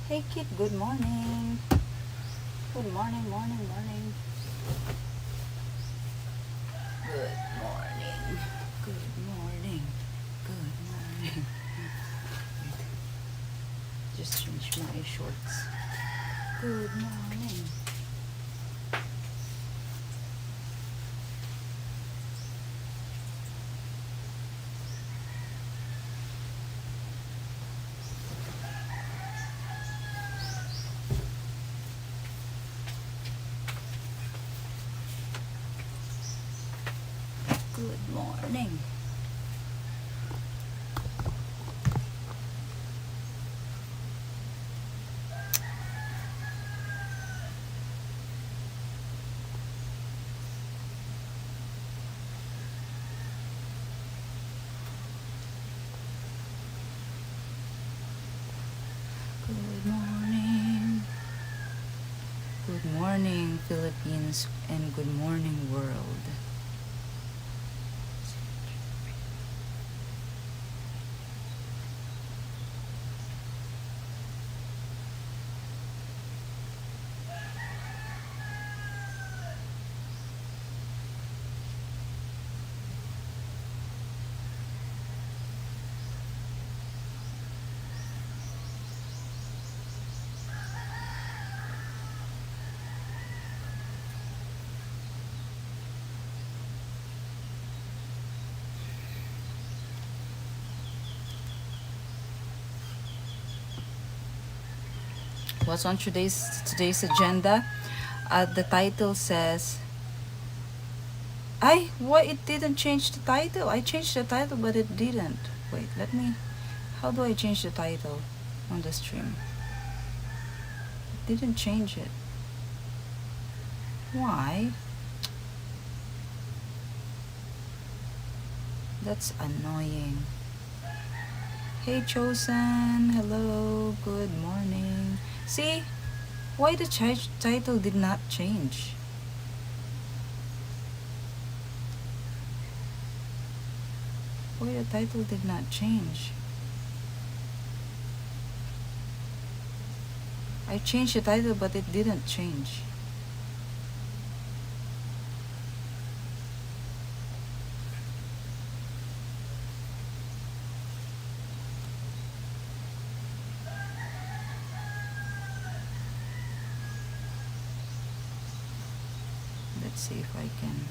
Hey kid, good morning. Good morning, morning, morning. Good morning. Good morning. Good morning. Just change my shorts. Good morning. Good morning. Good morning. Good morning, Philippines, and good morning, world. What's on today's agenda? The title says, why it didn't change the title? I changed the title, but it didn't. Wait, let me. How do I change the title on the stream? It didn't change it. Why? That's annoying. Hey Chosen, hello, good morning. See, why the title did not change? Why the title did not change? I changed the title, but it didn't change. Let's see if I can.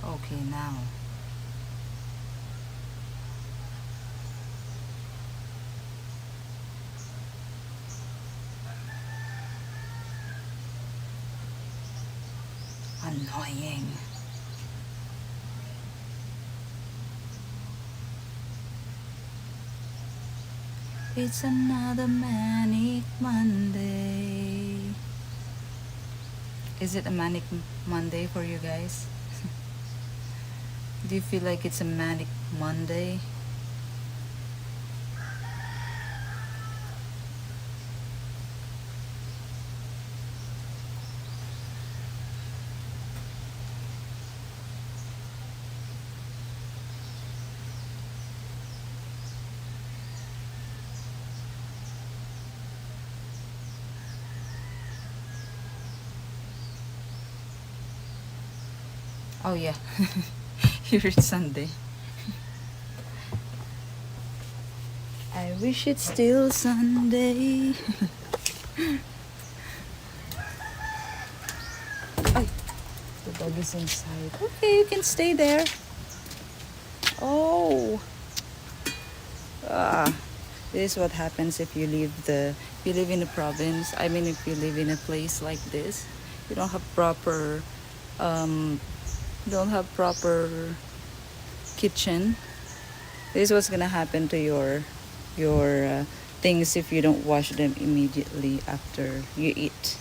Okay, now. Annoying. It's another manic Monday. Is it a manic Monday for you guys? Do you feel like it's a manic Monday? Oh yeah, here it's Sunday. I wish it's still Sunday. Ay, the dog is inside. Okay, you can stay there. Oh, ah, this is what happens if you live in a province. I mean, if you live in a place like this, you don't have proper um, kitchen. This is what's gonna happen to your things if you don't wash them immediately after you eat.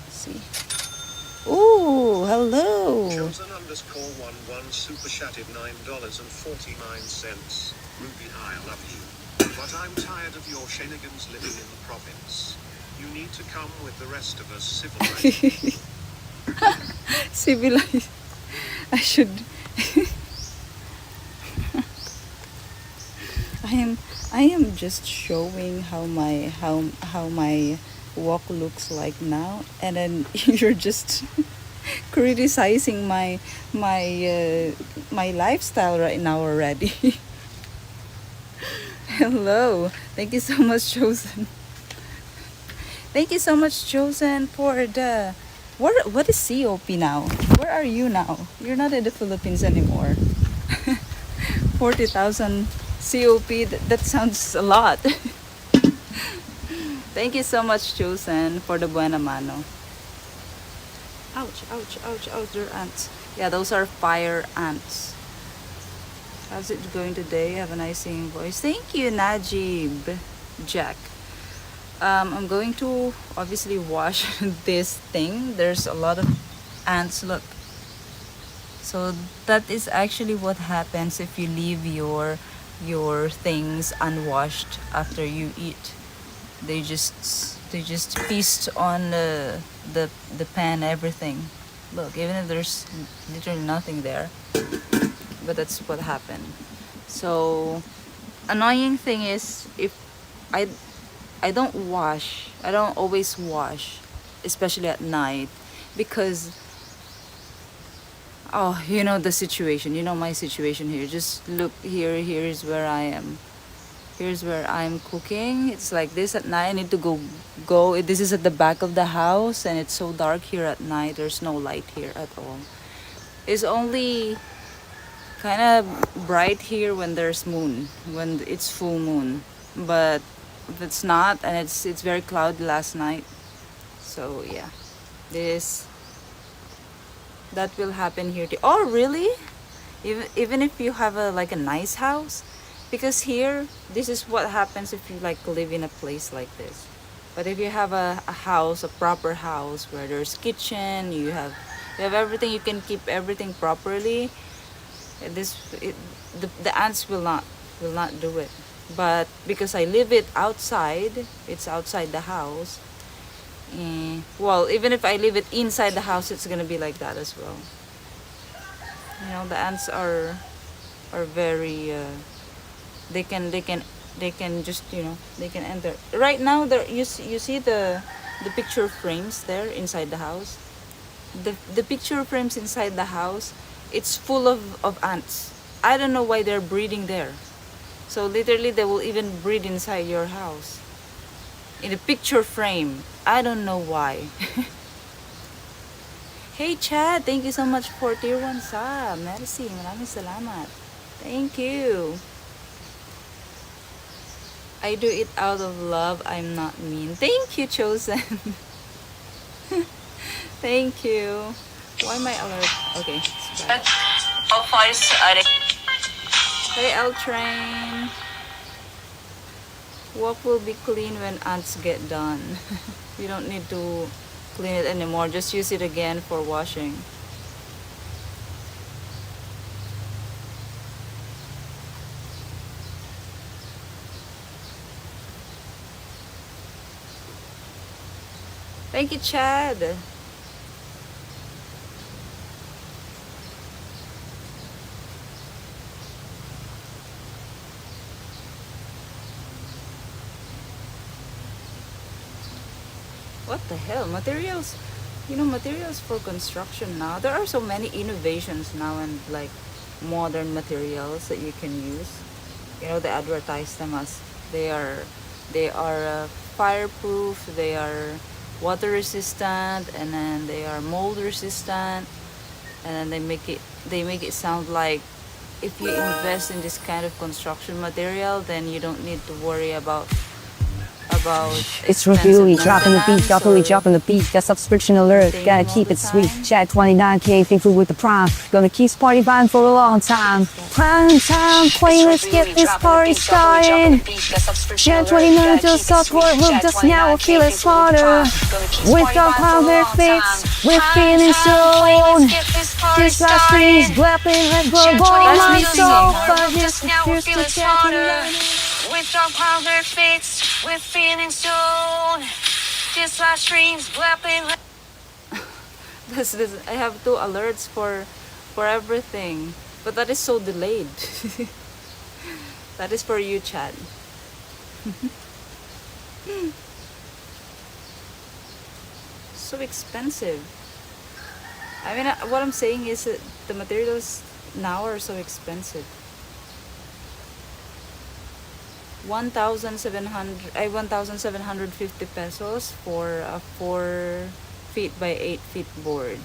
See? Ooh, hello. Chosen _11 super chatted $9.49. Ruby, I love you. But I'm tired of your shenanigans living in the province. You need to come with the rest of us civilized. Civilized. I should. I am just showing how my walk looks like now, and then you're just criticizing my lifestyle right now already. Hello, thank you so much, Chosen. Thank you so much, Chosen, for the what is COP now? Where are you now? You're not in the Philippines anymore. 40,000 COP, that sounds a lot. Thank you so much, Chosen, for the buena mano. Ouch, ouch, ouch, ouch, they're ants. Yeah, those are fire ants. How's it going today? Have a nice singing voice. Thank you, Najib Jack. I'm going to obviously wash this thing. There's a lot of ants, look. So that is actually what happens if you leave your things unwashed after you eat. They just feast on the pan, everything. Look, even if there's literally nothing there, but that's what happened. So annoying thing is, if I don't wash, I don't always wash, especially at night, because oh, you know the situation, you know my situation here. Just look here, here's where I am. Here's where I'm cooking. It's like this at night. I need to go. This is at the back of the house, and it's so dark here at night. There's no light here at all. It's only kind of bright here when there's moon, when it's full moon. But if it's not, and it's very cloudy last night. So yeah, that will happen here too. Oh really? Even if you have a nice house, because here this is what happens if you live in a place like this. But if you have a house, a proper house where there's kitchen, you have everything, you can keep everything properly. The ants will not do it. But because I leave it outside, it's outside the house. Well, even if I leave it inside the house, it's gonna be like that as well. You know, the ants are very they can just, you know, they can enter. Right now there you see the picture frames there inside the house. The picture frames inside the house, it's full of ants. I don't know why they're breeding there. So literally they will even breed inside your house. In a picture frame. I don't know why. Hey Chad, thank you so much for tier 1 sub. Merci, maraming salamat. Thank you. I do it out of love, I'm not mean. Thank you, Chosen. Thank you. Why am I alert? Okay, it's bad. Hey L Train. Walk will be clean when ants get done. You don't need to clean it anymore. Just use it again for washing. Thank you, Chad. What the hell? Materials, you know, materials for construction now. There are so many innovations now, and modern materials that you can use. You know, they advertise them as they are fireproof, they are water resistant, and then they are mold resistant, and then they make it sound like if you invest in this kind of construction material, then you don't need to worry about it's really dropping the beat, got subscription alert, gotta keep it sweet. Chat 29K, thankful with the prime, gonna keep party vibing for a long time. Prime time, play, let's get this party started. Chat 29 just support, look just now, we're feeling smarter. With our power fits, we're feeling so. This last week's blapping, let's go on my soul. But here's the chat 29. We drop powder fits, we're feeling stoned. Just like streams clapping. This I have two alerts for everything, but that is so delayed. That is for you, Chad. So expensive. I mean, what I'm saying is that the materials now are so expensive. 1,750 pesos for a 4 feet by 8 feet board.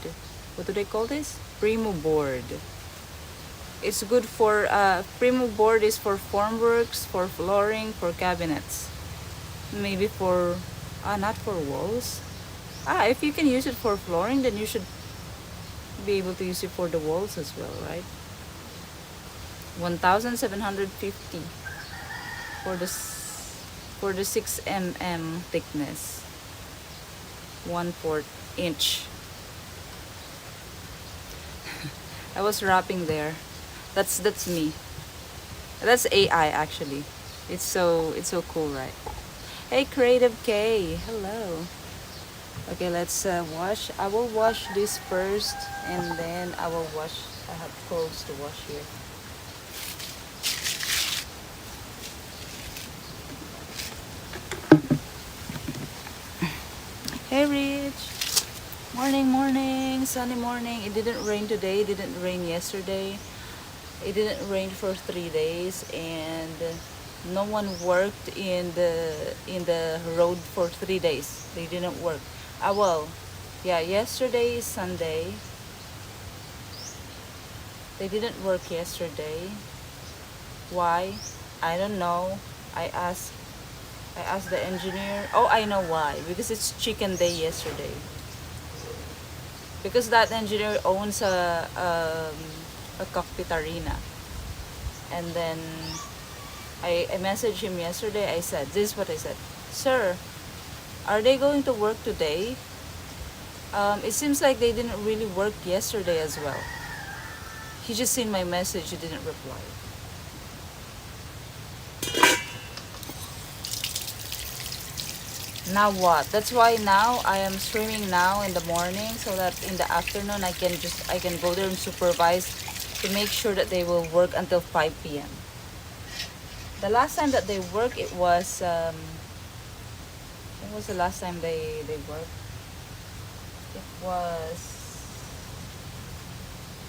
What do they call this? Primo board. It's good for Primo board is for formworks, for flooring, for cabinets. Maybe for not for walls. If you can use it for flooring, then you should be able to use it for the walls as well, right? 1,750 for the 6 mm thickness, 1/4 inch. I was rapping there. That's me. That's AI actually. It's so cool, right? Hey, Creative K. Hello. Okay, let's wash. I will wash this first, and then I will wash. I have clothes to wash here. Hey, Rich. Morning, sunny morning. It didn't rain today. It didn't rain yesterday. It didn't rain for 3 days, and no one worked in the road for 3 days. They didn't work. Well, yeah, yesterday is Sunday. They didn't work yesterday. Why? I don't know. I asked the engineer. Oh, I know why. Because it's chicken day yesterday. Because that engineer owns a cockpit arena. And then I messaged him yesterday. I said, this is what I said. Sir, are they going to work today? It seems like they didn't really work yesterday as well. He just seen my message. He didn't reply. Now what? That's why now I am streaming now in the morning, so that in the afternoon I can go there and supervise to make sure that they will work until 5 p.m. The last time that they worked, it was when was the last time they worked? It was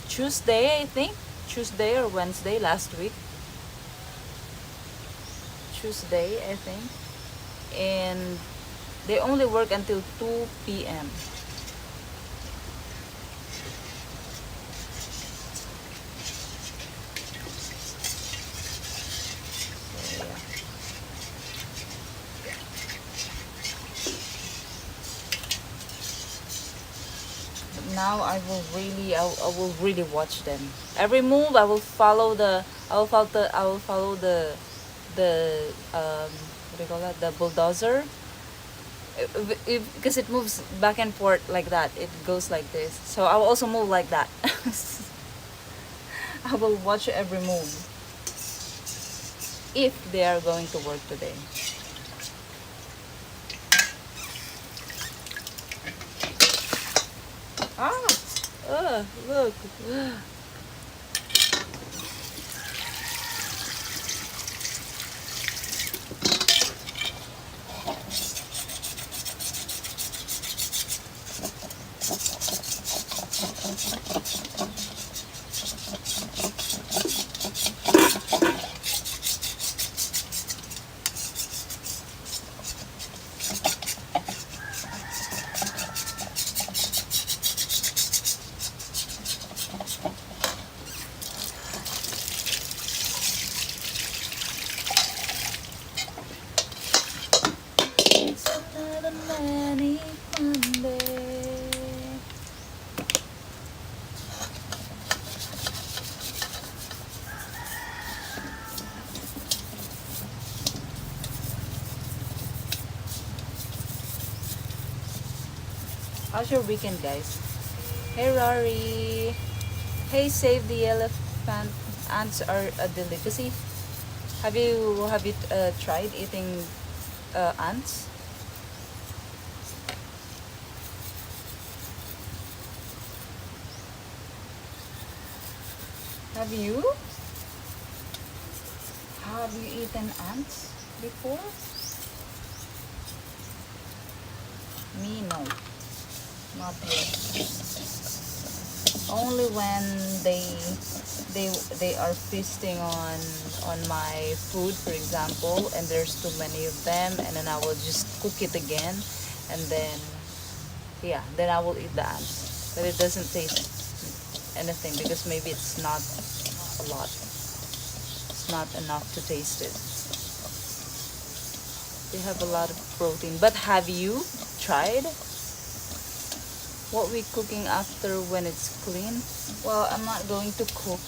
Tuesday, I think. Tuesday or Wednesday last week. Tuesday, I think. And they only work until 2 p.m. So, yeah. But now I will really watch them. Every move I will follow the what do you call that? The bulldozer. Because it moves back and forth like that. It goes like this. So I will also move like that. I will watch every move. If they are going to work today. Look. How's your weekend, guys? Hey, Rory. Hey, Save the Elephant. Ants are a delicacy. Have you tried eating ants? Have you? Have you eaten ants before? Me, no, not yet. Only when they they are feasting on my food, for example, and there's too many of them, and then I will just cook it again, and then yeah, then I will eat the ants. But it doesn't taste anything because maybe it's not a lot. It's not enough to taste it. They have a lot of protein. But have you tried what we cooking after when it's clean? Well, I'm not going to cook.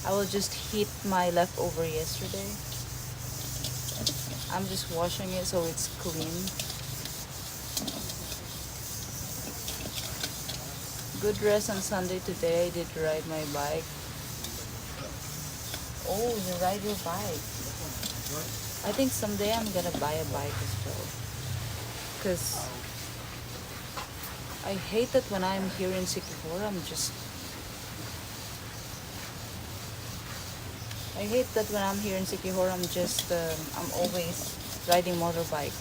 I will just heat my leftover yesterday. I'm just washing it so it's clean. Good rest on Sunday today. I did ride my bike. Oh, you ride your bike. I think someday I'm gonna buy a bike as well. Because I hate that when I'm here in Sikihor, I hate that when I'm here in Sikihor, I'm always riding motorbike.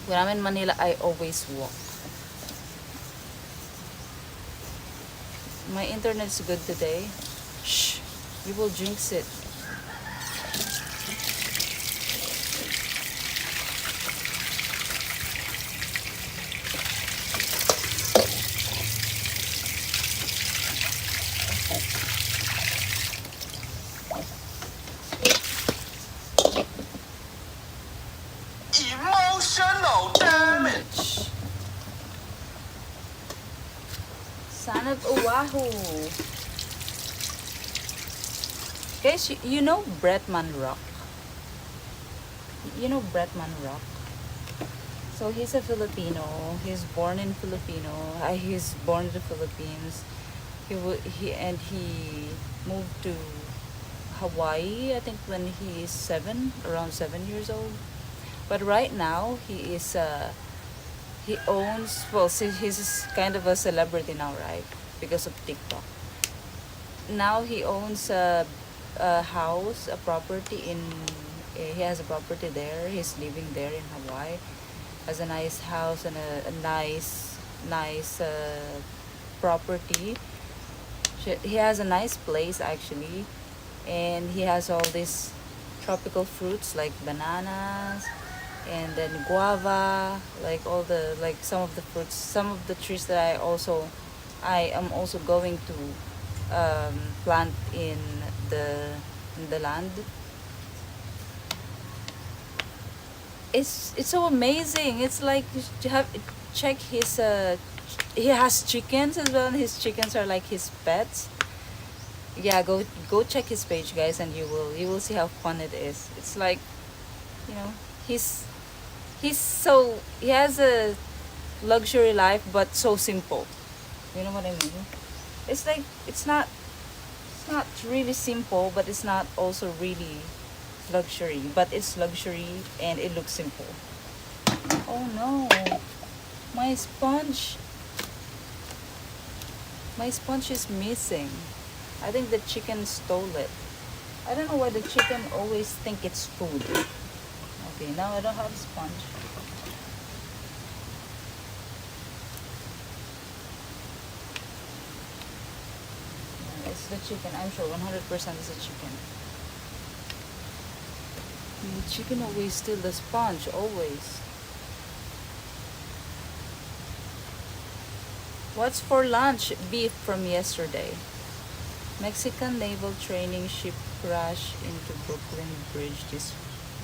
When I'm in Manila, I always walk. My internet's good today. Shh, you will jinx it. Emotional damage. Son of Oahu. Guys, you know Bretman Rock? You know Bretman Rock? So he's a Filipino. He's born in He's born in the Philippines. He moved to Hawaii, I think, when he is around 7 years old. But right now he owns, well, see, he's kind of a celebrity now, right? Because of TikTok. Now he owns a house, a property he has a property there. He's living there in Hawaii. Has a nice house and a nice property. He has a nice place actually, and he has all these tropical fruits like bananas, and then guava, like some of the fruits, some of the trees that I am also going to plant in the land. It's so amazing. It's like you have check his he has chickens as well, and his chickens are like his pets. Yeah, go check his page, guys, and you will see how fun it is. It's like, you know, he has a luxury life but so simple. You know what I mean? It's like it's not really simple, but it's not also really luxury, but it's luxury and it looks simple. Oh no, my sponge my sponge is missing. I think the chicken stole it. I don't know why the chicken always think it's food. Okay, now I don't have sponge. It's the chicken. I'm sure 100% is the chicken. The chicken always steal the sponge, always. What's for lunch? Beef from yesterday. Mexican naval training ship crashed into Brooklyn Bridge this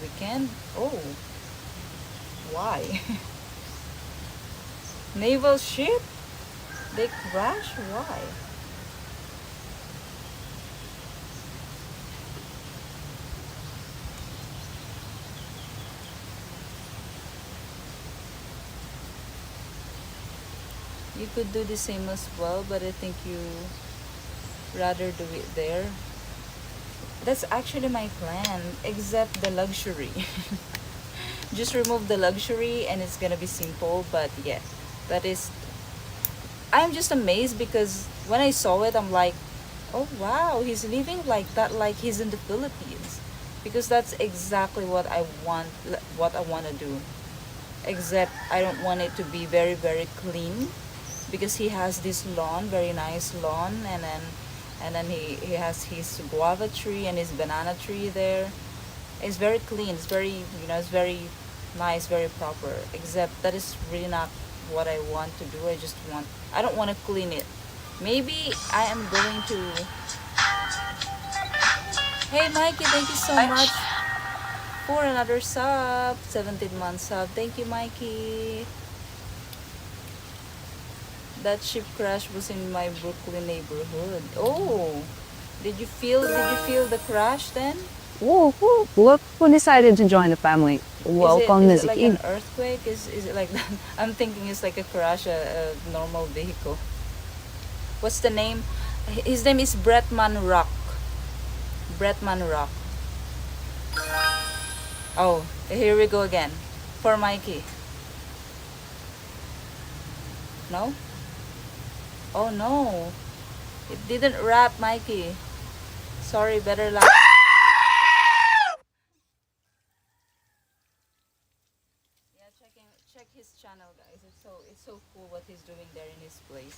weekend. Oh, why? Naval ship? They crash? Why? You could do the same as well, but I think you rather do it there. That's actually my plan, except the luxury. Just remove the luxury and it's gonna be simple, but yeah, that is, I'm just amazed because when I saw it, I'm like, oh wow, he's living like that, like he's in the Philippines. Because that's exactly what I want to do. Except I don't want it to be very, very clean because he has this lawn, very nice lawn, and then he has his guava tree and his banana tree there. It's very clean. It's very, it's very nice, very proper. Except that is really not what I want to do. I don't want to clean it. Maybe I am going to. Hey Mikey, thank you so much for another sub. 17-month sub. Thank you, Mikey. That ship crash was in my Brooklyn neighborhood. Oh, did you feel the crash then? Whoa, whoa. Look who decided to join the family. Welcome, Is it Music like in. an earthquake? Is it like that? I'm thinking it's like a crash, a normal vehicle. What's the name? His name is Bretman Rock. Bretman Rock. Oh, here we go again. For Mikey. No? Oh no. It didn't wrap, Mikey. Sorry, better luck. Yeah, check his channel, guys. It's so cool what he's doing there in his place.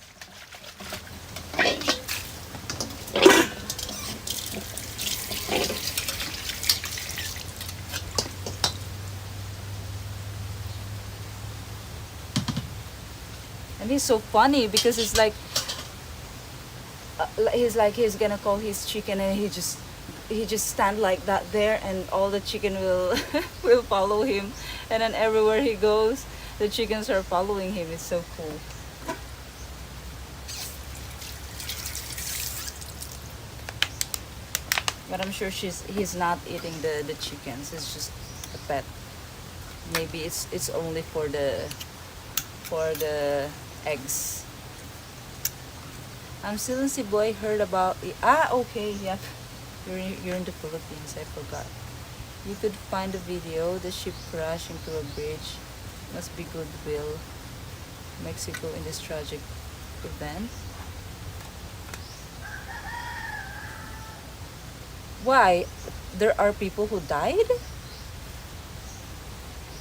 And he's so funny because he's gonna call his chicken and he just stand like that there and all the chicken will will follow him, and then everywhere he goes the chickens are following him. It's so cool. But I'm sure he's not eating the chickens. It's just a pet. Maybe it's only for the eggs. I'm still in Cebu. I heard about it. Okay, yep. You're in the Philippines. I forgot. You could find a video. The ship crashed into a bridge. Must be goodwill. Mexico in this tragic event. Why? There are people who died?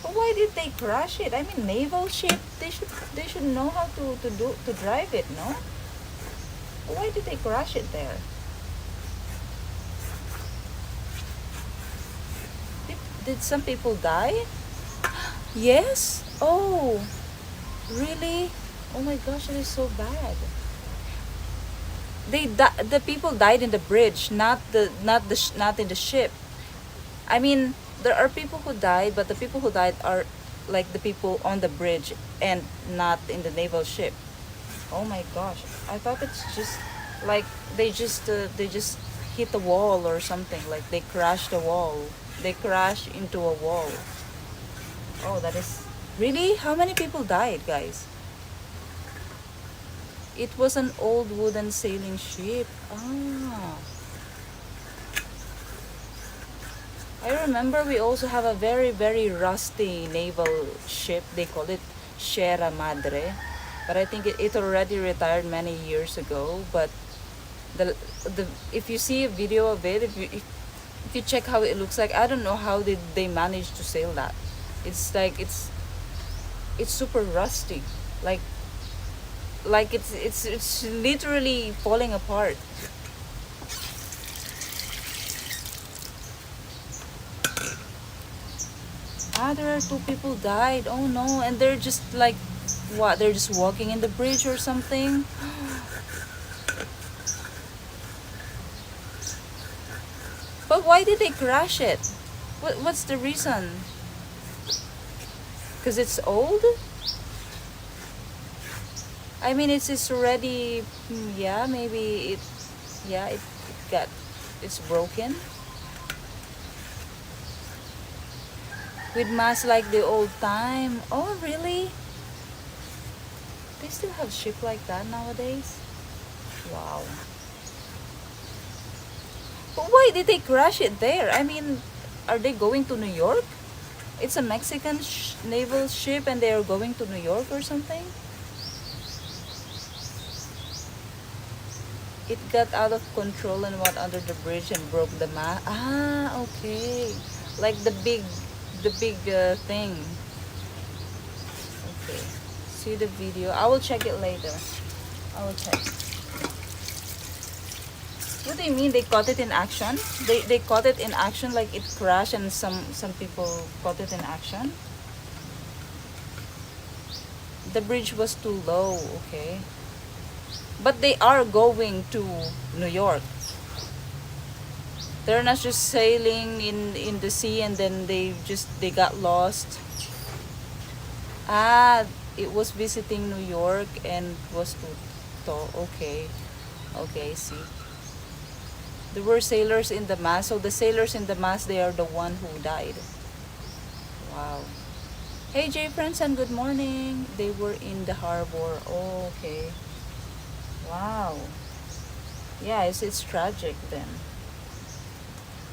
But why did they crash it? I mean, naval ship. They should know how to drive it, no? Why did they crash it there? Did some people die? Yes? Oh, really? Oh my gosh, that is so bad. The people died in the bridge, not in the ship. I mean, there are people who died, but the people who died are like the people on the bridge and not in the naval ship. Oh my gosh, I thought it's just like they just hit the wall or something, like they crashed the wall. They crashed into a wall. Oh, that is really, how many people died, guys? It was an old wooden sailing ship. Ah, I remember we also have a very, very rusty naval ship. They call it Sierra Madre. But I think it already retired many years ago. But the if you see a video of it, if you check how it looks like, I don't know how did they manage to sail that. It's like it's super rusty. Like it's literally falling apart. There are two people died. Oh no, and they're just like, what? They're just walking in the bridge or something. But why did they crash it? What's the reason? Because it's old? I mean, it's already, yeah, maybe it got, it's broken. With mass like the old time. Oh, really? They still have ship like that nowadays? Wow. But why did they crash it there? I mean, are they going to New York? It's a Mexican naval ship and they are going to New York or something? It got out of control and went under the bridge and broke the mast. Ah, okay. Like the big thing. Okay. See the video. I will check it later. I will check. What do you mean they caught it in action? They caught it in action, like it crashed and some people caught it in action? The bridge was too low, okay. But they are going to New York. They're not just sailing in the sea and then they got lost. Ah, it was visiting New York and was to okay. Okay, I see. There were sailors in the mast, so the sailors in the mast, they are the one who died. Wow. Hey J friends and good morning. They were in the harbor. Oh, okay. Wow. Yeah, it's tragic then.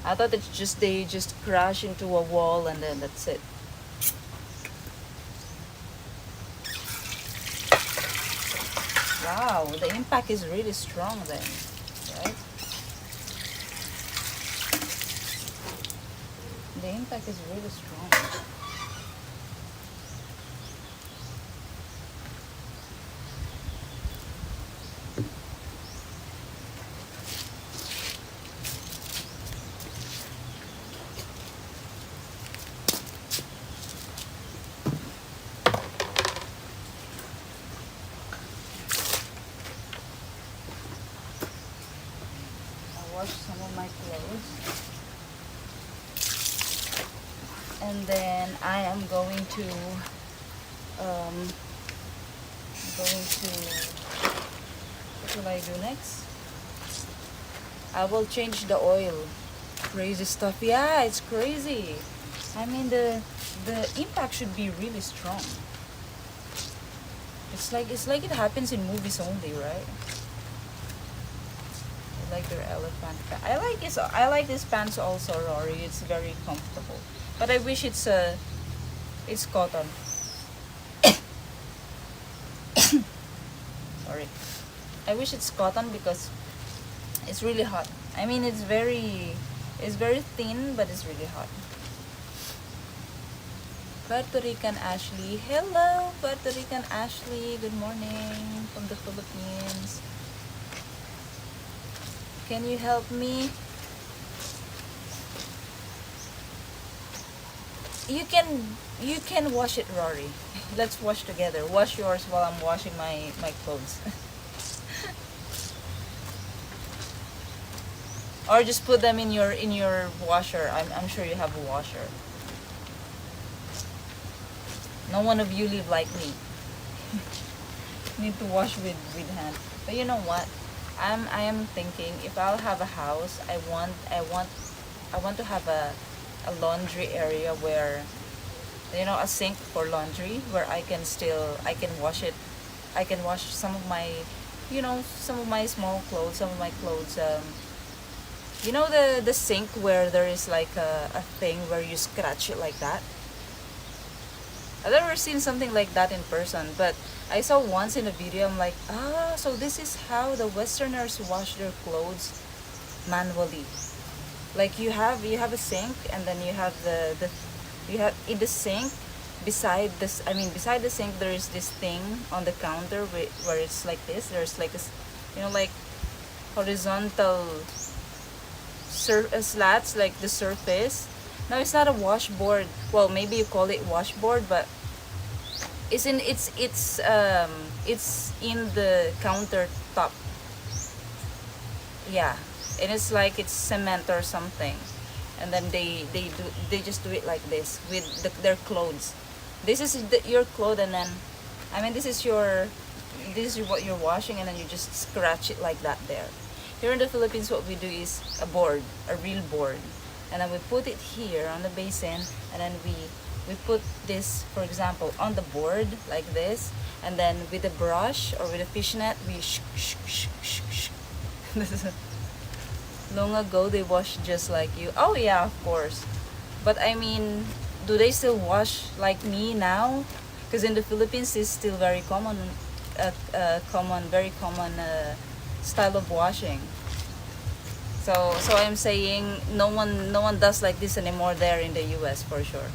I thought it's just they just crash into a wall and then that's it. Wow, the impact is really strong then, right? The impact is really strong. Wash some of my clothes and then I am going to what will I do next? I will change the oil. Crazy stuff. Yeah, it's crazy. I mean the impact should be really strong. It's like it happens in movies only, right? Like their elephant pants. I like this pants also, Rory. It's very comfortable. But I wish it's cotton. Sorry. I wish it's cotton because it's really hot. I mean it's very thin but it's really hot. Puerto Rican Ashley. Hello Puerto Rican Ashley. Good morning from the Philippines. Can you help me? You can wash it, Rory. Let's wash together. Wash yours while I'm washing my clothes. Or just put them in your washer. I'm sure you have a washer. No one of you live like me. Need to wash with hand. But you know what? I am thinking if I'll have a house, I want to have a laundry area where, you know, a sink for laundry where I can wash it. I can wash some of my, you know, some of my small clothes, some of my clothes. You know the sink where there is like a thing where you scratch it like that. I've never seen something like that in person, but I saw once in a video. I'm like, ah, so this is how the Westerners wash their clothes manually. Like you have a sink, and then you have you have in the sink beside the sink there is this thing on the counter where it's like this. There's like this, you know, like horizontal slats, like the surface. No, it's not a washboard. Well, maybe you call it washboard, but it's in the countertop. Yeah, and it's like it's cement or something, and then they just do it like this with their clothes. This is your clothes, and then this is what you're washing, and then you just scratch it like that there. Here in the Philippines, what we do is a real board. And then we put it here on the basin, and then we put this, for example, on the board like this, and then with a brush or with a fishnet we long ago they washed just like you. Oh yeah, of course. But I mean, do they still wash like me now? Because in the Philippines it's still very common, very common style of washing. So I'm saying no one does like this anymore there in the US for sure.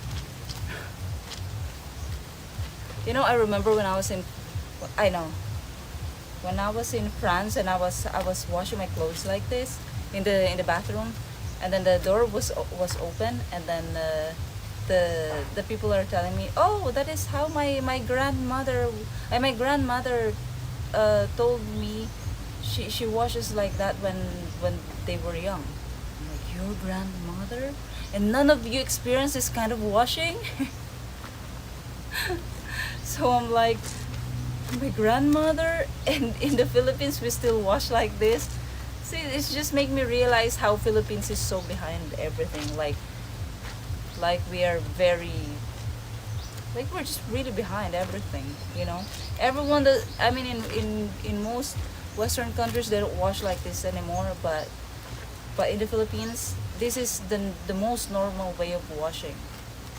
You know, I remember when I was in, I know, when I was in France and I was washing my clothes like this in the bathroom, and then the door was open, and then the people are telling me, oh, that is how my grandmother told me she washes like that when they were young. I'm like, your grandmother, and none of you experience this kind of washing. So I'm like, my grandmother, and in the Philippines we still wash like this. See, it's just make me realize how Philippines is so behind everything. Like we are very, like we're just really behind everything. You know, everyone that I mean in most Western countries they don't wash like this anymore. But in the Philippines, this is the most normal way of washing,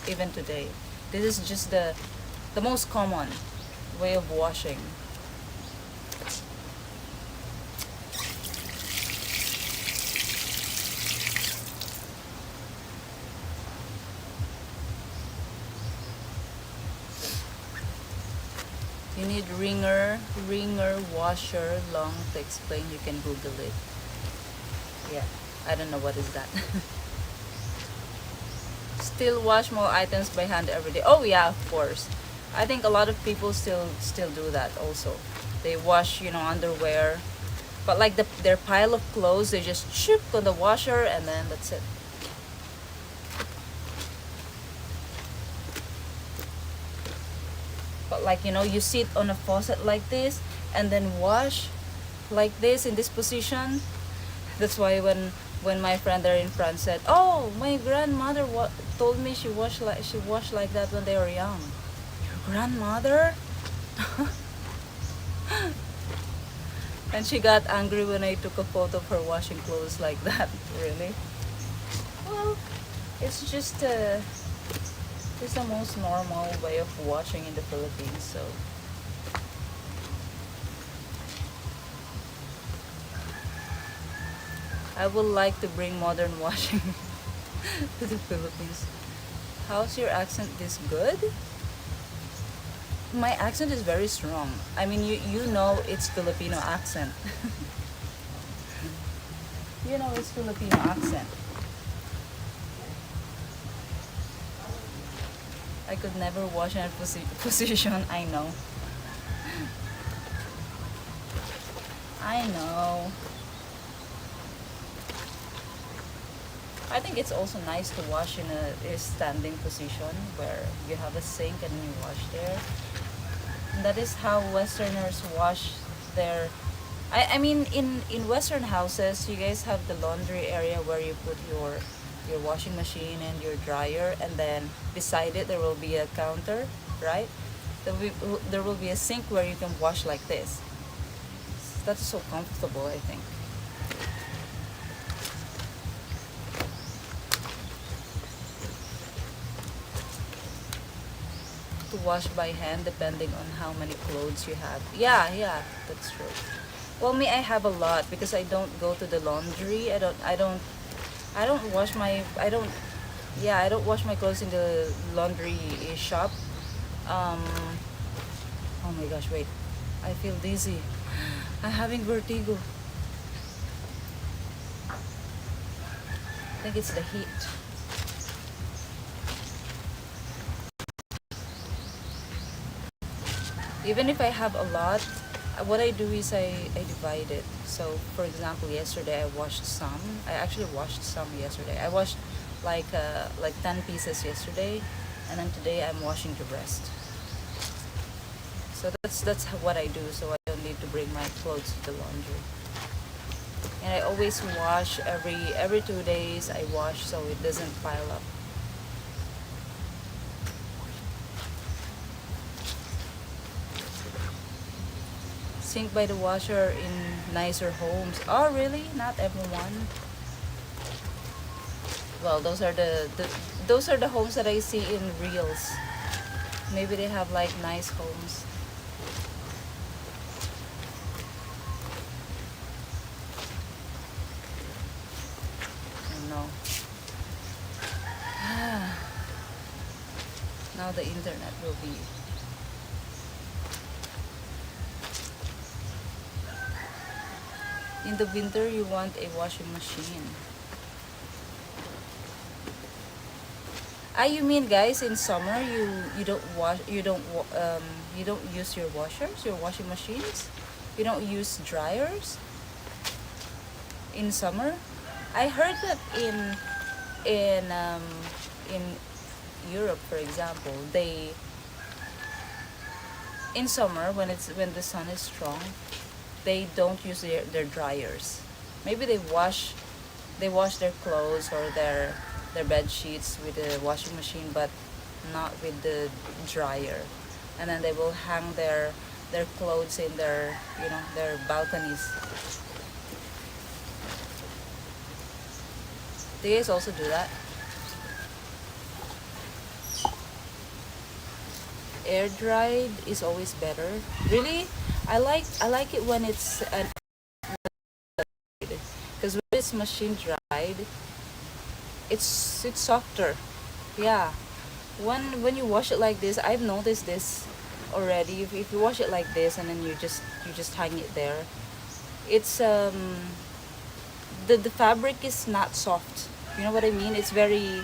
even today. This is just the most common way of washing. You need ringer washer long to explain. You can Google it. Yeah, I don't know what is that. Still wash more items by hand every day. Oh yeah, of course. I think a lot of people still do that also. They wash, you know, underwear, but like their pile of clothes, they just shoop on the washer and then that's it. But like, you know, you sit on a faucet like this and then wash like this in this position. That's why when my friend there in France said, "Oh, my grandmother told me she washed like that when they were young." Your grandmother? And she got angry when I took a photo of her washing clothes like that. Really? Well, it's just it's the most normal way of washing in the Philippines. So I would like to bring modern washing to the Philippines. How's your accent this good? My accent is very strong. I mean, you know it's Filipino accent. You know it's Filipino accent. I could never wash in a position. I know. I know. I think it's also nice to wash in a standing position where you have a sink and you wash there. And that is how Westerners wash their. I mean, in Western houses, you guys have the laundry area where you put your washing machine and your dryer, and then beside it there will be a counter, right? There will be a sink where you can wash like this. That's so comfortable, I think. To wash by hand depending on how many clothes you have. Yeah, that's true. Well, me, I have a lot because I don't go to the laundry. I don't wash my I don't wash my clothes in the laundry shop. Oh my gosh, wait. I feel dizzy. I'm having vertigo. I think it's the heat. Even if I have a lot, what I do is I divide it. So for example, yesterday I washed some. I actually washed some yesterday. I washed like 10 pieces yesterday, and then today I'm washing the rest. So that's what I do. So I don't need to bring my clothes to the laundry. And I always wash every 2 days. I wash so it doesn't pile up. sink by the washer in nicer homes. Oh, really? Not everyone. Well, those are those are the homes that I see in reels. Maybe they have like nice homes. I don't know. Now the internet will be. In the winter, you want a washing machine. Ah, you mean guys, in summer you don't wash, you don't use your washers, your washing machines? You don't use dryers in summer? I heard that in Europe, for example, they in summer when the sun is strong, they don't use their dryers. Maybe they wash their clothes or their bed sheets with the washing machine, but not with the dryer. And then they will hang their clothes in their their balconies. Do you guys also do that? Air dried is always better. Really, I like it when it's an because when it's machine dried, it's softer. Yeah, when you wash it like this, I've noticed this already. If you wash it like this and then you just hang it there, it's the fabric is not soft. You know what I mean? It's very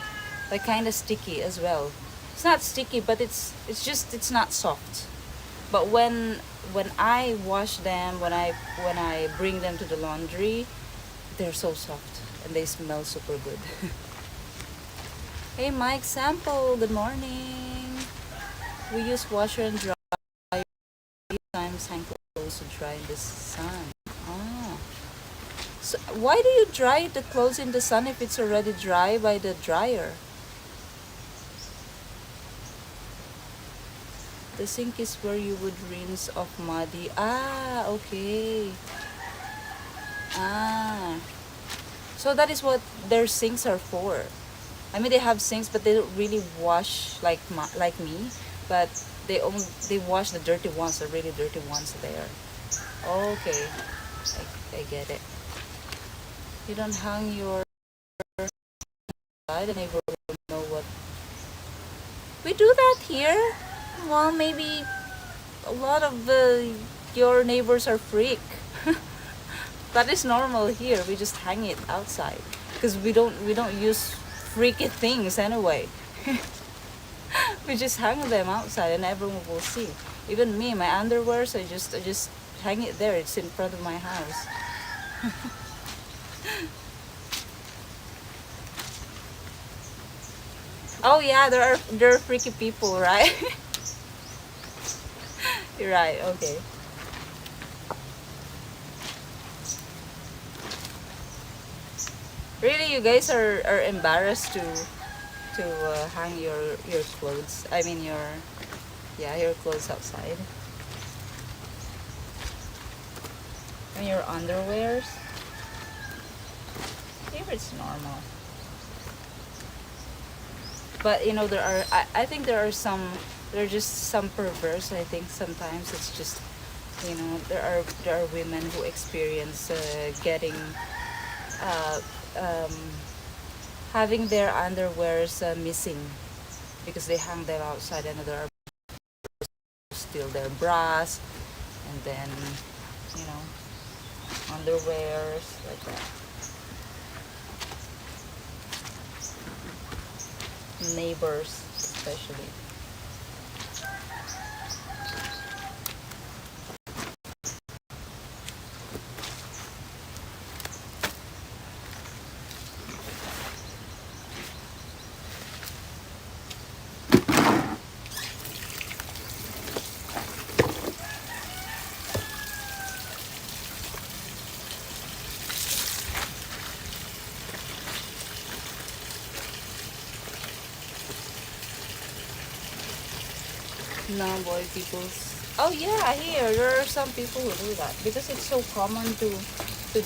like kind of sticky as well. It's not sticky, but it's not soft. But when I wash them, when I bring them to the laundry, they're so soft and they smell super good. Hey Mike Sample, good morning. We use washer and dryer. Sometimes hang clothes to dry in the sun. Oh. So why do you dry the clothes in the sun if it's already dry by the dryer? The sink is where you would rinse off muddy. Ah, okay. Ah. So that is what their sinks are for. I mean, they have sinks, but they don't really wash like me. But they wash the dirty ones, the really dirty ones there. Okay, I get it. You don't hang your side, the neighbor will know what. We do that here. Well, maybe a lot of your neighbors are freak. That is normal here. We just hang it outside because we don't use freaky things anyway. We just hang them outside and everyone will see. Even me, my underwears, I just hang it there. It's in front of my house. Oh yeah, there are freaky people, right? You're right. Okay. Really, you guys are embarrassed to hang your clothes. I mean your clothes outside. And your underwears. Here it's normal. But I think there are just some perverse. I think sometimes it's just there are women who experience getting uh, um, having their underwears missing because they hang them outside and there are still their bras and then underwears like that. Neighbors especially. No boy peoples. Oh yeah, here there are some people who do that because it's so common to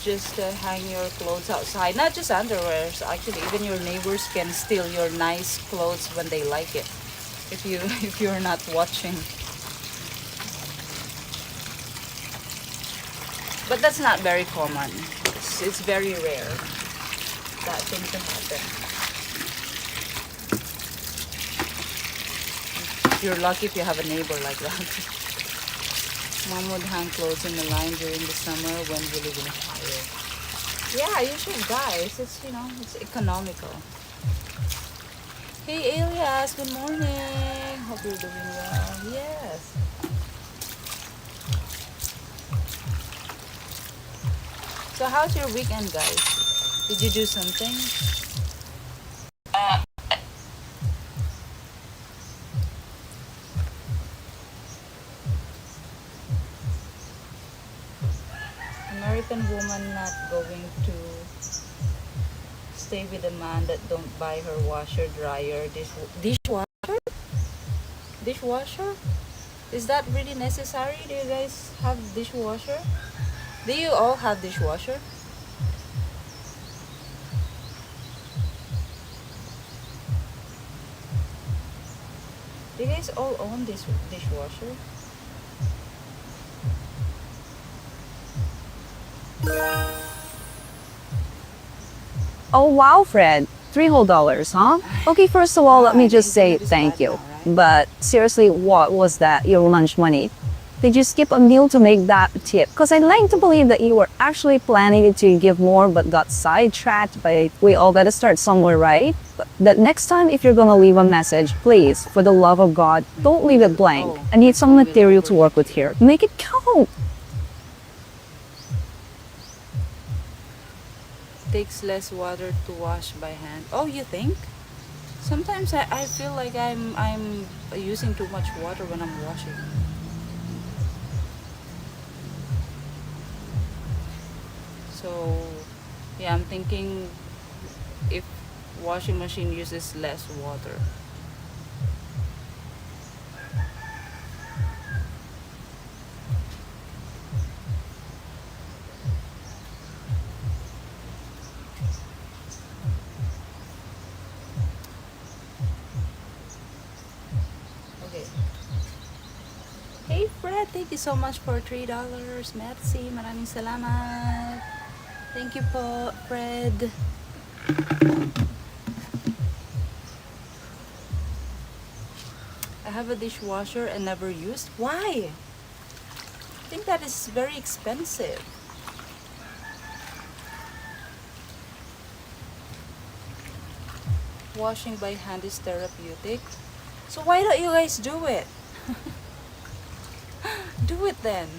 just hang your clothes outside. Not just underwears, actually, even your neighbors can steal your nice clothes when they like it. If you if you're not watching. But that's not very common. It's very rare that thing to happen. You're lucky if you have a neighbor like that. Mom would hang clothes in the line during the summer when we live in Ohio. Yeah, you should, guys. It's, you know, it's economical. Hey, Elias, good morning. Hope you're doing well. Yes. So how's your weekend, guys? Did you do something? American woman not going to stay with a man that don't buy her washer, dryer, dishwasher? Dishwasher? Is that really necessary? Do you guys have dishwasher? Do you all have dishwasher? Do you guys all own this dishwasher? Oh wow, Fred. $3 whole, huh? Okay, first of all, let me just say It is thank bad you. now, right? But seriously, what was that? Your lunch money? Did you skip a meal to make that tip? Because I'd like to believe that you were actually planning to give more but got sidetracked by we all gotta start somewhere, right? But that next time if you're gonna leave a message, please, for the love of God, don't leave it blank. Oh, I need some we will material to work with overheat. here. Make it count. Takes less water to wash by hand. Oh, you think? Sometimes I feel like I'm using too much water when I'm washing. So yeah, I'm thinking if washing machine uses less water. Okay. Hey Fred, thank you so much for $3. Merci, maraming salamat. Thank you po, Fred. I have a dishwasher and never used. Why? I think that is very expensive. Washing by hand is therapeutic. So why don't you guys do it? Do it then.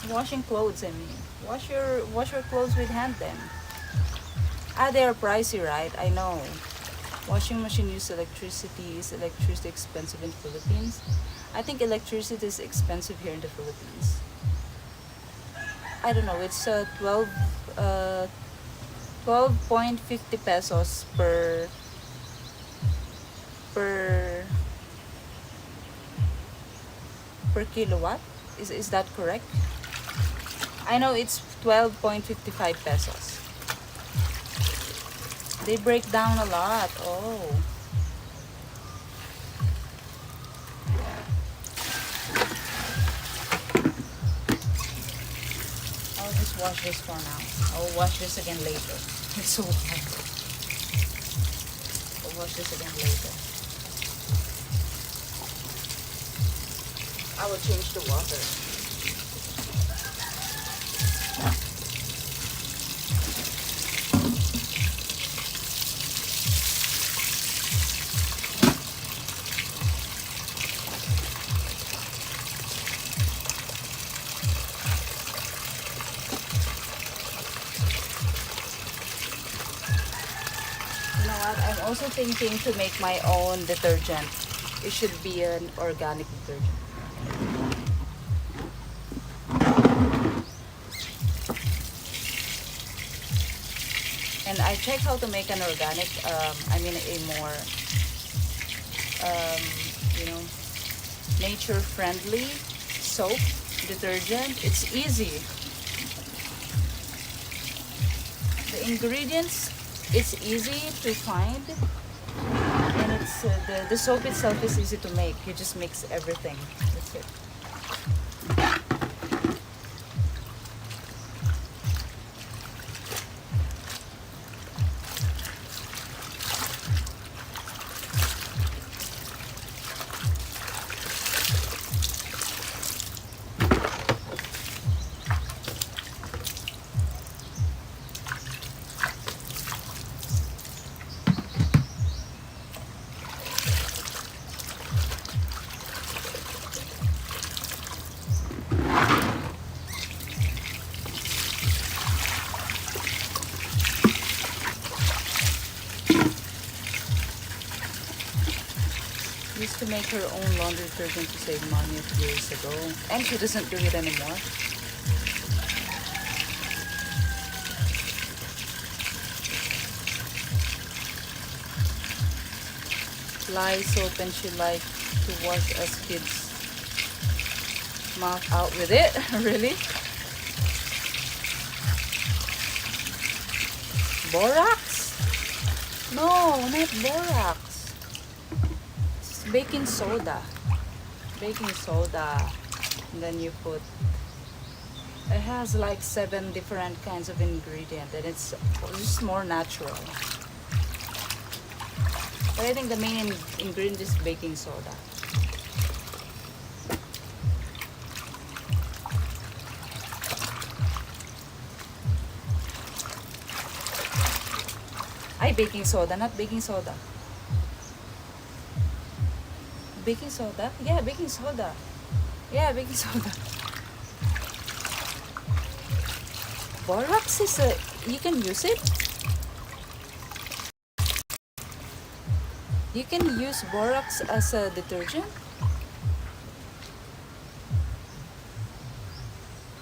Washing clothes, I mean. Wash your clothes with hand then. Ah, they are pricey, right? I know. Washing machine use electricity. Is electricity expensive in the Philippines? I think electricity is expensive here in the Philippines. I don't know. It's 12.50 pesos per per kilowatt. Is that correct? I know it's 12.55 pesos. They break down a lot. Oh. I'll just wash this for now. I'll wash this again later. It's so hot. I'll wash this again later. I will change the water. You know what? I'm also thinking to make my own detergent. It should be an organic detergent. And I checked how to make an organic, I mean a more you know, nature friendly soap detergent. It's easy. The ingredients, it's easy to find, and it's the soap itself is easy to make. You just mix everything. That's it. Used to make her own laundry detergent to save money a few years ago, and she doesn't do it anymore. Lye soap, and she liked to wash us kids' mouth out with it. Really? Borax? No, not borax. Baking soda. Baking soda. And then you put, it has like 7 different kinds of ingredient, and it's just more natural. But I think the main ingredient is baking soda. Ay, baking soda, not baking soda. Baking soda? Yeah, baking soda. Yeah, baking soda. Borax is you can use it. You can use borax as a detergent.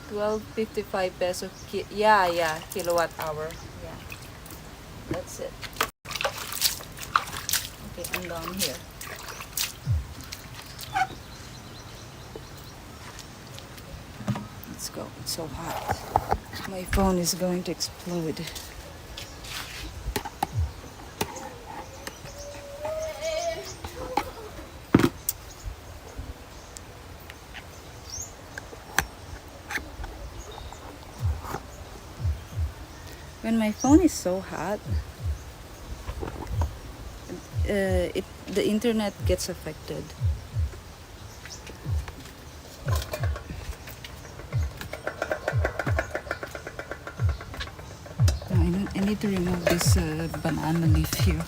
12.55 peso. Yeah, kilowatt hour. Yeah, that's it. Okay, I'm down here. Let's go. It's so hot. My phone is going to explode. When my phone is so hot, the internet gets affected. I need to remove this banana leaf here.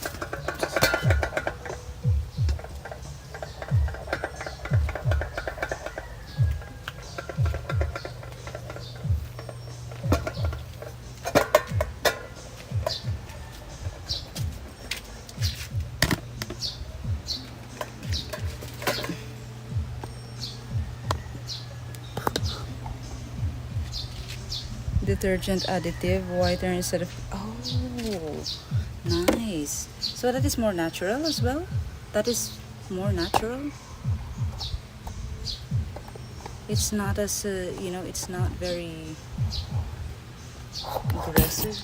Detergent additive, whiter instead of, oh, nice. So that is more natural as well. That is more natural. It's not as it's not very aggressive.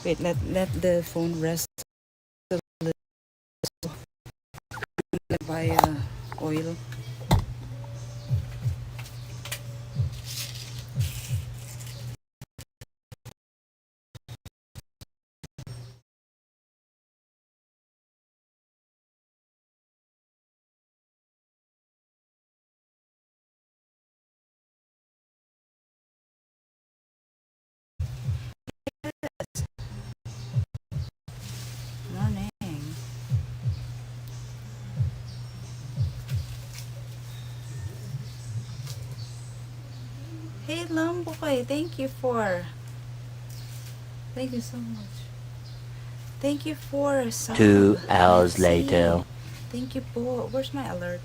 Wait, let the phone rest a little. Buy oil. Morning. Hey Lamboy, thank you so much. Thank you for sub. 2 hours Let's see. later. Thank you po. Where's my alert?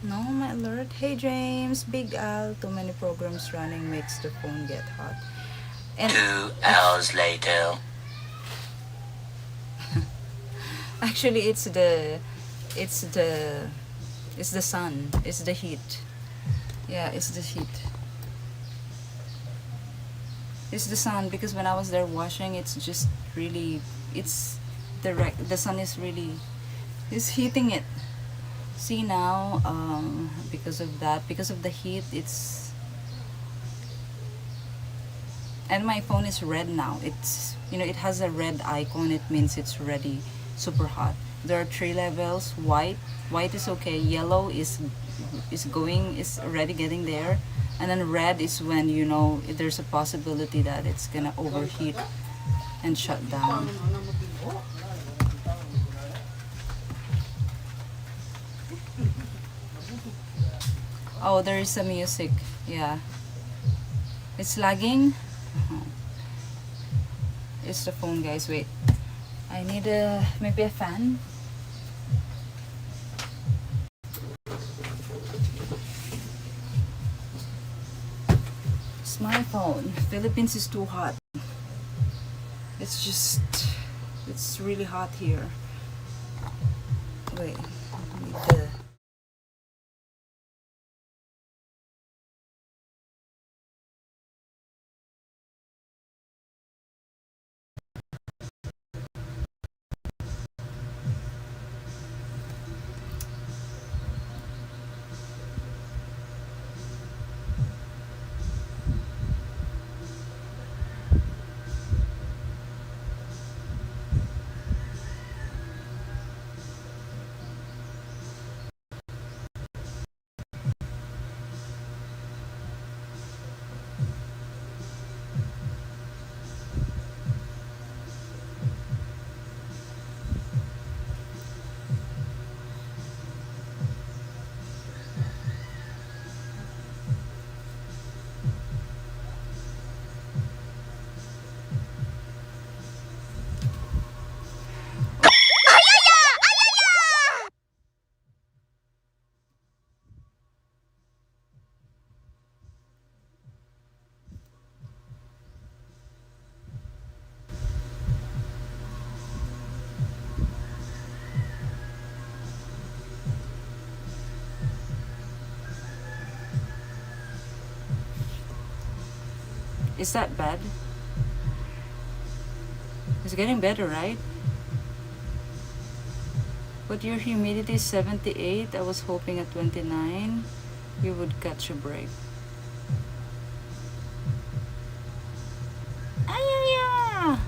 No, my alert. Hey James, Big Al. Too many programs running makes the phone get hot. And 2 hours later. actually, it's the, it's the sun. It's the heat. Yeah, it's the heat. It's the sun because when I was there washing, it's just really, it's the sun is really, is heating it. See now, because of that, because of the heat, it's, and my phone is red now. It's, it has a red icon. It means it's ready, super hot. There are 3 levels. White is okay. Yellow is already getting there, and then red is when there's a possibility that it's gonna overheat and shut down. Oh, there is some music. Yeah, it's lagging. It's the phone, guys. Wait, I need maybe a fan. It's my phone. Philippines is too hot. It's really hot here. Wait, I need the. Is that bad? It's getting better, right? But your humidity is 78. I was hoping at 29 you would catch a break. Ay, ay, ay.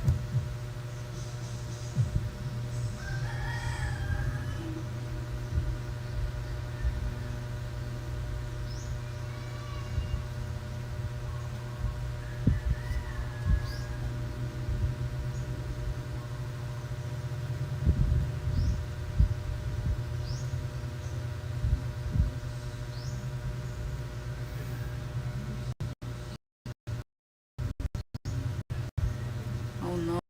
Oh no.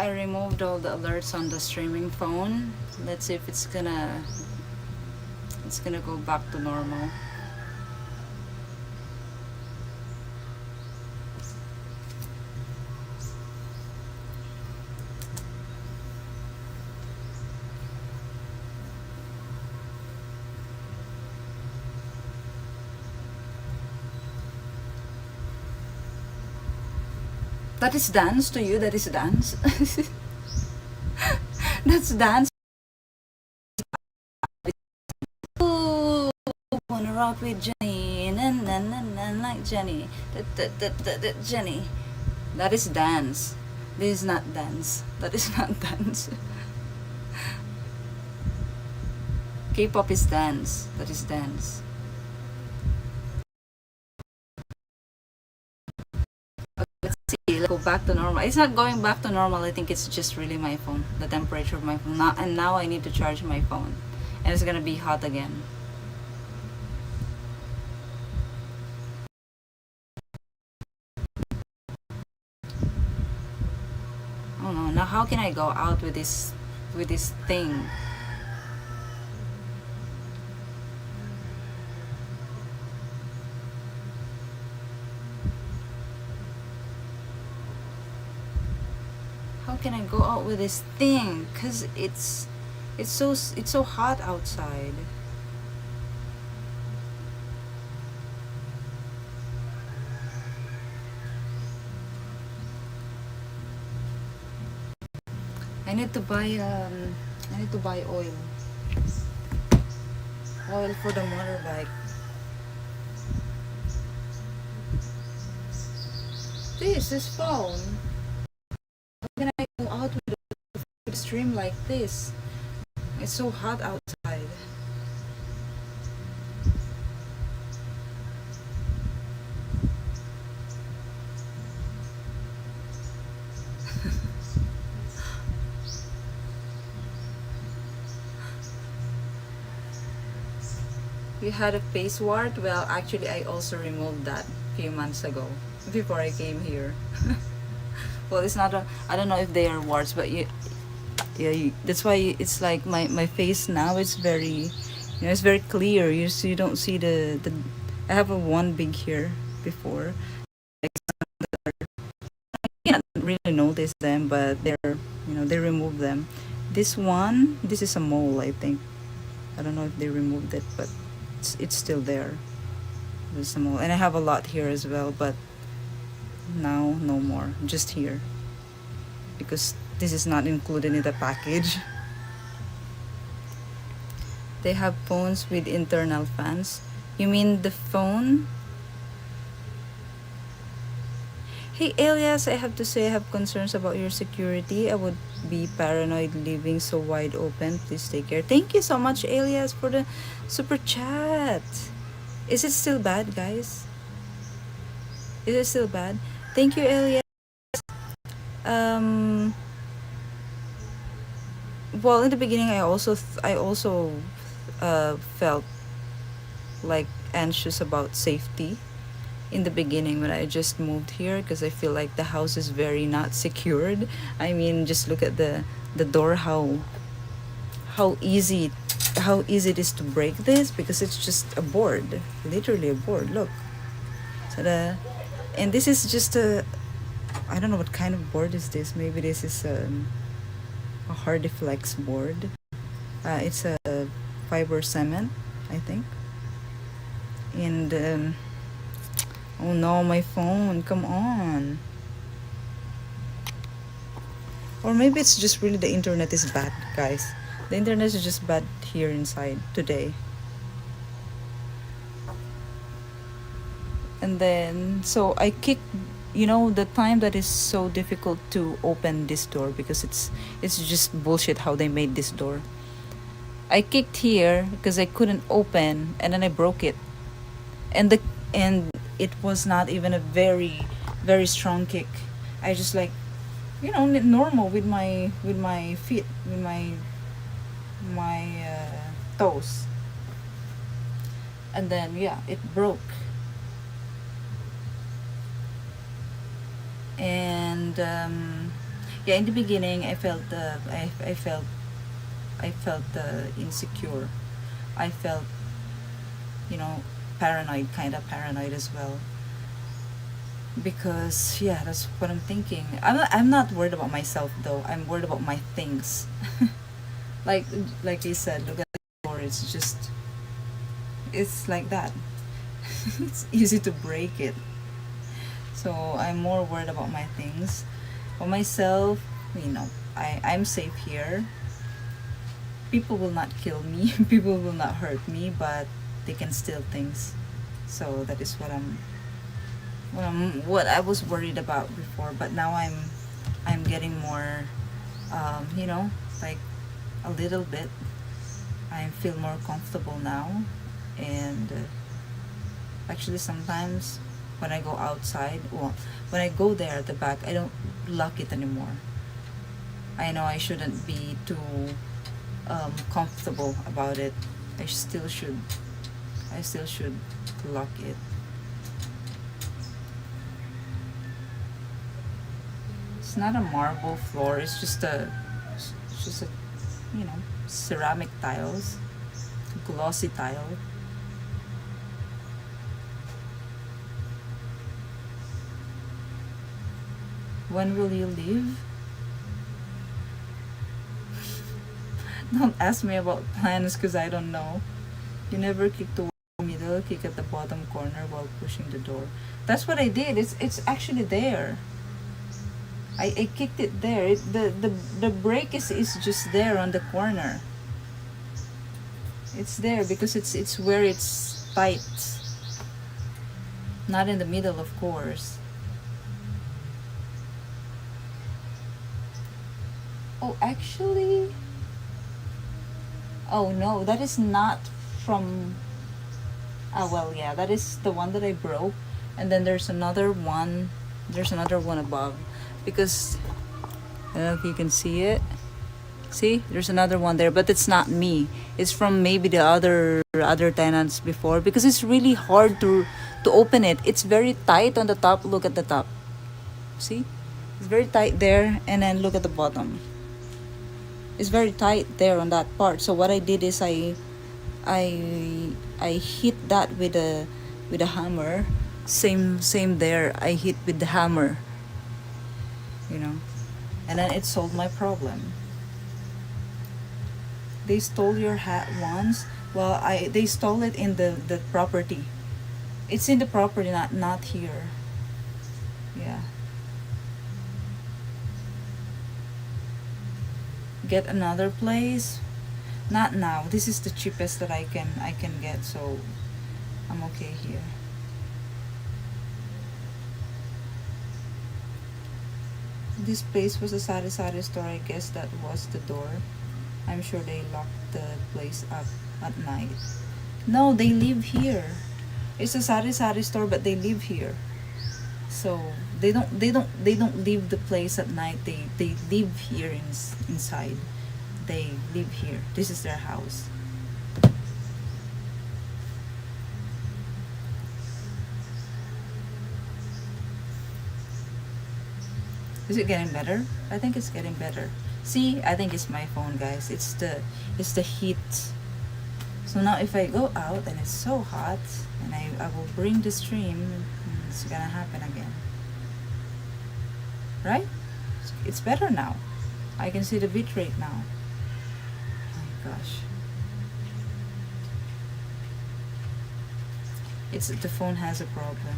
I removed all the alerts on the streaming phone. Let's see if it's gonna go back to normal. That is dance to you? That is dance? That's dance. Ooh, wanna rock with Jenny, like Jenny, Jenny. That is dance. This is not dance. That is not dance. K-pop is dance. That is dance. Let's see. Let's go back to normal. It's not going back to normal. I think it's just really my phone. The temperature of my phone. Now I need to charge my phone. And it's gonna be hot again. Oh no, now how can I go out with this thing? How can I go out with this thing? Cause it's so hot outside. I need to buy oil. Oil for the motorbike. This phone. How can I go out with a stream like this? It's so hot outside. You had a face wart? Well, actually, I also removed that a few months ago before I came here. Well, it's not a. I don't know if they are warts, but that's why it's like my face now is very, it's very clear. You don't see the. I have a one big here before. I can't really notice them, but they remove them. This is a mole, I think. I don't know if they removed it, but it's still there. There's some more, and I have a lot here as well, but now no more, just here, because this is not included in the package. They have phones with internal fans. You mean the phone? Hey Elias, I have to say I have concerns about your security. I would be paranoid leaving so wide open. Please take care. Thank you so much, Elias, for the super chat. Is it still bad, guys? Is it still bad? Thank you, Elias. Well, in the beginning, I also felt like anxious about safety in the beginning when I just moved here, because I feel like the house is very not secured. I mean, just look at the door, how easy it is to break this, because it's just a board, literally a board. Look, so and this is just I don't know what kind of board is this. Maybe this is a Hardiflex board. It's a fiber cement, I think. And oh no, my phone, come on. Or maybe it's just really the internet is bad, guys. The internet is just bad here inside today. And then, so I kicked, the time that is so difficult to open this door, because it's just bullshit how they made this door. I kicked here because I couldn't open, and then I broke it. And it was not even a very, very strong kick. I just like, normal with my feet, with my toes. And then it broke. And Yeah, in the beginning, I felt insecure. I felt, you know, paranoid, kind of paranoid as well. Because yeah, that's what I'm thinking. I'm not worried about myself though. I'm worried about my things. like like you said, look at the door. It's just, it's like that. It's easy to break it. So I'm more worried about my things. For myself, you know, I'm safe here. People will not kill me. People will not hurt me, but they can steal things. So that is what I was worried about before. But now I'm getting more, you know, like a little bit. I feel more comfortable now, and actually sometimes when I go outside, well, when I go there at the back, I don't lock it anymore. I know I shouldn't be too comfortable about it. I still should. I still should lock it. It's not a marble floor. It's just a, you know, ceramic tiles, glossy tile. When will you leave? Don't ask me about plans because I don't know. You never kick the middle, kick at the bottom corner while pushing the door. That's what I did. It's actually there. I kicked it there. The brake is just there on the corner. It's there because it's where it's tight. Not in the middle, of course. Oh, actually, oh no, that is not from. Ah, well, yeah, that is the one that I broke, and then there's another one. There's another one above, because I don't know if you can see it. See, there's another one there, but it's not me. It's from maybe the other tenants before, because it's really hard to open it. It's very tight on the top. Look at the top. See, it's very tight there, and then look at the bottom. It's very tight there on that part. So what I did is I hit that with a hammer. Same there. I hit with the hammer. You know, and then it solved my problem. They stole your hat once. Well, they stole it in the property. It's in the property, not here. Yeah. Get another place. Not now. This is the cheapest that I can get, so I'm okay here. This place was a sari-sari store. I guess that was the door. I'm sure they locked the place up at night. No, they live here. It's a sari-sari store, but they live here. So they don't leave the place at night. They live here inside. They live here. This is their house. Is it getting better? I think it's getting better. See, I think it's my phone, guys. It's the heat. So now if I go out and it's so hot and I will bring the stream, it's gonna happen again. Right? It's better now. I can see the bit rate now. Oh my gosh. It's the phone has a problem.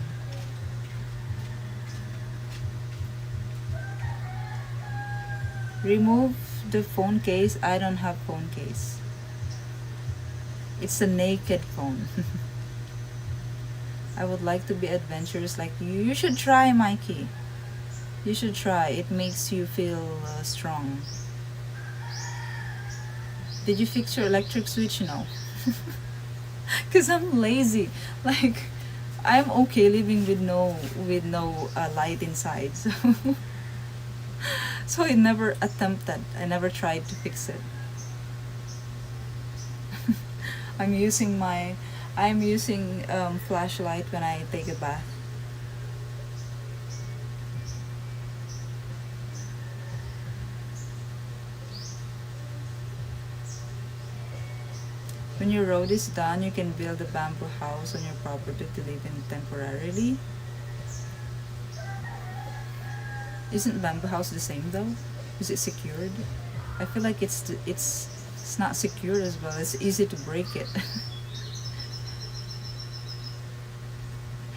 Remove the phone case. I don't have phone case. It's a naked phone. I would like to be adventurous like you. You should try, Mikey. You should try. It makes you feel strong. Did you fix your electric switch? No. Because I'm lazy. Like, I'm okay living with no light inside. So so I never attempted. I never tried to fix it. I'm using flashlight when I take a bath. When your road is done, you can build a bamboo house on your property to live in temporarily. Isn't bamboo house the same though? Is it secured? I feel like it's not secured as well. It's easy to break it.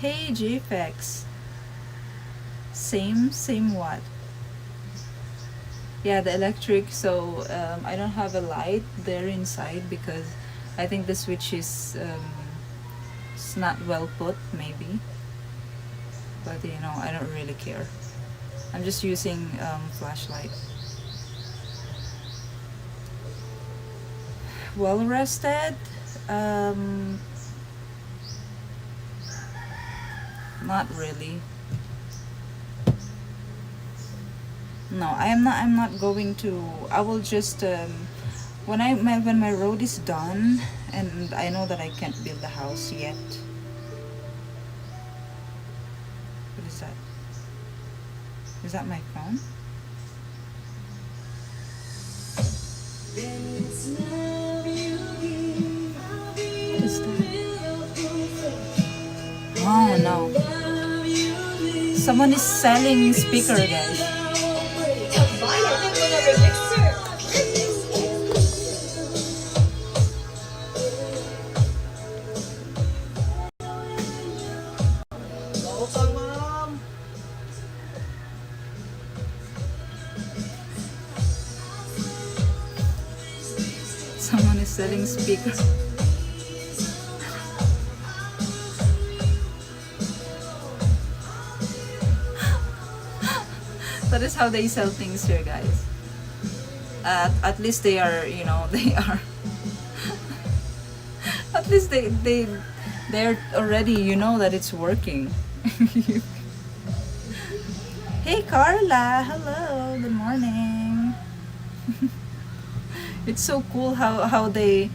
Hey JFX. Same what? Yeah, the electric. So I don't have a light there inside because I think the switch is it's not well put maybe. But you know, I don't really care. I'm just using flashlight. Well rested. Not really. No, I'm not going to. I will just when my road is done and I know that I can't build a house yet. What is that? Is that my phone? What is that? Oh no. Someone is selling speaker, guys. Someone is selling speaker. That is how they sell things here, guys. At least they are, you know, they are. At least they're already, you know, that it's working. Hey Carla, hello, good morning. It's so cool how they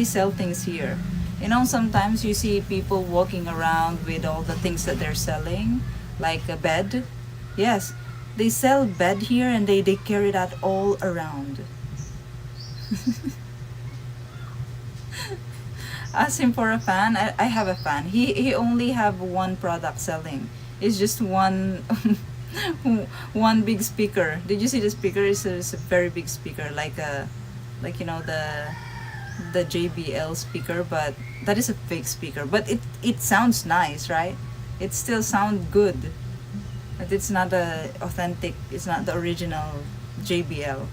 sell things here. You know, sometimes you see people walking around with all the things that they're selling, like a bed. Yes, they sell bed here and they carry that all around. Ask him for a fan. I have a fan. He only have one product selling. It's just one one big speaker. Did you see the speaker? It's a very big speaker, like you know the JBL speaker, but that is a fake speaker. But it sounds nice, right? It still sounds good. But it's not the authentic. It's not the original JBL.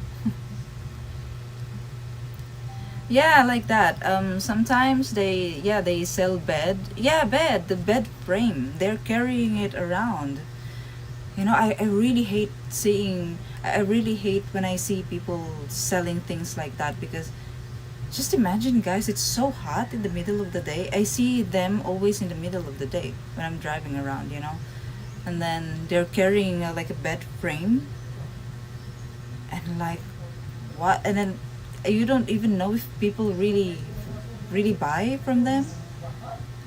Yeah, like that. Sometimes they sell bed. Yeah, bed, the bed frame. They're carrying it around. You know, I really hate I really hate when I see people selling things like that, because just imagine, guys, it's so hot in the middle of the day. I see them always in the middle of the day when I'm driving around, you know. And then they're carrying like a bed frame. And like, what? And then you don't even know if people really buy from them.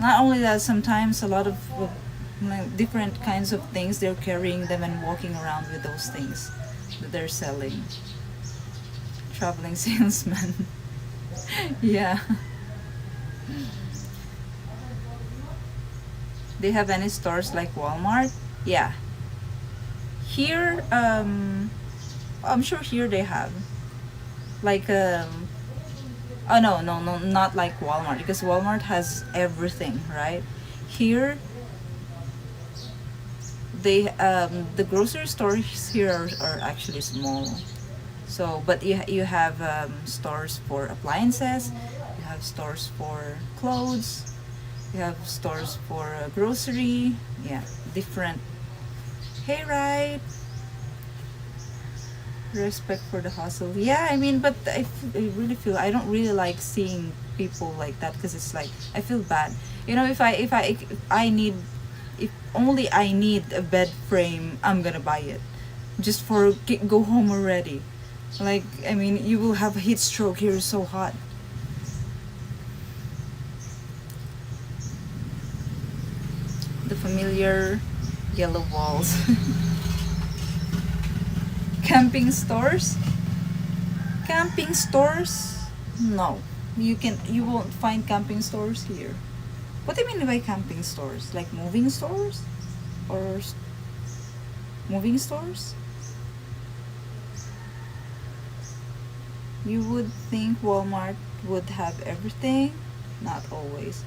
Not only that, sometimes a lot of like, different kinds of things, they're carrying them and walking around with those things that they're selling. Traveling salesman. Yeah. They have any stores like Walmart? Yeah. Here, I'm sure here they have. Like, oh no, not like Walmart, because Walmart has everything, right? Here, they the grocery stores here are actually small. So, but you have stores for appliances, you have stores for clothes, you have stores for grocery. Yeah, different. Hey, right. Respect for the hustle. Yeah, I mean, but I really feel I don't really like seeing people like that, because it's like I feel bad. You know, if I need, if only I need a bed frame, I'm gonna buy it, just for go home already. Like, I mean, you will have a heat stroke here. It's so hot. The familiar yellow walls. Camping stores? Camping stores? No. You won't find camping stores here. What do you mean by camping stores? Like moving stores? Or moving stores? You would think Walmart would have everything. Not always.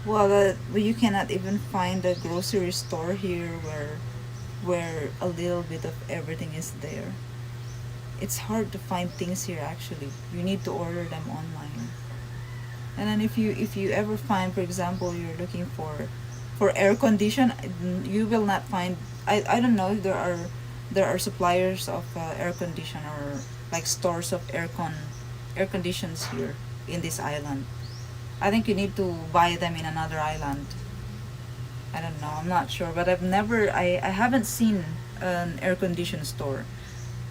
Well, you cannot even find a grocery store here where a little bit of everything is there. It's hard to find things here actually. You need to order them online. And then if you ever find, for example, you're looking for air condition, you will not find. I don't know if there are suppliers of air condition or like stores of air conditions here in this island. I think you need to buy them in another island. I don't know. I'm not sure, but I haven't seen an air condition store.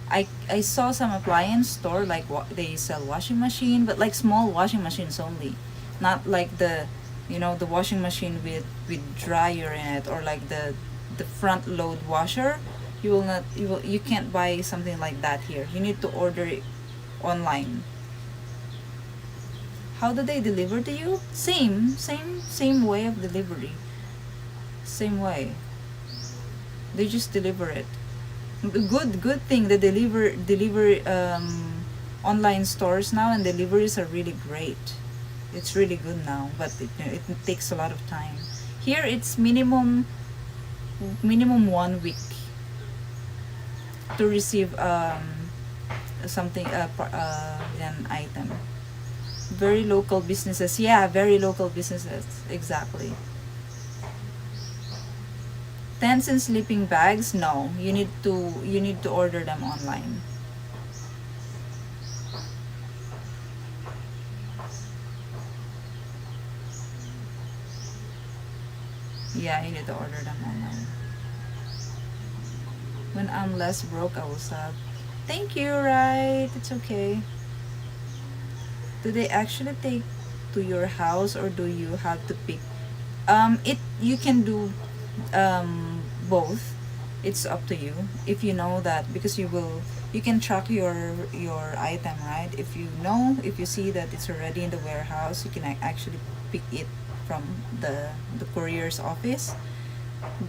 I saw some appliance store like they sell washing machine, but like small washing machines only, not like the washing machine with dryer in it, or like the front load washer. You can't buy something like that here. You need to order it online. How do they deliver to you? Same way of delivery. Same way. They just deliver it. Good thing the deliver online stores now, and deliveries are really great. It's really good now, but it takes a lot of time. Here it's minimum 1 week to receive something an item. Very local businesses. Yeah, very local businesses. Exactly. Tents and sleeping bags, no. You need to order them online. Yeah, you need to order them online. When I'm less broke, I will sub. Thank you, right? It's okay. Do they actually take to your house, or do you have to pick? You can do both. It's up to you. If you know that, because you can track your item, right? If you see that it's already in the warehouse, you can actually pick it from the courier's office.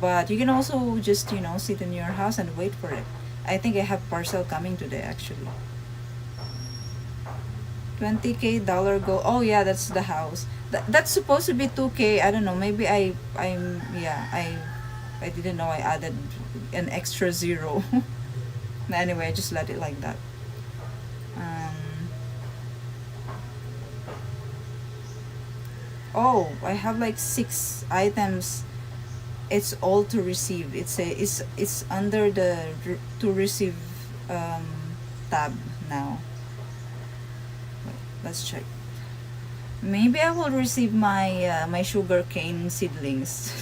But you can also just sit in your house and wait for it. I think I have parcel coming today actually. 20K dollar go. Oh yeah, that's the house. That's supposed to be 2K. I don't know. Maybe I didn't know I added an extra zero. Anyway, I just let it like that. Oh, I have like 6 items. It's all to receive. It's under the to receive tab now. Let's check. Maybe I will receive my sugar cane seedlings.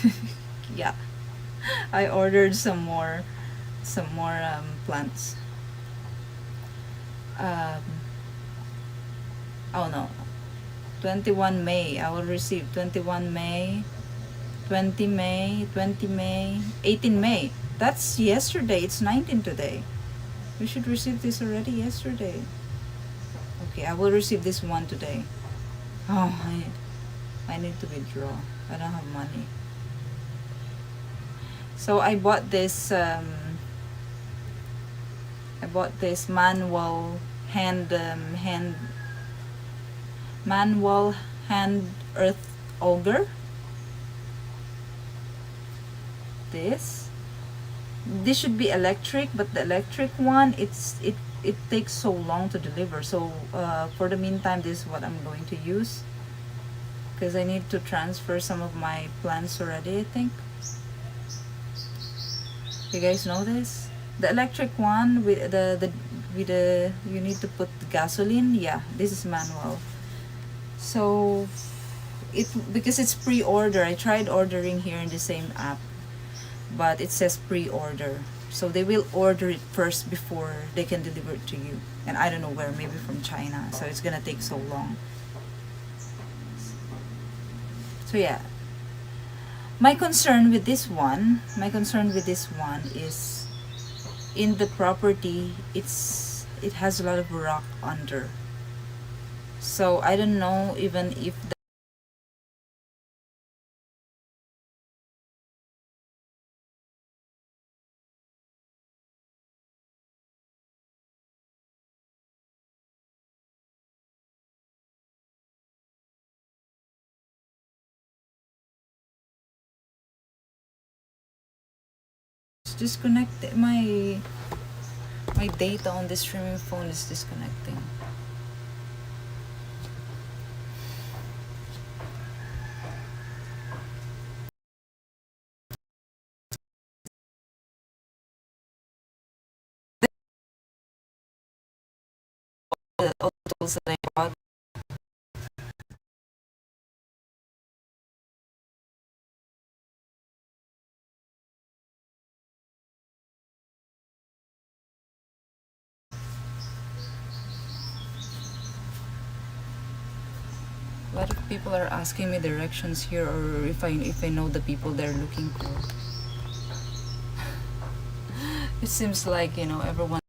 Yeah, I ordered some more plants. Um, oh no, 21 May. I will receive 21 May, 20 May, 20 May, 18 May. That's yesterday. It's 19 today. We should receive this already yesterday. Okay, I will receive this one today. Oh, I need to withdraw. I don't have money. So I bought this manual hand earth auger. This should be electric, but the electric one, it takes so long to deliver. So for the meantime, this is what I'm going to use, because I need to transfer some of my plants already, I think. You guys know this? The electric one with the you need to put gasoline. Yeah, this is manual. So because it's pre-order. I tried ordering here in the same app, but it says pre-order. So they will order it first before they can deliver it to you. And I don't know where, maybe from China. So it's gonna take so long. So yeah. My concern with this one is in the property, it has a lot of rock under. So I don't know even if disconnect my data on this streaming phone is disconnecting. The tools that I bought. A lot of people are asking me directions here, or if I know the people they're looking for. It seems like, everyone.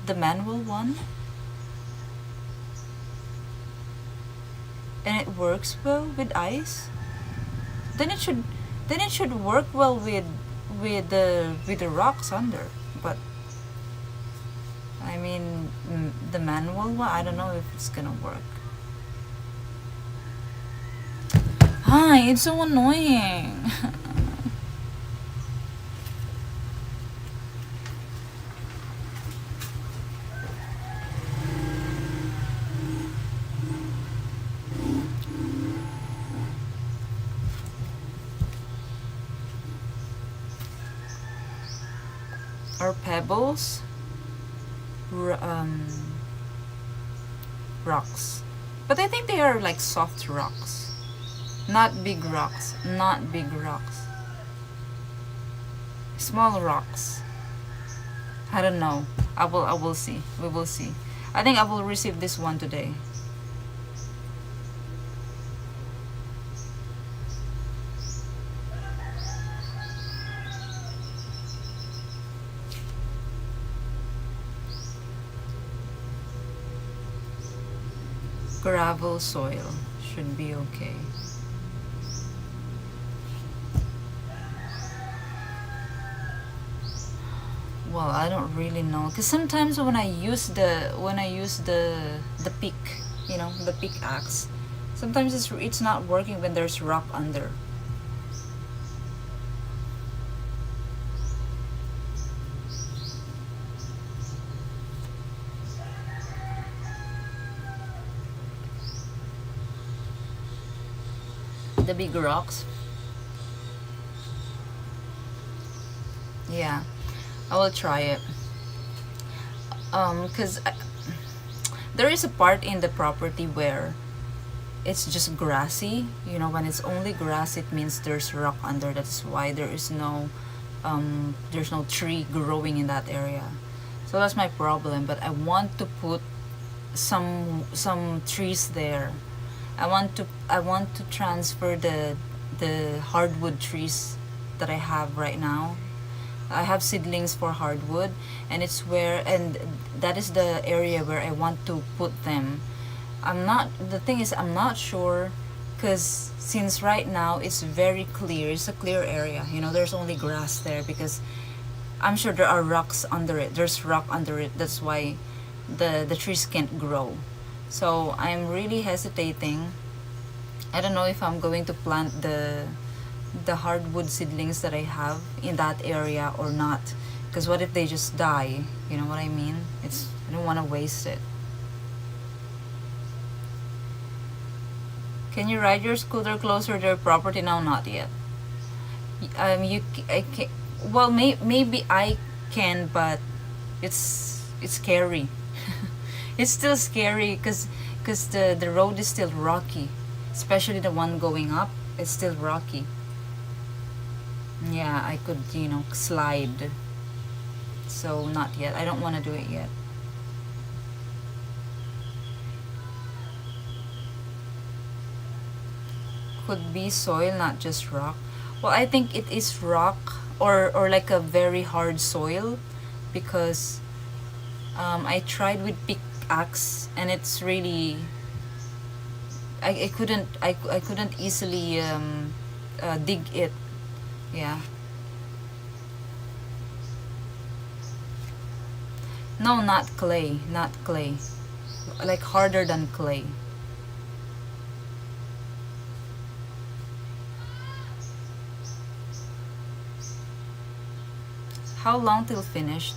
The manual one, and it works well with ice. Then it should work well with the rocks under. But I mean, the manual one, I don't know if it's gonna work. Hi, it's so annoying. Or pebbles, rocks, but I think they are like soft rocks, not big rocks, small rocks. I don't know. I will see. We will see. I think I will receive this one today. Gravel soil should be okay. Well, I don't really know, because sometimes when I use the pick, the pickaxe, sometimes it's not working when there's rock under. The big rocks. Yeah, I will try it. Because there is a part in the property where it's just grassy. When it's only grass, it means there's rock under. That's why there's no tree growing in that area. So that's my problem. But I want to put some trees there. I want to transfer the hardwood trees that I have right now. I have seedlings for hardwood, and that is the area where I want to put them. The thing is, I'm not sure, because since right now it's very clear, it's a clear area, there's only grass there, because I'm sure there's rock under it. That's why the trees can't grow. So I'm really hesitating. I don't know if I'm going to plant the hardwood seedlings that I have in that area or not. Because what if they just die? You know what I mean? I don't want to waste it. Can you ride your scooter closer to your property? No, not yet. I can. Well, maybe I can, but it's scary. It's still scary because the road is still rocky, especially the one going up. It's still rocky. Yeah, I could slide. So not yet. I don't want to do it yet. Could be soil, not just rock. Well, I think it is rock or like a very hard soil because I tried with pickaxe and it's really I couldn't easily dig it. Yeah. No, not clay, not clay. Like harder than clay. How long till finished?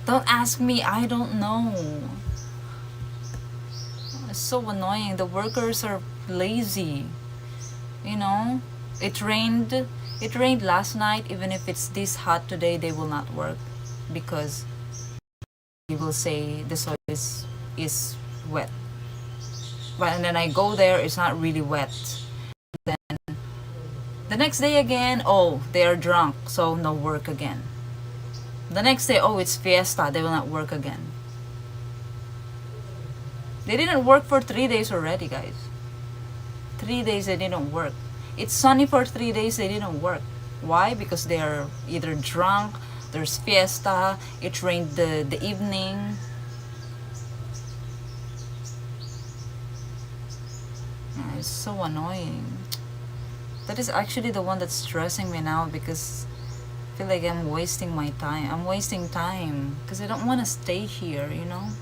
Don't ask me, I don't know. It's so annoying. The workers are lazy. You know, it rained last night. Even if it's this hot today, they will not work because they will say the soil is wet. But and then I go there, it's not really wet. Then the next day again, oh, they are drunk, so no work again. The next day, oh, it's fiesta, they will not work again. They didn't work for 3 days already, guys. 3 days they didn't work. It's sunny for 3 days, they didn't work. Why? Because they are either drunk, there's fiesta, it rained the evening. It's so annoying. That is actually the one that's stressing me now because I feel like I'm wasting my time. I'm wasting time because I don't want to stay here, you know?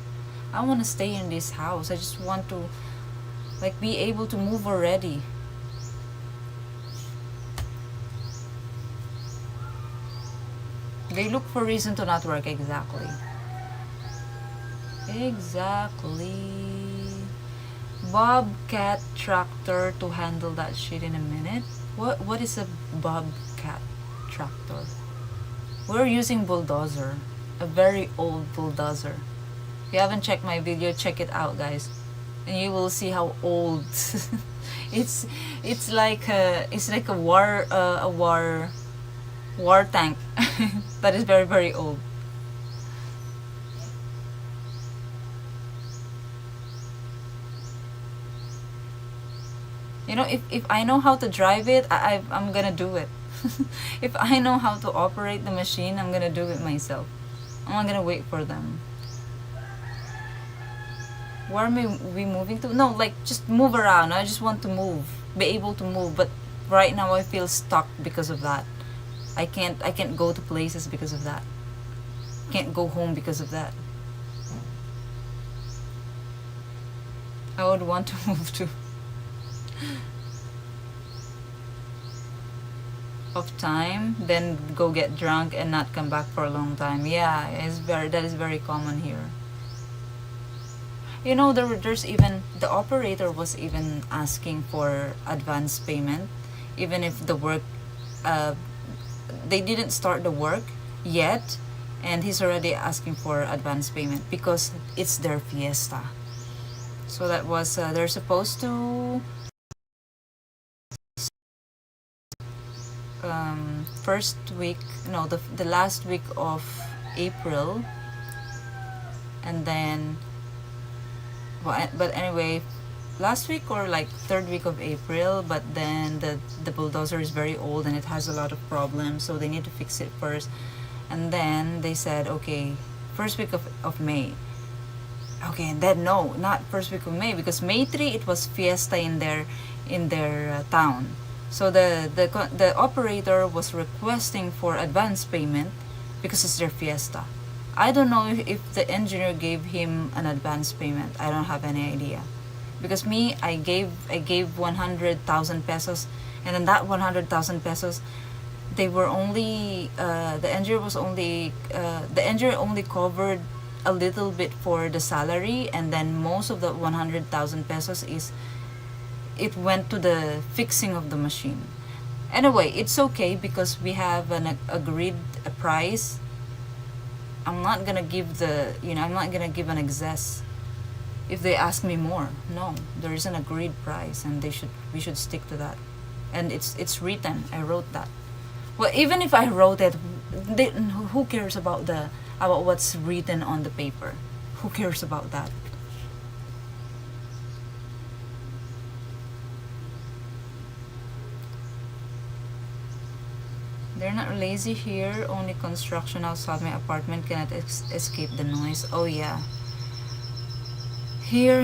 I want to stay in this house. I just want to like be able to move already. They look for reason to not work. Exactly. Bobcat tractor to handle that shit in a minute. What is a bobcat tractor? We're using bulldozer, a very old bulldozer. If you haven't checked my video, check it out, guys, and you will see how old. it's like a war tank that is very very old. You know, if I know how to drive it, I'm gonna do it. If I know how to operate the machine, I'm gonna do it myself. I'm not gonna wait for them. Where are we moving to? No, like just move around. I just want to move, be able to move. But right now I feel stuck because of that. I can't go to places because of that. Can't go home because of that. I would want to move to of time, then go get drunk and not come back for a long time. Yeah, that is very common here. You know, there's even the operator was even asking for advance payment, even if the work, they didn't start the work yet, and he's already asking for advance payment because it's their fiesta. So that was they're supposed to first week, no, the last week of April, and then but anyway, last week or like third week of April, but then the bulldozer is very old and it has a lot of problems, so they need to fix it first. And then they said, okay, first week of May. Okay, and then no, not first week of May, because May 3 it was fiesta in their town. So the operator was requesting for advance payment because it's their fiesta. I don't know if the engineer gave him an advance payment. I don't have any idea. Because me, I gave 100,000 pesos, and in that 100,000 pesos, they were only the engineer only covered a little bit for the salary, and then most of the 100,000 pesos is it went to the fixing of the machine. Anyway, it's okay because we have an agreed price. I'm not gonna give I'm not gonna give an excess if they ask me more. No, there is an agreed price, and we should stick to that. And it's written. I wrote that. Well, even if I wrote it, who cares about what's written on the paper? Who cares about that? They're not lazy here. Only construction outside my apartment cannot escape the noise. Oh yeah. Here,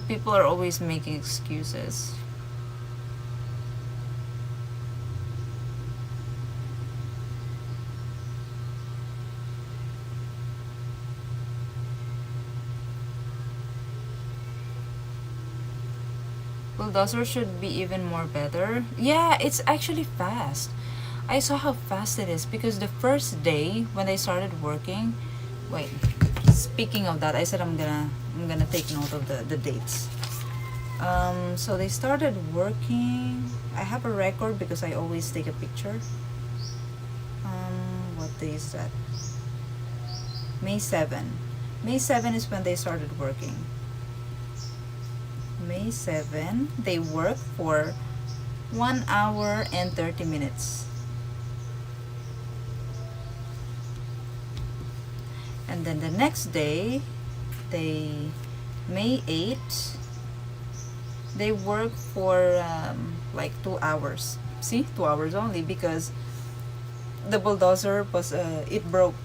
people are always making excuses. Bulldozer should be even more better. Yeah, it's actually fast. I saw how fast it is because the first day when they started working, wait, speaking of that, I said I'm gonna take note of the dates. So they started working. I have a record because I always take a picture. What day is that? May 7. May 7 is when they started working. May 7, they worked for 1 hour and 30 minutes. And then the next day, May 8, they worked for like 2 hours. See, 2 hours only because the bulldozer was, it broke.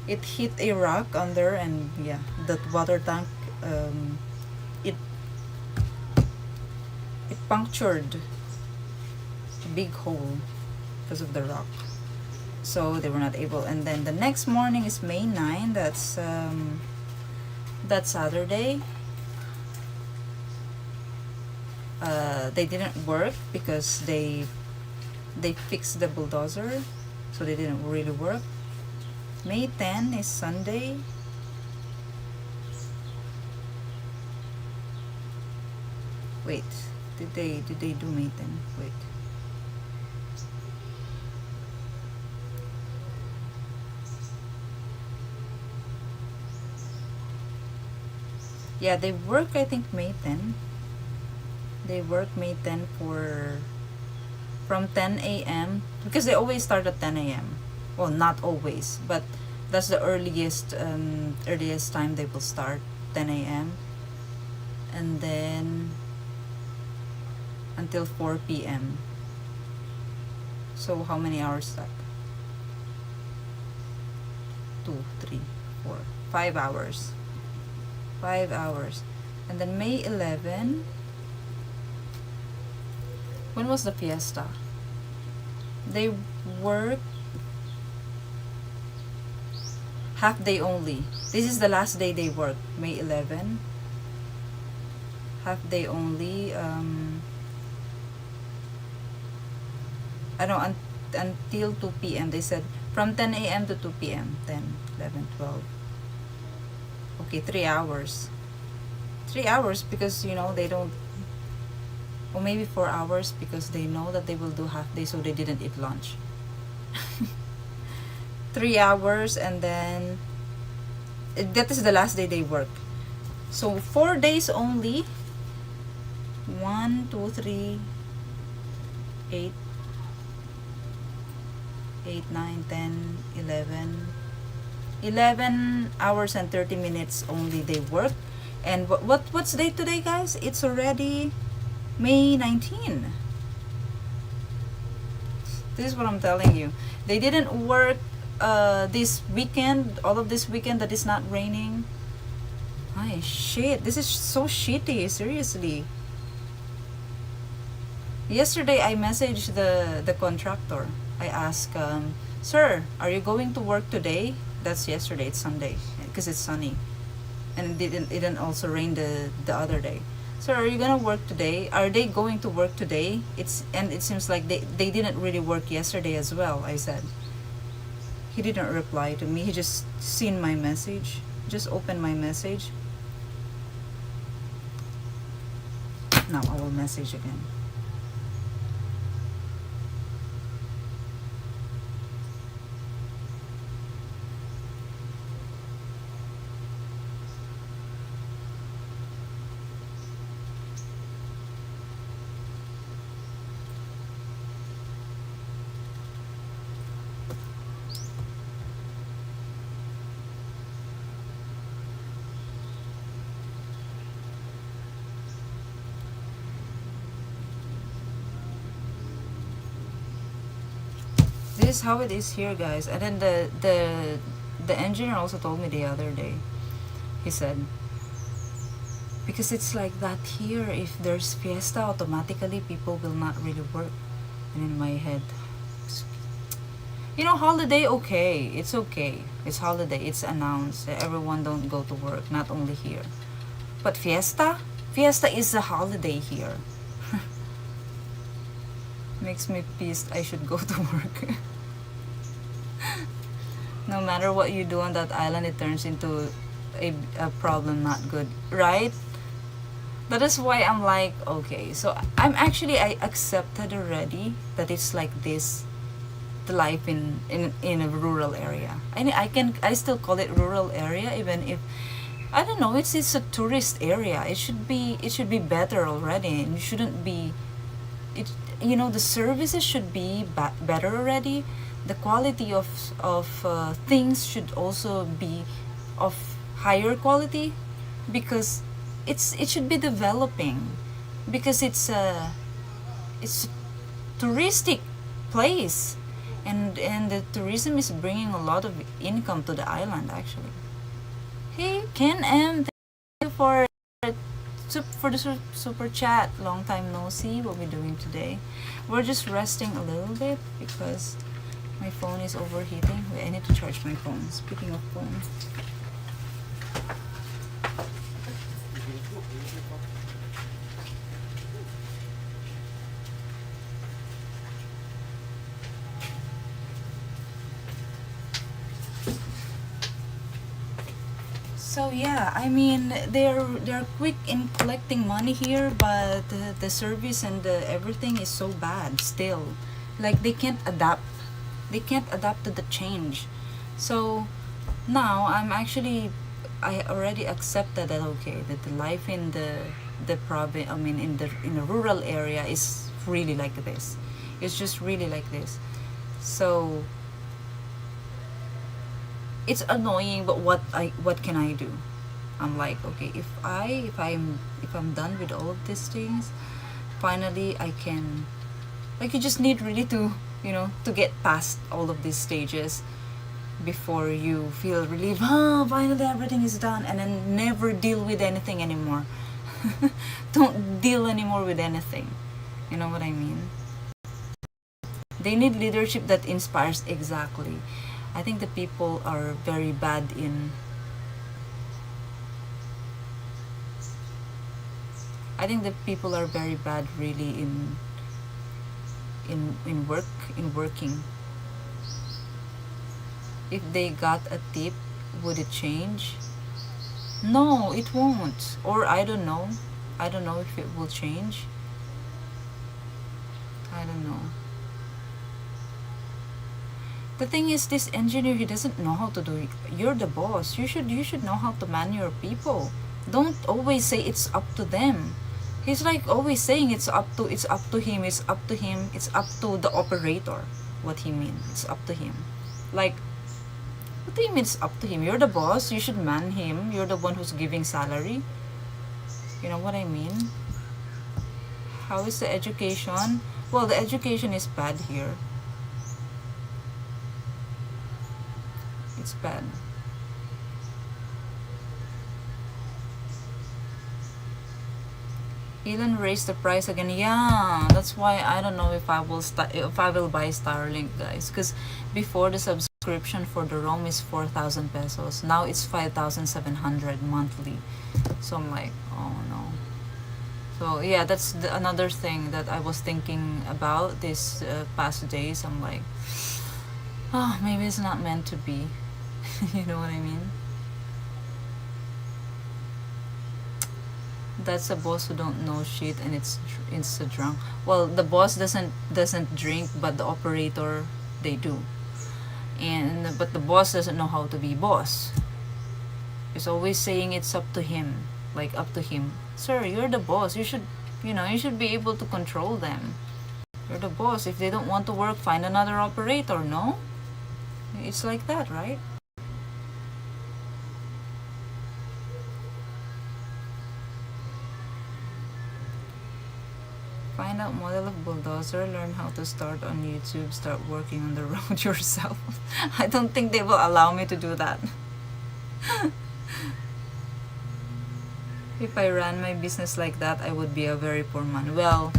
It hit a rock under, and yeah, that water tank, it punctured a big hole because of the rock. So they were not able. And then the next morning is May 9. That's Saturday. They didn't work because they fixed the bulldozer, so they didn't really work. May 10 is Sunday. Wait, did they do May 10? Wait. Yeah, they work, I think, May 10. They work May 10 from 10 a.m. because they always start at 10 a.m. Well, not always, but that's the earliest time they will start, 10 a.m. and then until 4 p.m. So how many hours is that? 2, 3, 4, 5 hours. 5 hours. And then May 11, when was the fiesta? They work half day only. This is the last day they work, May 11. Half day only. I don't know, until 2 p.m. They said from 10 a.m. to 2 p.m. 10, 11, 12. Okay, 3 hours. 3 hours because, they don't, or maybe 4 hours because they know that they will do half day, so they didn't eat lunch. 3 hours, and then that is the last day they work. So 4 days only. 1, 2, 3, 8, 8, 9, 10, 11. 11 hours and 30 minutes only they work. And what's date today, guys? It's already May 19. This is what I'm telling you. They didn't work this weekend, all of this weekend that is not raining. Ay, shit. This is so shitty, seriously. Yesterday, I messaged the contractor. I asked, sir, are you going to work today? That's yesterday. It's Sunday because it's sunny, and it didn't also rain the other day. So are you gonna work today? Are they going to work today? It seems like they didn't really work yesterday as well. I said. He didn't reply to me. He just seen my message. Just opened my message. Now I will message again. This is how it is here, guys. And then the engineer also told me the other day. He said, because it's like that here, if there's fiesta, automatically people will not really work. And in my head, you know, holiday, okay, it's okay, it's holiday, it's announced, everyone don't go to work, not only here. But fiesta is a holiday here. Makes me pissed. I should go to work. No matter what you do on that island, it turns into a problem, not good, right? That is why I'm like, okay, so I accepted already that it's like this, the life in a rural area. I still call it rural area, even if I don't know, it's a tourist area. It should be better already, and it shouldn't be it, you know, the services should be better already. The quality of things should also be of higher quality, because it should be developing, because it's a touristic place, and the tourism is bringing a lot of income to the island actually. Hey Ken M, thank you for the super chat. Long time no see. What we doing today? We're just resting a little bit because my phone is overheating. Wait, I need to charge my phone. Speaking of phone. So yeah, I mean they're quick in collecting money here, but the service and the everything is so bad still. Like they can't adapt. They can't adapt to the change. So now I already accepted that, okay, that the life in the province, I mean in the rural area is really like this. It's just really like this. So it's annoying, but what can I do? I'm like, okay, if I'm done with all of these things, finally I can, like, you just need really to, you know, to get past all of these stages before you feel relief. Oh, finally everything is done, and then never deal with anything anymore. Don't deal anymore with anything. You know what I mean? They need leadership that inspires. Exactly. I think the people are very bad in I think the people are very bad really in working. If they got a tip, would it change? No, it won't. Or I don't know. I don't know if it will change. I don't know. The thing is, this engineer, he doesn't know how to do it. You're the boss. You should know how to man your people. Don't always say it's up to them. He's like always saying it's up to him, it's up to him, it's up to the operator. What he means, it's up to him. Like, what do you mean it's up to him? You're the boss, you should man him. You're the one who's giving salary. You know what I mean? How is the education? Well, the education is bad here. It's bad. Elon raised the price again. Yeah, that's why I don't know if I will buy Starlink, guys, because before the subscription subscription for the roam is 4,000 pesos. Now it's 5,700 monthly. So I'm like, oh no. So yeah, that's another thing that I was thinking about this past days. I'm like, oh, maybe it's not meant to be. You know what I mean? That's a boss who don't know shit, and it's a drunk. Well, the boss doesn't drink, but the operator, they do. And but the boss doesn't know how to be boss. He's always saying it's up to him, like up to him. Sir, you're the boss. You should, you should be able to control them. You're the boss. If they don't want to work, find another operator. No, it's like that, right? Find out model of bulldozer, learn how to start on YouTube, start working on the road yourself. I don't think they will allow me to do that. If I ran my business like that, I would be a very poor man. Well,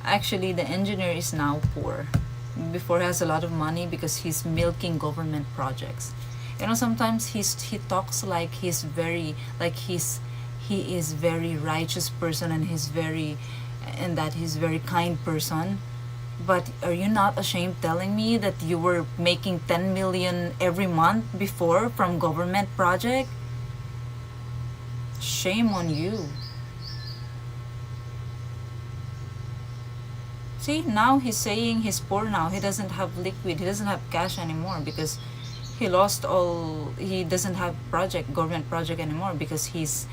actually, the engineer is now poor. Before, he has a lot of money because he's milking government projects. Sometimes he talks like he is very righteous person, and that he's very kind person. But are you not ashamed telling me that you were making 10 million every month before from government project? Shame on you. See, now he's saying he's poor now. He doesn't have liquid. He doesn't have cash anymore because he lost all. He doesn't have government project anymore because he's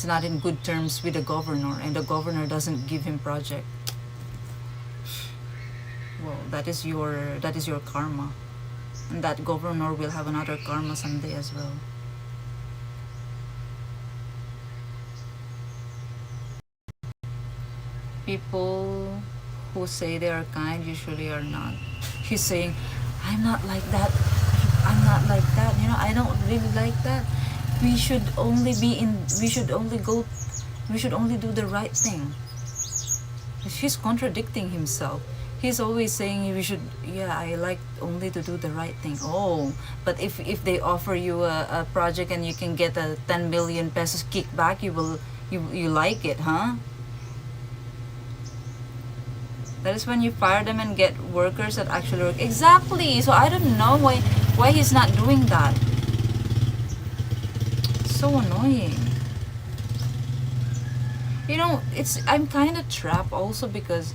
not in good terms with the governor, and the governor doesn't give him project. Well, that is your karma, and that governor will have another karma someday as well. People who say they are kind usually are not. He's saying, I'm not like that. I'm not like that. I don't really like that. We should only do the right thing. He's contradicting himself. He's always saying I like only to do the right thing. Oh, but if they offer you a project and you can get a 10 million pesos kickback, you like it, huh? That is when you fire them and get workers that actually work. Exactly. So I don't know why he's not doing that. So annoying. I'm kind of trapped also because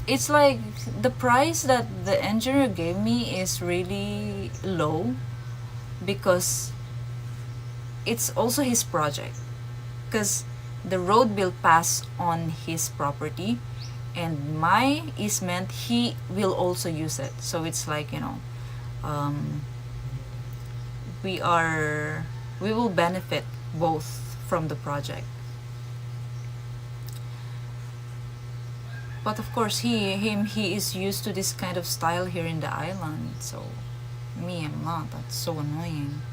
it's like the price that the engineer gave me is really low because it's also his project, because the road will pass on his property and my easement, he will also use it. So it's like, we will benefit both from the project. But of course he is used to this kind of style here in the island, so me, I'm not. That's so annoying.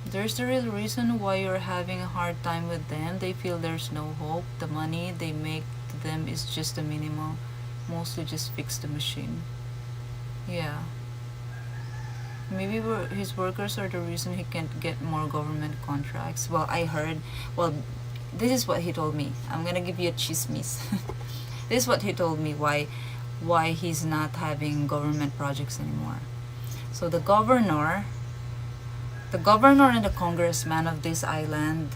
There's the real reason why you're having a hard time with them. They feel there's no hope. The money they make to them is just a minimal. Mostly just fix the machine. Yeah. Maybe his workers are the reason he can't get more government contracts. Well, this is what he told me. I'm gonna give you a chismis. This is what he told me why he's not having government projects anymore. So the governor and the congressman of this island,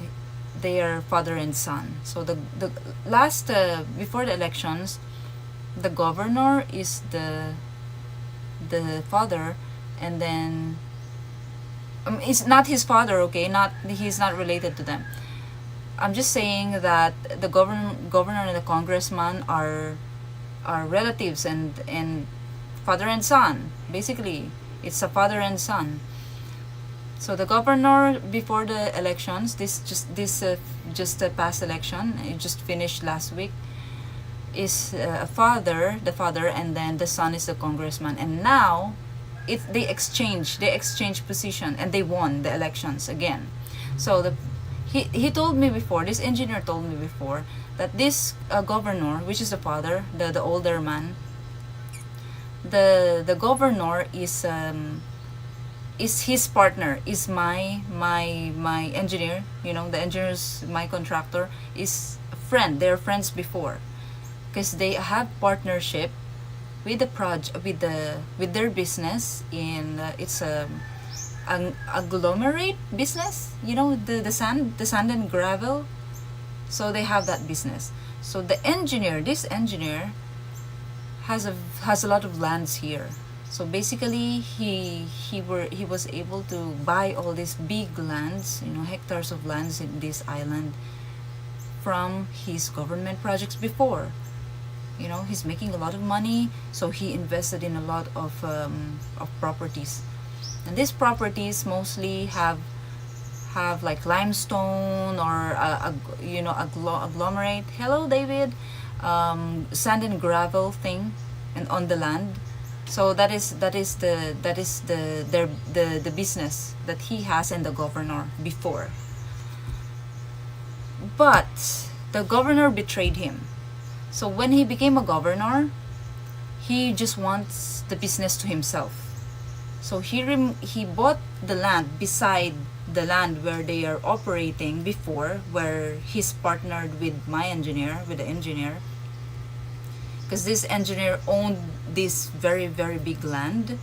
they are father and son. So the last before the elections, the governor is the father, and then it's not his father, okay? He's not related to them. I'm just saying that the governor and the congressman are relatives and father and son. Basically, it's a father and son. So the governor before the elections, just past election, it just finished last week, is the father, and then the son is the congressman. And now, they exchange position, and they won the elections again. So he told me before, this engineer told me before, that this governor, which is the father, the older man, the governor is his partner, is my engineer, you know, the engineer's my contractor is a friend. They're friends before, because they have partnership with the project, with their business in it's an agglomerate business, you know, the sand and gravel. So they have that business. So this engineer has a lot of lands here. So basically he was able to buy all these big lands, you know, hectares of lands in this island from his government projects before. You know, he's making a lot of money, so he invested in a lot of properties. And these properties mostly have like limestone or you know, agglomerate. Hello, David. Sand and gravel thing, and on the land. So that is the business that he has and the governor before. But the governor betrayed him. So when he became a governor, he just wants the business to himself. So he bought the land beside the land where they are operating before, where he's partnered with my engineer, with the engineer, because this engineer owned this very very big land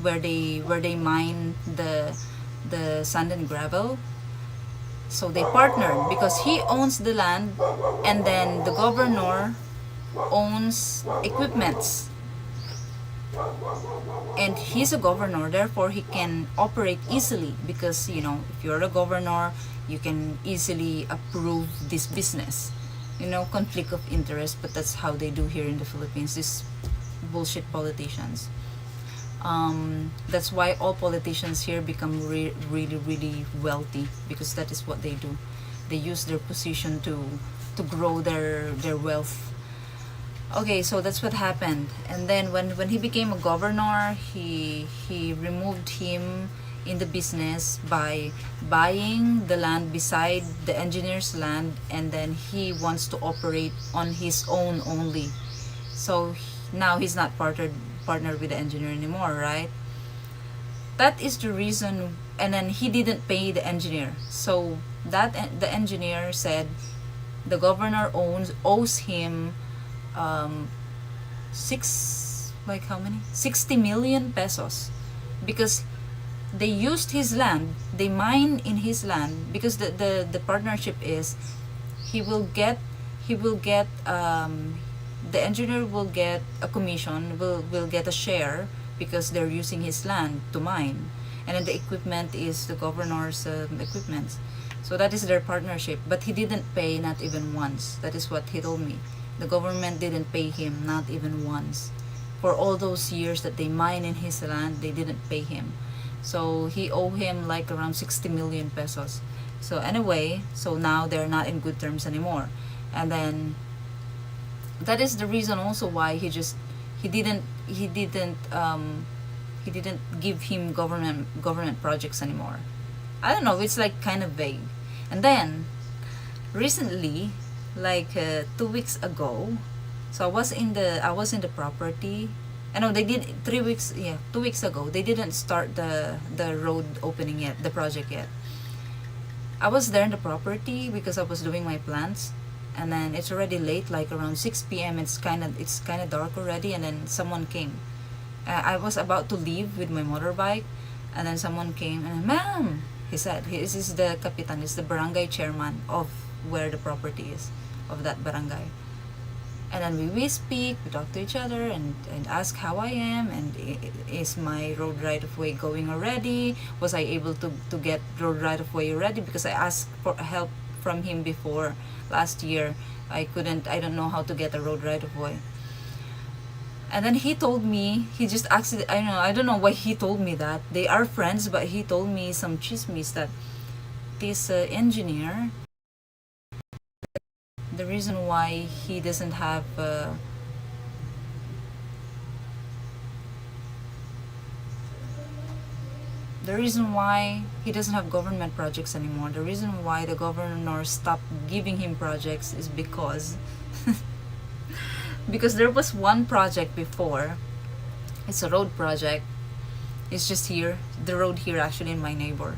where they mine the sand and gravel. So they partnered because he owns the land, and then the governor owns equipments. And he's a governor, therefore he can operate easily, because, you know, if you're a governor, you can easily approve this business. You know, conflict of interest, but that's how they do here in the Philippines, these bullshit politicians. That's why all politicians here become really wealthy, because that is what they do. They use their position to grow their wealth. Okay, so that's what happened. And then when he became a governor, he removed him in the business by buying the land beside the engineer's land, and then he wants to operate on his own only. So now he's not partnered with the engineer anymore, right? That is the reason. And then he didn't pay the engineer. So that the engineer said the governor owes him 60 million pesos, because they used his land, they mine in his land, because the partnership is he will get the engineer will get a commission, will get a share, because they're using his land to mine, and then the equipment is the governor's equipment. So that is their partnership. But he didn't pay, not even once. That is what he told me. The government didn't pay him, not even once. For all those years that they mine in his land, they didn't pay him. So he owed him like around 60 million pesos. So anyway, so now they're not in good terms anymore. And then that is the reason also why he didn't give him government projects anymore. I don't know, it's like kind of vague. And then recently, like 2 weeks ago, so I was in the property. I know they did 2 weeks ago. They didn't start the road opening yet, the project yet. I was there in the property because I was doing my plants, and then it's already late, like around 6 p.m. It's kind of dark already, and then someone came. I was about to leave with my motorbike, and then someone came, and ma'am, he said, this is the kapitan, is the barangay chairman of where the property is, of that barangay. And then we speak, we talk to each other, and ask how I am, and is my road right of way going already? Was I able to get road right of way already? Because I asked for help from him before last year. I don't know how to get a road right of way. And then he told me, he just asked, I don't know why he told me that. They are friends, but he told me some chismes that this engineer, the reason why he doesn't have the reason why he doesn't have government projects anymore, the reason why the governor stopped giving him projects is because because there was one project before. It's a road project. It's just here, the road here actually in my neighbor.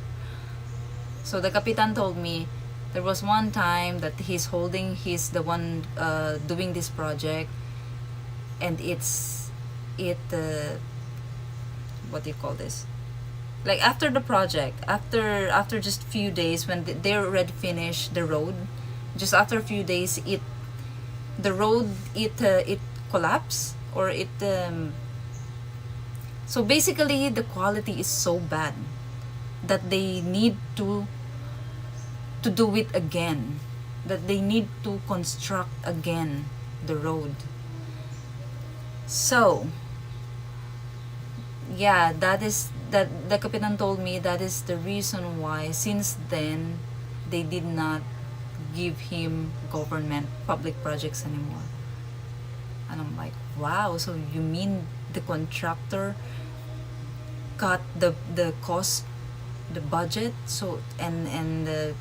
So the Kapitan told me there was one time that he's the one doing this project, and what do you call this? Like after the project, after just few days when they're already finished the road, just after a few days, the road it collapsed, or it so basically the quality is so bad that they need to do it again, that they need to construct again the road. So yeah, that the Kapitan told me that is the reason why since then they did not give him government public projects anymore. And I'm like, wow, so you mean the contractor cut the cost, the budget, so and the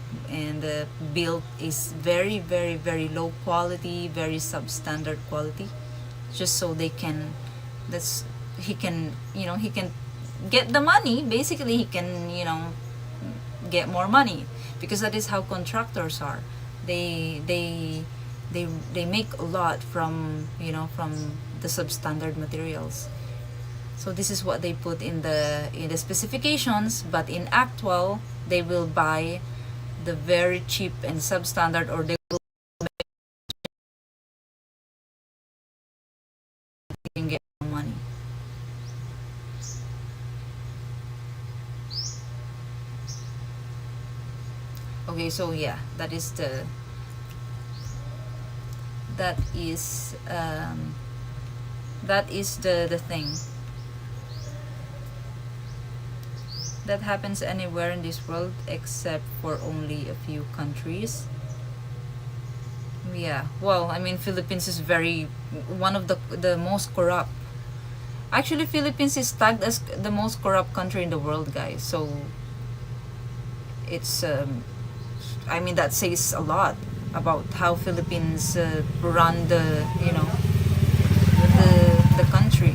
build is very very very low quality, very substandard quality, just so they can, that's he can, he can get the money. Basically he can, get more money, because that is how contractors are. They make a lot from, from the substandard materials. So this is what they put in the specifications, but in actual they will buy the very cheap and substandard, or they will get more money. Okay, so yeah, that is the thing that happens anywhere in this world except for only a few countries. Yeah, well, I mean, Philippines is very one of the most corrupt. Actually, Philippines is tagged as the most corrupt country in the world, guys. So it's I mean, that says a lot about how Philippines run the country.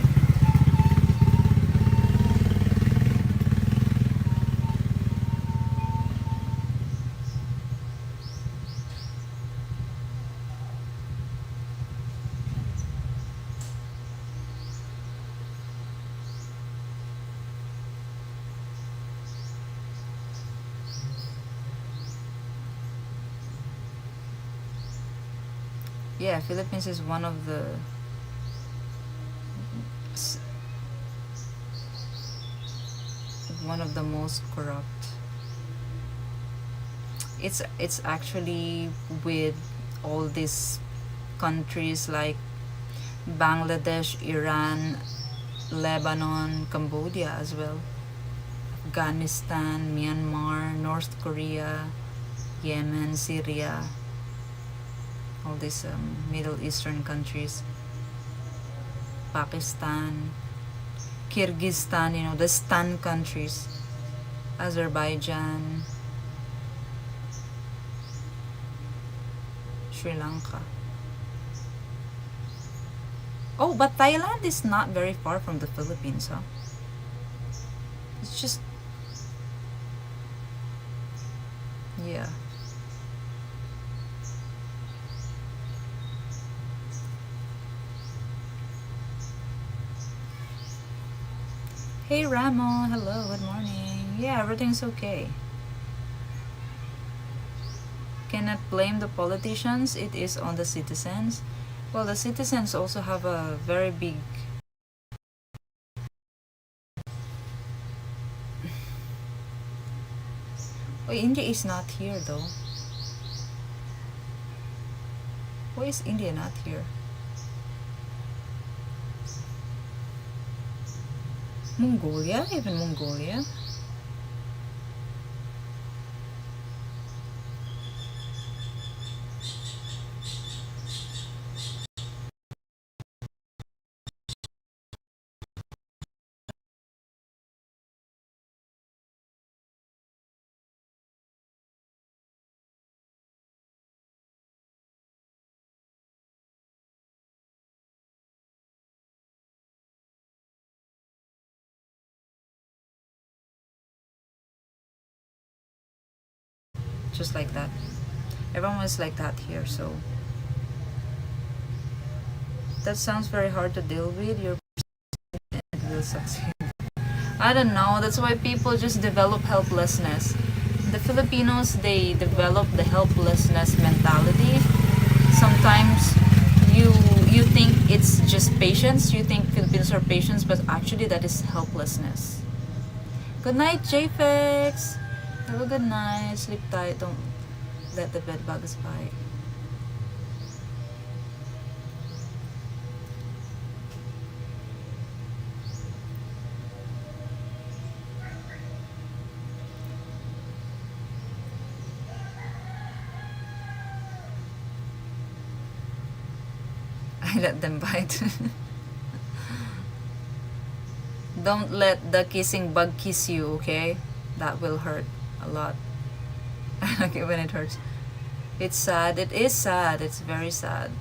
Yeah, Philippines is one of the most corrupt. It's actually with all these countries like Bangladesh, Iran, Lebanon, Cambodia as well, Afghanistan, Myanmar, North Korea, Yemen, Syria, all these Middle Eastern countries, Pakistan, Kyrgyzstan, the Stan countries, Azerbaijan, Sri Lanka. Oh, but Thailand is not very far from the Philippines, huh? It's just, yeah. Hey Ramo, hello, good morning. Yeah, everything's okay. Cannot blame the politicians, it is on the citizens. Well, the citizens also have a very big oh, India is not here though. Why is India not here? Mongolia? Even Mongolia? just like that. Everyone was like that here, so that sounds very hard to deal with. Your it will succeed. I don't know. That's why people just develop helplessness. The Filipinos, they develop the helplessness mentality. Sometimes you think it's just patience. You think Filipinos are patients, but actually that is helplessness. Good night, JFX. Have a good night. Sleep tight. Don't let the bed bugs bite. I let them bite. Don't let the kissing bug kiss you, okay? That will hurt a lot. I like it when it hurts. It's sad. It is sad. It's very sad.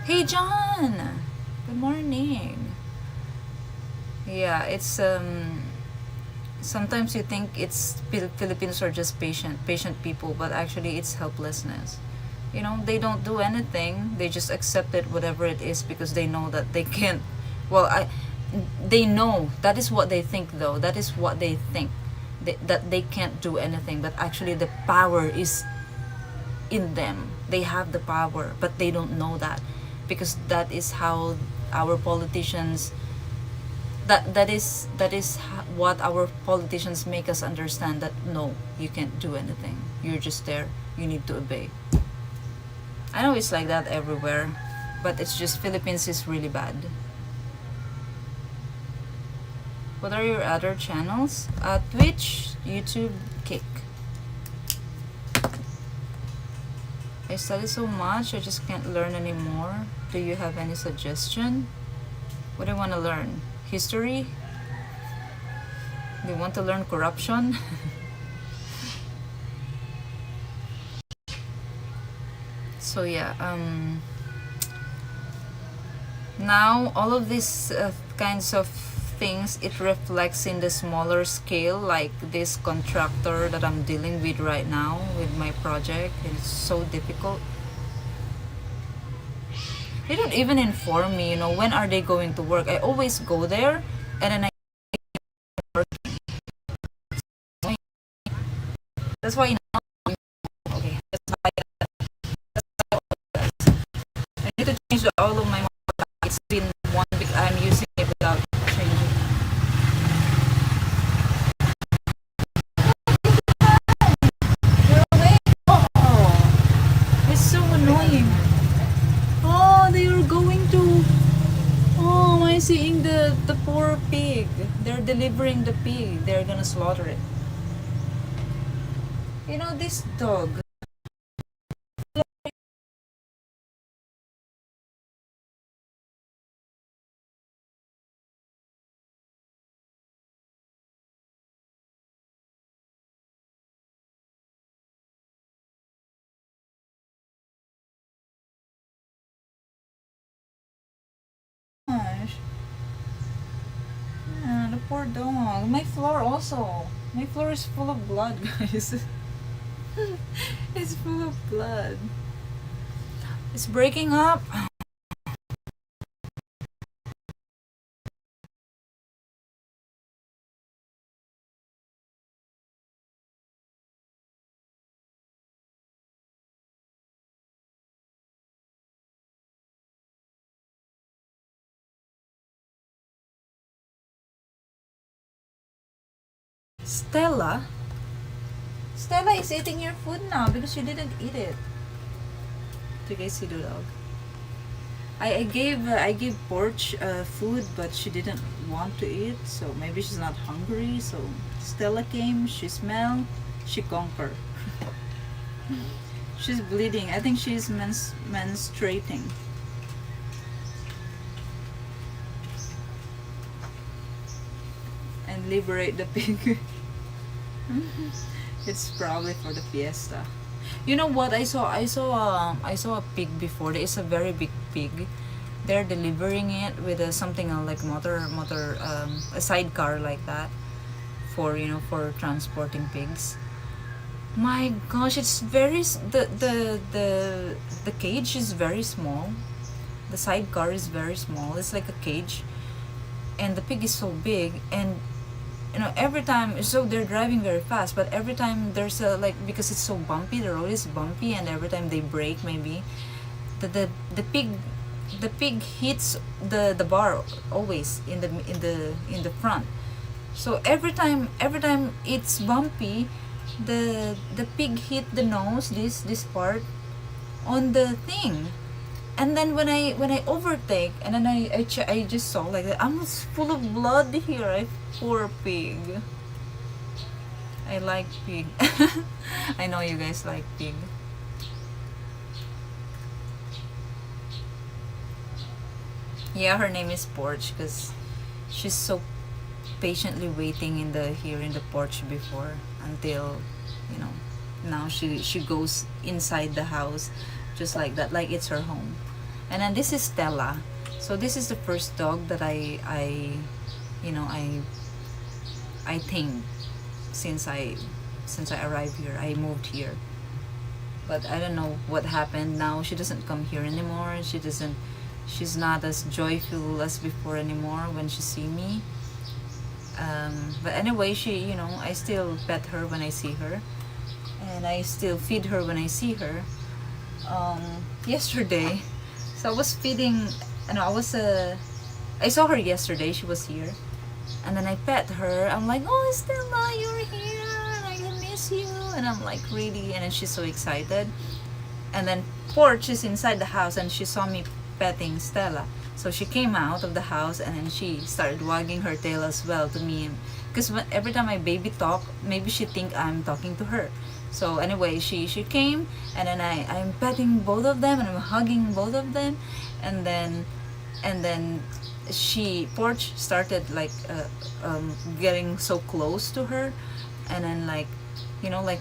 Hey, John! Good morning. Yeah, it's sometimes you think it's Filipinos are just patient people, but actually it's helplessness. You know, they don't do anything. They just accept it, whatever it is, because they know that they can't. Well, they know that is what they think, though. That is what they think, that they can't do anything. But actually, the power is in them. They have the power, but they don't know that, because that is how our politicians. That is what our politicians make us understand, that no, you can't do anything. You're just there. You need to obey. I know it's like that everywhere, but it's just Philippines is really bad. What are your other channels? Twitch, YouTube, Kick. I study so much, I just can't learn anymore. Do you have any suggestion? What do you want to learn? History? Do you want to learn corruption? So yeah, now all of these kinds of things, it reflects in the smaller scale, like this contractor that I'm dealing with right now with my project. It's so difficult. They don't even inform me, you know, when are they going to work. I always go there and then I work. That's why now, okay, that's why I need to change all of my motorbike. It's been 1 week I'm using it without changing. You're awake? Oh, it's so annoying. Oh, they are going to. Oh, am I seeing the poor pig? They're delivering the pig. They're gonna slaughter it. You know, this dog. Gosh. Yeah, the poor dog. My floor also. My floor is full of blood, guys. It's full of blood. It's breaking up. Stella? Stella is eating your food now because you didn't eat it. Do you guys see the dog? I gave Porch food, but she didn't want to eat, so maybe she's not hungry. So Stella came, she smelled, she conquered. She's bleeding. I think she's menstruating. And liberate the pig. It's probably for the fiesta. You know what? I saw a pig before. There is a very big pig. They're delivering it with something like motor a sidecar like that, for for transporting pigs. My gosh, it's very the cage is very small. The sidecar is very small. It's like a cage, and the pig is so big, and every time, so they're driving very fast, but every time there's a, like, because it's so bumpy, the road is bumpy, and every time they brake, maybe the pig hits the bar always in the front. So every time it's bumpy, the pig hit the nose, this part, on the thing. And then when I overtake, and then I just saw like that, I'm full of blood here. Poor pig. I like pig. I know you guys like pig. Yeah, her name is Porch because she's so patiently waiting here in the porch before, until now she goes inside the house just like that, like it's her home. And then this is Stella. So this is the first dog that I tamed since I arrived here. I moved here, but I don't know what happened. Now she doesn't come here anymore. She's not as joyful as before anymore when she see me. But anyway, I still pet her when I see her, and I still feed her when I see her. Yesterday, so I was feeding, I saw her yesterday. She was here, and then I pet her. I'm like, oh Stella, you're here, I miss you, and I'm like, really? And then she's so excited. And then Porch is inside the house, and she saw me petting Stella. So she came out of the house, and then she started wagging her tail as well to me, because every time my baby talk, maybe she think I'm talking to her. So anyway, she came, and then I'm petting both of them, and I'm hugging both of them, and then Porch started like getting so close to her, and then like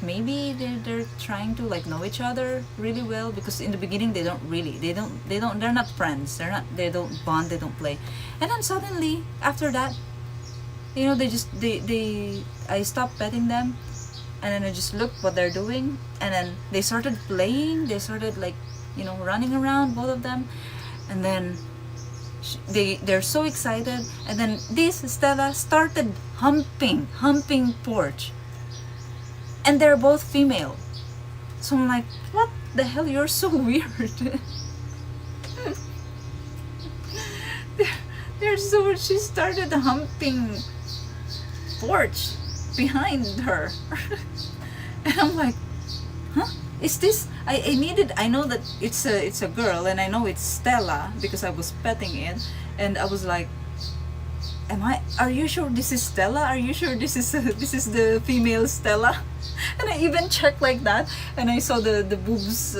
maybe they're trying to like know each other really well, because in the beginning they're not friends, they don't bond, they don't play. And then suddenly after that, I stopped petting them, and then I just looked what they're doing, and then they started playing, they started like running around, both of them. And then they're so excited, and then this Stella started humping Porch, and they're both female. So I'm like, what the hell, you're so weird. She started humping Porch behind her. And I'm like, huh? Is this, I know that it's a girl, and I know it's Stella because I was petting it, and I was like, are you sure this is Stella? Are you sure this is the female Stella? And I even checked like that, and I saw the boobs,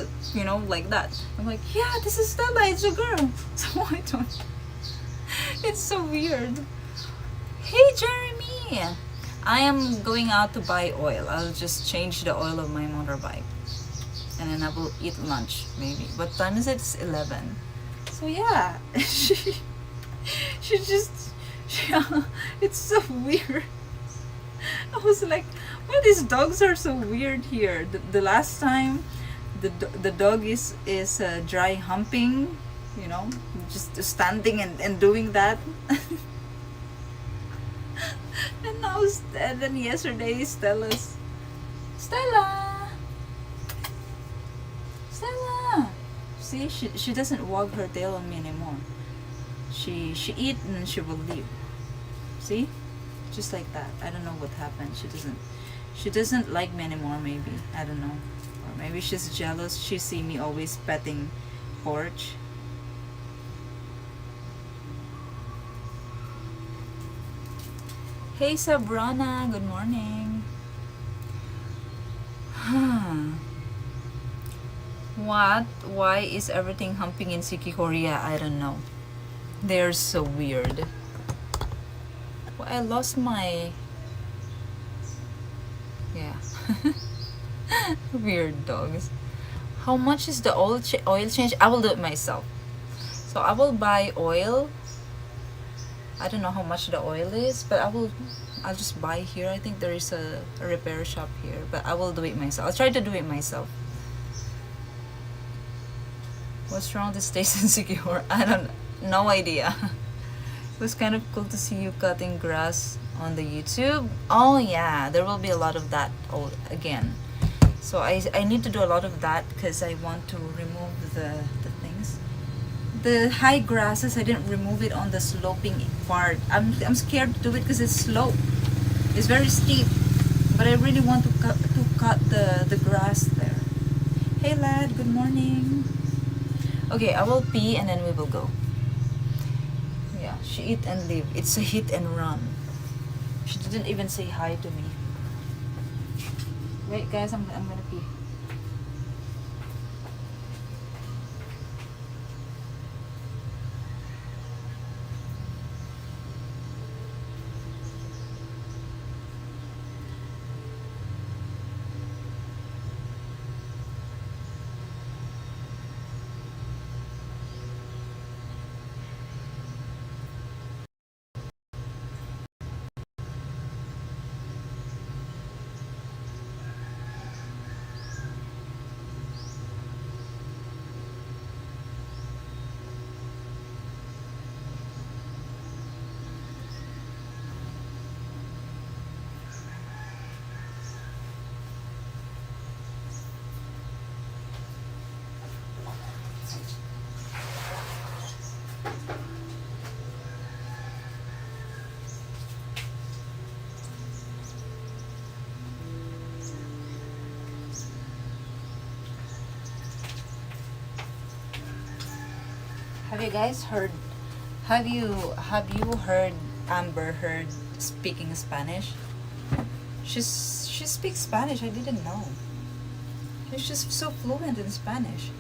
like that. I'm like, yeah, this is Stella, it's a girl. So I don't, it's so weird. Hey Jeremy, I am going out to buy oil. I'll just change the oil of my motorbike, and then I will eat lunch maybe. What time is it? It's 11. So yeah, it's so weird. I was like, well, these dogs are so weird here. The last time, the dog is dry humping, just standing and doing that. And then yesterday, Stella, see, she doesn't wag her tail on me anymore. She eat, and then she will leave. See, just like that. I don't know what happened. She doesn't like me anymore. Maybe, I don't know, or maybe she's jealous. She see me always petting Porch. Hey Sabrina, good morning. What? Why is everything humping in Siki, Korea? I don't know. They're so weird. Well, I lost my... Yeah. Weird dogs. How much is the oil change? I will do it myself. So I will buy oil. I don't know how much the oil is, but I will I'll just buy here. I think there is a repair shop here, but I will do it myself. I'll try to do it myself. What's wrong with Stays Insecure? I don't, no idea. It was kind of cool to see you cutting grass on the YouTube. Oh yeah, there will be a lot of that again. So I need to do a lot of that because I want to remove the things. The high grasses, I didn't remove it on the sloping part. I'm scared to do it because it's slope. It's very steep. But I really want to cut the grass there. Hey lad, good morning. Okay, I will pee and then we will go. Yeah, she eat and leave. It's a hit and run. She didn't even say hi to me. Wait guys, I'm gonna pee. Have you guys heard? Have you heard Amber Heard speaking Spanish? She speaks Spanish. I didn't know. She's just so fluent in Spanish.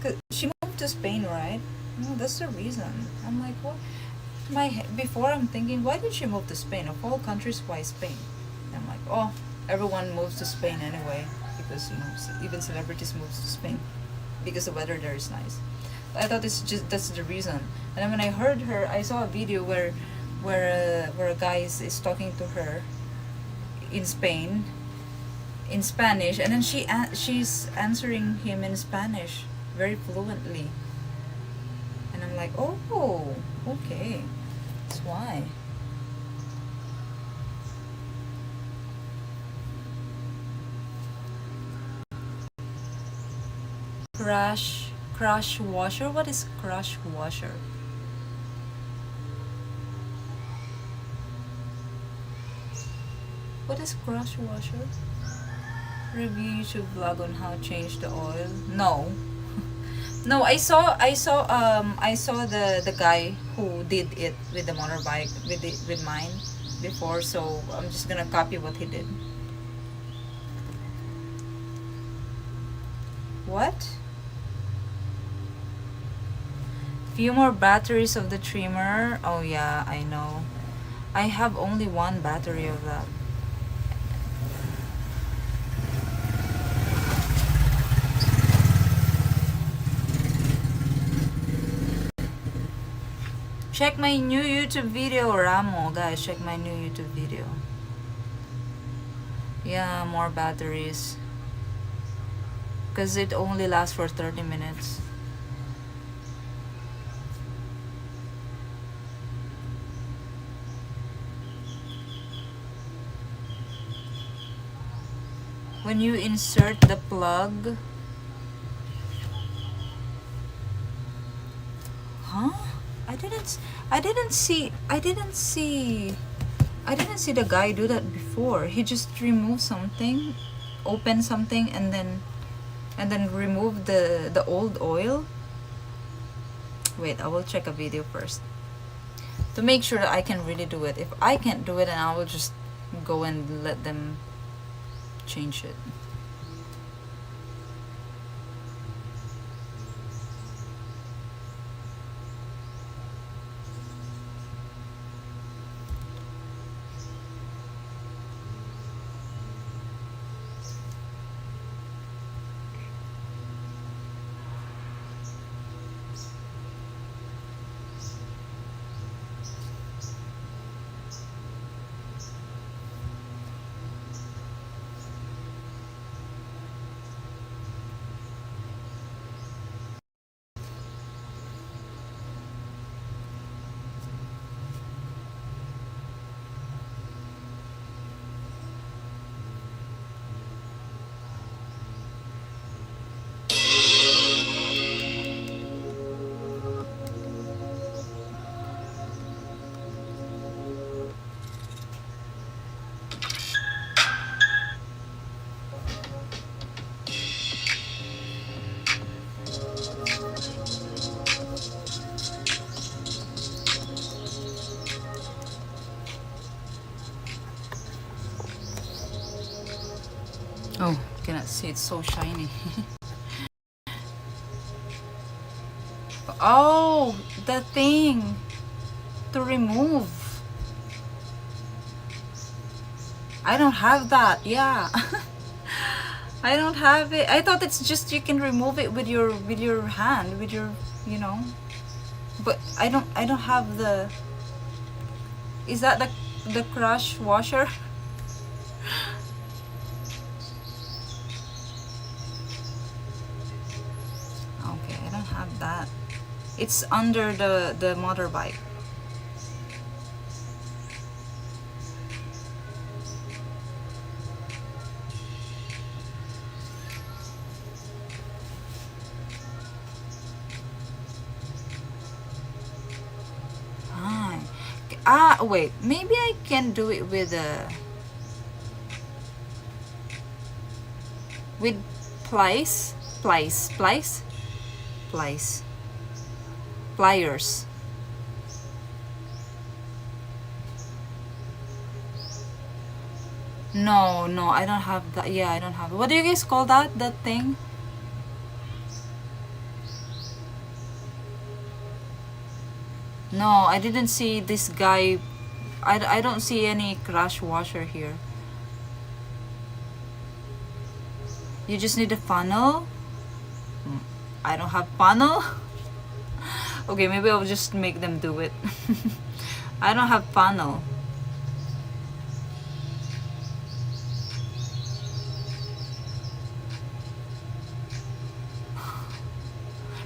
'Cause she moved to Spain, right? No, that's the reason. I'm like, what? Before I'm thinking, why did she move to Spain? Of all countries, why Spain? And I'm like, oh, everyone moves to Spain anyway because even celebrities move to Spain because the weather there is nice. I thought that's the reason. And then when I heard her, I saw a video where a guy is talking to her in Spain in Spanish, and then she's answering him in Spanish very fluently. And I'm like, oh, okay, that's why. Crush washer? What is crush washer? What is crush washer? Review YouTube vlog on how to change the oil. No. No, I saw the guy who did it with the motorbike with mine before, so I'm just gonna copy what he did. What? Few more batteries of the trimmer. Oh yeah, I know. I have only one battery of that. Check my new YouTube video, Ramo. Guys, check my new YouTube video. Yeah, more batteries. Because it only lasts for 30 minutes. When you insert the plug. Huh? I didn't see the guy do that before. He just removed something, opened something, and then remove the old oil. Wait, I will check a video first to make sure that I can really do it. If I can't do it, then I will just go and let them change it. cannot see, it's so shiny. Oh, the thing to remove. I don't have that. Yeah. I don't have it. I thought it's just you can remove it with your hand, with your, you know. But I don't have the. Is that the crush washer? Okay, I don't have that. It's under the motorbike. Wait, maybe I can do it with pliers. No, I don't have that. Yeah, I don't have it. What do you guys call that thing? No, I didn't see this guy. I don't see any crush washer here. You just need a funnel? I don't have funnel. Okay, maybe I'll just make them do it. I don't have funnel.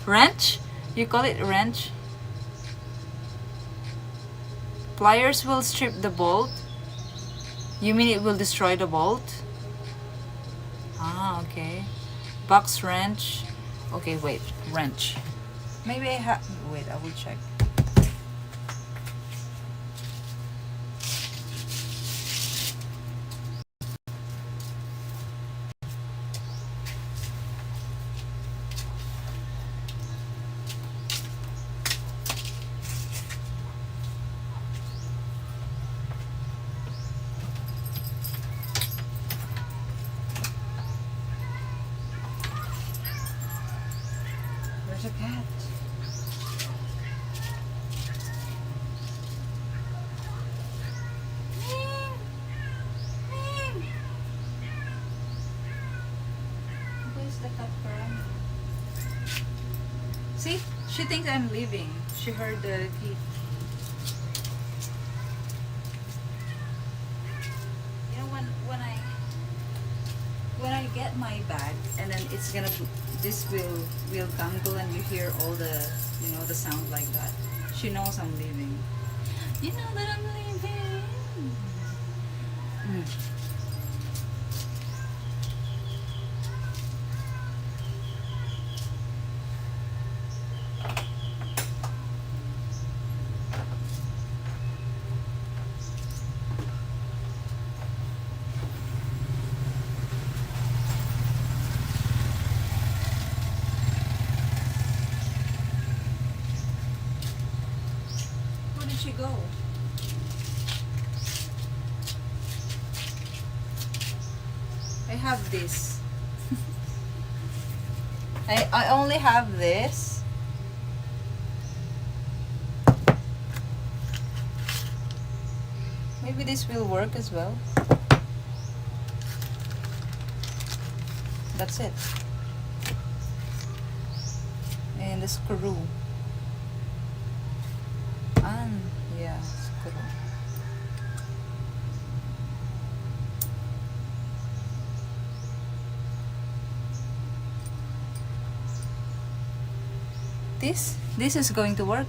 Wrench? You call it wrench? Pliers will strip the bolt. You mean it will destroy the bolt? Ah, okay. Box wrench. Okay, wait. Wrench. Maybe I have... Wait, I will check. Where's the cat? Where's the cat from? See? She thinks I'm leaving. She heard the key. You know, when I get my bag and then it's gonna this will dangle and you hear all the, you know, the sound like that. She knows I'm leaving. You know that I'm leaving. Where did she go? I have this. I only have this. Maybe this will work as well. That's it. And the screw. And yeah, screw. This is going to work.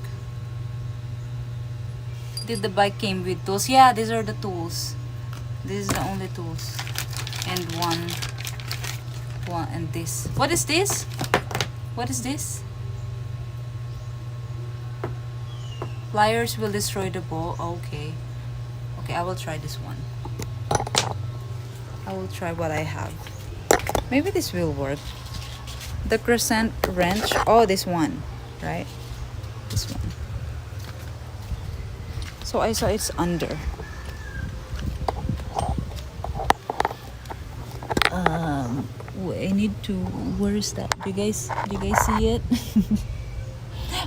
Did the bike came with tools? Yeah, these are the tools. This is the only tools. And one and this. What is this? What is this? Pliers will destroy the ball. Okay. Okay, I will try this one. I will try what I have. Maybe this will work. The crescent wrench. Oh, this one. Right? This one. So I saw it's under. need to, where is that? Do you guys see it?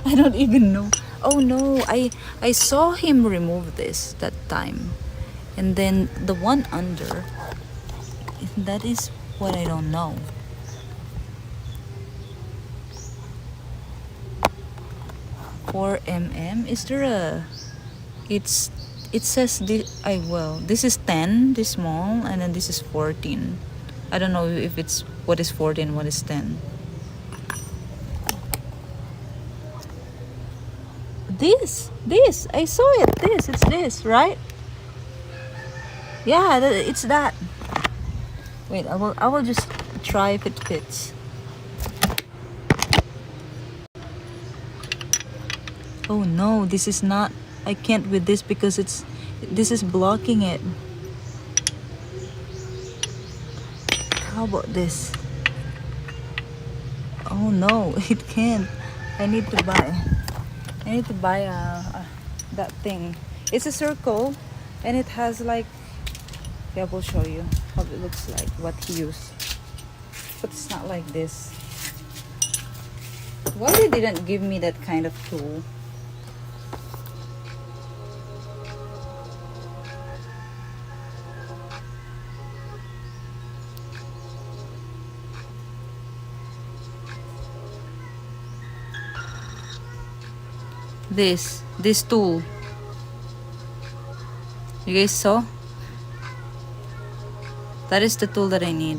I don't even know. Oh no, I saw him remove this that time. And then the one under, that is what I don't know. Four is there a, it says this, this is 10, this small, and then this is 14. I don't know if it's, what is 14, what is 10. This, I saw it, it's this, right? Yeah, it's that. Wait, I will just try if it fits. Oh no, this is not, I can't with this because this is blocking it. How about this? Oh no, it can't. I need to buy that thing. It's a circle and it has like, yeah, I will show you how it looks like, what he used. But it's not like this. Why they didn't give me that kind of tool? This tool. You guys saw? That is the tool that I need.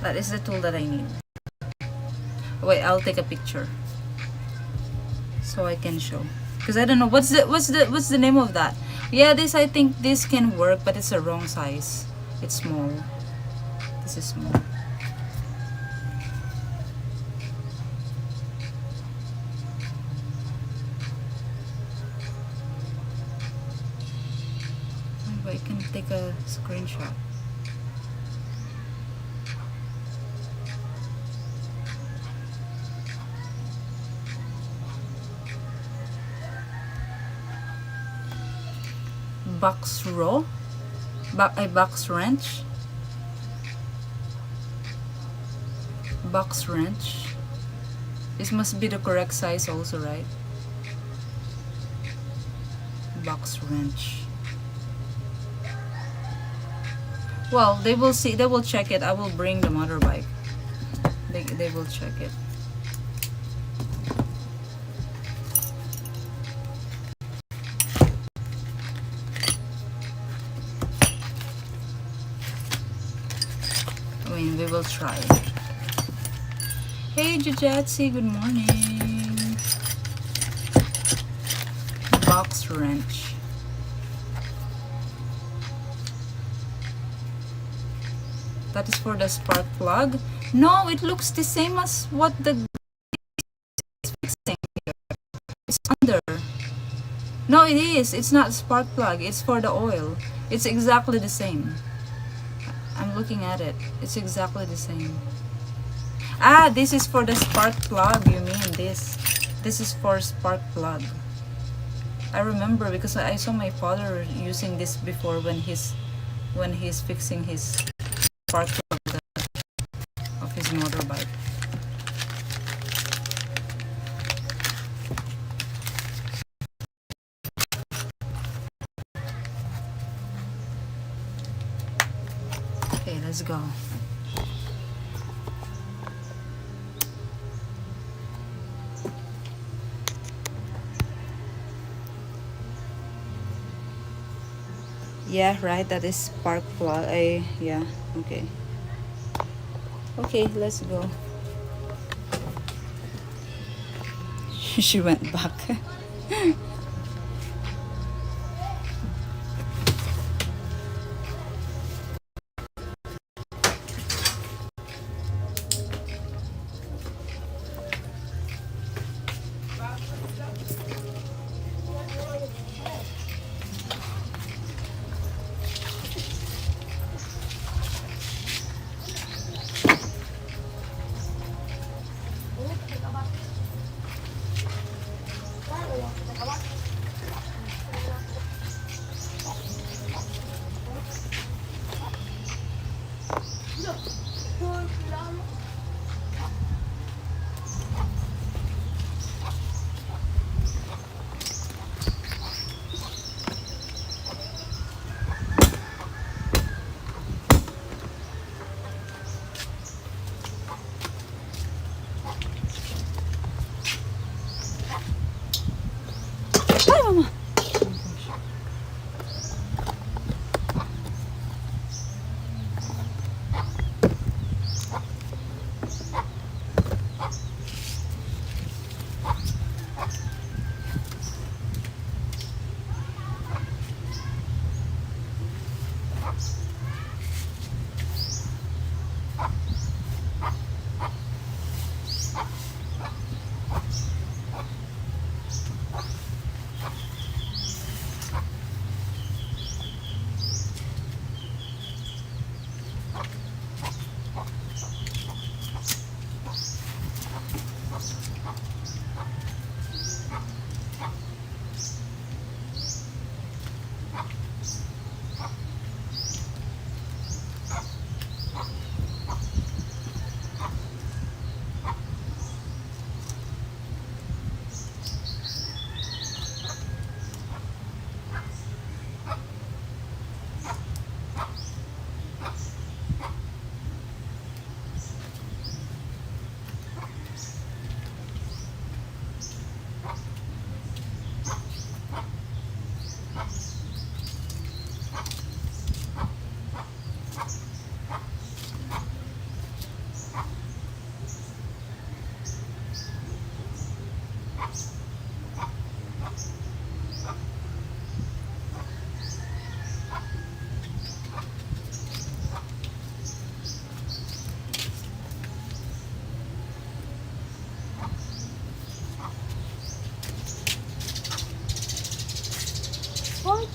That is the tool that I need. Wait, I'll take a picture so I can show. Because I don't know what's the name of that. Yeah, this, I think this can work, but it's a wrong size. It's small. This is small. Maybe I can take a screenshot. Box row, a box wrench. Box wrench. This must be the correct size also, right? Box wrench. Well, they will see, they will check it. I will bring the motorbike. They will check it. I mean, we will try. Hey Jujatsi, good morning. Box wrench. That is for the spark plug. No, it looks the same as what the is fixing here. It's under. No, it is. It's not spark plug. It's for the oil. It's exactly the same. I'm looking at it. It's exactly the same. Ah, this is for the spark plug. You mean this? This is for spark plug. I remember because I saw my father using this before when he's fixing his spark plug of his motorbike. Okay, let's go. Yeah, right, that is spark plug. Yeah, okay. Okay, let's go. She went back.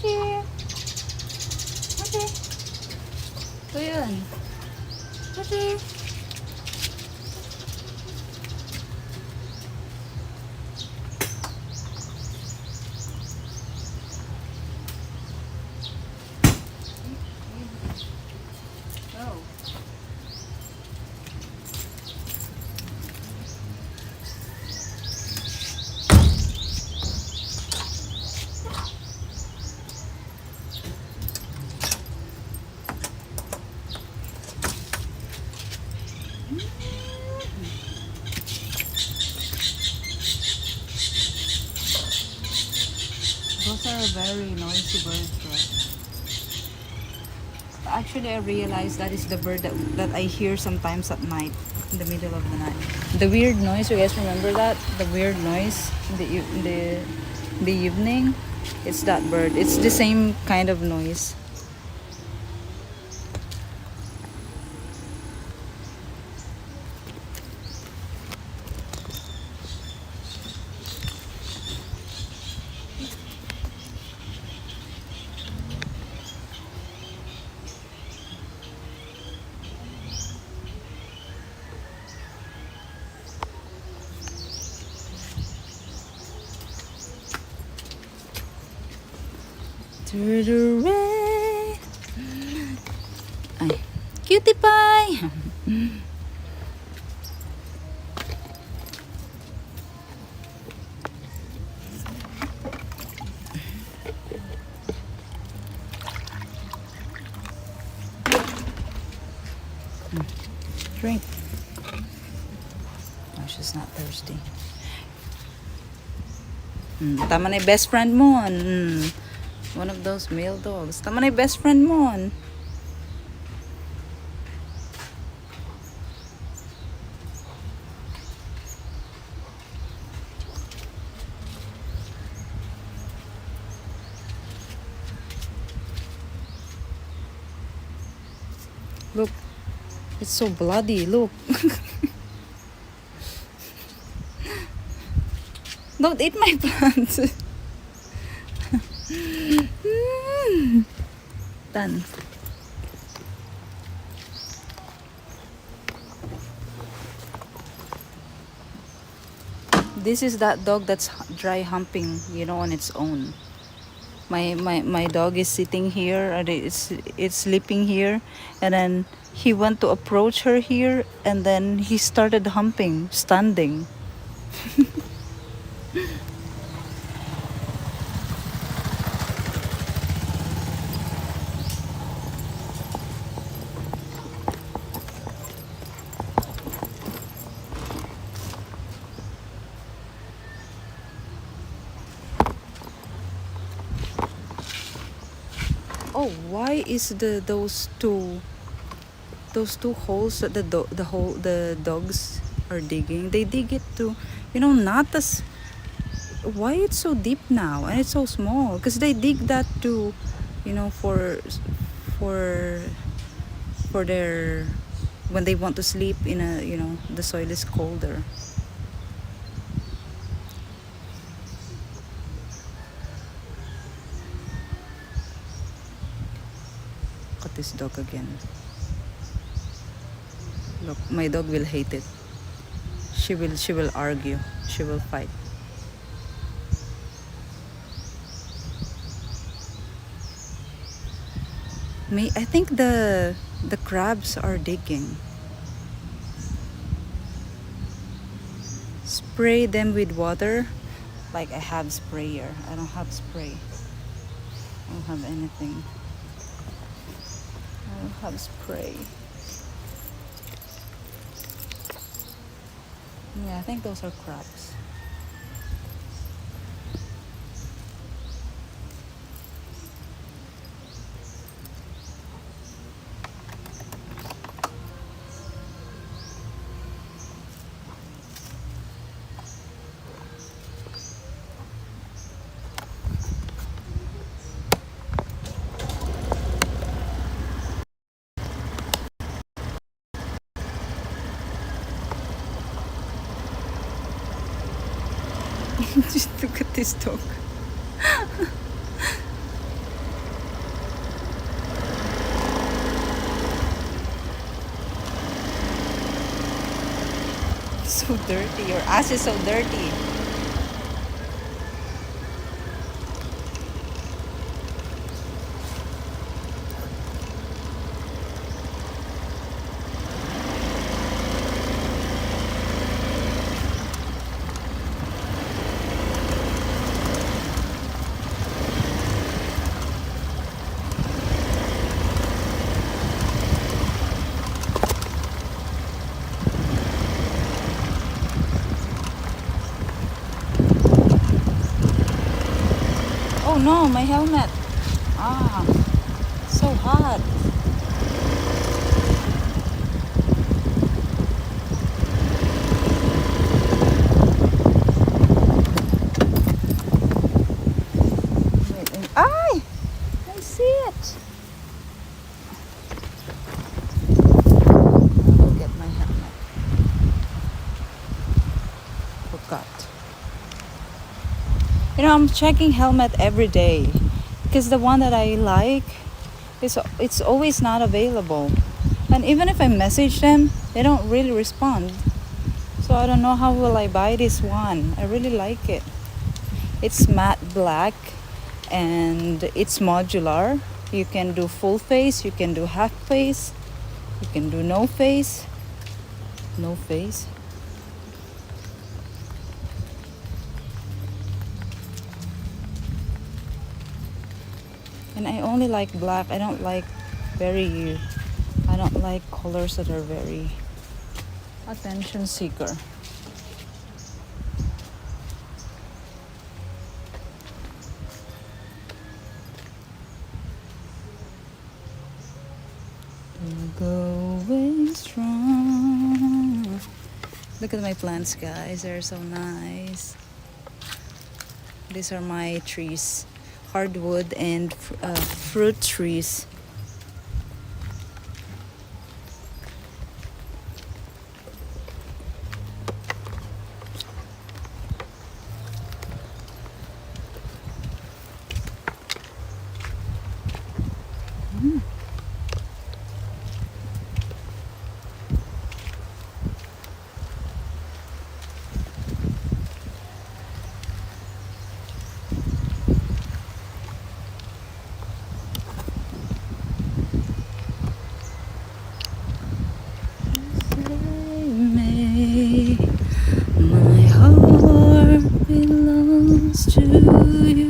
Mochi! Mochi! Ito yun. Mochi! Oh. Those are very noisy birds, right? Actually, I realized that is the bird that I hear sometimes at night, in the middle of the night. The weird noise, you guys remember that? The weird noise in the evening? It's that bird. It's the same kind of noise. Through the rain. Ay, cutie pie! Drink. Oh, she's not thirsty. Tama na yung best friend mo. One of those male dogs. Tama na yung best friend mo. Look, it's so bloody. Look. Don't eat my plant. Done. This is that dog that's dry humping, on its own. My dog is sitting here, and it's sleeping here, and then he went to approach her here, and then he started humping, standing. Oh, why is those two holes that the dogs are digging? They dig it to, not as. Why it's so deep now and it's so small? Because they dig that to, for their, when they want to sleep in a, the soil is colder. Look at this dog again. Look, my dog will hate it. She will argue. She will fight. I think the crabs are digging. Spray them with water. Like I have sprayer. I don't have spray. I don't have anything. I don't have spray. Yeah, I think those are crabs. Just look at this dog. so dirty. Your ass is so dirty. Oh no, my helmet. Ah, so hot. Ay! I see it. I will get my helmet. Forgot. You know, I'm checking helmet every day because the one that I like it's always not available. And even if I message them, they don't really respond. So I don't know how will I buy this one. I really like it. It's matte black and it's modular. You can do full face, you can do half face, you can do no face. No face. And I only like black. I don't like colors that are very attention seeker. Going strong. Look at my plants, guys. They're so nice. These are my trees, hardwood and fruit trees. My heart belongs to you, lady.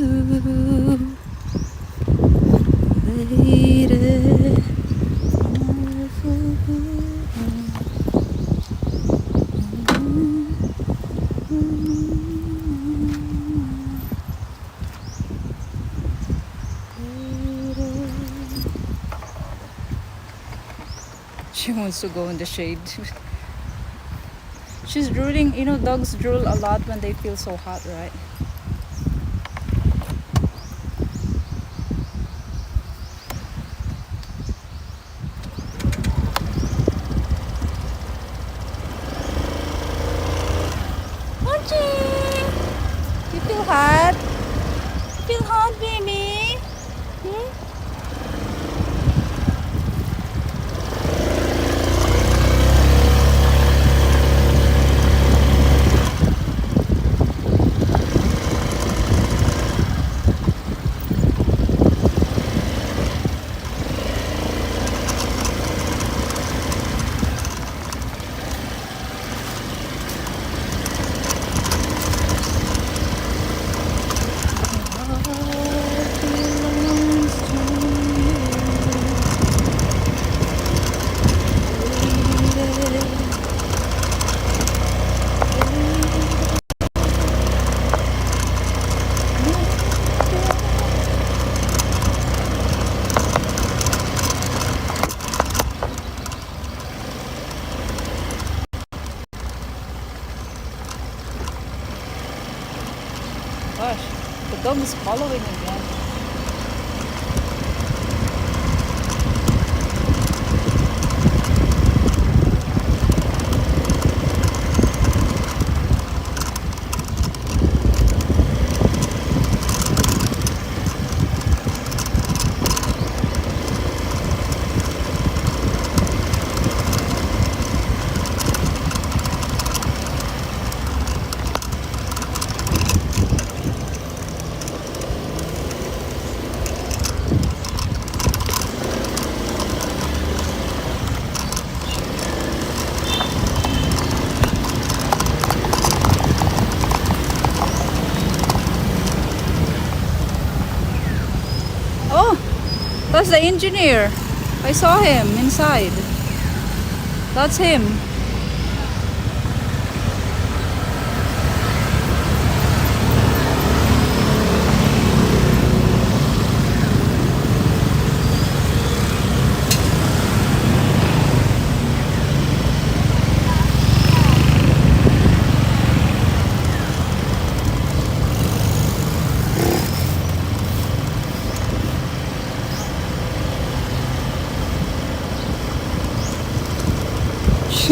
She wants to go in the shade. She's drooling. You know, dogs drool a lot when they feel so hot, right? Mochi! You feel hot? You feel hot, baby? Hmm? Gosh, the dog is following again. Oh, that's the engineer. I saw him inside. That's him.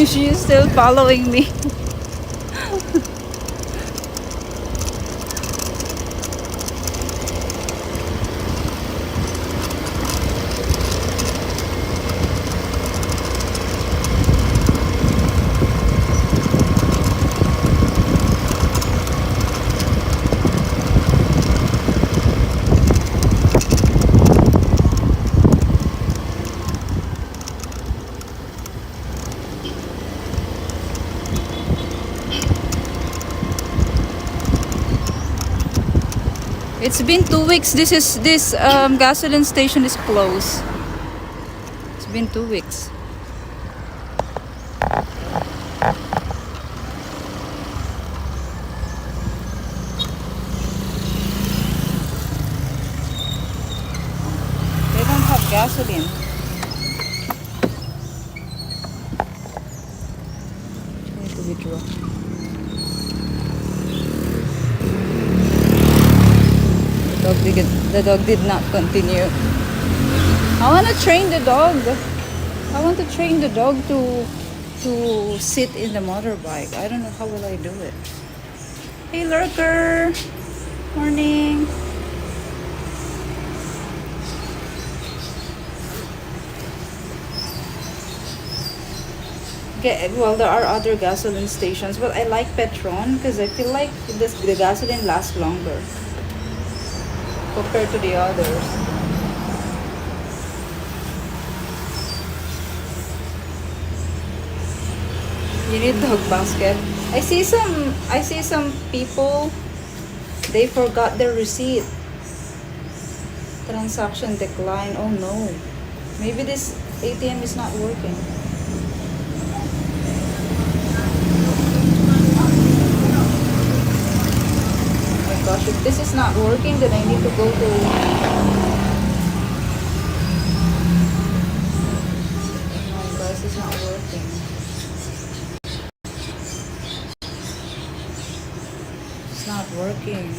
She is still following me. It's been 2 weeks. This gasoline station is closed. It's been 2 weeks. They don't have gasoline. I need to withdraw. The dog did not continue. I want to train the dog. I want to train the dog to sit in the motorbike. I don't know how will I do it. Hey lurker. Morning. Okay, well, there are other gasoline stations, but I like Petron because I feel like the gasoline lasts longer compared to the others. You need dog basket. I see some people, they forgot their receipt. Transaction decline. Oh no. Maybe this ATM is not working. Gosh, if this is not working, then I need to go to... Oh my gosh, it's not working. It's not working.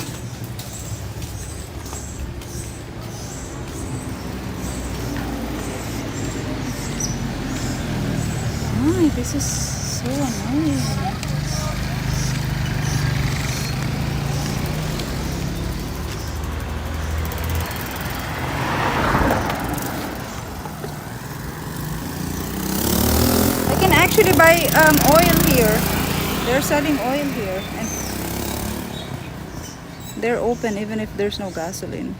Ay, this is so annoying. Actually buy oil here. They're selling oil here and they're open even if there's no gasoline.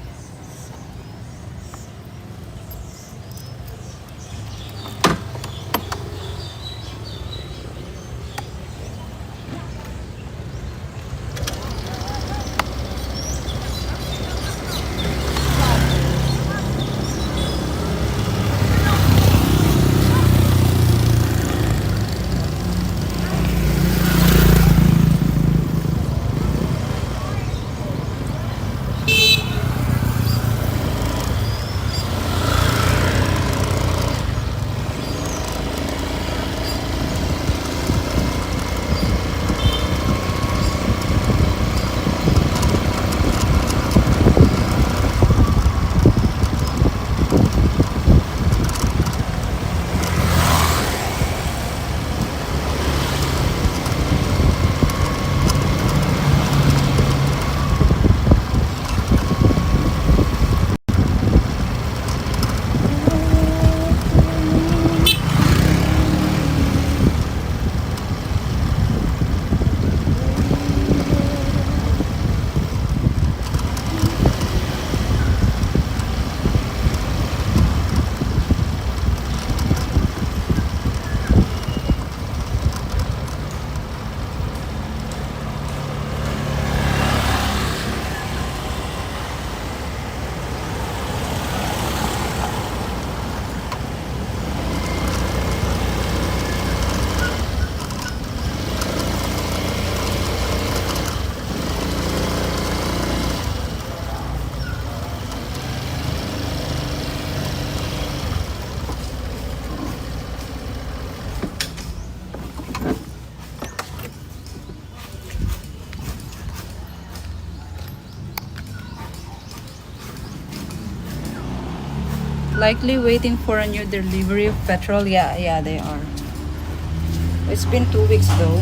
Likely waiting for a new delivery of petrol. Yeah, they are. It's been 2 weeks though.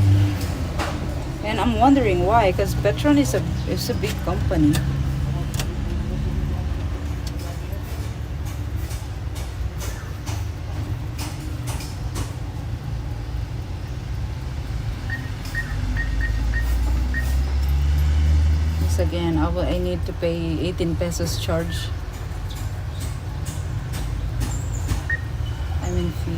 And I'm wondering why, because Petron is a big company. Yes, again, I need to pay 18 pesos charge. I mean fee.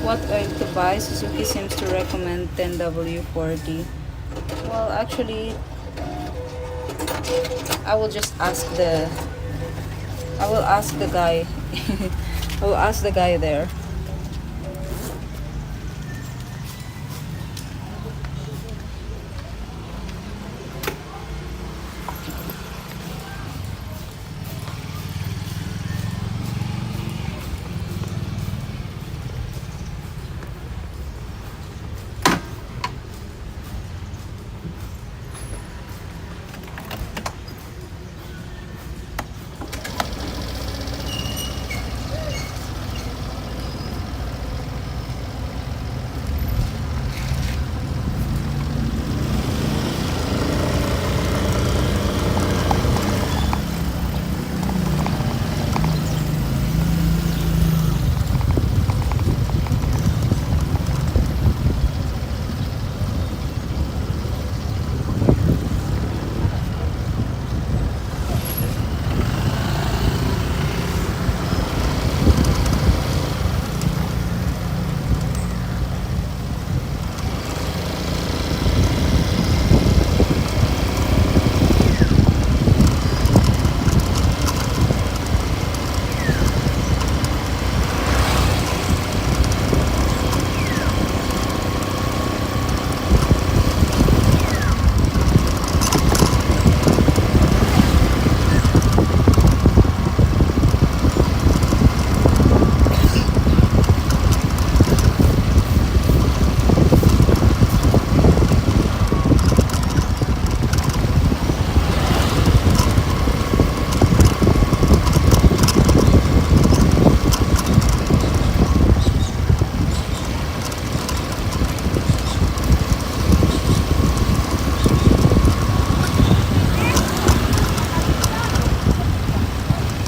What oil to buy? Suzuki seems to recommend 10W40. Well, actually, I will ask the guy. I will ask the guy there.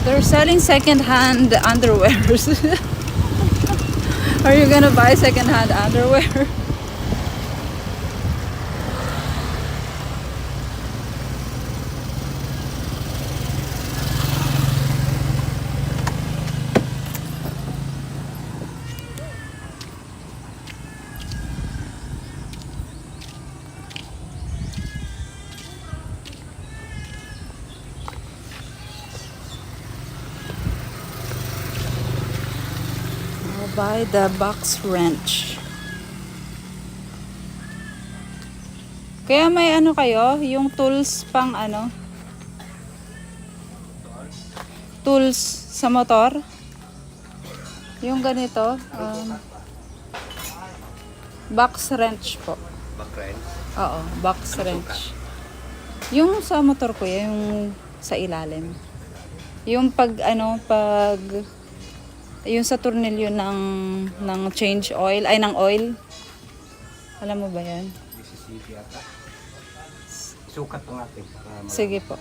They're selling second-hand underwears. Are you gonna buy second-hand underwear? Buy the box wrench. Kaya may ano kayo, yung tools pang ano? Tools sa motor? Yung ganito, box wrench po. Back wrench? Oo, box wrench. Yung sa motor ko, yung sa ilalim. Yung pag yung sa tornilyo ng change oil, ay ng oil. Alam mo ba yan? Mississippi ata. Sukat po natin. Sige po.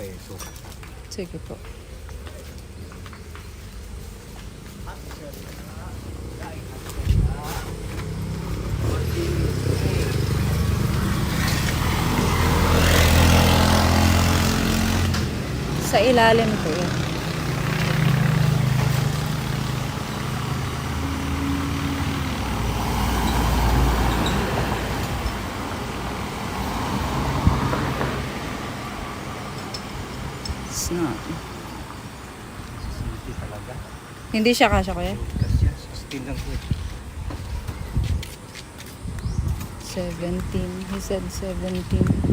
kay sukat. Sige po. Sa ilalim po yun. It's not. Hindi talaga. Hindi siya kasya kuya? Kasi 16 lang po. 17. He said 17.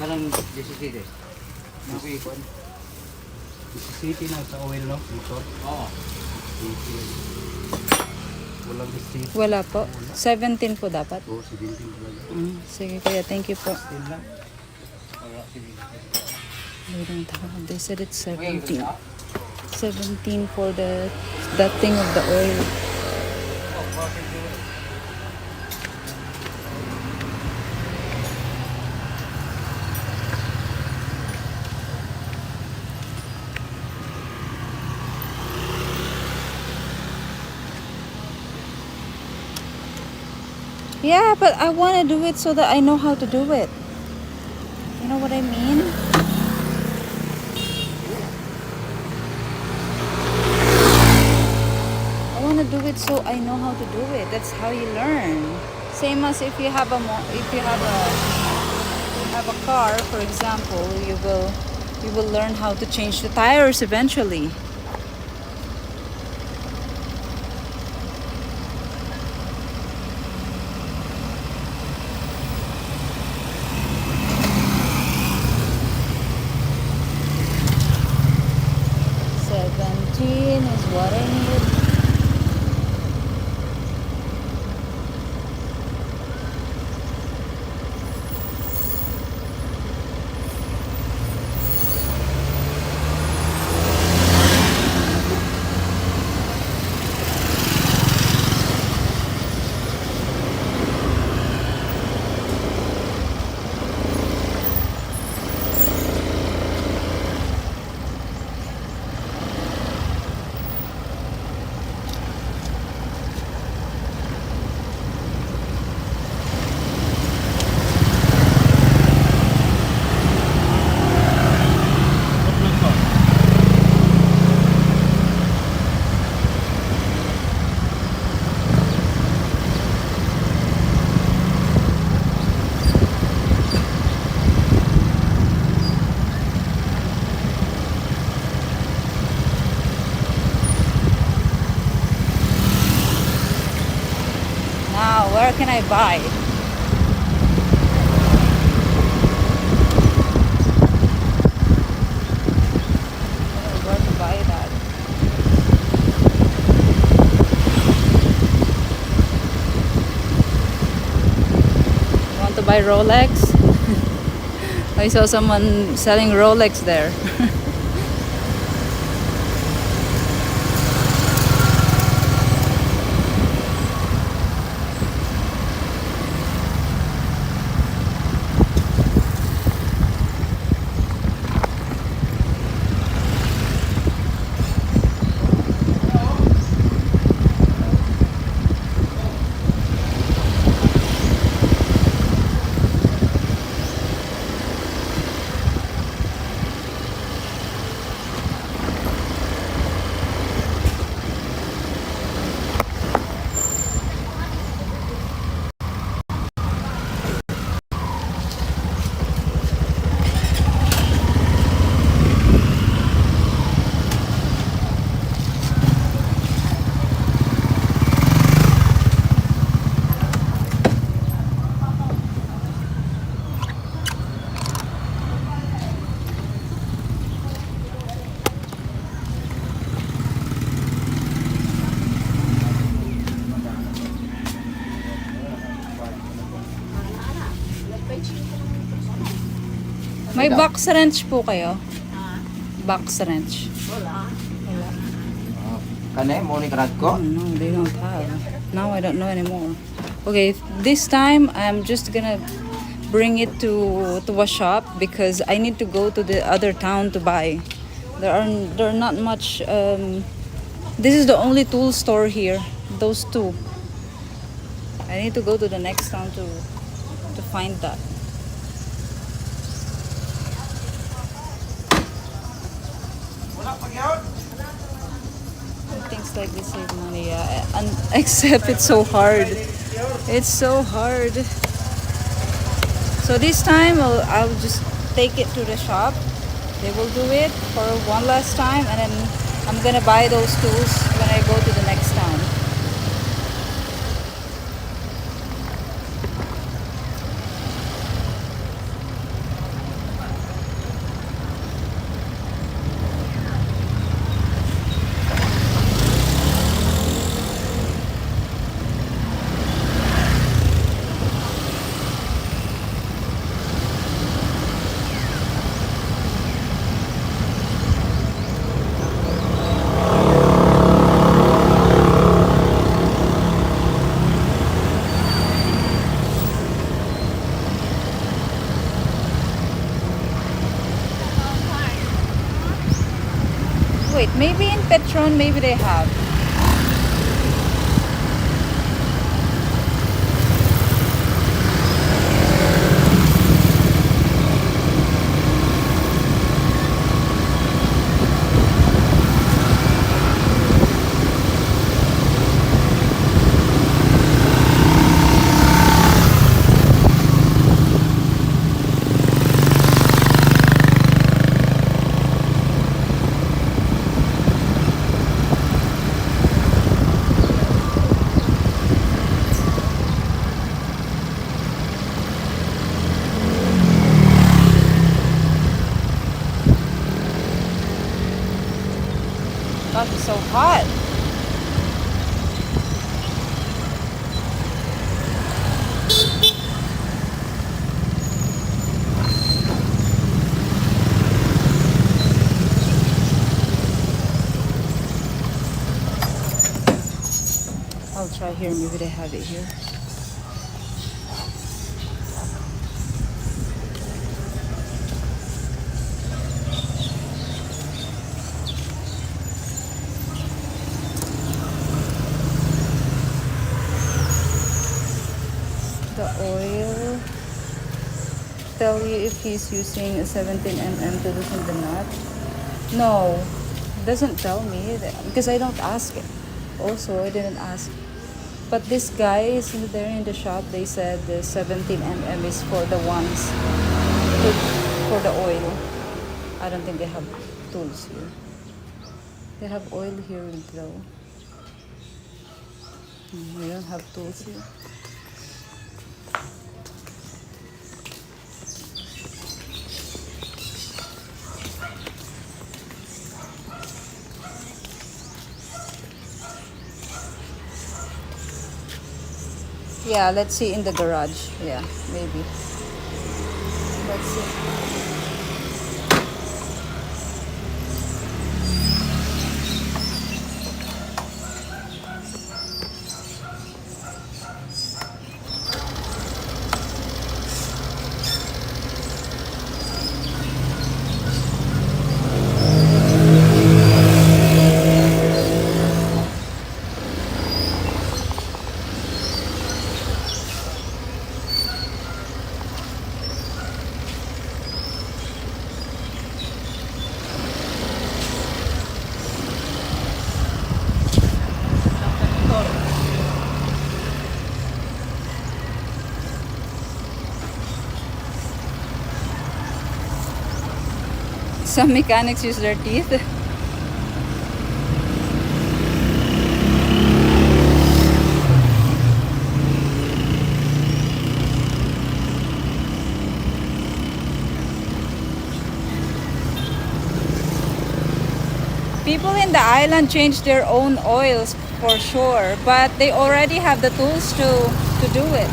Karang 17 eh. Nakikon. 17 na sa oil no? Motor? Oo. Walang 17. Wala po. 17 po dapat. Oo, 17 talaga. Sige kuya, thank you po. 16 lang. Wala, sige. They don't have. They said it's 17. 17 for that thing of the oil. Yeah, but I want to do it so that I know how to do it. You know what I mean? I want to do it so I know how to do it. That's how you learn. Same as if you have a car, for example, you will learn how to change the tires eventually. Is what I need. Where can I buy? Where to buy that? Want to buy Rolex? I saw someone selling Rolex there. May box wrench po kayo? Box wrench. Kane mo ni karad ko. Oh, no, they don't have. Now I don't know anymore. Okay, this time I'm just gonna bring it to a shop because I need to go to the other town to buy. There are not much. This is the only tool store here. Those two. I need to go to the next town to find that. Things like this save money, yeah. And except it's so hard. It's so hard. So this time I'll just take it to the shop. They will do it for one last time, and then I'm gonna buy those tools when I go to the next town. Wait, maybe in Petron, maybe they have. Gosh, it's so hot. I'll try here, maybe they have it here. The oil, tell you if he's using a 17 mm to loosen the nut. No, doesn't tell me that, because I don't ask it. Also, I didn't ask. But this guy is there in the shop. They said the 17 mm is for the ones for the oil. I don't think they have tools here. They have oil here though. We don't have tools here. Yeah, let's see in the garage. Yeah, maybe. Let's see. Some mechanics use their teeth. People in the island change their own oils for sure, but they already have the tools to do it.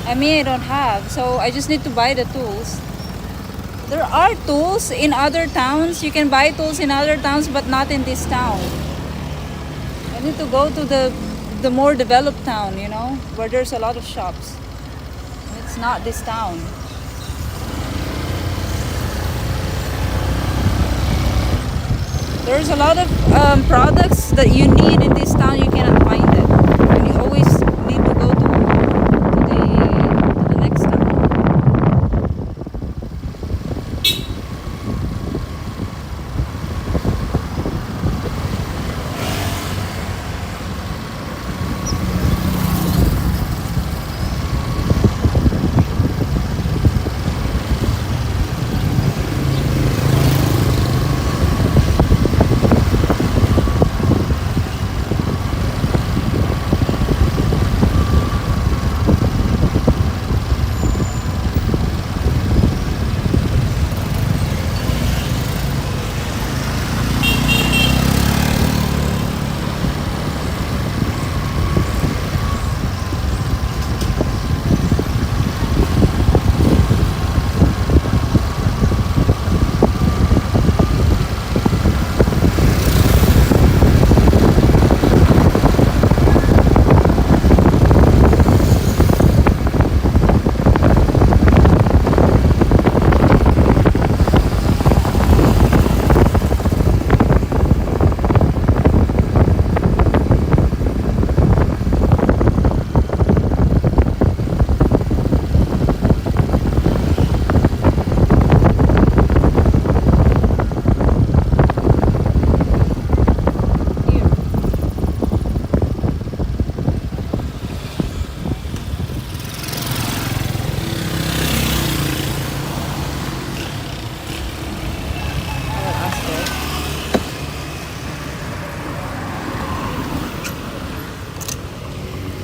I mean, I don't have, so I just need to buy the tools. There are tools in other towns. You can buy tools in other towns, but not in this town. I need to go to the more developed town, you know, where there's a lot of shops. It's not this town. There's a lot of products that you need in this town. You cannot find it, and you always need to go to the next town.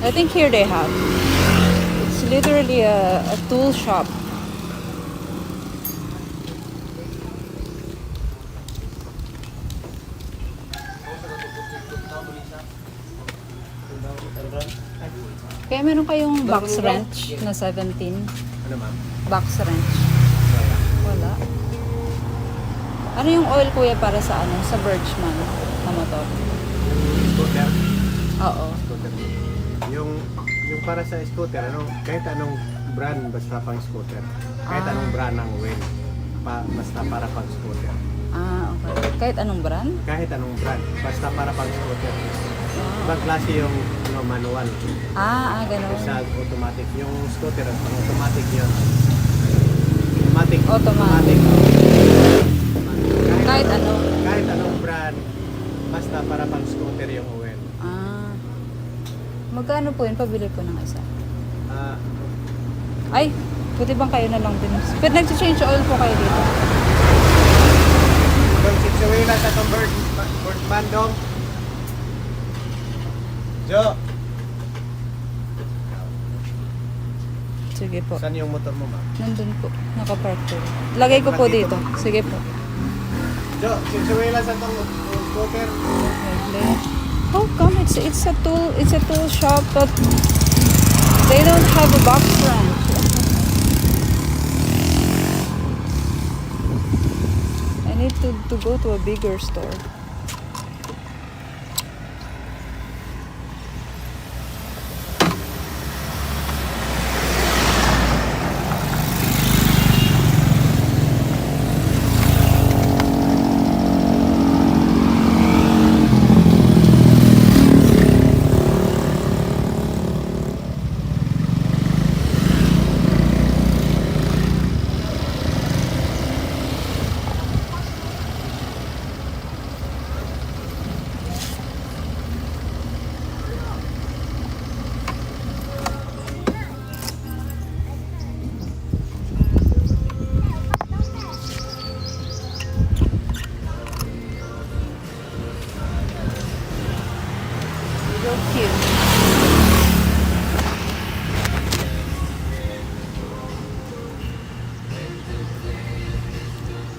I think here they have. It's literally a tool shop. Kaya meron kayong box wrench na 17. Ano ma'am? Box wrench. Wala. Ano yung oil kuya para sa ano? Sa Birchman na motor? Scooter? Oo. Scooter. Yung para sa scooter, kahit anong brand basta pang scooter. Kahit anong brand ng oil. Basta para pang scooter. Ah, okay. Kahit anong brand? Kahit anong brand, basta para pang scooter. Ibang klase yung manual. Ganun. Sa automatic. Yung scooter, pang automatic yun. Automatic. Kahit ano? Kahit anong brand, basta para pang scooter yung oil. Magkano po yun? Pabili po ng isa. Ah, Ay, pwede bang kayo na lang din? Pero nag-change oil po kayo dito. Kung sitsuwi na sa itong bird bandong. Jo! Sige po. Saan yung motor mo, ma'am? Nandun po. Nakapark po. Lagay ko po dito. Sige po. Jo, sitsuwi na sa itong scooter. How come it's a tool shop but they don't have a box wrench? I need to go to a bigger store.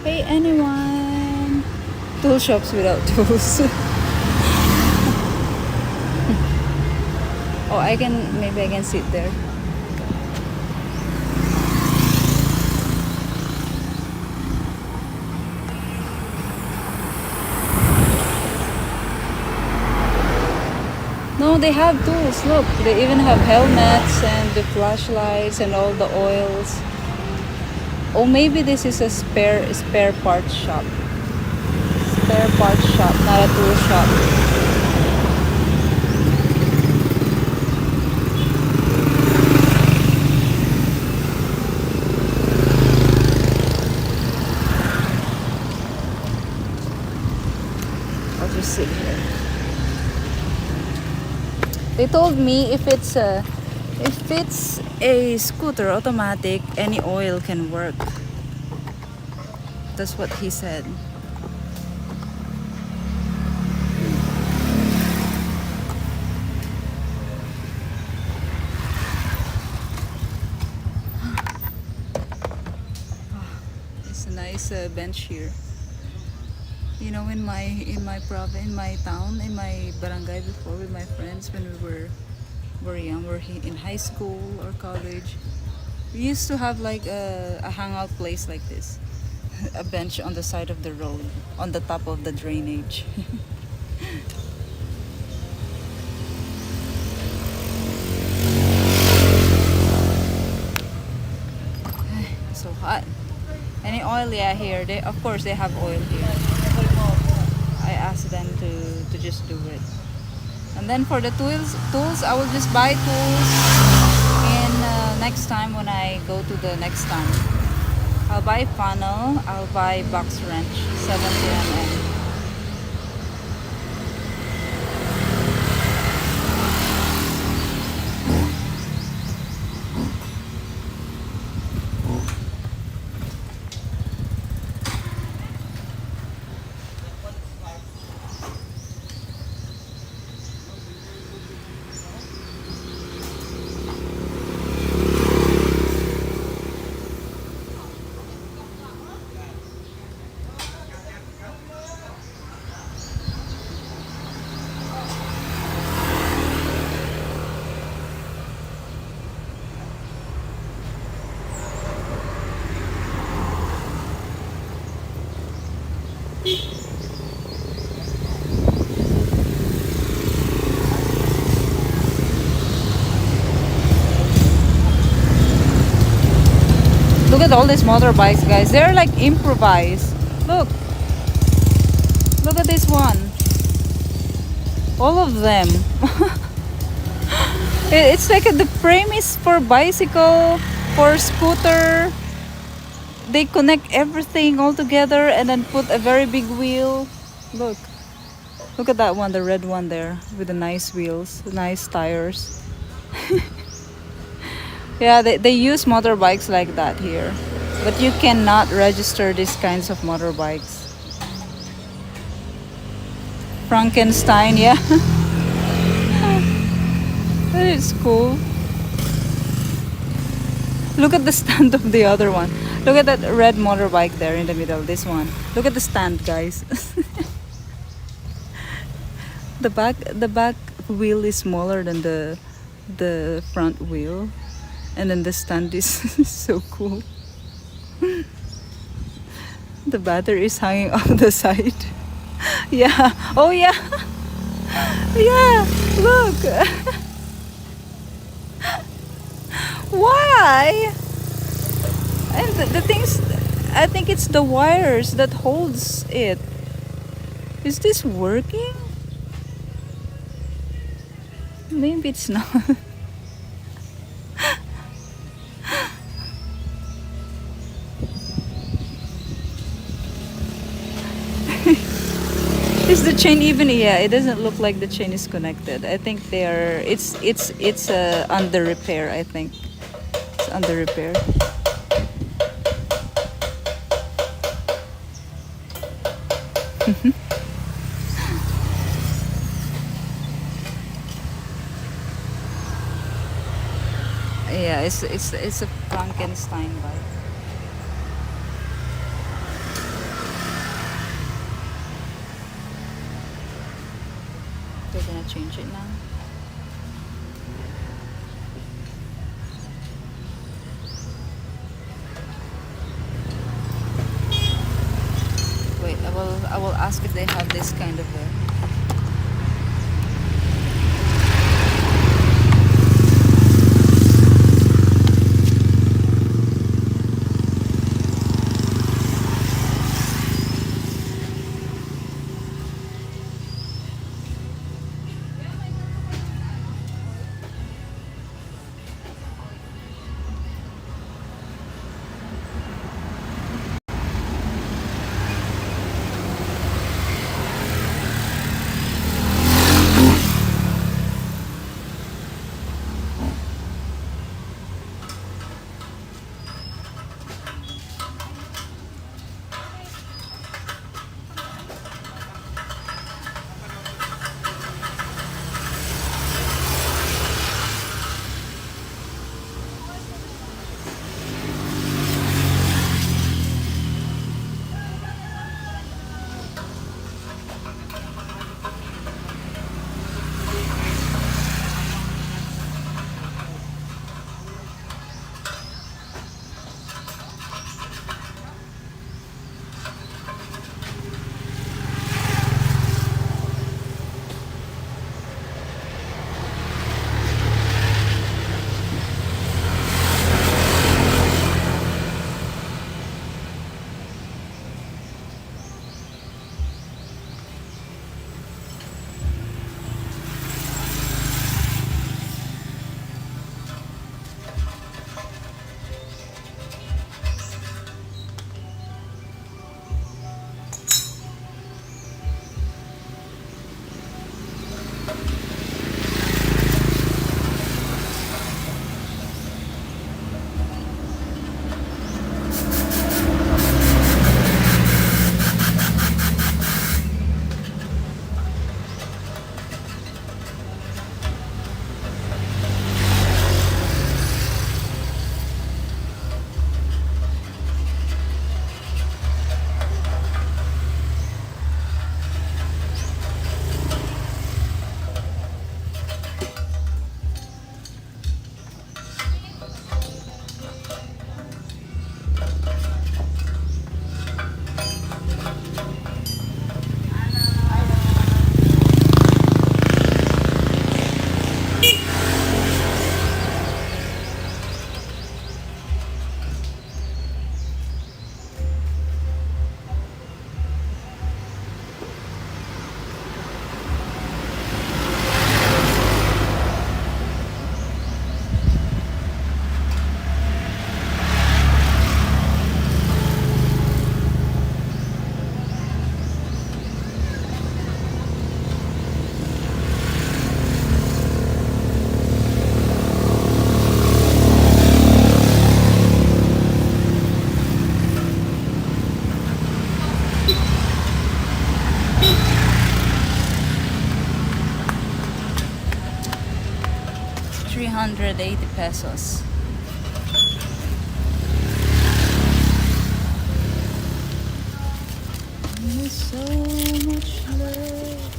Hey, anyone? Tool shops without tools. Oh, maybe I can sit there. No, they have tools. Look, they even have helmets and the flashlights and all the oils. Or maybe this is a spare parts shop. Spare parts shop, not a tool shop. I'll just sit here. They told me if it's a scooter automatic, any oil can work. That's what he said. It's a nice bench here. You know, in my province, in my town, in my barangay before with my friends when we were young, we're in high school or college. We used to have like a hangout place like this, a bench on the side of the road, on the top of the drainage. So hot. Any oil? Yeah, here. They of course they have oil here. I asked them to just do it. And then for the tools, I will just buy tools. And next time when I go to the next time, I'll buy funnel. I'll buy box wrench, 70 mm. Look at all these motorbikes, guys. They're like improvised. Look. Look at this one. All of them. It's like the frame is for bicycle, for scooter. They connect everything all together and then put a very big wheel. Look. Look at that one, the red one there with the nice wheels, nice tires. Yeah, they use motorbikes like that here. But you cannot register these kinds of motorbikes. Frankenstein, yeah. That is cool. Look at the stand of the other one. Look at that red motorbike there in the middle, this one. Look at the stand, guys. The back wheel is smaller than the front wheel. And then the stand is so cool. The battery is hanging off the side. Yeah. Oh yeah. Yeah. Look. Why? And the things, I think it's the wires that holds it. Is this working? Maybe it's not. Is the chain even? Yeah, it doesn't look like the chain is connected. I think they are. It's under repair. I think it's under repair. Yeah, it's a Frankenstein bike. They're gonna change it now. Wait, I will ask if they have this kind of a 380 pesos. There's so much love.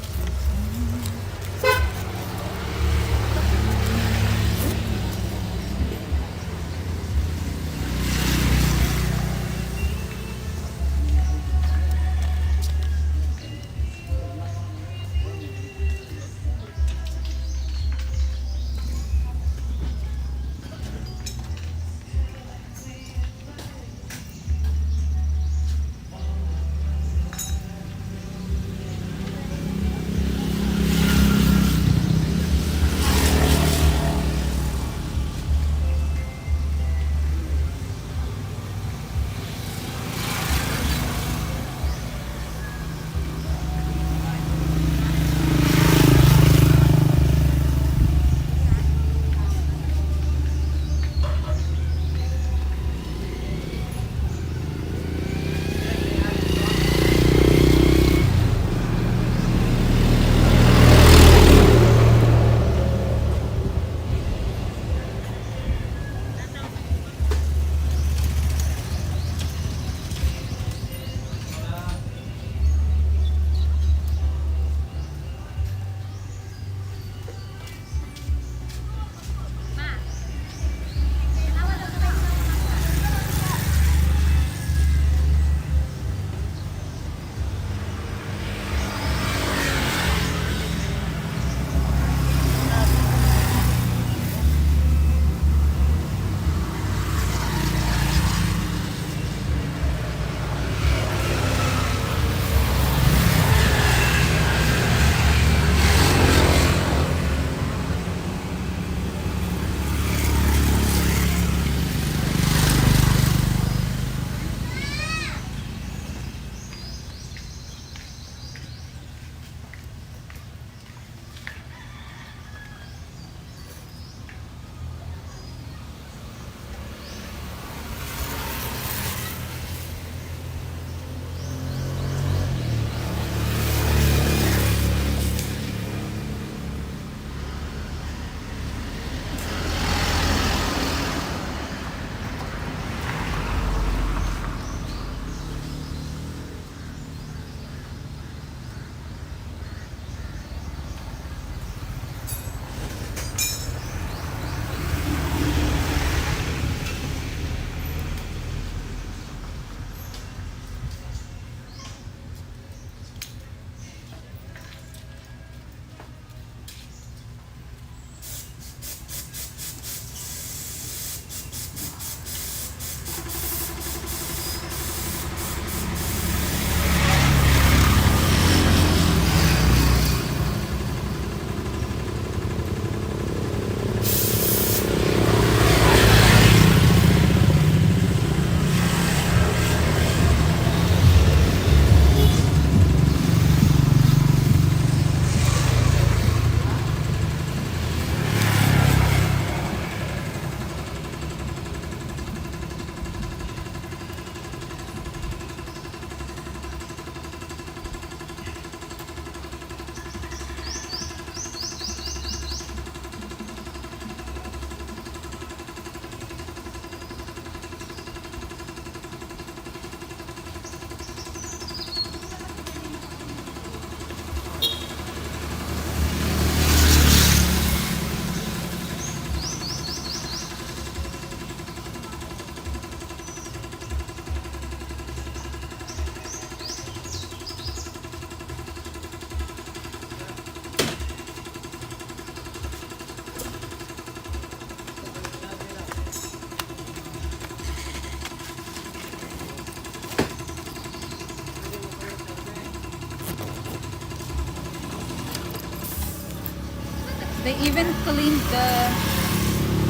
They even cleaned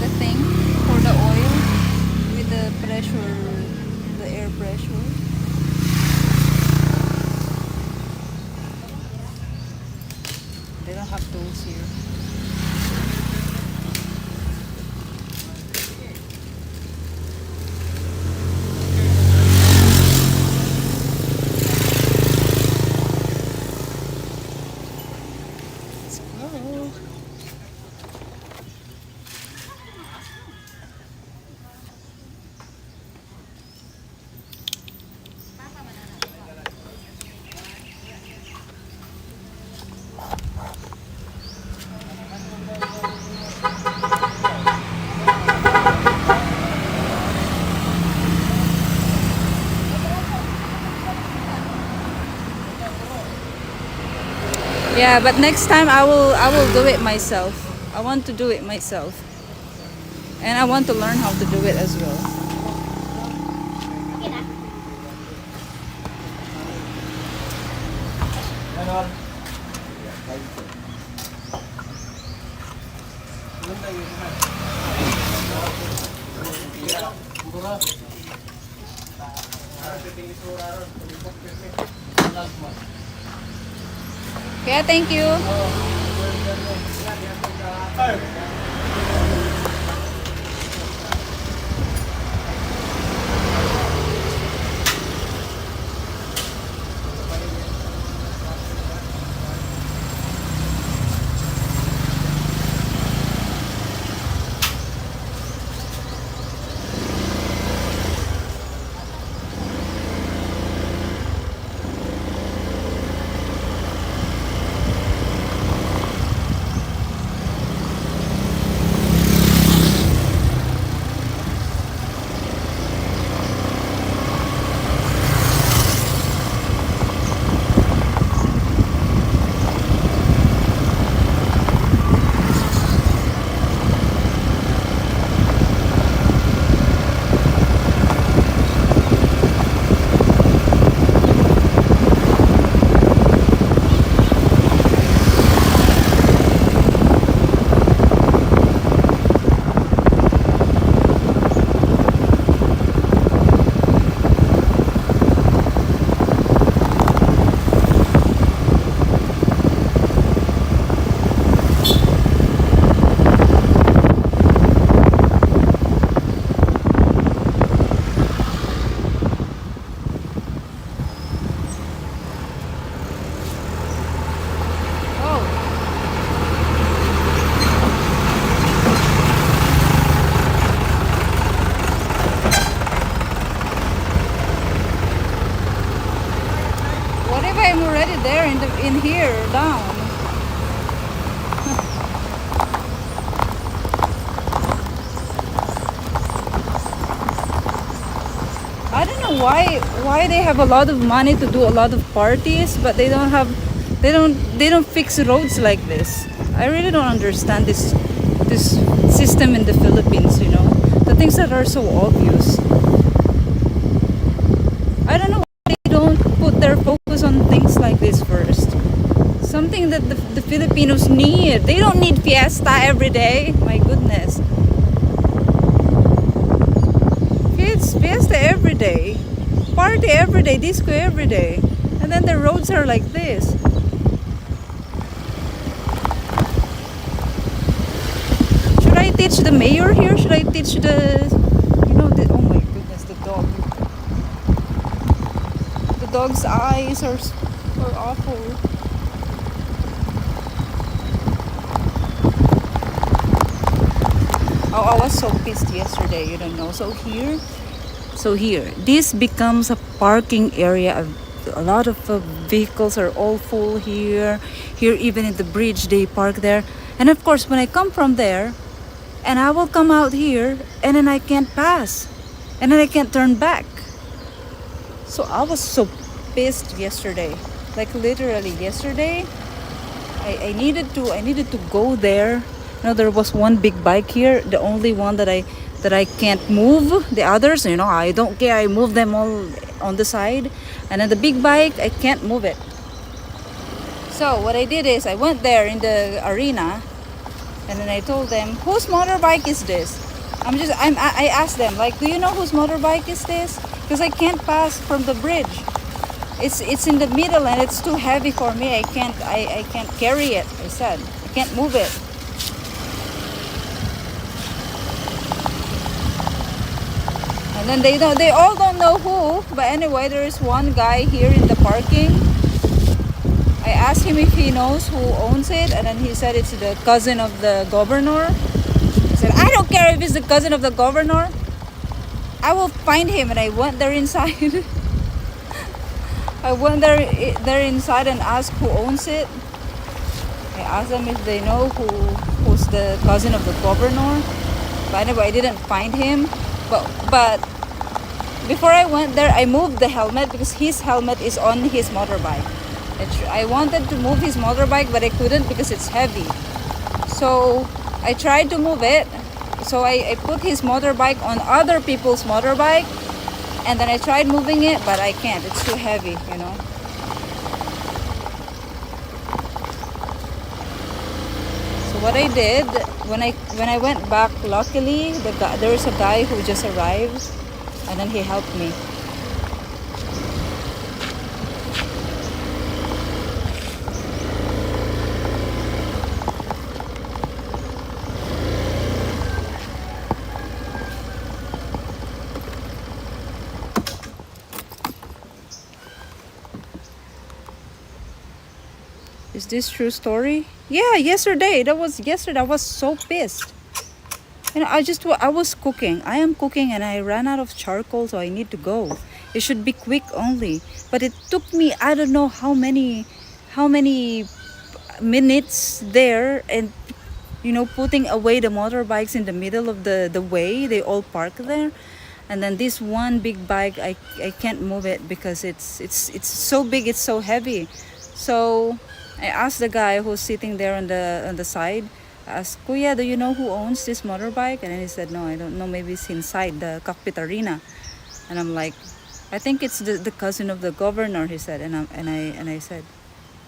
the thing for the oil with the pressure, the air pressure. They don't have tools here. Let's go. Yeah, but next time I will do it myself. I want to do it myself. And I want to learn how to do it as well. Okay, thank you. What if I'm already there in here down? I don't know why they have a lot of money to do a lot of parties, but they don't fix roads like this. I really don't understand this system in the Philippines, you know. The things that are so obvious. I don't know why they don't put their focus on things like this first. Something that the Filipinos need. They don't need fiesta every day. My goodness. It's fiesta every day. Party every day. Disco every day. And then the roads are like this. Should I teach the mayor here? Should I teach oh my goodness, the dog. The dog's eyes are awful. Oh, I was so pissed yesterday, you don't know. So here, this becomes a parking area. A lot of vehicles are all full here. Here, even in the bridge, they park there. And of course, when I come from there, and I will come out here, and then I can't pass. And then I can't turn back. So I was so pissed yesterday. Like literally yesterday, I needed to go there. You know, there was one big bike here, the only one that I can't move. The others, you know, I don't care. I move them all on the side. And then the big bike, I can't move it. So what I did is I went there in the arena, and then I told them, whose motorbike is this? I asked them, like, do you know whose motorbike is this? Because I can't pass from the bridge. It's in the middle and it's too heavy for me. I can't carry it. I said I can't move it. And then they all don't know who, but anyway, there is one guy here in the parking. I asked him if he knows who owns it, and then he said it's the cousin of the governor. I said, I don't care if it's the cousin of the governor. I will find him. And I went there inside. I went there inside and asked who owns it. I asked them if they know who's the cousin of the governor. But anyway, I didn't find him. But before I went there, I moved the helmet because his helmet is on his motorbike. I wanted to move his motorbike, but I couldn't because it's heavy. So I tried to move it. So I put his motorbike on other people's motorbike, and then I tried moving it, but I can't. It's too heavy, you know. So what I did when I went back, luckily there was a guy who just arrived, and then he helped me. Is this true story? Yeah, yesterday. That was yesterday. I was so pissed. And I was cooking. I am cooking and I ran out of charcoal, so I need to go. It should be quick only. But it took me, I don't know how many minutes there, and you know, putting away the motorbikes in the middle of the way. They all park there. And then this one big bike, I can't move it because it's so big, it's so heavy. So I asked the guy who's sitting there on the side. I asked, Kuya, do you know who owns this motorbike? And then he said, no, I don't know. Maybe it's inside the cockpit arena. And I'm like, I think it's the cousin of the governor. He said, and I said,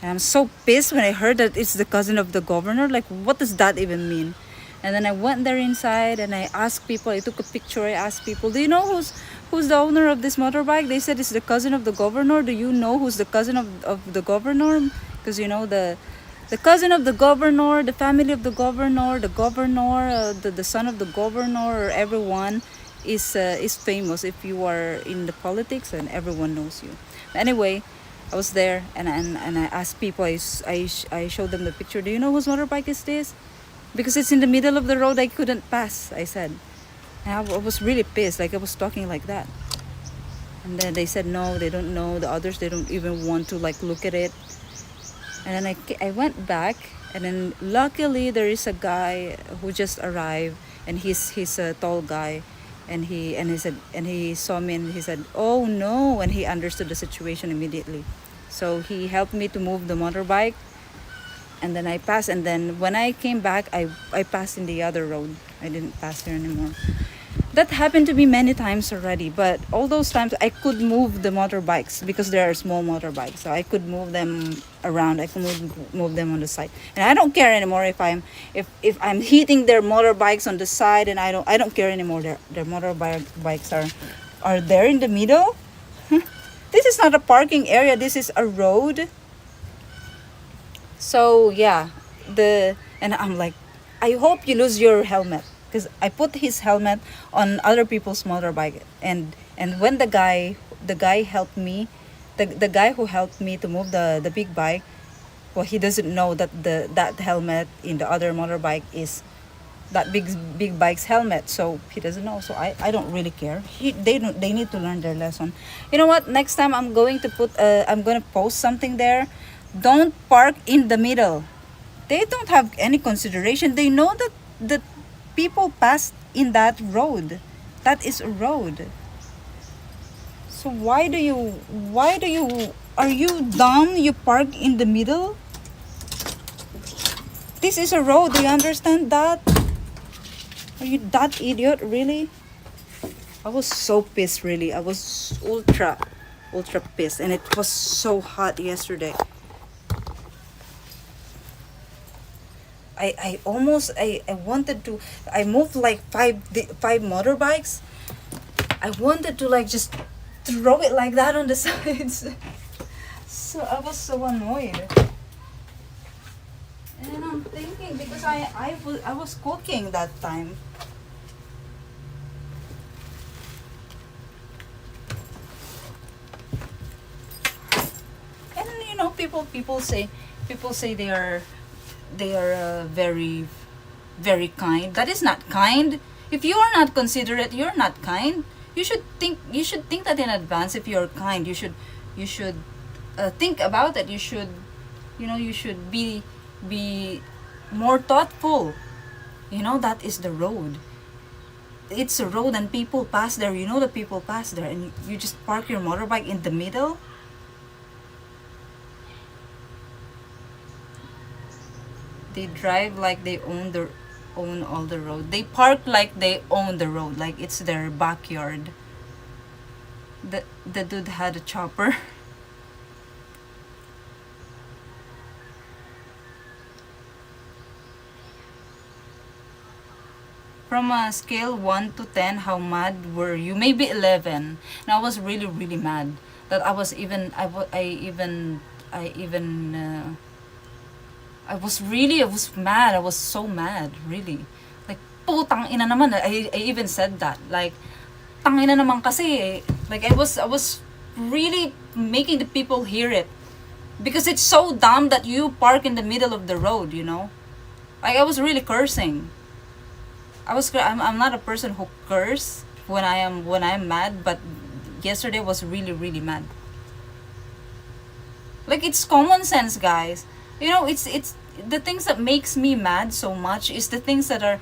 and I'm so pissed when I heard that it's the cousin of the governor. Like, what does that even mean? And then I went there inside and I asked people. I took a picture. I asked people, do you know who's the owner of this motorbike? They said it's the cousin of the governor. Do you know who's the cousin of the governor? Because you know the cousin of the governor, the family of the governor, the son of the governor, or everyone is famous if you are in the politics, and everyone knows you. Anyway, I was there and I asked people. I showed them the picture. Do you know whose motorbike is this? Because it's in the middle of the road. I couldn't pass. I said, and I was really pissed. Like I was talking like that. And then they said no, they don't know. The others, they don't even want to like look at it. And then I went back, and then luckily there is a guy who just arrived, and he's a tall guy, and he saw me and he said, oh no, and he understood the situation immediately. So he helped me to move the motorbike, and then I passed. And then when I came back, I passed in the other road. I didn't pass there anymore. That happened to me many times already, but all those times I could move the motorbikes because there are small motorbikes, so I could move them around. I could move them on the side, and I don't care anymore if I'm hitting their motorbikes on the side, and I don't care anymore. Their motorbikes are there in the middle. This is not a parking area. This is a road. So yeah, and I'm like, I hope you lose your helmet. Because I put his helmet on other people's motorbike, and when the guy helped me, the guy who helped me to move the big bike, well, he doesn't know that that helmet in the other motorbike is that big bike's helmet, so he doesn't know. So I don't really care. They need to learn their lesson. You know what? Next time I'm going to post something there. Don't park in the middle. They don't have any consideration. They know that people pass in that road. That is a road. So why do you are you dumb? You park in the middle? This is a road. Do you understand that? Are you that idiot, really? I was so pissed, really. I was ultra pissed, and it was so hot yesterday. I wanted to. I moved like five motorbikes. I wanted to like just throw it like that on the sides. So I was so annoyed. And I'm thinking, because I was cooking that time. And you know, people say they are very, very kind. That is not kind. If you are not considerate, you're not kind. You should think that in advance. If you're kind, you should think about it. You should be more thoughtful. You know, that is the road. It's a road and people pass there. You know the people pass there, and you just park your motorbike in the middle. They drive like they own all the road. They park like they own the road, like it's their backyard. The dude had a chopper. From a scale 1 to 10, how mad were you? Maybe 11. And I was really, really mad. That I was even, I was mad. I was so mad, really. Like, putang ina naman. I even said that. Like, tang ina naman kasi. Like, I was really making the people hear it. Because it's so dumb that you park in the middle of the road, you know? Like, I was really cursing. I'm not a person who curse when I'm mad, but yesterday was really, really mad. Like, it's common sense, guys. You know, it's the things that makes me mad so much is the things that are,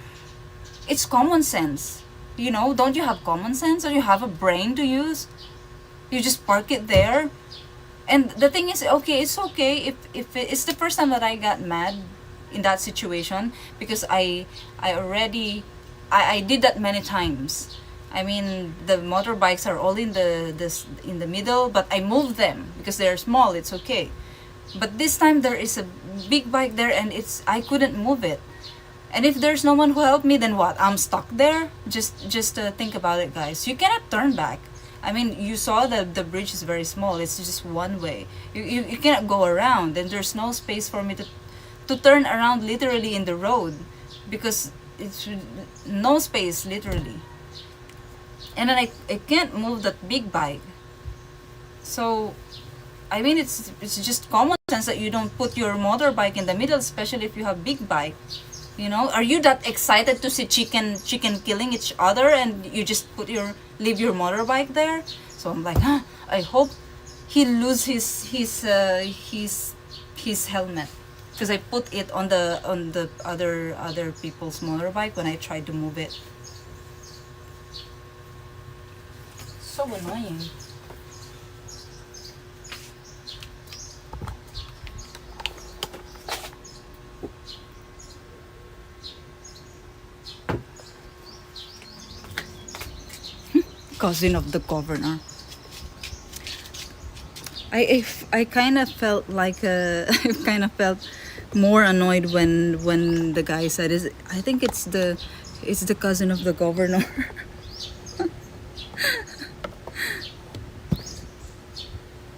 it's common sense. You know, don't you have common sense? Or you have a brain to use? You just park it there. And the thing is, okay, it's okay if it's the first time that I got mad in that situation, because I did that many times. I mean, the motorbikes are all in the middle, but I moved them because they're small. It's okay. But this time there is a big bike there, and I couldn't move it. And if there's no one who helped me, then what? I'm stuck there. Just think about it, guys. You cannot turn back. I mean, you saw that the bridge is very small. It's just one way. You cannot go around, and there's no space for me to turn around literally in the road, because it's no space literally. And then I can't move that big bike. So, I mean, it's just common sense that you don't put your motorbike in the middle, especially if you have big bike. You know, are you that excited to see chicken killing each other, and you just leave your motorbike there? So I'm like, I hope he lose his helmet, because I put it on the other people's motorbike when I tried to move it. So annoying. Cousin of the governor. I kind of felt like I kind of felt more annoyed when the guy said, I think it's the cousin of the governor.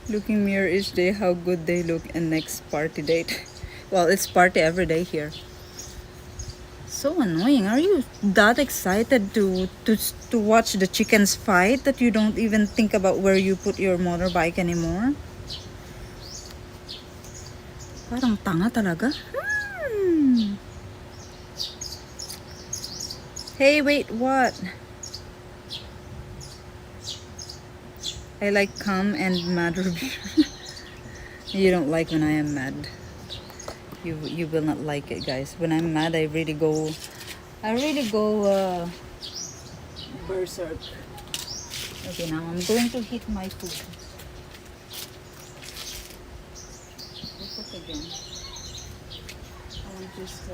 Looking mirror each day how good they look, and next party date. Well, it's party every day here. So annoying. Are you that excited to watch the chickens fight that you don't even think about where you put your motorbike anymore? Parang tanga talaga. Hey, wait, what? I like calm and mad review. You don't like when I am mad. You will not like it, guys. When I'm mad, I really go berserk. Okay, now I'm going to heat my food. Cook again. I want just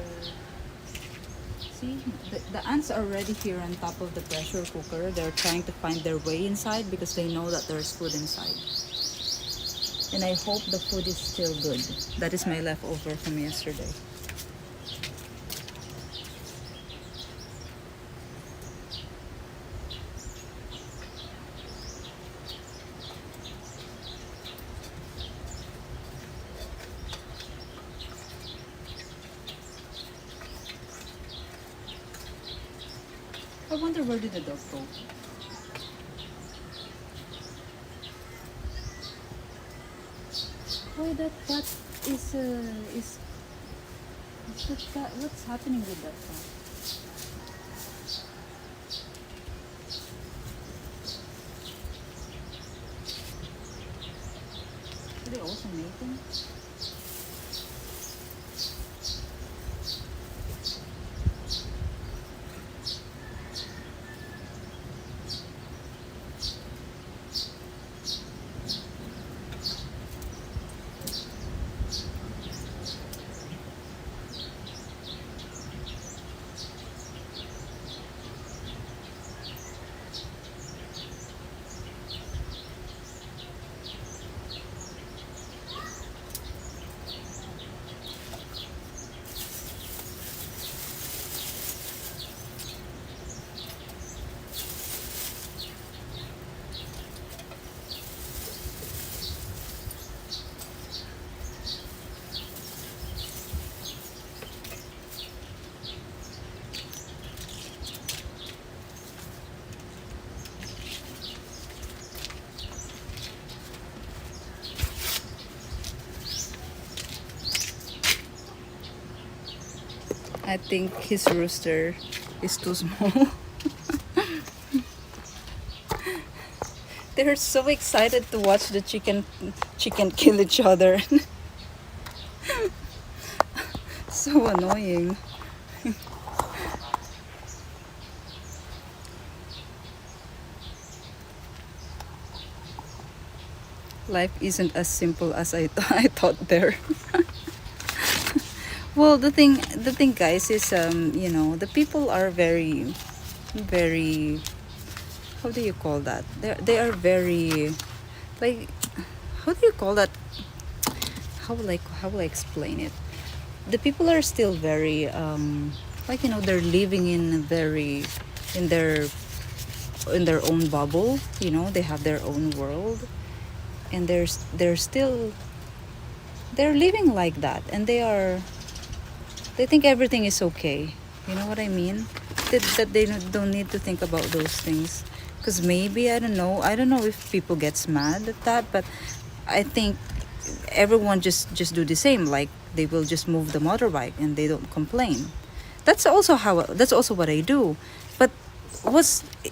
see the ants are already here on top of the pressure cooker. They're trying to find their way inside because they know that there's food inside. And I hope the food is still good. That is my leftover from yesterday. I wonder where did the dog go? Why that is that, what's happening with that cat? Are they also mating? I think his rooster is too small. They're so excited to watch the chicken kill each other. So annoying. Life isn't as simple as I thought there. Well, the thing guys is the people are very, how do you call that? They are very, like, how do you call that? How will I explain it? The people are still very like, they're living in their in their own bubble. They have their own world, and they're living like that, and they think everything is okay. You know what I mean? That they don't need to think about those things, because maybe I don't know if people gets mad at that, but I think everyone just do the same, like they will just move the motorbike and they don't complain. That's also what I do. But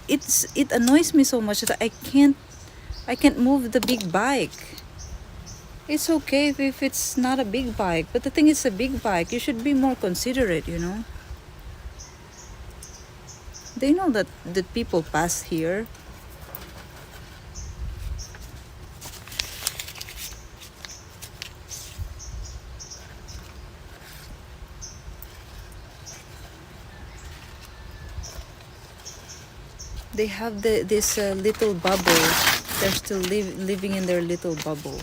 it annoys me so much that I can't move the big bike. It's okay if it's not a big bike, but the thing is a big bike. You should be more considerate. They know that people pass here. They have this little bubble. They're still living in their little bubble.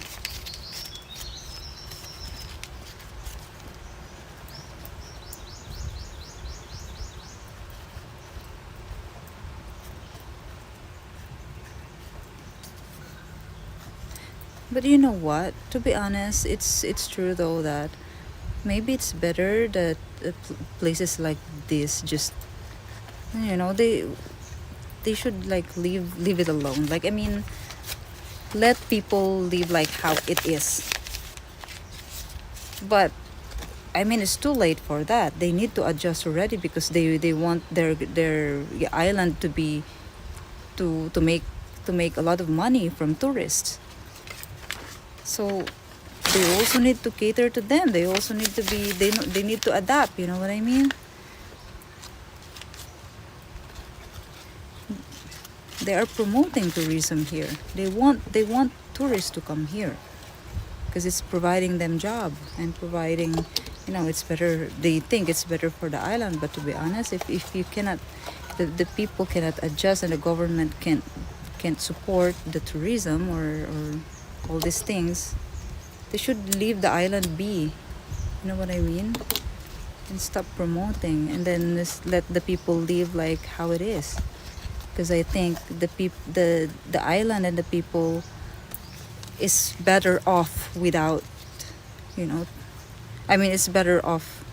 But you know what? To be honest, it's true though that maybe it's better that places like this just they should like leave it alone. Like, I mean, let people live like how it is. But I mean, it's too late for that. They need to adjust already, because they want their island to make a lot of money from tourists. So they also need to cater to them. They also need to be they need to adapt. You know what I mean? They are promoting tourism here. They want tourists to come here, because it's providing them job and providing, it's better. They think it's better for the island, but to be honest, if you cannot, the people cannot adjust, and the government can't support the tourism or all these things, they should leave the island be. You know what I mean? And stop promoting, and then just let the people live like how it is. Because I think the island and the people is better off without, I mean, it's better off.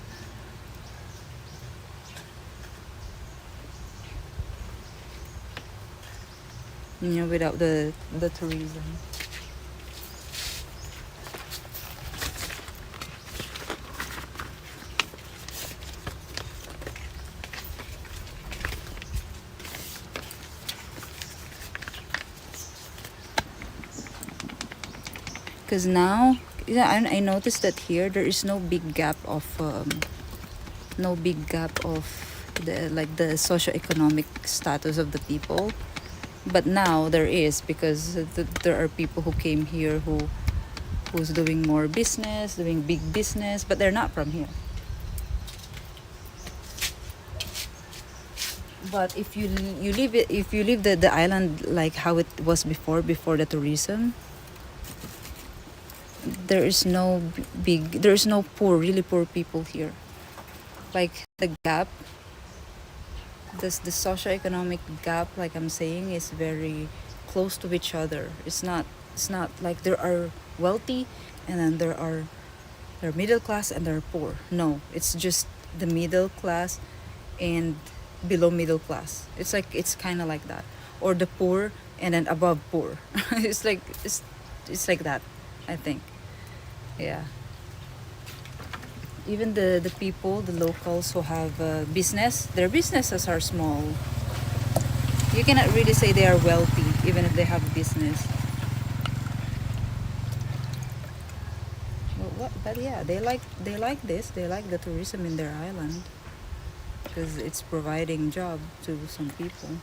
Without the tourism. Because now, I noticed that here there is no big gap of the socioeconomic status of the people. But now there is, because there are people who came here who's doing more business, doing big business, but they're not from here. But if you leave the island like how it was before the tourism, there is no really poor people here. Like the gap, the socioeconomic gap, like I'm saying, is very close to each other. It's not like there are wealthy, and then they're middle class and they're poor. No, it's just the middle class and below middle class. It's kind of like that, or the poor and then above poor. It's like that, I think. Yeah. even the people, the locals who have business, their businesses are small. You cannot really say they are wealthy even if they have business. But yeah, they like this. They like the tourism in their island because it's providing job to some people.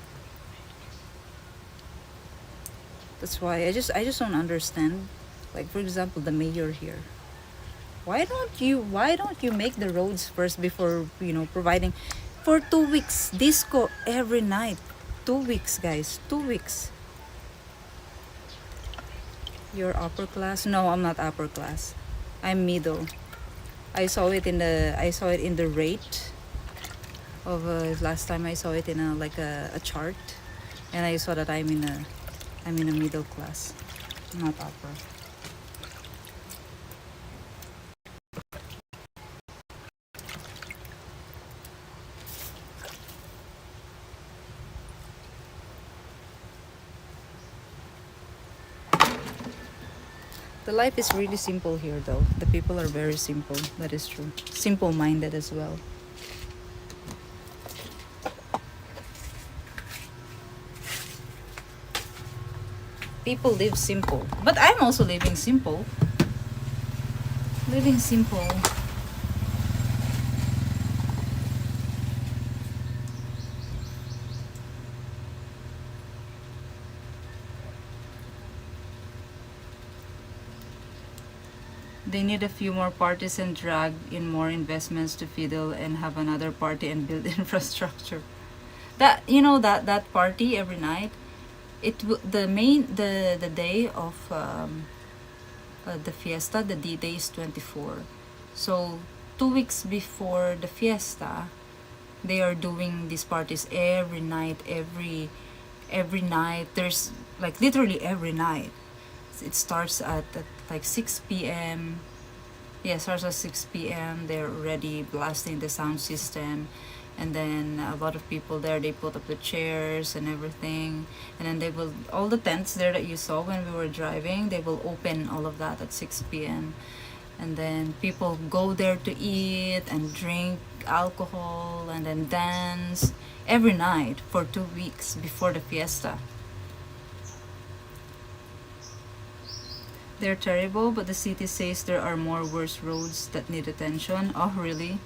That's why I just don't understand. Like for example, the mayor here. Why don't you make the roads first before providing for 2 weeks disco every night? 2 weeks, guys. 2 weeks. You're upper class? No, I'm not upper class. I'm middle. I saw it in the rate of last time I saw it in a chart, and I saw that I'm in a middle class, not upper. The life is really simple here, though. The people are very simple. That is true. Simple-minded as well. People live simple. But I'm also living simple. Living simple. They need a few more parties and drag in more investments to fiddle and have another party and build infrastructure. That party every night. The day of the fiesta, the D-Day is 24. So 2 weeks before the fiesta, they are doing these parties every night. Every night. There's like literally every night. It starts at like 6 p.m. Yeah, starts at 6 p.m. They're already blasting the sound system, and then a lot of people there, they put up the chairs and everything, and then they will, all the tents there that you saw when we were driving, they will open all of that at 6 p.m. and then people go there to eat and drink alcohol and then dance every night for 2 weeks before the fiesta. They're terrible, but the city says there are more worse roads that need attention. Oh, really?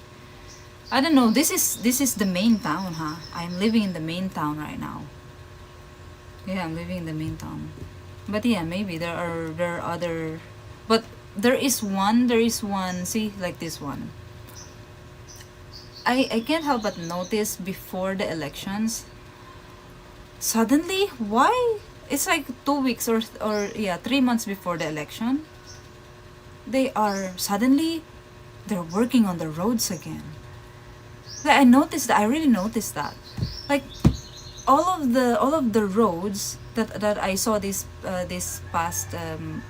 I don't know. This is the main town, huh? I'm living in the main town right now. Yeah, I'm living in the main town. But yeah, maybe there are other, but there is one. See, like this one. I can't help but notice before the elections. Suddenly, why? It's like 2 weeks or 3 months before the election. They're working on the roads again. Like, I really noticed that. Like all of the roads that I saw this past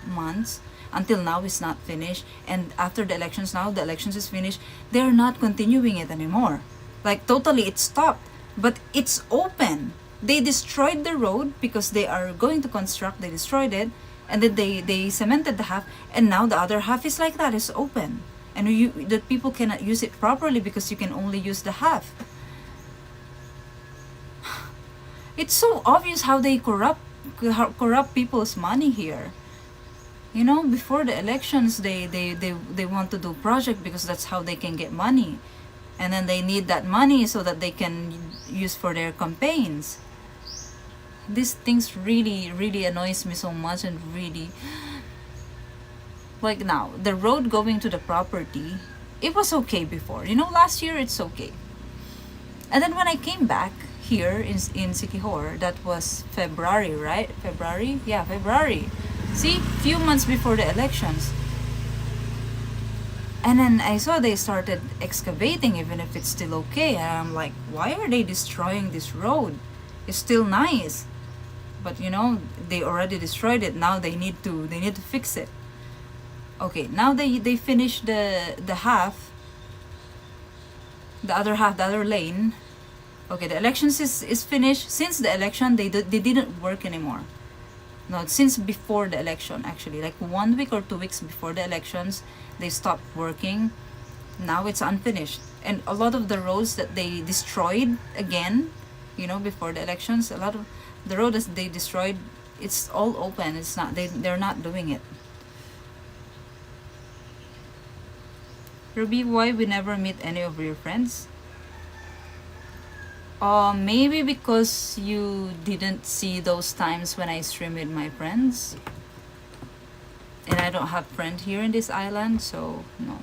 months until now is not finished, and after the elections, now the elections is finished, they're not continuing it anymore. Like totally it stopped, but it's open. They destroyed the road because they are going to construct. They destroyed it, and then they cemented the half, and now the other half is like that. It's open, and the people cannot use it properly because you can only use the half. It's so obvious how they corrupt people's money here. Before the elections, they want to do project because that's how they can get money, and then they need that money so that they can use for their campaigns. These things really, really annoys me so much, and really, like now, the road going to the property, it was okay before. Last year it's okay. And then when I came back here in Sikihor, that was February, right? February? Yeah, February. See, few months before the elections. And then I saw they started excavating, even if it's still okay. And I'm like, why are they destroying this road? It's still nice. But they already destroyed it. Now they need to fix it. Okay, now they finished the half. The other half, the other lane. Okay, the elections is finished. Since the election, they didn't work anymore. No, since before the election, actually, like 1 week or 2 weeks before the elections, they stopped working. Now it's unfinished, and a lot of the roads that they destroyed again, before the elections, a lot of the roads that they destroyed, it's all open. It's not, they're not doing it. Ruby, why we never meet any of your friends? Maybe because you didn't see those times when I stream with my friends, and I don't have friend here in this island, so no.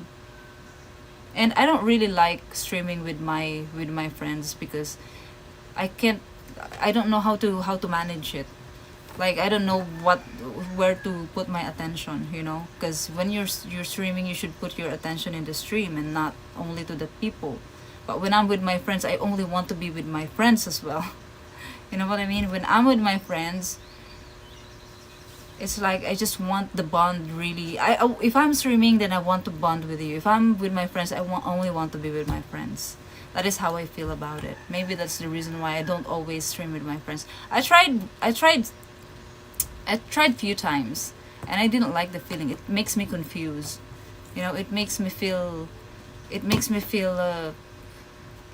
And I don't really like streaming with my friends because I don't know how to manage it. Like, I don't know where to put my attention, because when you're streaming, you should put your attention in the stream and not only to the people. But when I'm with my friends, I only want to be with my friends as well. You know what I mean? When I'm with my friends, it's like I just want the bond. Really, if I'm streaming, then I want to bond with you. If I'm with my friends, only want to be with my friends. That is how I feel about it. Maybe that's the reason why I don't always stream with my friends. I tried few times, and I didn't like the feeling. It makes me confused. It makes me feel.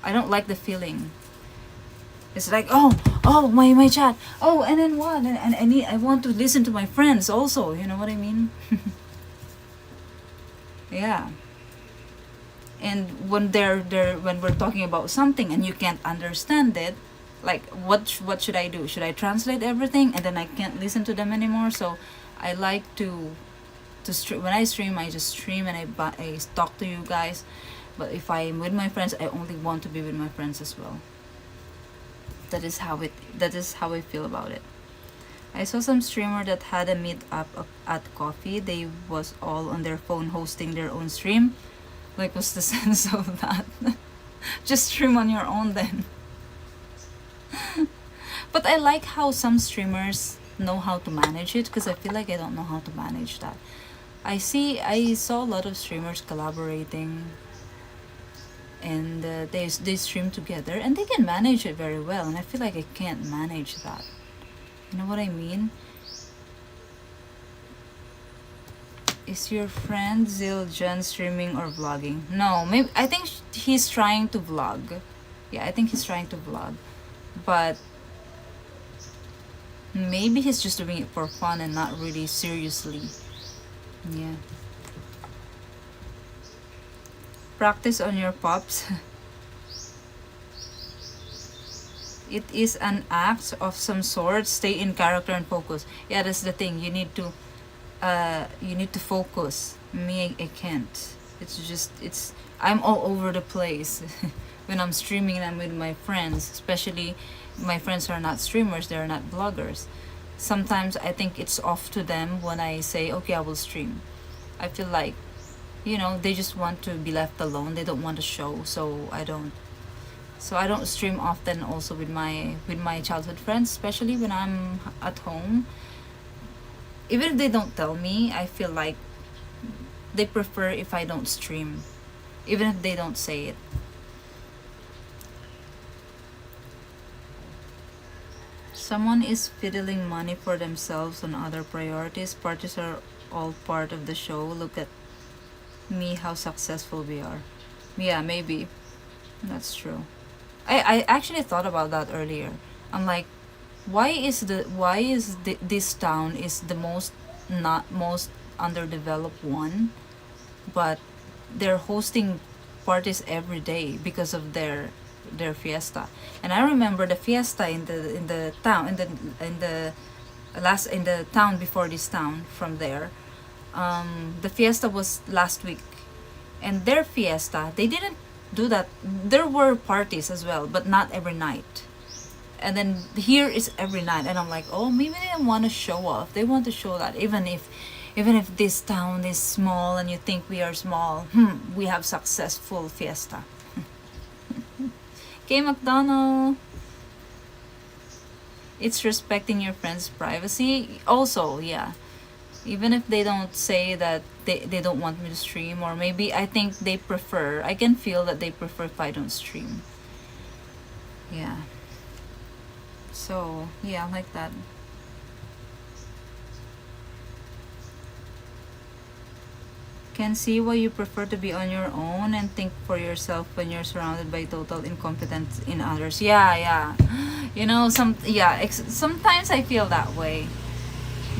I don't like the feeling. It's like, oh, my chat. Oh, and then what? And I want to listen to my friends also. You know what I mean? Yeah. And when when we're talking about something and you can't understand it, like, what should I do? Should I translate everything and then I can't listen to them anymore? So I like to stream. When I stream, I just stream and I talk to you guys. But if I'm with my friends, I only want to be with my friends as well. That is how I feel about it. I saw some streamer that had a meet up at coffee. They was all on their phone hosting their own stream. Like, what's the sense of that? Just stream on your own then. But I like how some streamers know how to manage it, because I feel like I don't know how to manage that. I saw a lot of streamers collaborating, and they stream together and they can manage it very well, and I feel like I can't manage that. You know what I mean? Is your friend Zildjian streaming or vlogging? No, maybe I think he's trying to vlog. Yeah, I think he's trying to vlog, but maybe he's just doing it for fun and not really seriously. Yeah. Practice on your pops. It is an act of some sort. Stay in character and focus. Yeah, that's the thing. You need to focus. Me, I can't. I'm all over the place. When I'm streaming and I'm with my friends, especially my friends are not streamers, they're not vloggers. Sometimes I think it's off to them when I say, okay, I will stream. I feel like, they just want to be left alone. They don't want to show, so I don't stream often also with my childhood friends, especially when I'm at home. Even if they don't tell me, I feel like they prefer if I don't stream, even if they don't say it. Someone is fiddling money for themselves on other priorities. Parties are all part of the show. Look at me, how successful we are. Yeah, maybe. That's true. I actually thought about that earlier. I'm like, this town is the most underdeveloped one, but they're hosting parties every day because of their fiesta. And I remember the fiesta in the town in the town before this town from there. The fiesta was last week, and their fiesta, they didn't do that. There were parties as well, but not every night. And then here is every night, and I'm like, oh, maybe they want to show off. They want to show that even if this town is small and you think we are small, we have successful fiesta. Okay, McDonald. It's respecting your friend's privacy. Also, yeah. Even if they don't say that they don't want me to stream, or maybe I think they prefer, I can feel that they prefer if I don't stream. Yeah. So, yeah, like that. Can see why you prefer to be on your own and think for yourself when you're surrounded by total incompetence in others. Yeah, yeah. You know, sometimes I feel that way.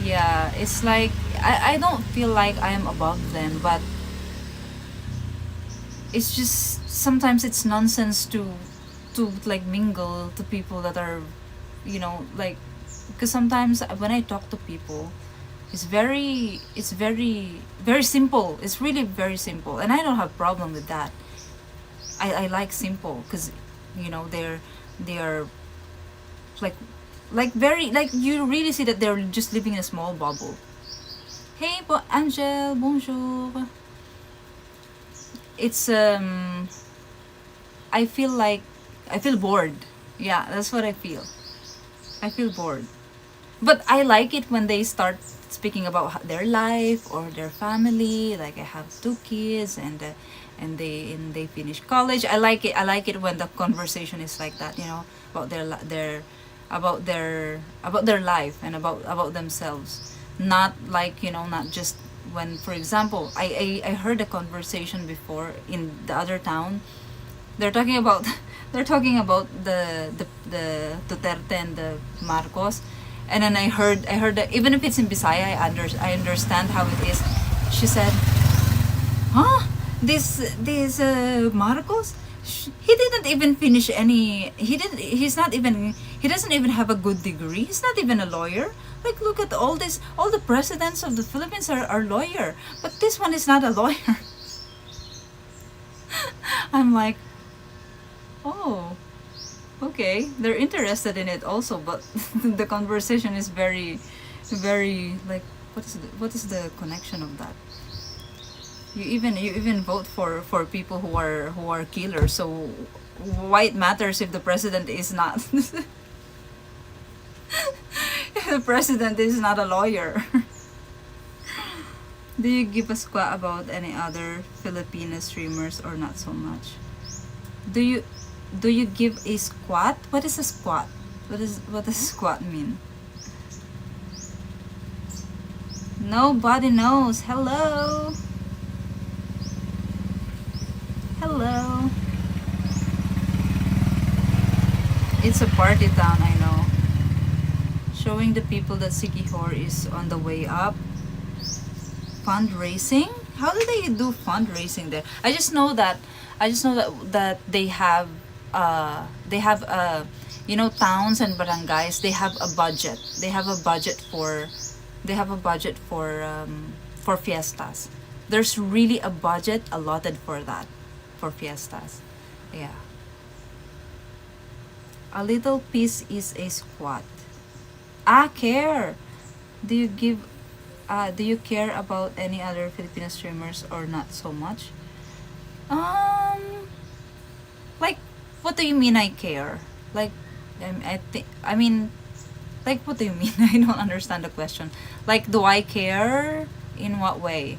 Yeah, it's like I don't feel like I am above them, but it's just sometimes it's nonsense to like mingle to people that are, you know, like, because sometimes when I talk to people, it's very simple. It's really very simple, and I don't have problem with that. I like simple because, you know, they are like very, like, you really see that they're just living in a small bubble. Hey, Angel, bonjour. It's I feel bored. Yeah, that's what I feel. I feel bored. But I like it when they start speaking about their life or their family. Like, I have 2 kids, and they finish college. I like it. I like it when the conversation is like that. You know, about their life and about themselves. Not like, you know, not just when, for example, I heard a conversation before in the other town. They're talking about the Duterte and the Marcos, and then I heard that even if it's in Bisaya, I understand how it is. She said, "Huh? This Marcos? He didn't even finish any. He doesn't even have a good degree. He's not even a lawyer. Like, look at all this. All the presidents of the Philippines are lawyer, but this one is not a lawyer." I'm like, oh, okay. They're interested in it also, but the conversation is very, very, like, what is the connection of that? You even vote for people who are killers. So why it matters if the president is not if the president is not a lawyer? Do you give a squat about any other Filipino streamers or not so much? Do you give a squat? What is a squat? What does squat mean? Nobody knows. Hello. Hello. It's a party town, I know. Showing the people that Sikihor is on the way up. Fundraising? How do they do fundraising there? I just know that they have you know, towns and barangays, they have a budget. They have a budget for fiestas. There's really a budget allotted for that, for fiestas. Yeah. A little piece is a squat. Care. Do you care about any other Filipino streamers or not so much? Like, what do you mean I care? Like, I mean, like, what do you mean? I don't understand the question. Like, do I care? In what way?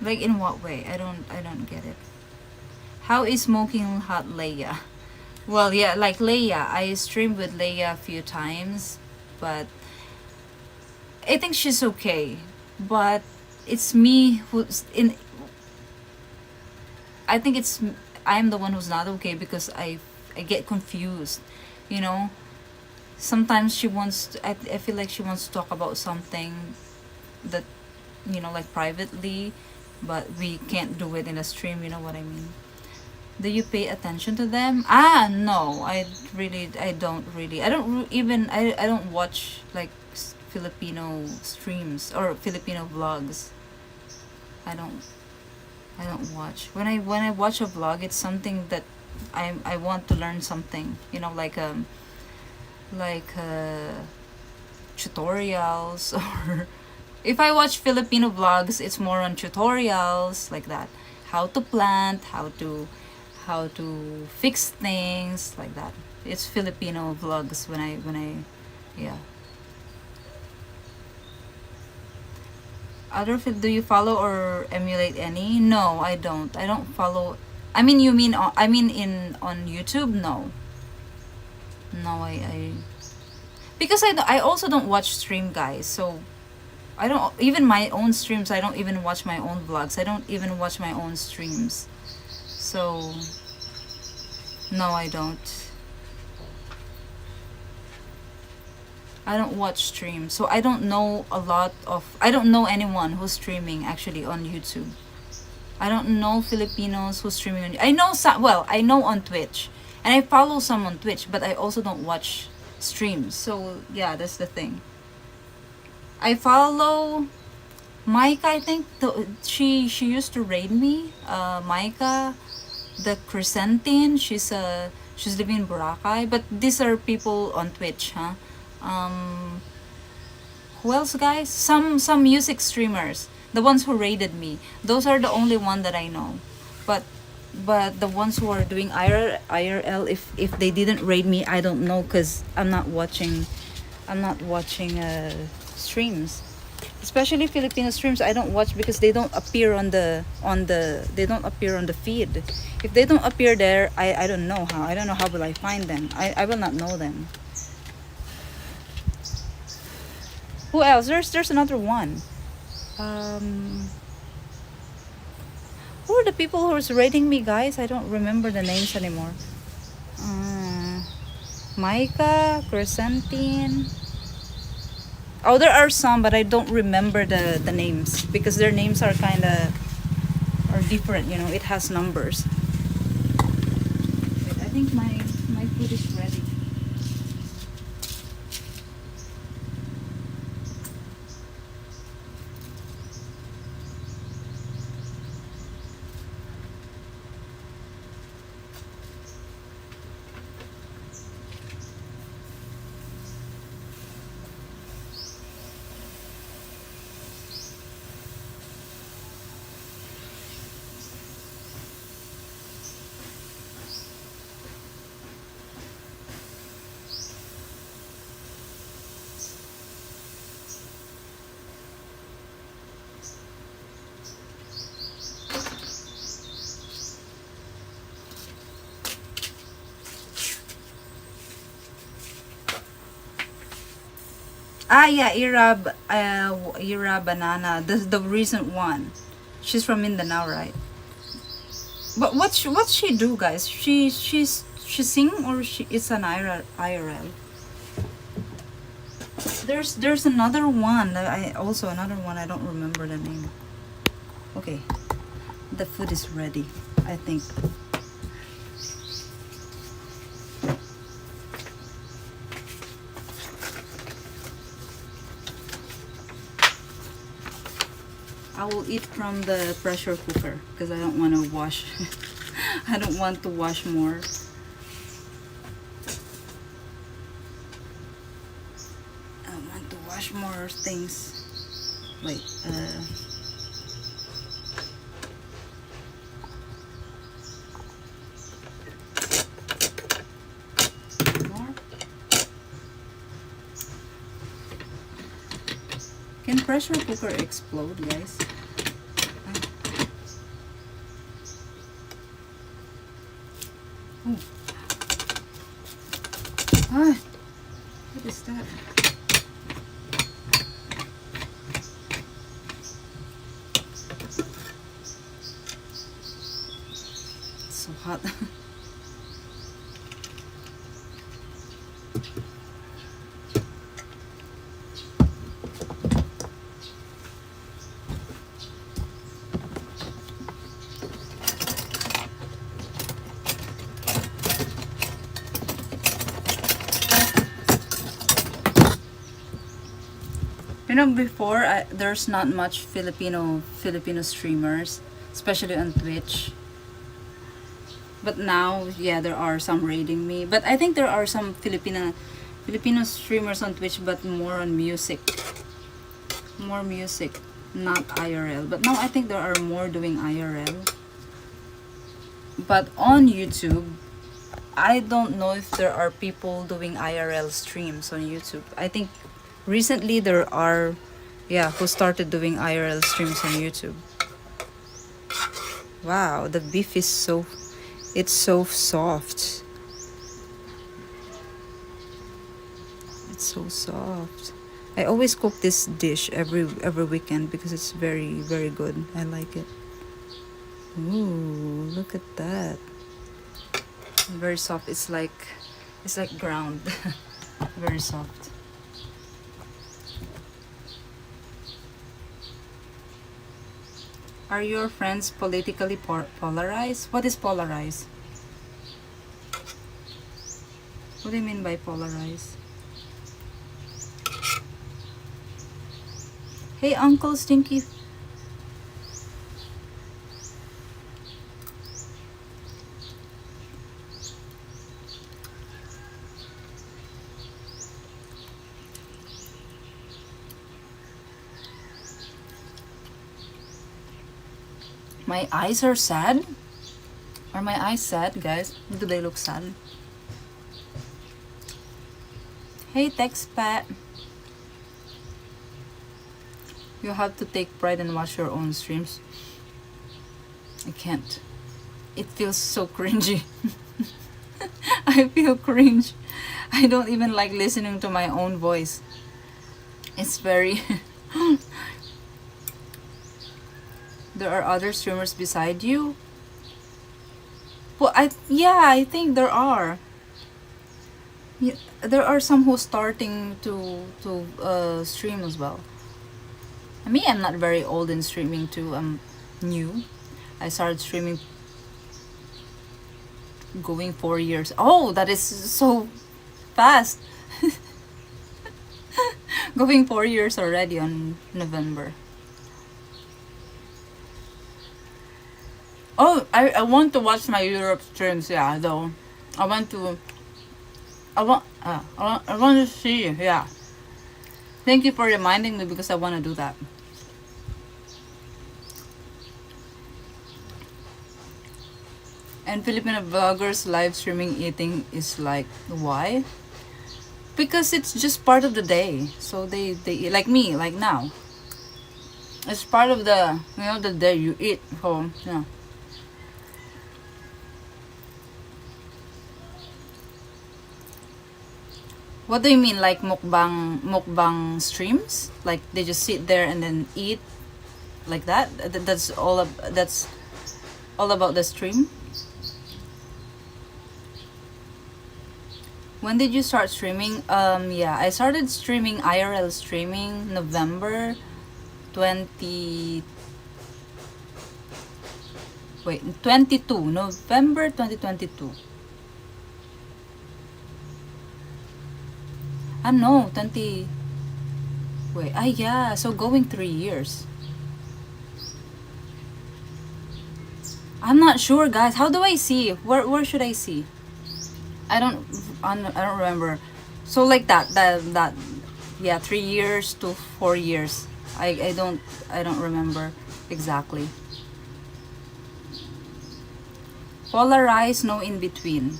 Like, in what way? I don't get it. How is smoking hot Leia? Well, yeah, like Leia, I streamed with Leia a few times, but I think she's okay. But it's me who's in. I think I'm the one who's not okay because I get confused, you know. Sometimes I feel like she wants to talk about something that, you know, like privately, but we can't do it in a stream. You know what I mean? Do you pay attention to them? No, I don't really. I don't watch like Filipino streams or Filipino vlogs. I don't watch. When I watch a vlog, it's something that I want to learn something. You know, like tutorials, or if I watch Filipino vlogs, it's more on tutorials like that. How to plant, how to fix things like that. It's Filipino vlogs when I yeah. Do you follow or emulate any? No, I don't. I don't follow. I mean, on YouTube? No. No, I because I also don't watch stream, guys. So I don't even my own streams. I don't even watch my own vlogs. I don't even watch my own streams. So no, I don't. I don't watch streams. So I don't know I don't know anyone who's streaming actually on YouTube. I don't know Filipinos who's streaming on, I know some, well, I know on Twitch. And I follow some on Twitch, but I also don't watch streams. So yeah, that's the thing. I follow Micah, I think she used to raid me. Micah, the Crescentine, she's living in Boracay. But these are people on Twitch, huh? Who else, guys? Some music streamers, the ones who raided me. Those are the only one that I know. But the ones who are doing IRL, if they didn't raid me, I don't know, because I'm not watching streams, especially Filipino streams. I don't watch because they don't appear on the they don't appear on the feed. If they don't appear there, I don't know how. I don't know how will I find them. I will not know them. Who else? There's another one. Who are the people who is rating me, guys? I don't remember the names anymore. Micah, Crescentine. Oh, there are some, but I don't remember the names because their names are are different. You know, it has numbers. Wait, I think my food is ready. Ah, yeah, Ira Banana, the recent one. She's from Mindanao, right? But what's she do, guys? She sing, or it's an IRL. There's another one. Another one. I don't remember the name. Okay, the food is ready, I think. I will eat from the pressure cooker because I don't want to wash. I don't want to wash more. I don't want to wash more things. Wait. More. Can pressure cooker explode, guys? Oh. Ah, what is that? It's so hot. You know, before there's not much Filipino streamers, especially on Twitch. But now, yeah, there are some raiding me. But I think there are some Filipino streamers on Twitch, but more on music. More music, not IRL. But now I think there are more doing IRL. But on YouTube, I don't know if there are people doing IRL streams on YouTube. I think recently there are, yeah, who started doing IRL streams on YouTube. Wow, the beef is it's so soft. It's It's so soft. I always cook this dish every weekend because it's very good. I like it. Ooh, look at that. Very soft. It's like ground. Very soft. Are your friends politically polarized? What is polarized? What do you mean by polarized? Hey, Uncle Stinky. My eyes are sad? Are my eyes sad, guys? Do they look sad? Hey, Texpat. You have to take pride and watch your own streams. I can't. It feels so cringy. I feel cringe. I don't even like listening to my own voice. It's very... There are other streamers beside you? Well, I think there are. Yeah, there are some who starting to stream as well. Me, I'm not very old in streaming too. I'm new. I started streaming going 4 years. Oh, that is so fast. Going 4 years already on November. Oh, I want to watch my Europe streams, yeah, though. I want to see, yeah. Thank you for reminding me because I want to do that. And Filipino vloggers live streaming eating is like, why? Because it's just part of the day. So they like me, like now. It's part of the, the day you eat. So, yeah. What do you mean, like mukbang streams? Like they just sit there and then eat like that? That's all about the stream? When did you start streaming? Yeah, I started streaming IRL streaming November 22, November 2022. No, 20. Wait, yeah, so going 3 years. I'm not sure, guys. How do I see? Where should I see? I don't remember. So like that, yeah, 3 years to 4 years. I don't remember exactly. Polarized, no in between.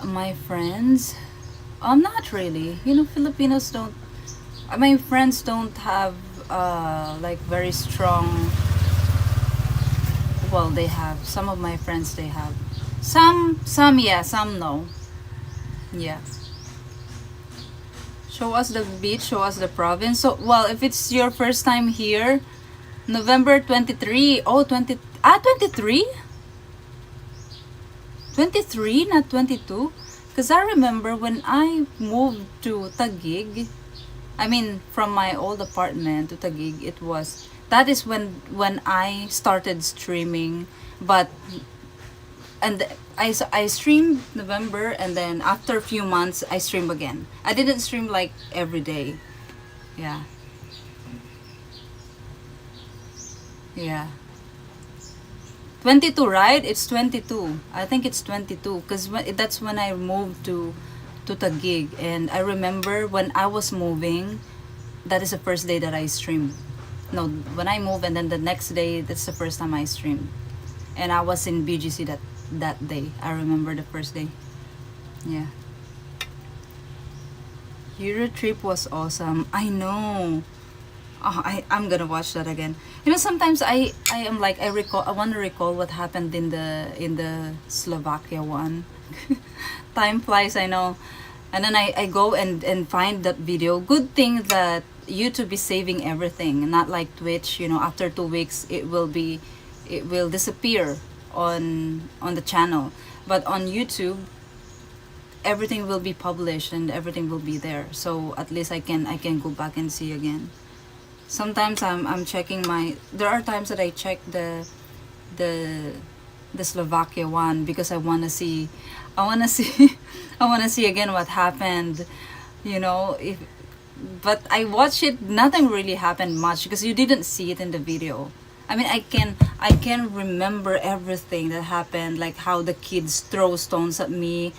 My friends, not really. Filipinos don't. My friends don't have like very strong. Well, they have. Some of my friends, they have. Some yeah, some no. Yeah. Show us the beach, show us the province. So, well, if it's your first time here, November 23. Oh, 23? 23, not 22? Because I remember when I moved to Taguig, I mean, from my old apartment to Taguig, that is when I started streaming, and I streamed November, and then after a few months I stream again. I didn't stream like every day. Yeah. Yeah. 22, right? It's 22. I think it's 22 because that's when I moved to Taguig, and I remember when I was moving, that is the first day that I streamed. No, when I moved, and then the next day, that's the first time I streamed. And I was in BGC that day. I remember the first day. Yeah. Euro trip was awesome. I know. Oh, I'm gonna watch that again. Sometimes I am like, I want to recall what happened in the Slovakia one. Time flies, I know. And then I go and find that video. Good thing that YouTube is saving everything, not like Twitch, you know, after 2 weeks it will disappear on the channel. But on YouTube, everything will be published and everything will be there. So at least I can go back and see again. Sometimes I'm checking my, there are times that I check the Slovakia one because I want to see I want to see again what happened, you know. If but I watched it, nothing really happened much because you didn't see it in the video. I mean, I can remember everything that happened, like how the kids throw stones at me.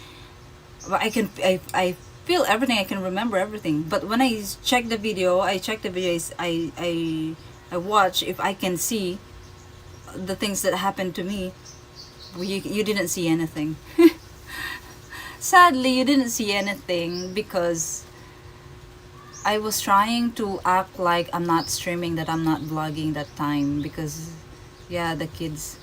But I feel everything, I can remember everything. But when I check the video, I watch if I can see the things that happened to me. You didn't see anything. Sadly, you didn't see anything because I was trying to act like I'm not streaming, that I'm not vlogging that time because yeah, the kids,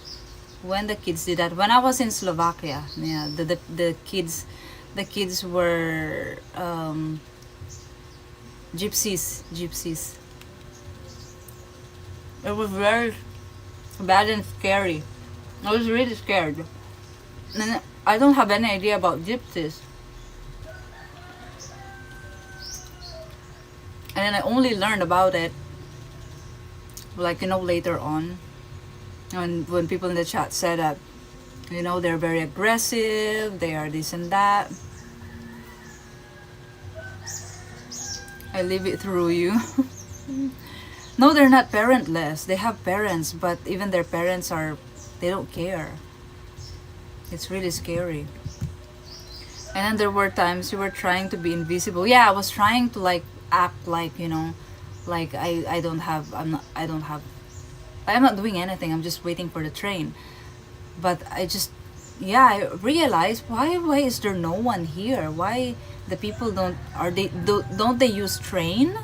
when the kids did that, when I was in Slovakia, yeah, the kids were gypsies. It was very bad and scary. I was really scared. And I don't have any idea about gypsies. And then I only learned about it, like, you know, later on. And when people in the chat said that, you know, they're very aggressive, they are this and that. I live it through you. No, they're not parentless. They have parents, but even their parents they don't care. It's really scary. And then there were times you were trying to be invisible. Yeah, I was trying to like act like, you know, like I'm not doing anything. I'm just waiting for the train. But I realized why is there no one here? Why the people don't they use train?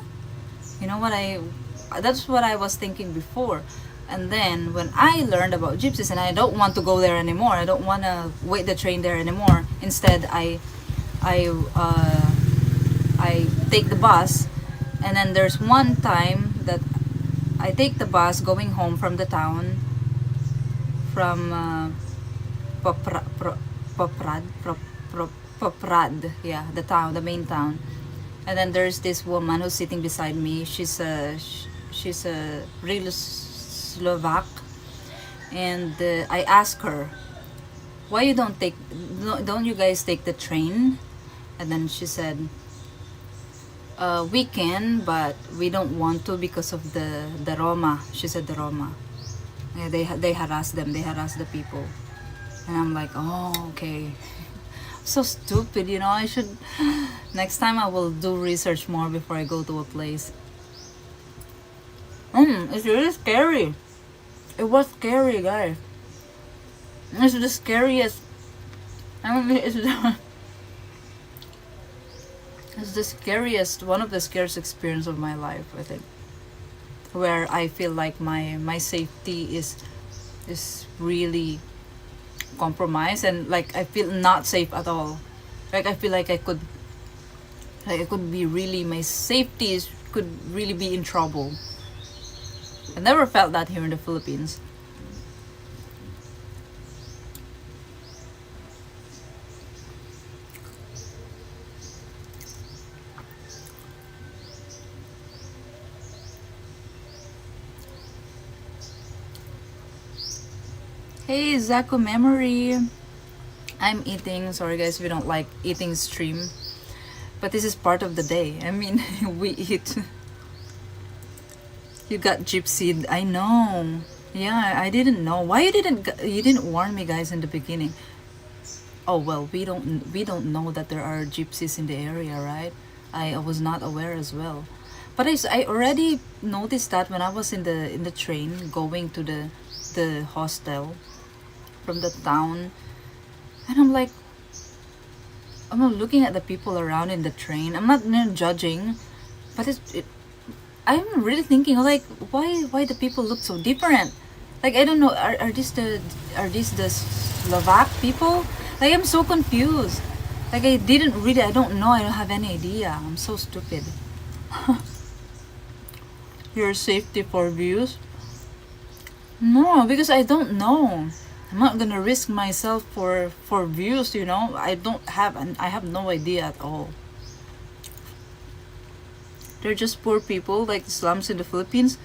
You know what, that's what I was thinking before. And then when I learned about gypsies, and I don't want to go there anymore, I don't want to wait the train there anymore. Instead, I take the bus. And then there's one time that I take the bus going home from the town, from Poprad, yeah, the main town. And then there's this woman who's sitting beside me. She's a real Slovak, and I asked her, why you don't you guys take the train? And then she said, we can, but we don't want to because of the Roma. She said the Roma. Yeah, they harass them. They harass the people. And I'm like, oh, okay. So stupid, you know. I should, next time I will do research more before I go to a place. It's really scary. It was scary, guys. It's the scariest. I mean, it's the scariest, one of the scariest experience of my life, I think. Where I feel like my safety is really compromised, and like I feel not safe at all. Like I feel like I could be really, my safety could really be in trouble. I never felt that here in the Philippines. Hey, Zaku Memory. I'm eating. Sorry guys if you don't like eating stream. But this is part of the day. I mean, we eat. You got gypsied. I know. Yeah, I didn't know. Why you didn't warn me, guys, in the beginning? Oh well, we don't know that there are gypsies in the area, right? I was not aware as well. But I already noticed that when I was in the train going to the hostel from the town, and I'm like, I'm looking at the people around in the train. I'm not judging, but I'm really thinking like, why the people look so different? Like I don't know, are these the Slovak people? Like I'm so confused. Like I don't know, I don't have any idea. I'm so stupid. Your safety for views? No, because I don't know. I'm not gonna risk myself for views, you know. I have no idea at all. They're just poor people, like the slums in the Philippines.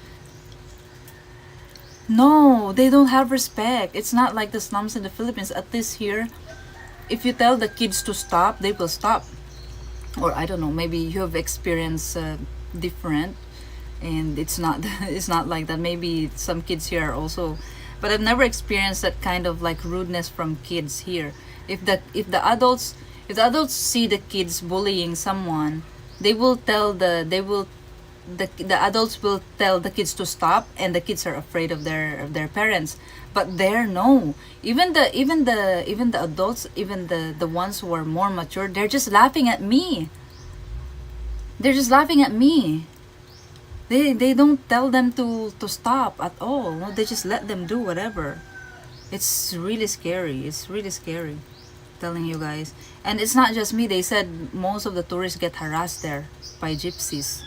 No, they don't have respect. It's not like the slums in the Philippines. At least here, if you tell the kids to stop, they will stop. Or I don't know, maybe you have experienced different, and it's not it's not like that. Maybe some kids here are also, but I've never experienced that kind of like rudeness from kids here. If the adults see the kids bullying someone, the adults will tell the kids to stop, and the kids are afraid of their parents. But there, no, even the adults, even the ones who are more mature, they're just laughing at me. They don't tell them to stop at all. No, they just let them do whatever. It's really scary. Telling you guys. And it's not just me. They said most of the tourists get harassed there by gypsies.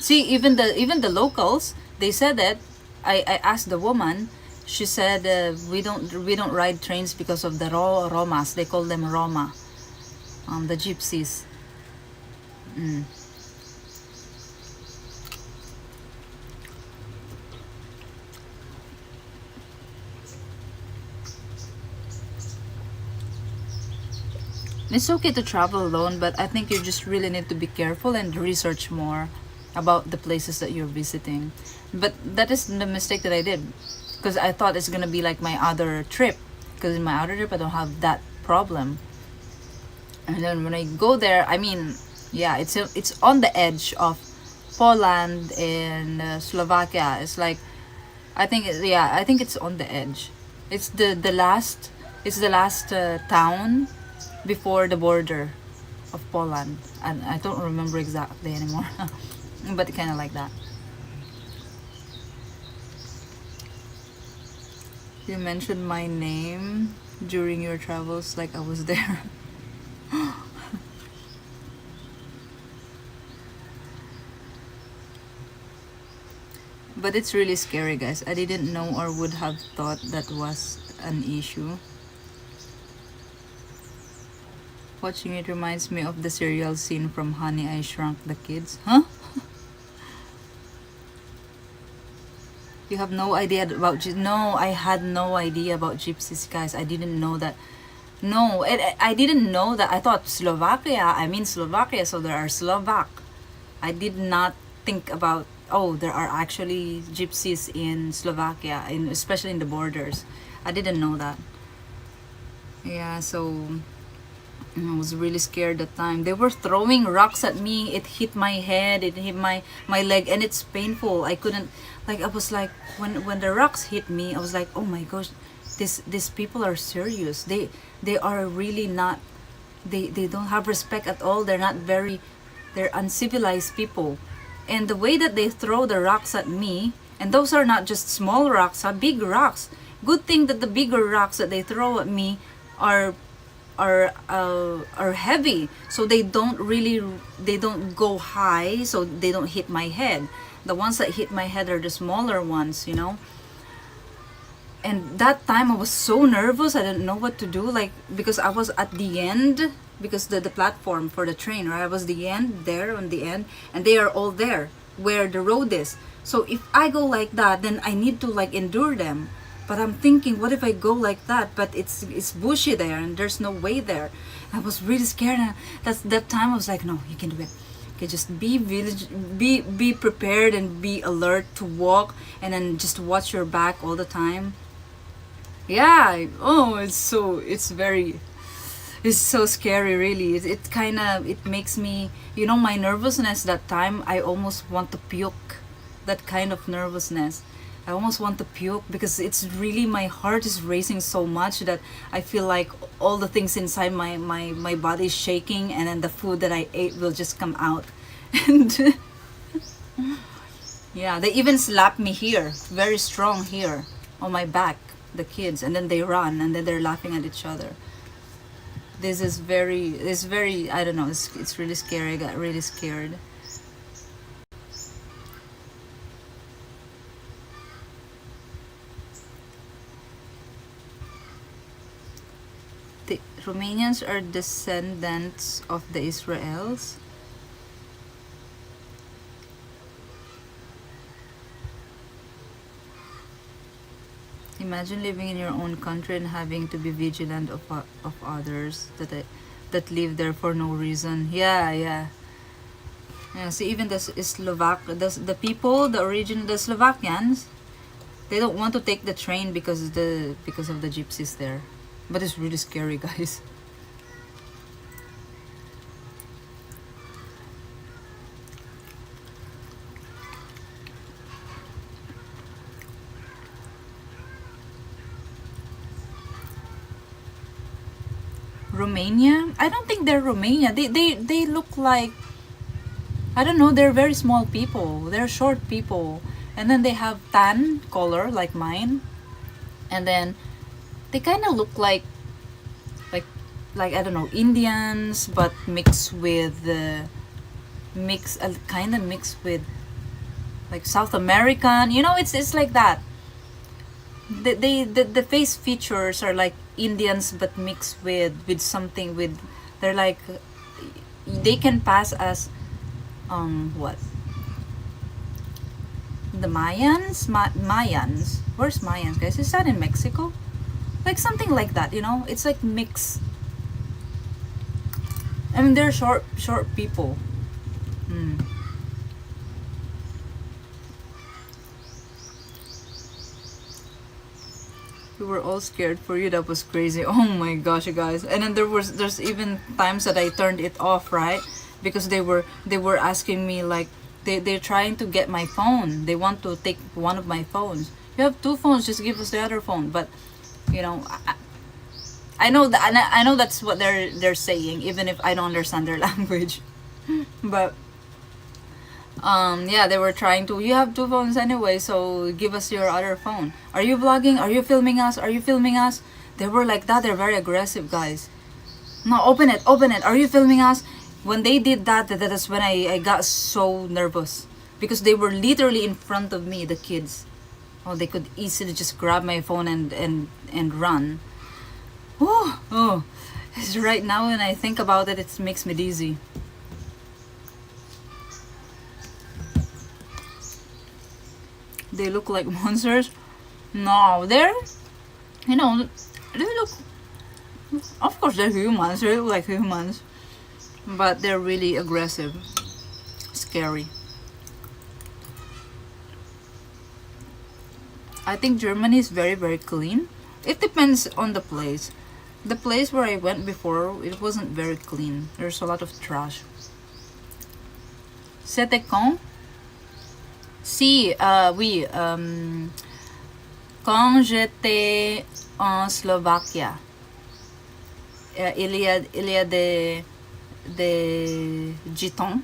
See, even the locals, they said that. I asked the woman. She said we don't ride trains because of the Romas. They call them Roma, the gypsies. It's okay to travel alone, but I think you just really need to be careful and research more about the places that you're visiting. But that is the mistake that I did, because I thought it's gonna be like my other trip. Because in my other trip, I don't have that problem. And then when I go there, I mean, yeah, it's on the edge of Poland and Slovakia. It's like, I think it's on the edge. It's the last town before the border of Poland, and I don't remember exactly anymore. But kind of like that. You mentioned my name during your travels, like I was there. But it's really scary, guys. I didn't know or would have thought that was an issue. Watching it reminds me of the serial scene from Honey, I Shrunk the Kids. Huh? You have no idea about No, I had no idea about gypsies, guys. I didn't know that. No, I didn't know that. I thought Slovakia, so there are Slovak. I did not think about, oh, there are actually gypsies in Slovakia, especially in the borders. I didn't know that. Yeah, so I was really scared that time. They were throwing rocks at me. It hit my head. It hit my leg, and it's painful. I couldn't, like, I was like, when the rocks hit me, I was like, oh my gosh, these people are serious. They are really not. They don't have respect at all. They're uncivilized people. And the way that they throw the rocks at me, and those are not just small rocks, big rocks. Good thing that the bigger rocks that they throw at me are heavy, so they don't go high, so they don't hit my head. The ones that hit my head are the smaller ones, you know. And that time I was so nervous. I didn't know what to do, like, because I was at the end, because the platform for the train, right? I was there on the end, and they are all there where the road is. So if I go like that, then I need to like endure them. But I'm thinking, what if I go like that? But it's bushy there, and there's no way there. I was really scared. And that time I was like, no, you can do it. Okay, just be prepared and be alert to walk, and then just watch your back all the time. Yeah. Oh, it's so scary, really. It makes me, my nervousness that time. I almost want to puke. That kind of nervousness. I almost want to puke, because it's really, my heart is racing so much that I feel like all the things inside my body is shaking, and then the food that I ate will just come out. And yeah, they even slap me here, very strong here on my back, the kids, and then they run, and then they're laughing at each other. This is very, it's very, I don't know, it's really scary. I got really scared. The Romanians are descendants of the Israels. Imagine living in your own country and having to be vigilant of others that live there for no reason. Yeah, yeah. Yeah, see, even the the people, the Slovakians, they don't want to take the train because of the gypsies there. But it's really scary, guys. Romania? I don't think they're Romania. They look like, I don't know, they're very small people. They're short people. And then they have tan color like mine. And then they kind of look like like I don't know, Indians, but mixed with kind of mixed with like South American. You know, it's like that. The face features are like Indians but mixed with something with, they're like, they can pass as what, the Mayans. Mayans, where's Mayans, guys? Is that in Mexico? Like something like that, you know? It's like mix. I mean, they're short people. We were all scared for you. That was crazy. Oh my gosh, you guys. And then there's even times that I turned it off, right? Because they were asking me, like, they're trying to get my phone. They want to take one of my phones. You have two phones, just give us the other phone. But you know, I know that, I know that's what they're saying, even if I don't understand their language. But yeah, they were trying to, you have two phones anyway, so give us your other phone. Are you vlogging? Are you filming us? Are you filming us? They were like that. They're very aggressive, guys. No, open it. Are you filming us? When they did that, that's when I got so nervous, because they were literally in front of me, the kids. Oh, they could easily just grab my phone and run. Oh, it's right now when I think about it, it makes me dizzy. They look like monsters. No, they're, you know, they look, of course they're humans. They look like humans, but they're really aggressive, scary. I think Germany is very, very clean. It depends on the place. The place where I went before, it wasn't very clean. There's a lot of trash. C'était quand? Si, oui. Quand j'étais en Slovaquia, il y a des gitans,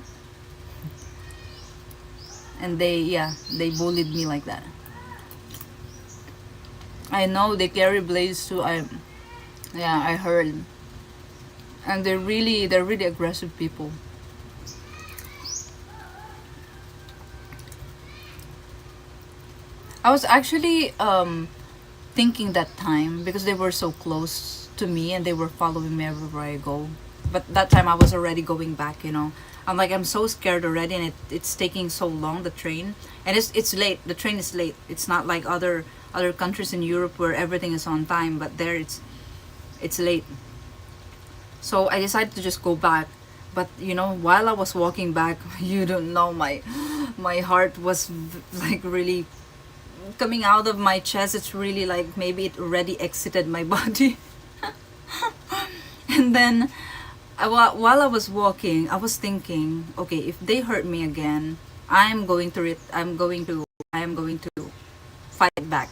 and they bullied me like that. I know they carry blades too. I heard, and they're really aggressive people. I was actually thinking that time, because they were so close to me and they were following me everywhere I go. But that time I was already going back, you know. I'm like, I'm so scared already, and it's taking so long, the train. And it's late. The train is late. It's not like other countries in Europe where everything is on time, but there it's late. So I decided to just go back. But you know, while I was walking back, you don't know, my heart was like really coming out of my chest. It's really like maybe it already exited my body. And then while I was walking, I was thinking, okay, if they hurt me again, I'm going to fight back.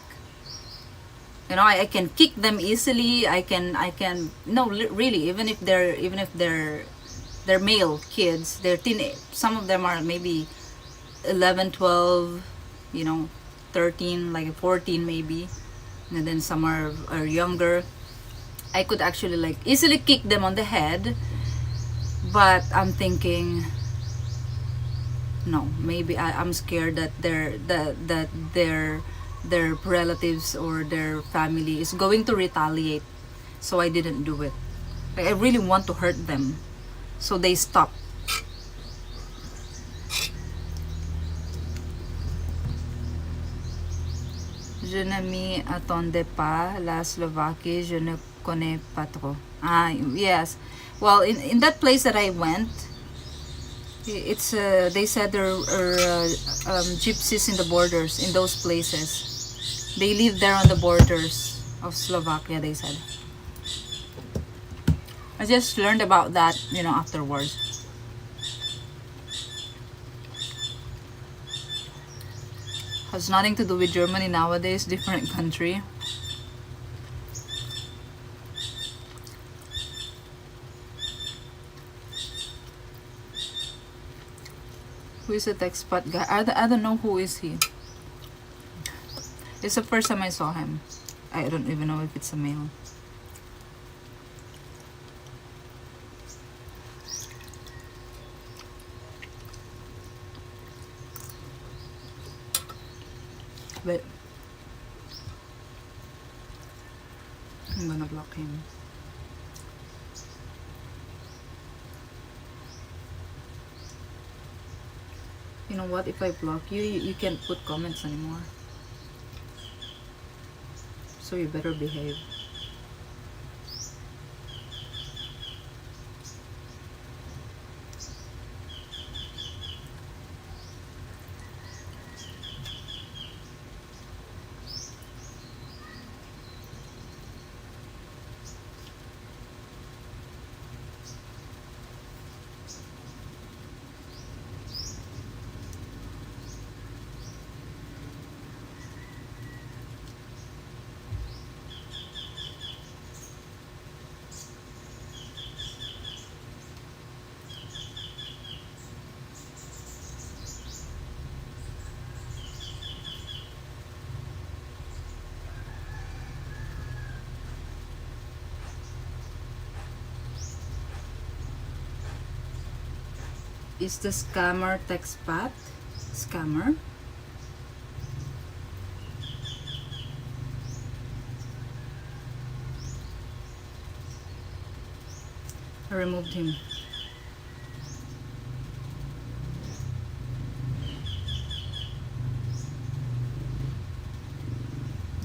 You know, I can kick them easily. I can no, really, even if they're male kids, they're teen, some of them are maybe 11, 12, you know, 13, like 14 maybe, and then some are younger. I could actually like easily kick them on the head, but I'm thinking, no, maybe I'm scared that their relatives or their family is going to retaliate, so I didn't do it. Like, I really want to hurt them, so they stop. Je ne m'y attendais pas. La Slovaquie, je ne connais pas trop. Ah, yes. Well, in that place that I went, it's they said there are gypsies in the borders in those places. They live there on the borders of Slovakia, they said. I just learned about that, afterwards. Has nothing to do with Germany nowadays, different country. Who is the expat guy? I don't know who is he. It's the first time I saw him. I don't even know if it's a male. But I'm gonna block him. You know what? If I block you, you can't put comments anymore. So you better behave. Is the scammer textpat? Scammer? I removed him.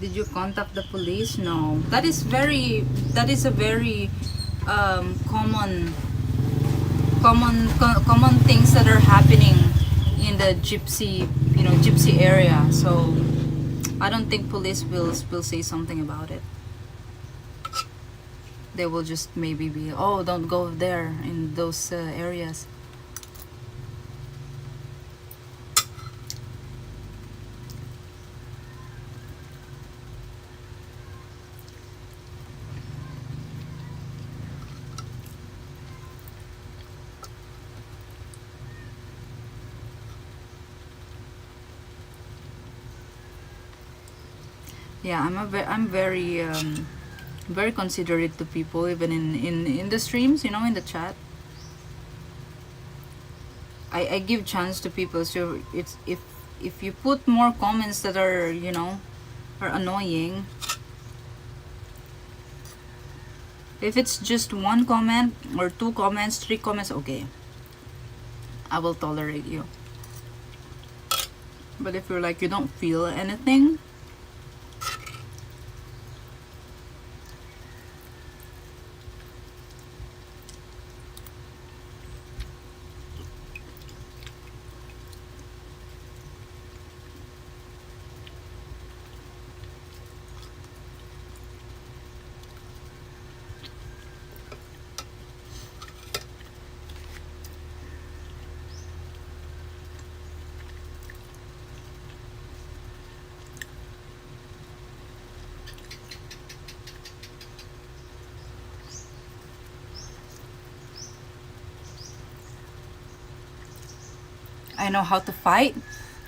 Did you contact the police? No. That is a very common things that are happening in the gypsy area. So I don't think police will say something about it. They will just maybe be, oh, don't go there in those areas. Yeah, I'm very very considerate to people, even in the streams, in the chat. I give chance to people. So it's if you put more comments that are are annoying, if it's just one comment or two comments, three comments, okay, I will tolerate you. But if you're like, you don't feel anything, I know how to fight.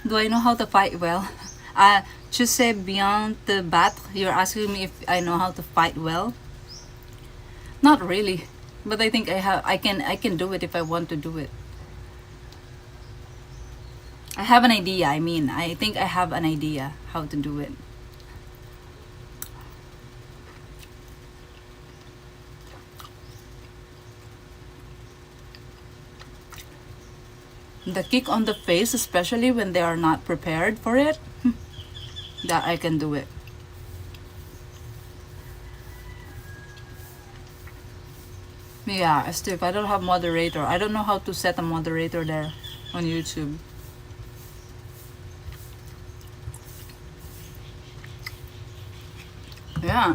Do I know how to fight well? To say beyond the bat, you're asking me if I know how to fight well. Not really, but I think I can do it if I want to do it. I have an idea. I mean, I think I have an idea how to do it. The kick on the face, especially when they are not prepared for it, that I can do it. Yeah, Steve, I don't have moderator. I don't know how to set a moderator there on YouTube. Yeah.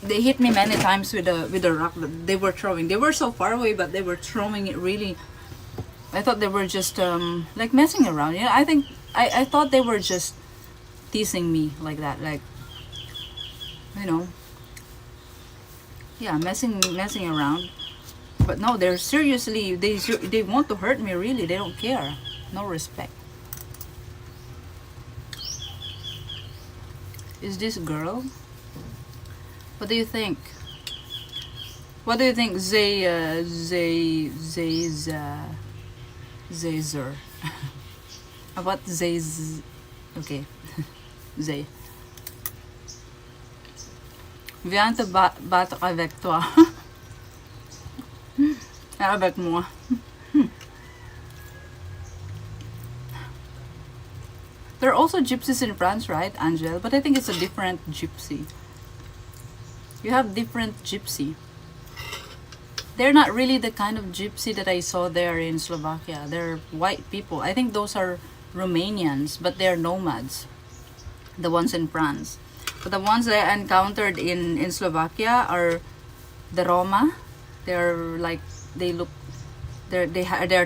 They hit me many times with a rock that they were throwing. They were so far away, but they were throwing it really. I thought they were just like messing around. Yeah, I thought they were just teasing me like that, like, you know, yeah, messing around. But no, they're seriously, they want to hurt me, really. They don't care. No respect. Is this girl? What do you think? What do you think, Zazer? About Zayz? Okay, Zay. Viens te battre avec toi. Avec moi. There are also gypsies in France, right, Angel? But I think it's a different gypsy. You have different gypsy. They're not really the kind of gypsy that I saw there in Slovakia. They're white people. I think those are Romanians, but they're nomads. The ones in France. But the ones that I encountered in Slovakia are the Roma. They're like, they're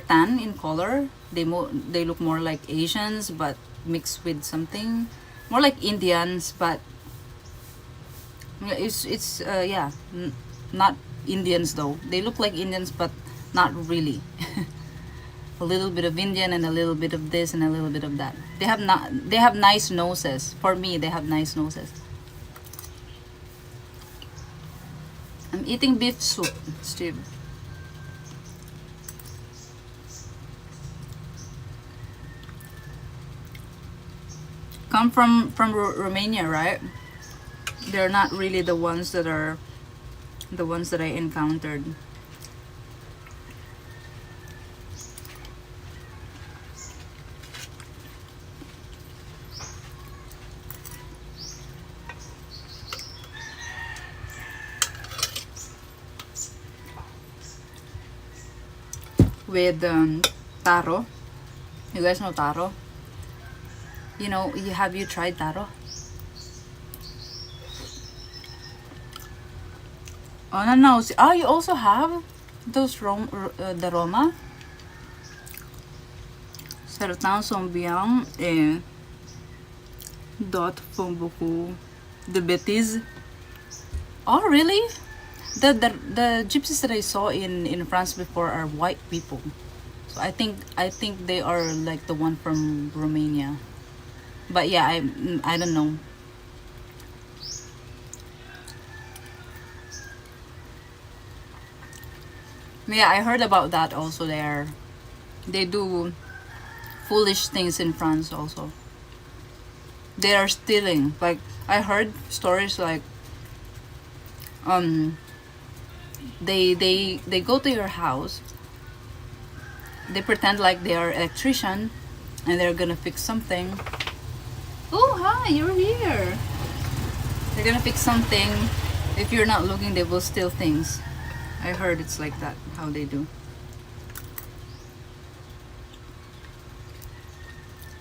tan in color. They look more like Asians, but mixed with something more like Indians, but it's yeah, not Indians though. They look like Indians, but not really. A little bit of Indian and a little bit of this and a little bit of that. They have nice noses. For me, they have nice noses. I'm eating beef soup, Steve. Come from Romania, right? They're not really the ones that I encountered. With taro. You guys know taro? Have you tried taro? Oh, no. Oh, you also have those the Roma? Certains sont bien et d'autres font beaucoup de bêtises. Oh, really? The gypsies that I saw in France before are white people. So I think they are like the one from Romania. But yeah, I don't know. Yeah, I heard about that also there. They do foolish things in France also. They are stealing. Like, I heard stories like they go to your house. They pretend like they are electrician and they're gonna fix something. Oh, hi, you're here. They're gonna fix something. If you're not looking, they will steal things. I heard it's like that, how they do.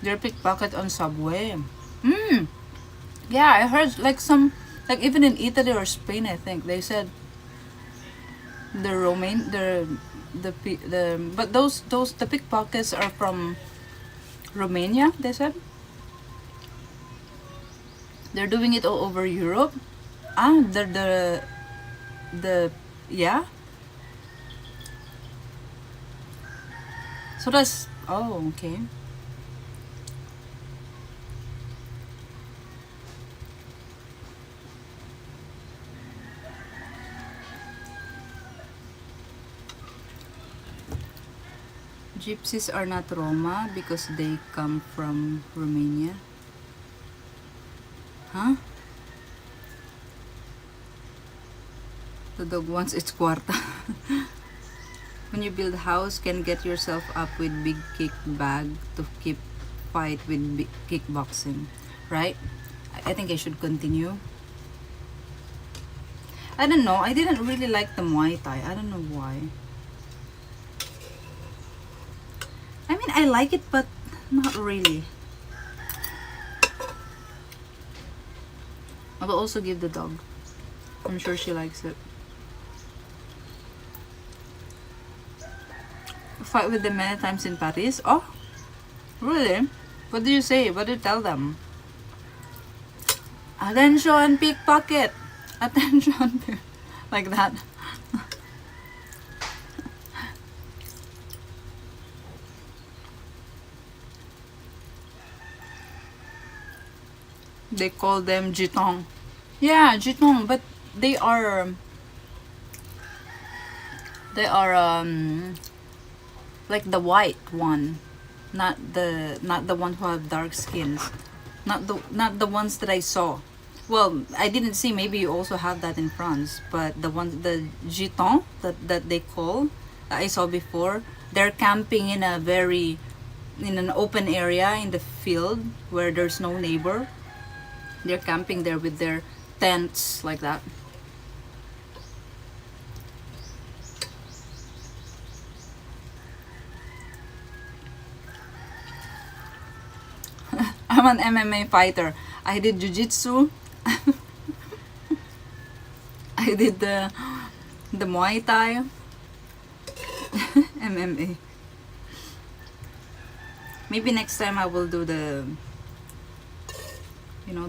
They're pickpocket on subway. Yeah, I heard like even in Italy or Spain, I think they said but the pickpockets are from Romania, they said. They're doing it all over Europe. Yeah. So that's, oh, okay. Gypsies are not Roma because they come from Romania. Huh? The dog wants its kwarta. When you build a house, can get yourself up with big kick bag to keep fight with big kickboxing, right? I think I should continue. I don't know. I didn't really like the Muay Thai. I don't know why. I mean, I like it, but not really. I will also give the dog. I'm sure she likes it. Fight with them many times in Paris. Oh, really? What do you say? What do you tell them? Attention, pickpocket! Attention, like that. They call them jitong. Yeah, jitong, but they are like the white one, not the one who have dark skins, not the ones that I saw. Well, I didn't see. Maybe you also have that in France, but the giton that they call, I saw before. They're camping in an open area in the field where there's no neighbor. They're camping there with their tents like that. I'm an MMA fighter. I did jiu-jitsu. I did the Muay Thai. MMA. Maybe next time I will do the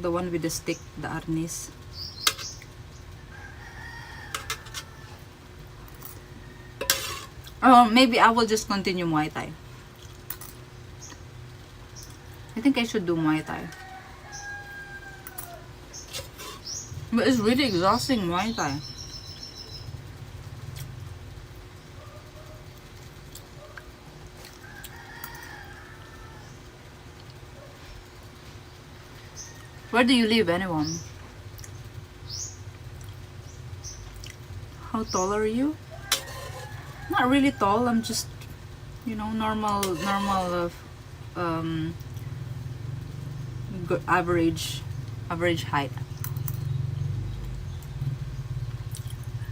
one with the stick, the arnis. Oh, maybe I will just continue Muay Thai. I think I should do Muay Thai. But it's really exhausting, Muay Thai. Where do you live, anyone? How tall are you? Not really tall. I'm just, normal, good average height.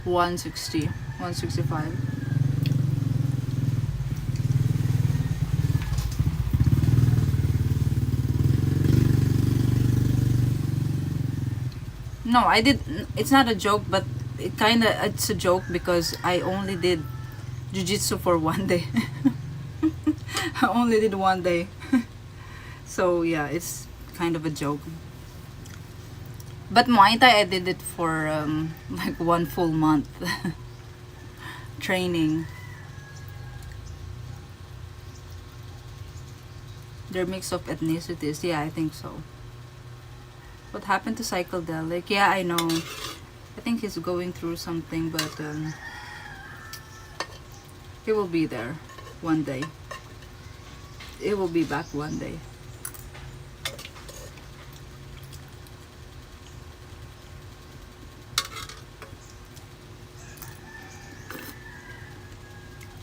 160, 165. No, I did. It's not a joke, but it's a joke because I only did jiu-jitsu for one day. I only did one day. So yeah, it's kind of a joke. But Muay Thai, I did it for like 1 full month training. They're mix of ethnicities. Yeah, I think so. What happened to Psychedelic? Yeah, I know. I think he's going through something, but he will be there one day. He will be back one day.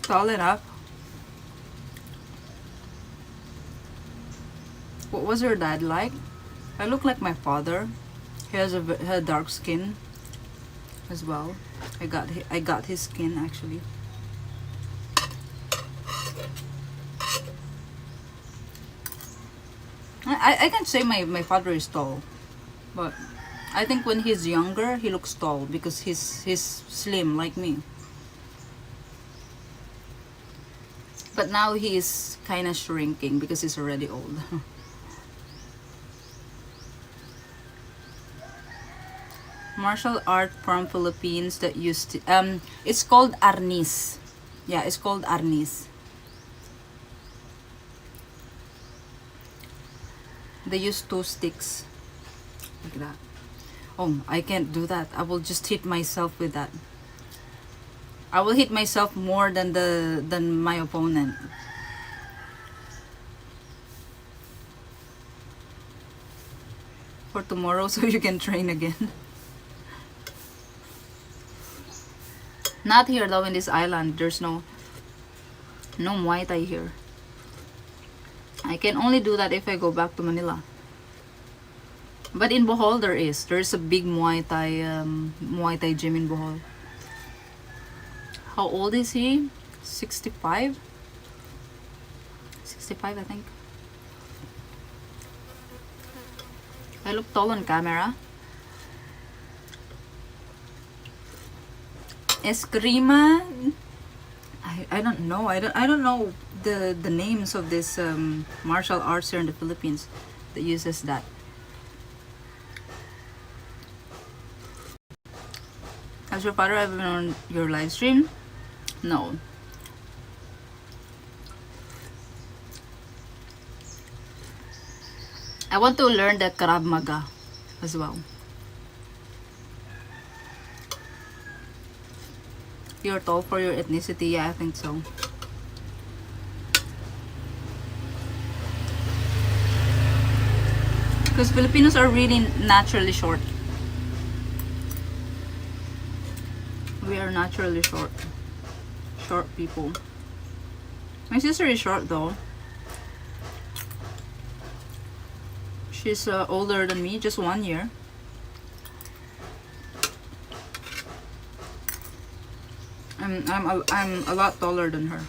Tall enough. What was your dad like? I look like my father. He has a dark skin as well. I got his skin actually. I can't say my father is tall, but I think when he's younger he looks tall because he's slim like me. But now he is kind of shrinking because he's already old. Martial art from Philippines that used to, it's called arnis. Yeah, it's called arnis. They use 2 sticks like that. Oh, I can't do that. I will just hit myself with that. I will hit myself more than my opponent. for tomorrow so you can train again. Not here though, in this island. There's no Muay Thai here. I can only do that if I go back to Manila. But in Bohol there is. There's a big Muay Thai gym in Bohol. How old is he? 65? 65 I think. I look tall on camera. Eskrima? I don't know. I don't know the names of this martial arts here in the Philippines that uses that. Has your father ever been on your live stream? No. I want to learn the Krav Maga as well. You're tall for your ethnicity? Yeah, I think so. Because Filipinos are really naturally short. We are naturally short. Short people. My sister is short though. She's older than me, just 1 year. I'm a lot taller than her.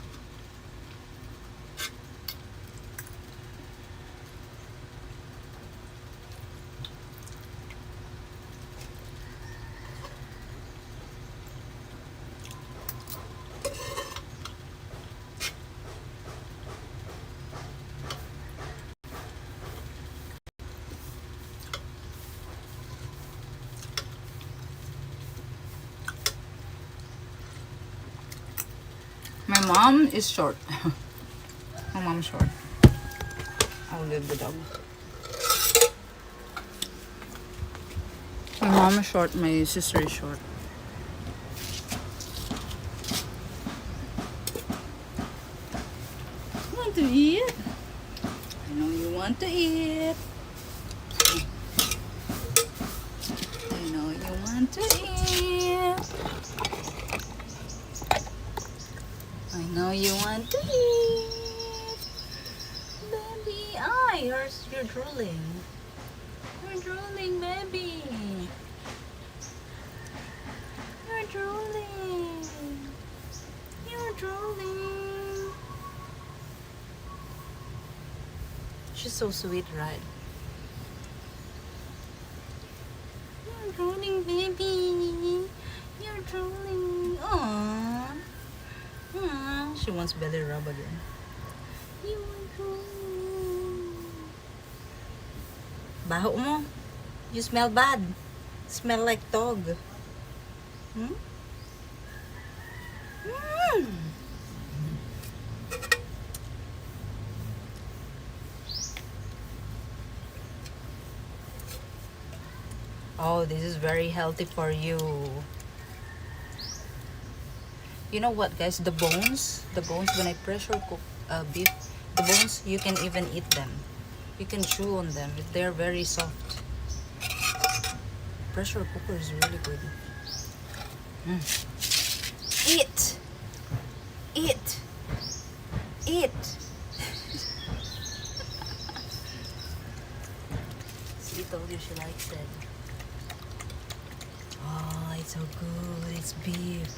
My mom is short. My mom's short. I'll leave the dog. My mom is short, my sister is short. Want to eat? I know you want to eat. I know you want to eat. I know you want to eat. Baby, you're drooling. You're drooling, baby. You're drooling. You're drooling. She's so sweet, right? You're drooling, baby. You're drooling. Aww. She wants belly rub again. You want drooling. Baho mo. You smell bad. Smell like dog. Hmm? Mm. Oh, this is very healthy for you. You know what, guys? The bones when I pressure cook beef, the bones, you can even eat them. You can chew on them. They're very soft. Pressure cooker is really good. Eat! Eat! Eat! She told you she likes it. Oh, it's so good. It's beef.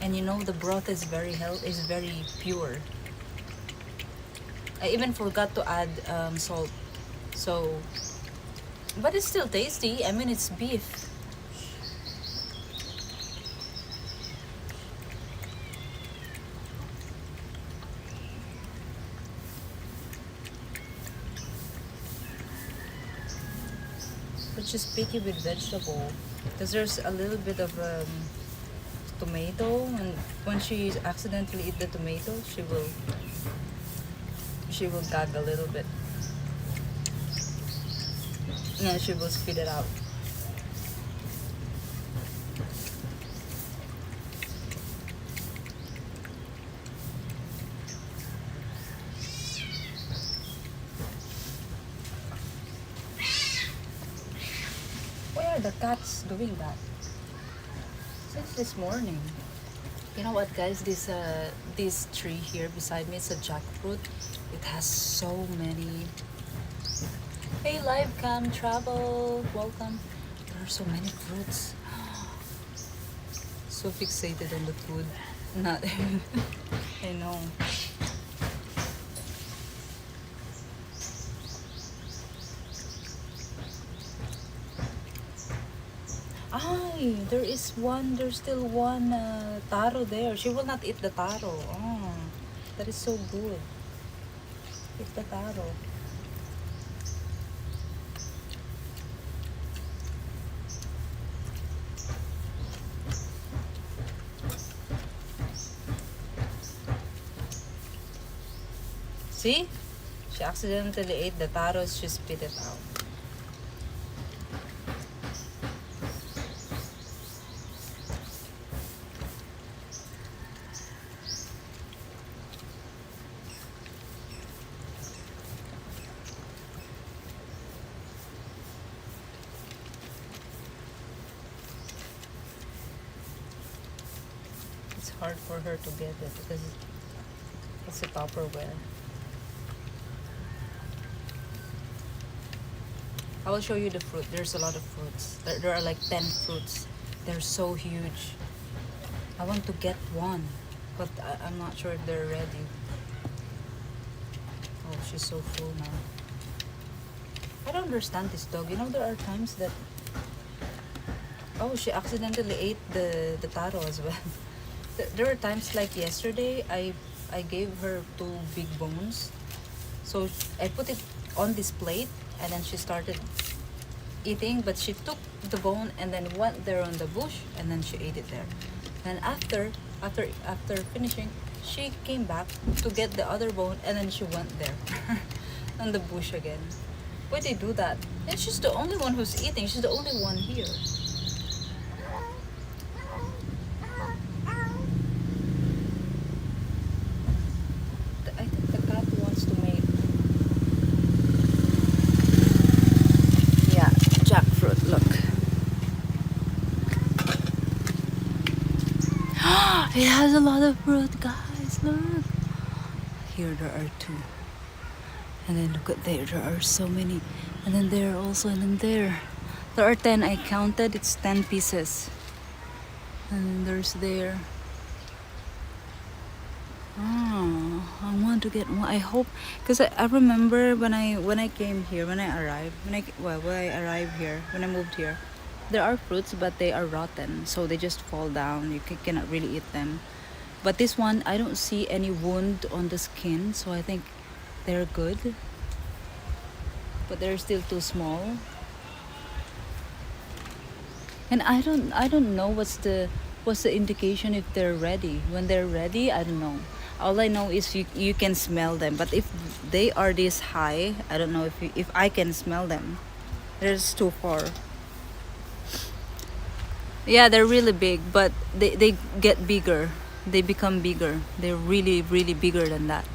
And you know the broth is very pure. I even forgot to add salt. So, but it's still tasty. I mean, it's beef. But she's picky with vegetable because there's a little bit of tomato, and when she accidentally eat the tomato, she will gag a little bit. No, she will spit it out. are the cats doing that? Since this morning. You know what, guys? This tree here beside me is a jackfruit. It has so many. Hey, live cam travel, welcome. There are so many fruits. So fixated on the food. Not. I know. Ay, there's still one taro there. She will not eat the taro. Oh, that is so good. Eat the taro. See? She accidentally ate the taro, she spit it out. It's hard for her to get it because it's a Tupperware. I will show you the fruit. There's a lot of fruits. There are like 10 fruits. They're so huge. I want to get one, but I'm not sure if they're ready. Oh, she's so full now. I don't understand this dog. You know, there are times that... Oh, she accidentally ate the taro as well. There are times like yesterday, I gave her 2 big bones. So I put it on this plate and then she started eating, but she took the bone and then went there on the bush and then she ate it there. And after finishing, she came back to get the other bone and then she went there on the bush again. Why they do that? And she's the only one who's eating. She's the only one here. I think the cat wants to mate. Yeah, jackfruit, look. It has a lot of fruit, guys, look. Here there are 2. And then look at there are so many. And then there also, and then there. There are 10, I counted, it's 10 pieces. And there's there. Oh, I want to get one. I hope, because I remember when I came here, when I arrived here, when I moved here, there are fruits, but they are rotten, so they just fall down. You cannot really eat them. But this one, I don't see any wound on the skin, so I think they're good. But they're still too small. And I don't know what's the indication if they're ready. When they're ready, I don't know. All I know is you can smell them. But if they are this high, I don't know if I can smell them. They're just too far. Yeah, they're really big, but they get bigger. They become bigger. They're really, really bigger than that.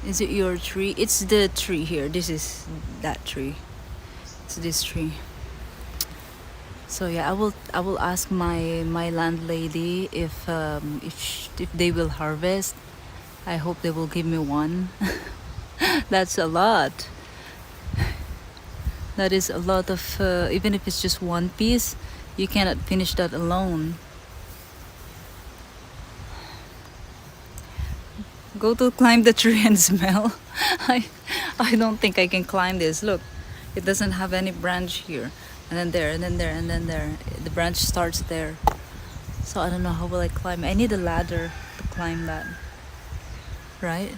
Is it your tree? It's the tree here. This is that tree. It's this tree. So yeah, I will ask my landlady if they will harvest. I hope they will give me one. That's a lot. That is a lot of even if it's just one piece, you cannot finish that alone. Go to climb the tree and smell. I don't think I can climb this. Look, it doesn't have any branch here. And then there, and then there, and then there. The branch starts there. So I don't know how will I climb. I need a ladder to climb that. Right?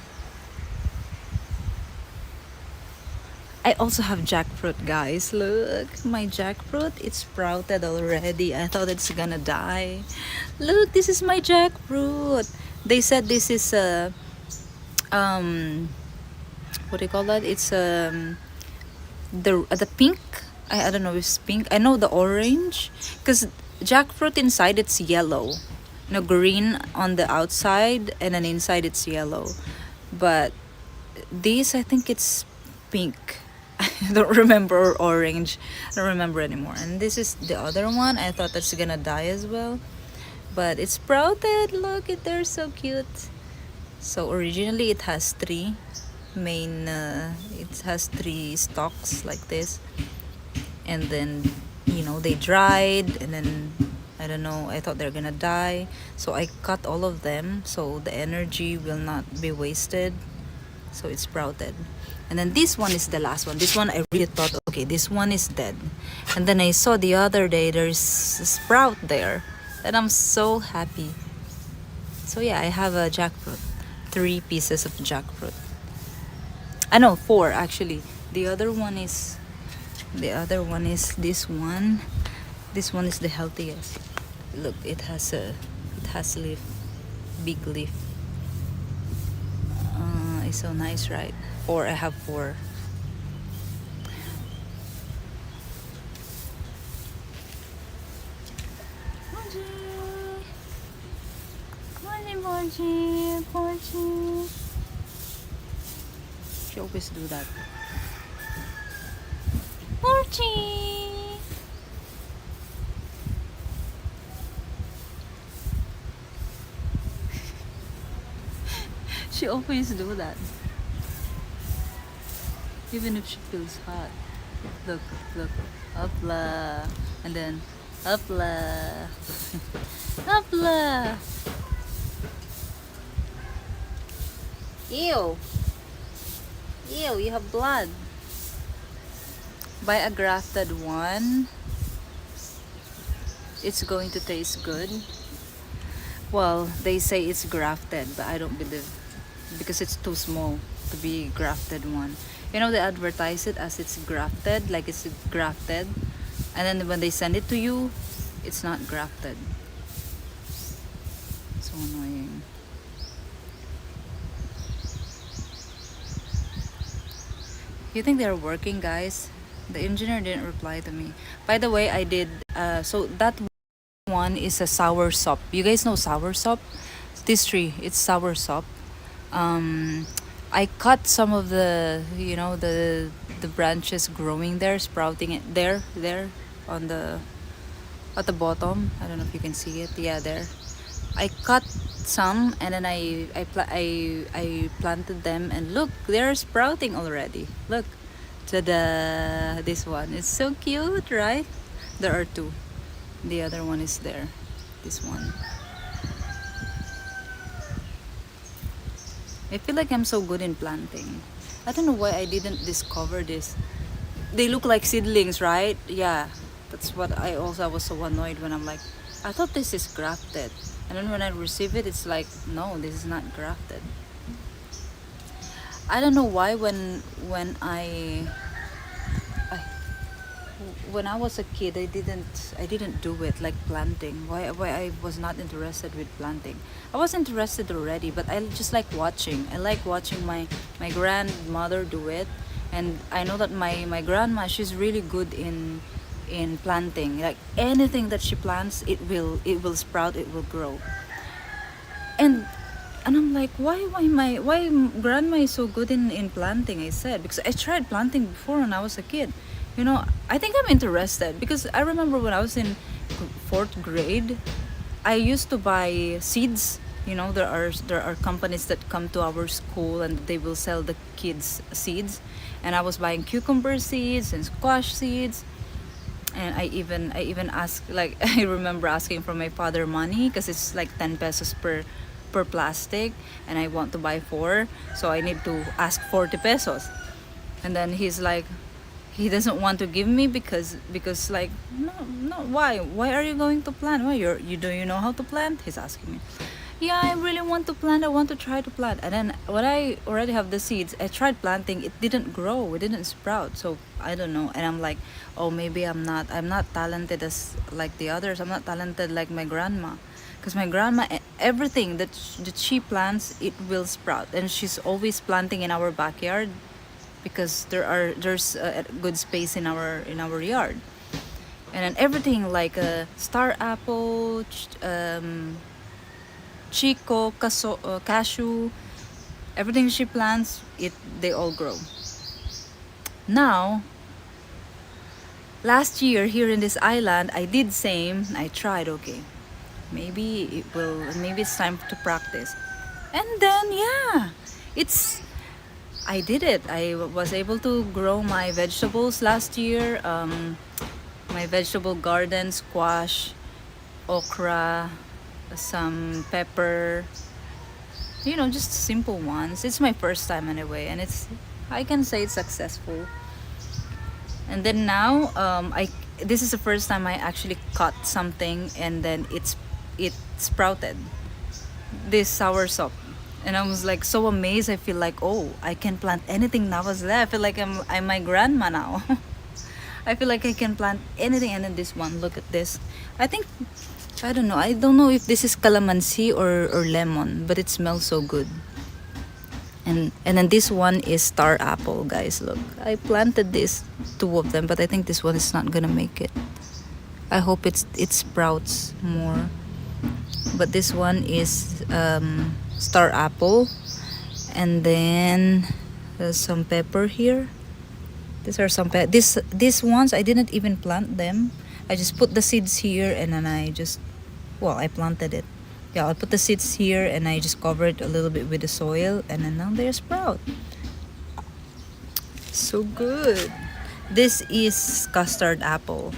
I also have jackfruit, guys. Look, my jackfruit. It's sprouted already. I thought it's gonna die. Look, this is my jackfruit. They said this is a what do you call that? It's the pink. I don't know if it's pink. I know the orange, because jackfruit inside it's yellow. Green on the outside and then inside it's yellow. But these, I think it's pink. I don't remember, or orange. I don't remember anymore. And this is the other one. I thought that's gonna die as well, but it's sprouted. Look, they're so cute. So originally it has three main. It has three stalks like this, and then they dried, and then I don't know. I thought they're gonna die, so I cut all of them so the energy will not be wasted. So it sprouted, and then this one is the last one. This one I really thought, okay, this one is dead, and then I saw the other day there's a sprout there, and I'm so happy. So yeah, I have a jackfruit, 3 pieces of jackfruit. I know 4 actually. The other one is this one. This one is the healthiest. Look, it has leaf, big leaf. It's so nice, right? 4. I have 4. She always do that. Mochi. She always do that. Even if she feels hot. Look, look. Upla. And then upla. Upla. Ew. Ew, you have blood. Buy a grafted one. It's going to taste good. Well, they say it's grafted, but I don't believe, because it's too small to be grafted one. They advertise it as it's grafted, like it's grafted, and then when they send it to you, it's not grafted. So annoying. You think they're working, guys? The engineer didn't reply to me. By the way, I did. So that one is a sour sop. You guys know sour sop? This tree, it's sour sop. I cut some of the the branches growing there, sprouting it there on the at the bottom. I don't know if you can see it. Yeah, there. I cut some, and then I planted them, and look, they're sprouting already. Look, this one. It's so cute, right? There are 2. The other one is there. This one. I feel like I'm so good in planting. I don't know why I didn't discover this. They look like seedlings, right? Yeah. That's what I was so annoyed when I'm like, I thought this is grafted. And then when I receive it, it's like, no, this is not grafted. I don't know why when I was a kid, I didn't do it, like planting. Why I was not interested with planting. I was interested already, but I just like watching. I like watching my grandmother do it, and I know that my grandma, she's really good in planting. Like anything that she plants, it will sprout, it will grow. And I'm like, why grandma is so good in planting? I said, because I tried planting before when I was a kid. I think I'm interested, because I remember when I was in 4th grade, I used to buy seeds. There are companies that come to our school and they will sell the kids seeds, and I was buying cucumber seeds and squash seeds, and I even asked, like, I remember asking from my father money, because it's like 10 pesos per plastic, and I want to buy 4, so I need to ask 40 pesos, and then he's like, he doesn't want to give me because like, no, why are you going to plant? Why do you know how to plant? He's asking me. Yeah, I really want to plant. I want to try to plant. And then when I already have the seeds, I tried planting. It didn't grow. It didn't sprout. So I don't know. And I'm like, oh, maybe I'm not talented as like the others. I'm not talented like my grandma, because my grandma, everything that she plants, it will sprout, and she's always planting in our backyard, because there's a good space in our yard, and then everything like a star apple, chico, cashew, Everything she plants, they all grow. Now, last year here in this island, I did same. I tried, okay. Maybe it's time to practice. And then yeah, it's I did it. I was able to grow my vegetables last year. My vegetable garden, squash, okra, some pepper, just simple ones. It's my first time anyway, and I can say it's successful. And then now, this is the first time I actually cut something, and then it sprouted. This sour sop, and I was like so amazed. I feel like, oh, I can plant anything that was there. I feel like I'm my grandma now. I feel like I can plant anything. And then this one, look at this. I don't know. I don't know if this is calamansi or lemon, but it smells so good. And then this one is star apple, guys. Look, I planted this two of them, but I think this one is not gonna make it. I hope it sprouts more. But this one is star apple, and then there's some pepper here. These are some these ones I didn't even plant them. I just put the seeds here, and then I planted it. Yeah, I put the seeds here, and I just covered a little bit with the soil, and then now they sprout. So good. This is custard apple.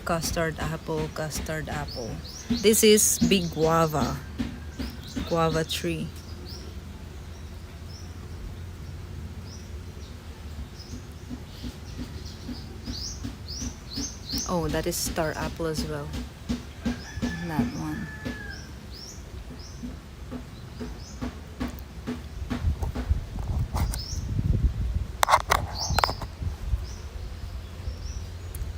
Custard apple, custard apple. This is big guava tree. Oh, that is star apple as well. That one.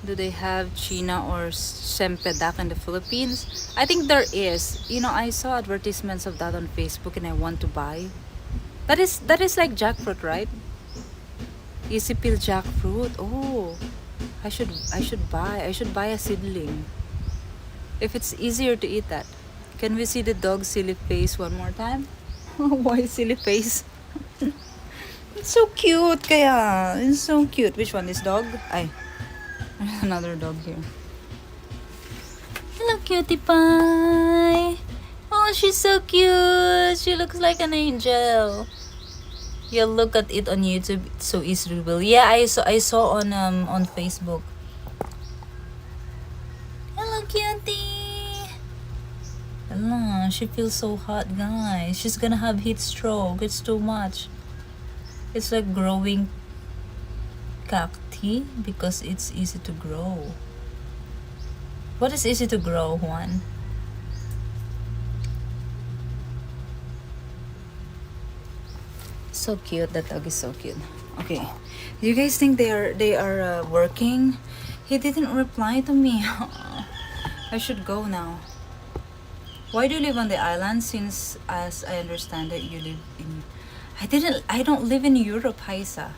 Do they have China or Sempedak in the Philippines? I think there is. I saw advertisements of that on Facebook, and I want to buy. That is like jackfruit, right? Easy peel jackfruit. Oh, I should buy a seedling. If it's easier to eat that. Can we see the dog's silly face one more time? Why silly face? It's so cute, kaya. It's so cute. Which one? This dog? Ay. Another dog here. Hello, cutie pie. Oh, she's so cute. She looks like an angel. You'll look at it on YouTube. It's so easy to build. Yeah, I saw on Facebook. Hello, cutie. Hello, she feels so hot, guys. She's gonna have heat stroke. It's too much. It's like growing cacti because it's easy to grow. What is easy to grow, Juan? So cute. That dog is so cute. Okay, do you guys think they are working? He didn't reply to me. I should go now. Why do you live on the island? Since, as I understand it, you live in. I don't live in Europe, Haisa.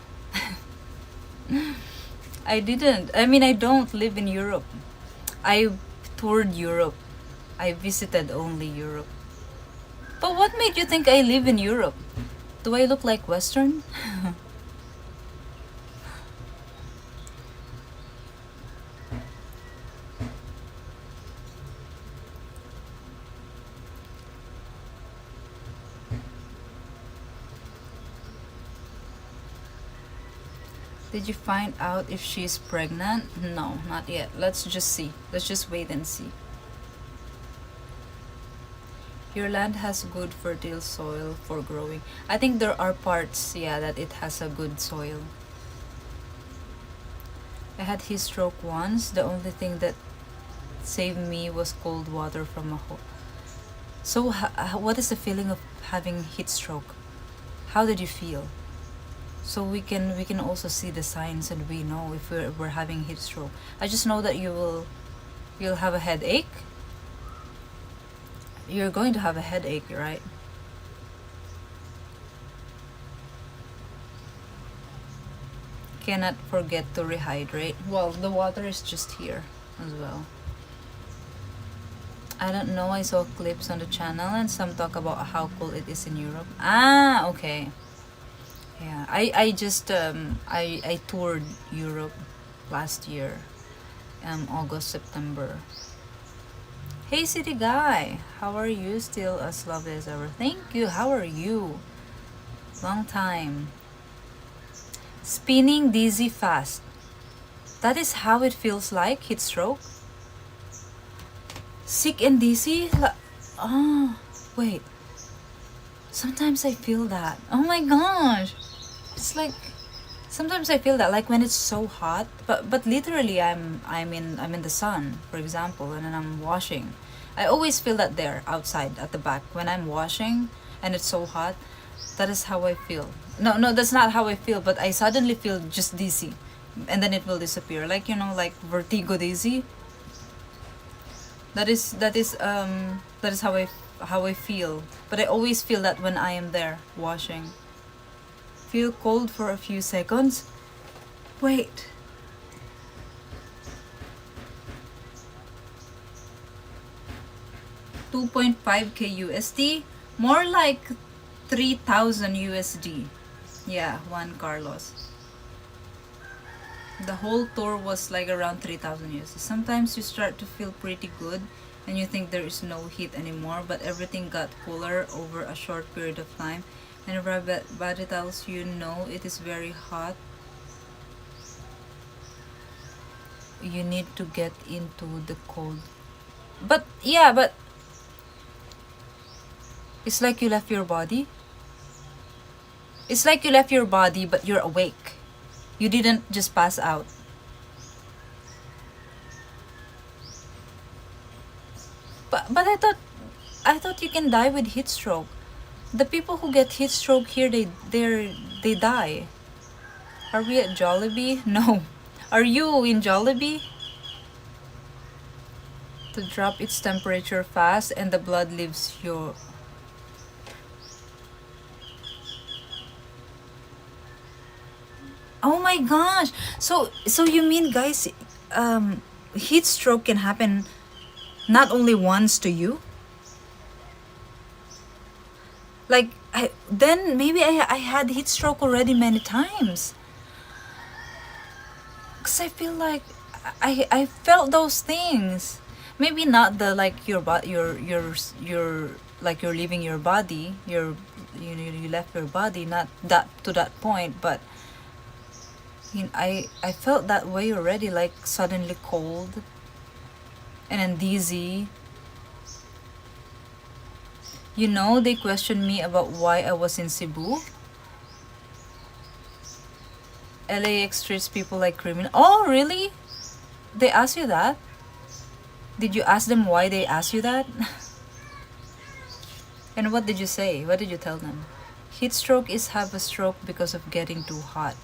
I don't live in Europe. I toured Europe. I visited only Europe. But what made you think I live in Europe? Do I look like Western? Did you find out if she's pregnant? No, not yet. Let's just see. Let's just wait and see. Your land has good fertile soil for growing. I think there are parts, yeah, that it has a good soil. I had heat stroke once. The only thing that saved me was cold water from a hole. So, what is the feeling of having heat stroke? How did you feel? So we can also see the signs, and we know if we're having heat stroke. I just know that you'll have a headache. You're going to have a headache, right? Cannot forget to rehydrate. Well, the water is just here as well. I don't know. I saw clips on the channel and some talk about how cool it is in Europe. Ah, okay. Yeah, I just I toured Europe last year, August, September. Hey city guy, how are you? Still as lovely as ever. Thank you. How are you? Long time. Spinning dizzy fast. That is how it feels like, heat stroke. Sick and dizzy? Oh, wait. Sometimes I feel that. Oh my gosh. It's like sometimes I feel that like when it's so hot, but literally I'm in the sun, for example, and then I'm washing. I always feel that there outside at the back when I'm washing and it's so hot. That is how I feel. No, that's not how I feel, but I suddenly feel just dizzy and then it will disappear. Like, you know, like vertigo dizzy. That is how I feel. But I always feel that when I am there washing. Feel cold for a few seconds. Wait. $2.5k USD, more like 3,000 USD. Yeah, Juan Carlos. The whole tour was like around 3,000 USD. Sometimes you start to feel pretty good and you think there is no heat anymore, but everything got cooler over a short period of time. And if our body tells you no, it is very hot, you need to get into the cold. But yeah, but it's like you left your body. It's like you left your body, but you're awake. You didn't just pass out. But I thought you can die with heat stroke. The people who get heat stroke here, they die. Are we at Jollibee? No. Are you in Jollibee? To drop its temperature fast and the blood leaves your... Oh my gosh. So you mean, guys, heat stroke can happen not only once to you? Like, then maybe I had heat stroke already many times. Cause I feel like I felt those things. Maybe not the like your like you're leaving your body. You left your body, not that to that point, but I felt that way already, like suddenly cold and then dizzy. You know, they questioned me about why I was in Cebu. LAX treats people like criminal. Oh, really? They asked you that? Did you ask them why they asked you that? And what did you say? What did you tell them? Heat stroke is have a stroke because of getting too hot.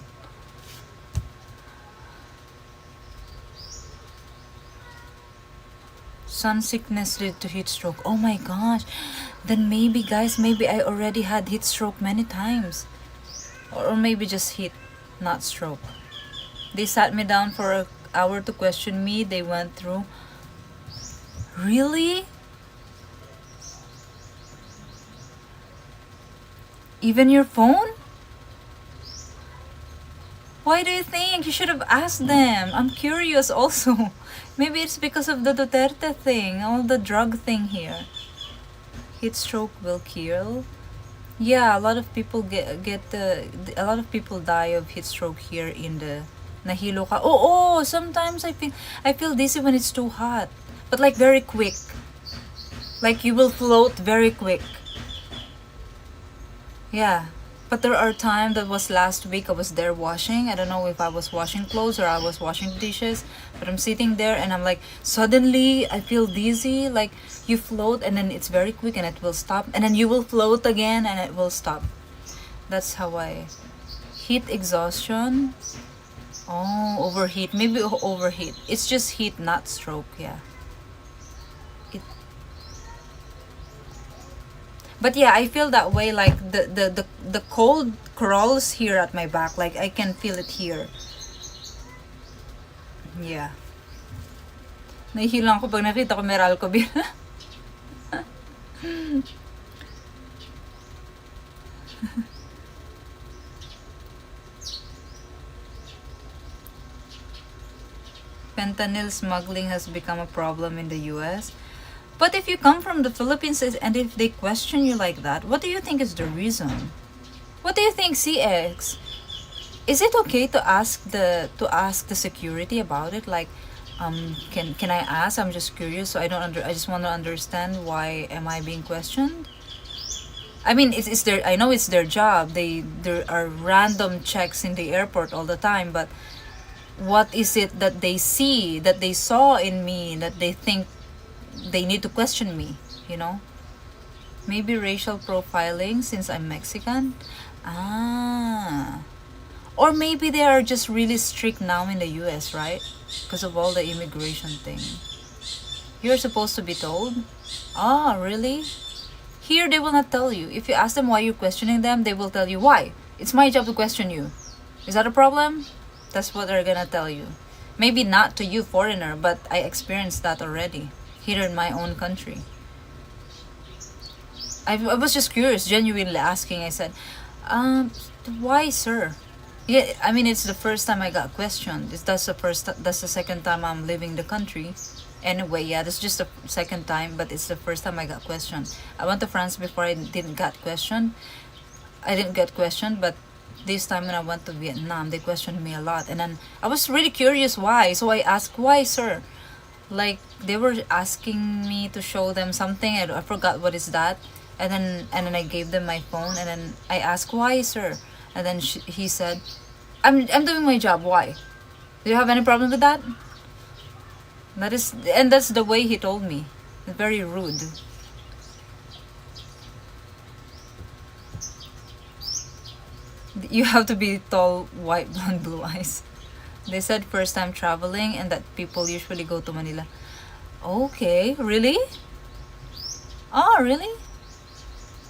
Sun sickness lead to heat stroke. Oh my gosh. Then maybe, guys, maybe I already had heat stroke many times. Or maybe just heat, not stroke. They sat me down for an hour to question me. They went through. Really? Even your phone? Why do you think? You should have asked them. I'm curious also. Maybe it's because of the Duterte thing, all the drug thing here. Heat stroke will kill. Yeah, a lot of people a lot of people die of heat stroke here in the nahilo ka. Oh, sometimes I feel dizzy when it's too hot, but like very quick. Like you will float very quick. Yeah. But there are times that was last week I was there washing. I don't know if I was washing clothes or I was washing dishes. But I'm sitting there and I'm like, suddenly I feel dizzy. Like you float and then it's very quick and it will stop. And then you will float again and it will stop. That's how I... Heat exhaustion. Oh, overheat. Maybe overheat. It's just heat, not stroke. Yeah. But yeah, I feel that way, like the cold crawls here at my back. Like I can feel it here. Yeah. Nahihilang ko pag nakita ko Meral ko. fentanyl smuggling has become a problem in the US. But if you come from the Philippines and if they question you like that, what do you think is the reason? What do you think, CX? Is it okay to ask the security about it? Like, can I ask? I'm just curious. So I just want to understand, why am I being questioned? I mean, it's their, I know it's their job. There are random checks in the airport all the time, but what is it that they see, that they saw in me, that they think they need to question me, you know? Maybe racial profiling since I'm Mexican? Ah. Or maybe they are just really strict now in the US, right? Because of all the immigration thing. You're supposed to be told? Ah, really? Here they will not tell you. If you ask them why you're questioning them, they will tell you why. It's my job to question you. Is that a problem? That's what they're gonna tell you. Maybe not to you, foreigner, but I experienced that already here in my own country. I was just curious, genuinely asking. I said, why, sir? Yeah, I mean, it's the first time I got questioned. That's the second time I'm leaving the country. Anyway, yeah, that's just the second time, but it's the first time I got questioned. I went to France before, I didn't get questioned. I didn't get questioned, but this time when I went to Vietnam, they questioned me a lot. And then I was really curious why. So I asked, why, sir? Like, they were asking me to show them something. I forgot what is that. And then I gave them my phone. And then I asked, why, sir? And then he said, I'm doing my job. Why? Do you have any problem with that? That's the way he told me. Very rude. You have to be tall, white, blonde, blue eyes. They said first time traveling and that people usually go to Manila. Okay, really? Oh, really?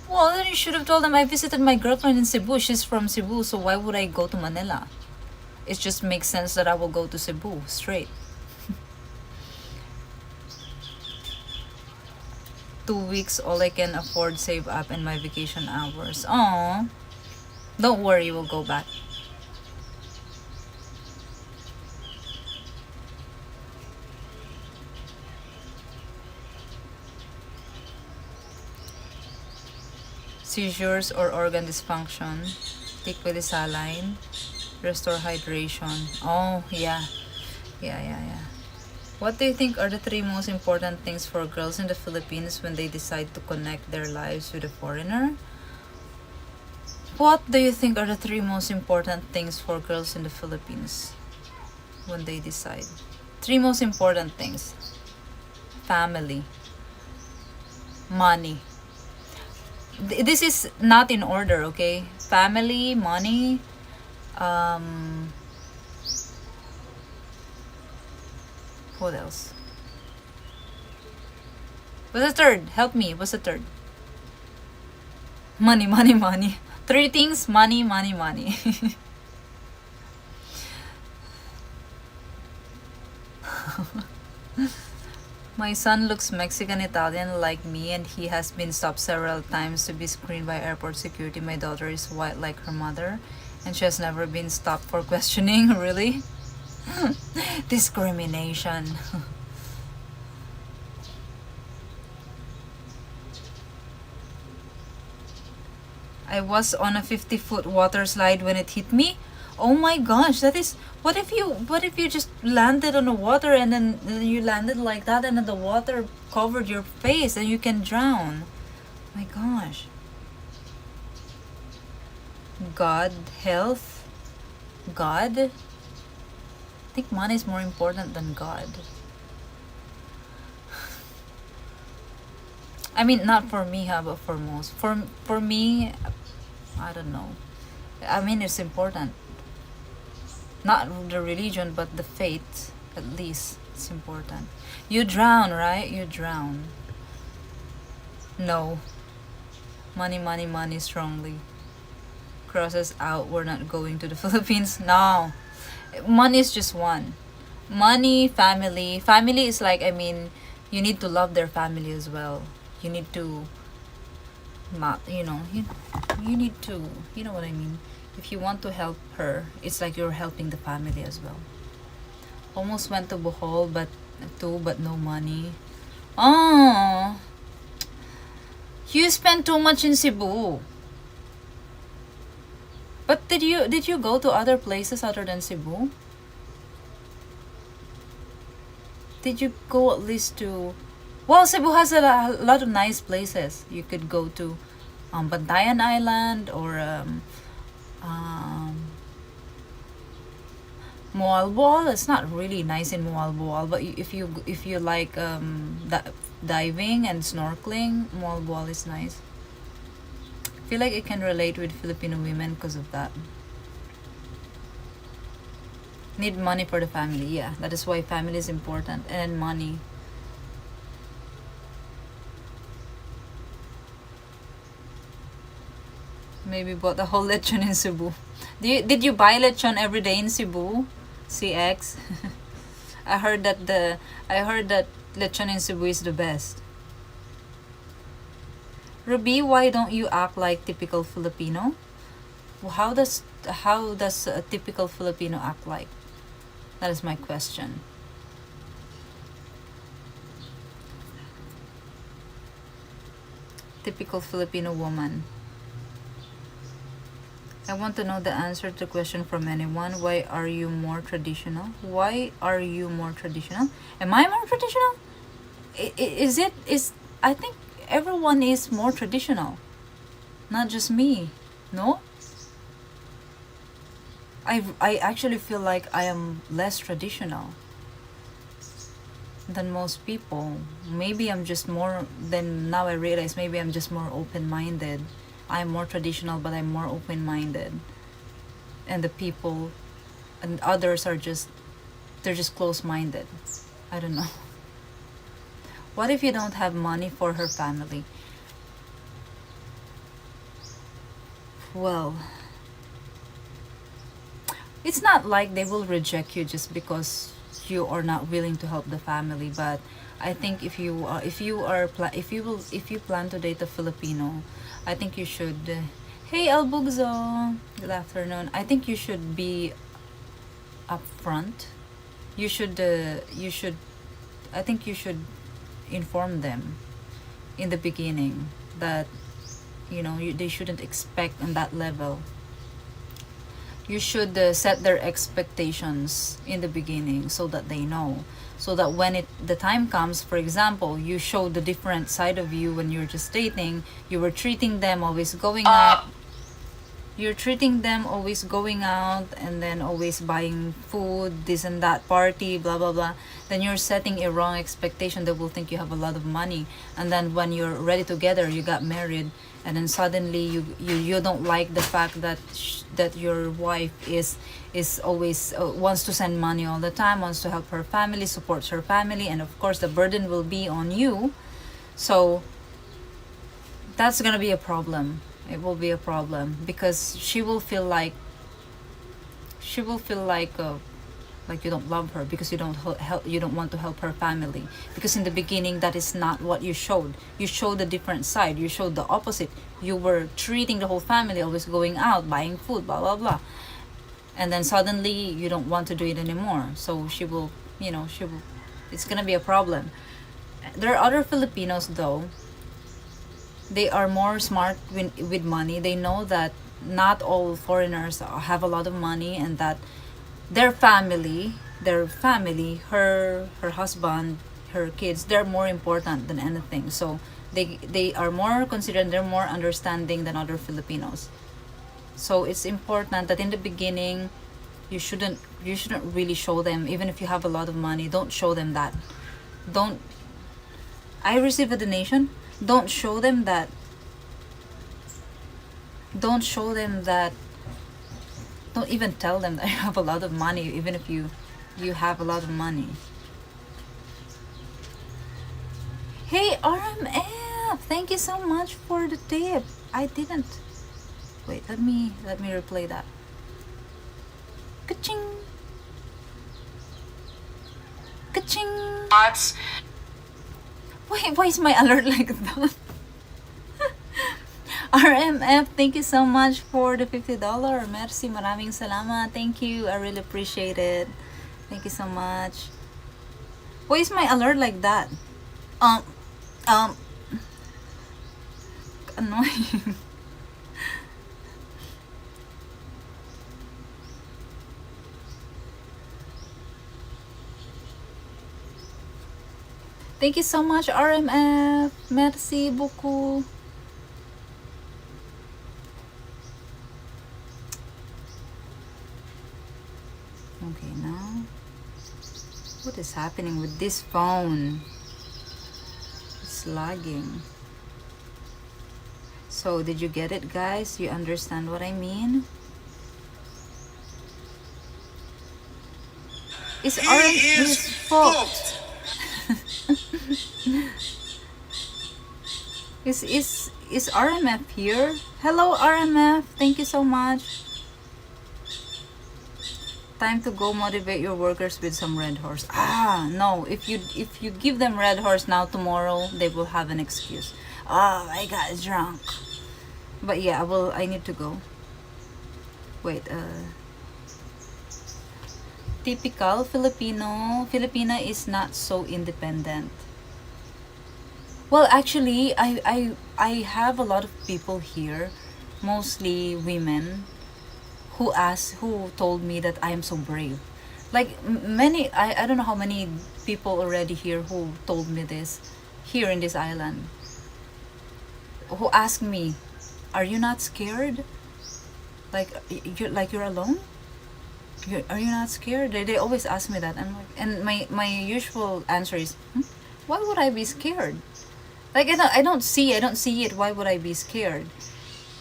Well, then you should have told them I visited my girlfriend in Cebu. She's from Cebu, so why would I go to Manila? It just makes sense that I will go to Cebu straight. 2 weeks, all I can afford, save up, and my vacation hours. Oh, don't worry, we'll go back. Seizures or organ dysfunction, liquid saline, restore hydration. Oh, yeah. What do you think are the 3 most important things for girls in the Philippines when they decide to connect their lives with a foreigner? What do you think are the 3 most important things for girls in the Philippines when they decide? 3 most important things. Family. Money. This is not in order, okay? Family, money, what else? What's the third? Help me. What's the third? Money, money, money. 3 things: money, money, money. My son looks Mexican-Italian like me, and he has been stopped several times to be screened by airport security. My daughter is white like her mother, and she has never been stopped for questioning. Really? Discrimination. I was on a 50-foot water slide when it hit me. Oh my gosh, that is, what if you just landed on the water and then you landed like that and then the water covered your face and you can drown. My gosh. God, health, God. I think money is more important than God. I mean, not for me, but for most. For me, I don't know. I mean, it's important. Not the religion, but the faith, at least, it's important. You drown, right? You drown. No. Money, money, money strongly. Crosses out, we're not going to the Philippines. No. Money is just one. Money, family. Family is like, I mean, you need to love their family as well. You need to, you need to, you know what I mean? If you want to help her, it's like you're helping the family as well. Almost went to Bohol, but no money. Oh, you spent too much in Cebu. But did you go to other places other than Cebu? Did you go at least to? Well, Cebu has a lot of nice places. You could go to Bantayan Island or Moalboal. It's not really nice in Moalboal, but if you like diving and snorkeling, Moalboal is nice. I feel like I can relate with Filipino women because of that. Need money for the family. Yeah, that is why family is important, and money. Maybe bought the whole lechon in Cebu. Did you buy lechon every day in Cebu? CX. I heard that lechon in Cebu is the best. Ruby, why don't you act like typical Filipino? How does a typical Filipino act like? That is my question. Typical Filipino woman. I want to know the answer to the question from anyone. Why are you more traditional? Why are you more traditional? Am I more traditional? I think everyone is more traditional. Not just me. No? I actually feel like I am less traditional than most people. Maybe I'm just more, then now I realize maybe I'm just more open-minded. I'm more traditional, but I'm more open-minded. And the people and others are they're just close-minded. I don't know. What if you don't have money for her family? Well, it's not like they will reject you just because you are not willing to help the family, but I think if you plan to date a Filipino, I think you should. Hey Albugzo, good afternoon. I think you should be upfront. You should. I think you should inform them in the beginning that they shouldn't expect on that level. You should set their expectations in the beginning so that they know, so that when the time comes, for example, you show the different side of you when you're just dating. You were treating them always going out. You're treating them always going out and then always buying food, this and that, party, blah blah blah. Then you're setting a wrong expectation. They will think you have a lot of money, and then when you're ready together, you got married, and then suddenly you don't like the fact that that your wife is always wants to send money all the time, wants to help her family, supports her family, and of course the burden will be on you. So that's gonna be a problem. It will be a problem because she will feel like you don't love her because you don't want to help her family, because in the beginning that is not what you showed. You showed a different side. You showed the opposite. You were treating the whole family, always going out, buying food, blah blah blah, and then suddenly you don't want to do it anymore. So she will it's gonna be a problem. There are other Filipinos though. They are more smart with money. They know that not all foreigners have a lot of money, and that their family, her husband, her kids, they're more important than anything. So they are more considerate, they're more understanding than other Filipinos. So it's important that in the beginning you shouldn't really show them, even if you have a lot of money, don't show them that. Don't I receive a donation? Don't show them that. Don't even tell them that you have a lot of money, even if you have a lot of money. Hey RMF, thank you so much for the tip. I didn't wait, let me replay that. Ka-ching. Ka-ching. Wait, why is my alert like that? RMF, thank you so much for the $50. Merci, maraming salamat. Thank you. I really appreciate it. Thank you so much. Why is my alert like that? Um, um, annoying. Thank you so much, RMF. Merci beaucoup. Okay, now. What is happening with this phone? It's lagging. So, did you get it, guys? You understand what I mean? It's RMF's fault. Is RMF here? Hello, RMF. Thank you so much. Time to go motivate your workers with some red horse. Ah, no. If you give them red horse now, tomorrow they will have an excuse. Oh, I got drunk. But yeah, I need to go. Wait, typical Filipino. Filipina is not so independent. Well, actually, I have a lot of people here, mostly women, who told me that I am so brave. Like many, I don't know how many people already here who told me this, here in this island, who asked me, "Are you not scared? Like you're alone? Are you not scared?" They always ask me that. I'm like, and my usual answer is, "Why would I be scared? Like I don't see it. Why would I be scared?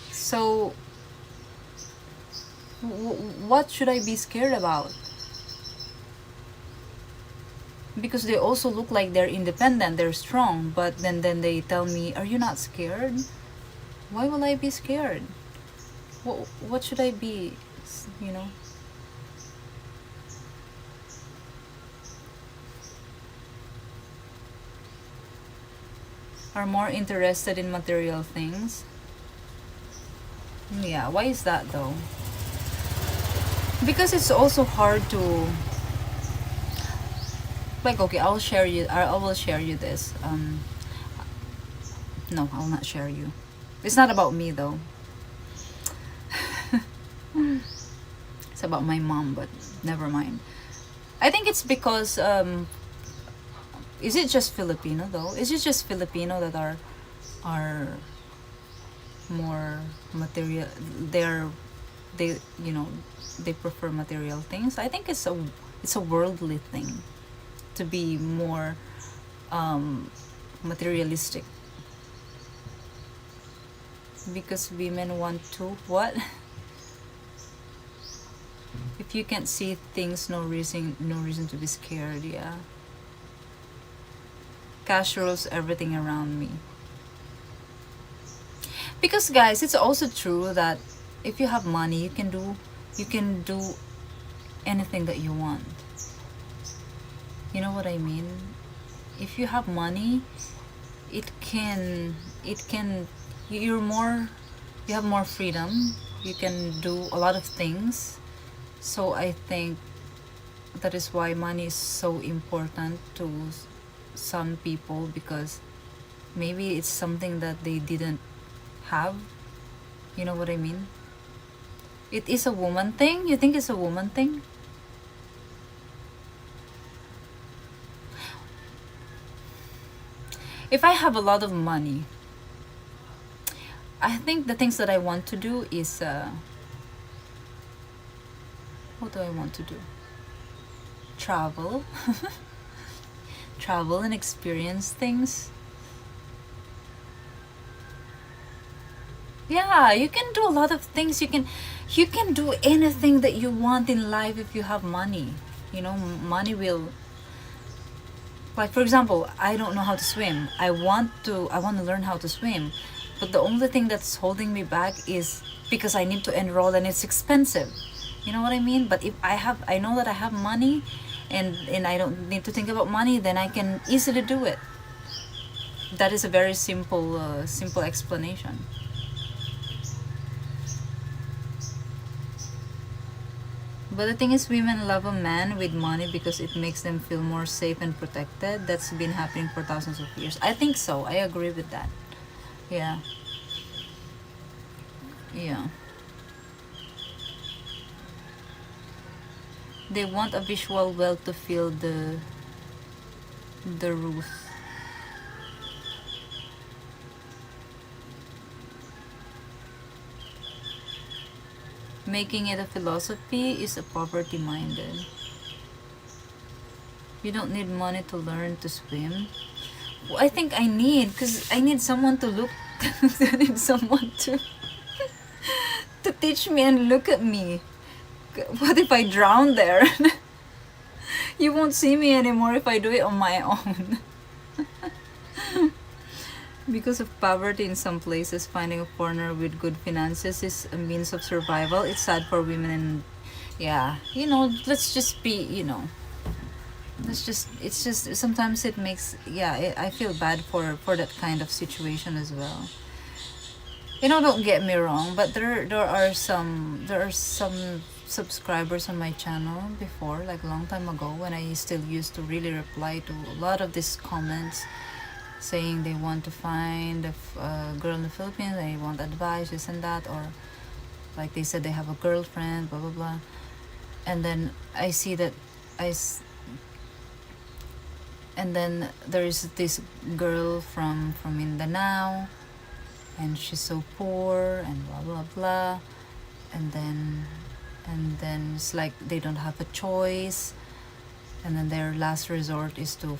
So what should I be scared about?" Because they also look like they're independent, they're strong, but then they tell me, "Are you not scared? Why will I be scared? What should I be, you know?" Are more interested in material things. Yeah, why is that though? Because it's also hard to, like, okay, I will share you this. No, I'll not share you. It's not about me though. It's about my mom, but never mind. I think it's because is it just Filipino though? Is it just Filipino that are more material? They they prefer material things. I think it's a worldly thing to be more materialistic, because women want to what? If you can't see things, no reason to be scared. Yeah. Cash rules everything around me. Because guys, it's also true that if you have money, you can do anything that you want. You know what I mean? If you have money, you have more freedom. You can do a lot of things. So I think that is why money is so important to some people, because maybe it's something that they didn't have. You know what I mean? It is a woman thing? You think it's a woman thing? If I have a lot of money, I think the things that I want to do is what do I want to do? Travel. Travel and experience things. Yeah, you can do a lot of things. You can do anything that you want in life if you have money. You know, money will, like, for example, I don't know how to swim. I want to learn how to swim. But the only thing that's holding me back is because I need to enroll and it's expensive. You know what I mean? But if I know that I have money, and I don't need to think about money, then I can easily do it. That is a very simple explanation. But the thing is, women love a man with money because it makes them feel more safe and protected. That's been happening for thousands of years. I think so. I agree with that. Yeah. Yeah. They want a visual wealth to feel the roof. Making it a philosophy is a poverty minded. You don't need money to learn to swim. Well, I think I need, because I need someone to look. I need someone to teach me and look at me. What if I drown there? You won't see me anymore if I do it on my own. Because of poverty in some places, finding a foreigner with good finances is a means of survival. It's sad for women and yeah, let's just be, it's just sometimes it makes, I feel bad for that kind of situation as well. Don't get me wrong, but there are some subscribers on my channel before, like a long time ago, when I still used to really reply to a lot of these comments saying they want to find a girl in the Philippines, they want advice, this and that, or like they said they have a girlfriend, blah blah blah. And then I see that and then there is this girl from Mindanao, and she's so poor and blah blah blah, and then it's like they don't have a choice, and then their last resort is to,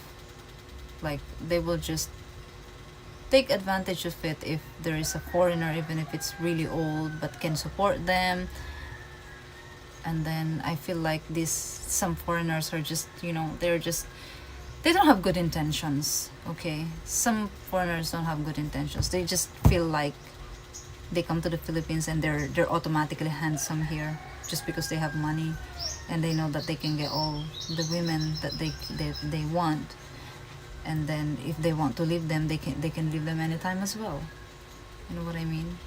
like, they will just take advantage of it if there is a foreigner, even if it's really old but can support them. And then I feel like some foreigners are just, they don't have good intentions. Okay, some foreigners don't have good intentions. They just feel like they come to the Philippines and they're automatically handsome here just because they have money, and they know that they can get all the women that they want. And then if they want to leave them, they can leave them anytime as well. You know what I mean?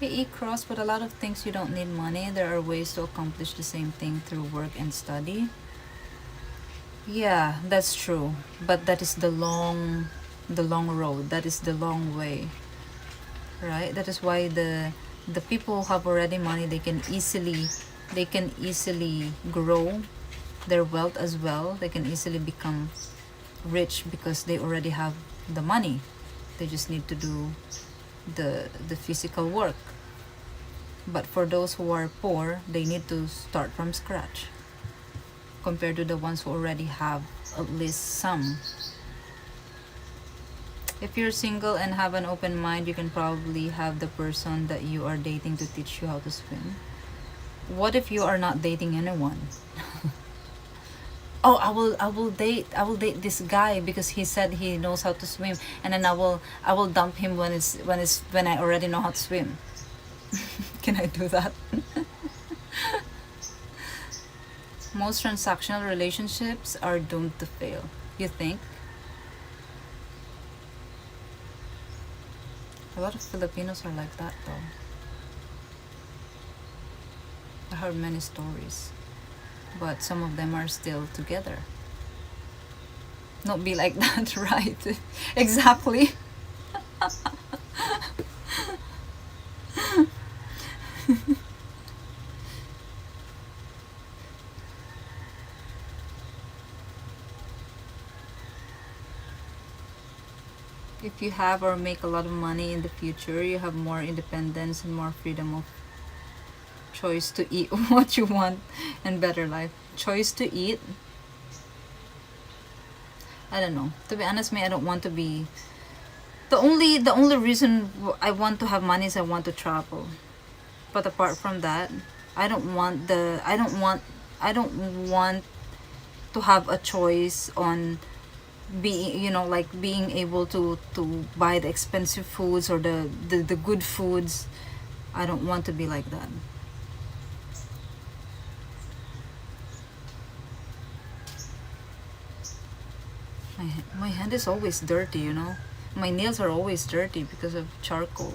Hey, E-Cross, but a lot of things you don't need money. There are ways to accomplish the same thing through work and study. Yeah, that's true. But that is the long road. That is the long way. Right? That is why the people who have already money, they can easily grow their wealth as well. They can easily become rich because they already have the money. They just need to do the physical work. But for those who are poor, they need to start from scratch compared to the ones who already have at least some. If you're single and have an open mind, you can probably have the person that you are dating to teach you how to swim. What if you are not dating anyone? Oh, I will date this guy because he said he knows how to swim, and then I will dump him when I already know how to swim. Can I do that? Most transactional relationships are doomed to fail. You think? A lot of Filipinos are like that though. I heard many stories, but some of them are still together. Not be like that, right? Exactly. If you have or make a lot of money in the future, you have more independence and more freedom of choice to eat what you want and better life. Choice to eat? I don't know. To be honest, I don't want to be... The only reason I want to have money is I want to travel. But apart from that, I don't want to have a choice on being, being able to buy the expensive foods or the good foods. I don't want to be like that. My hand is always dirty, My nails are always dirty because of charcoal.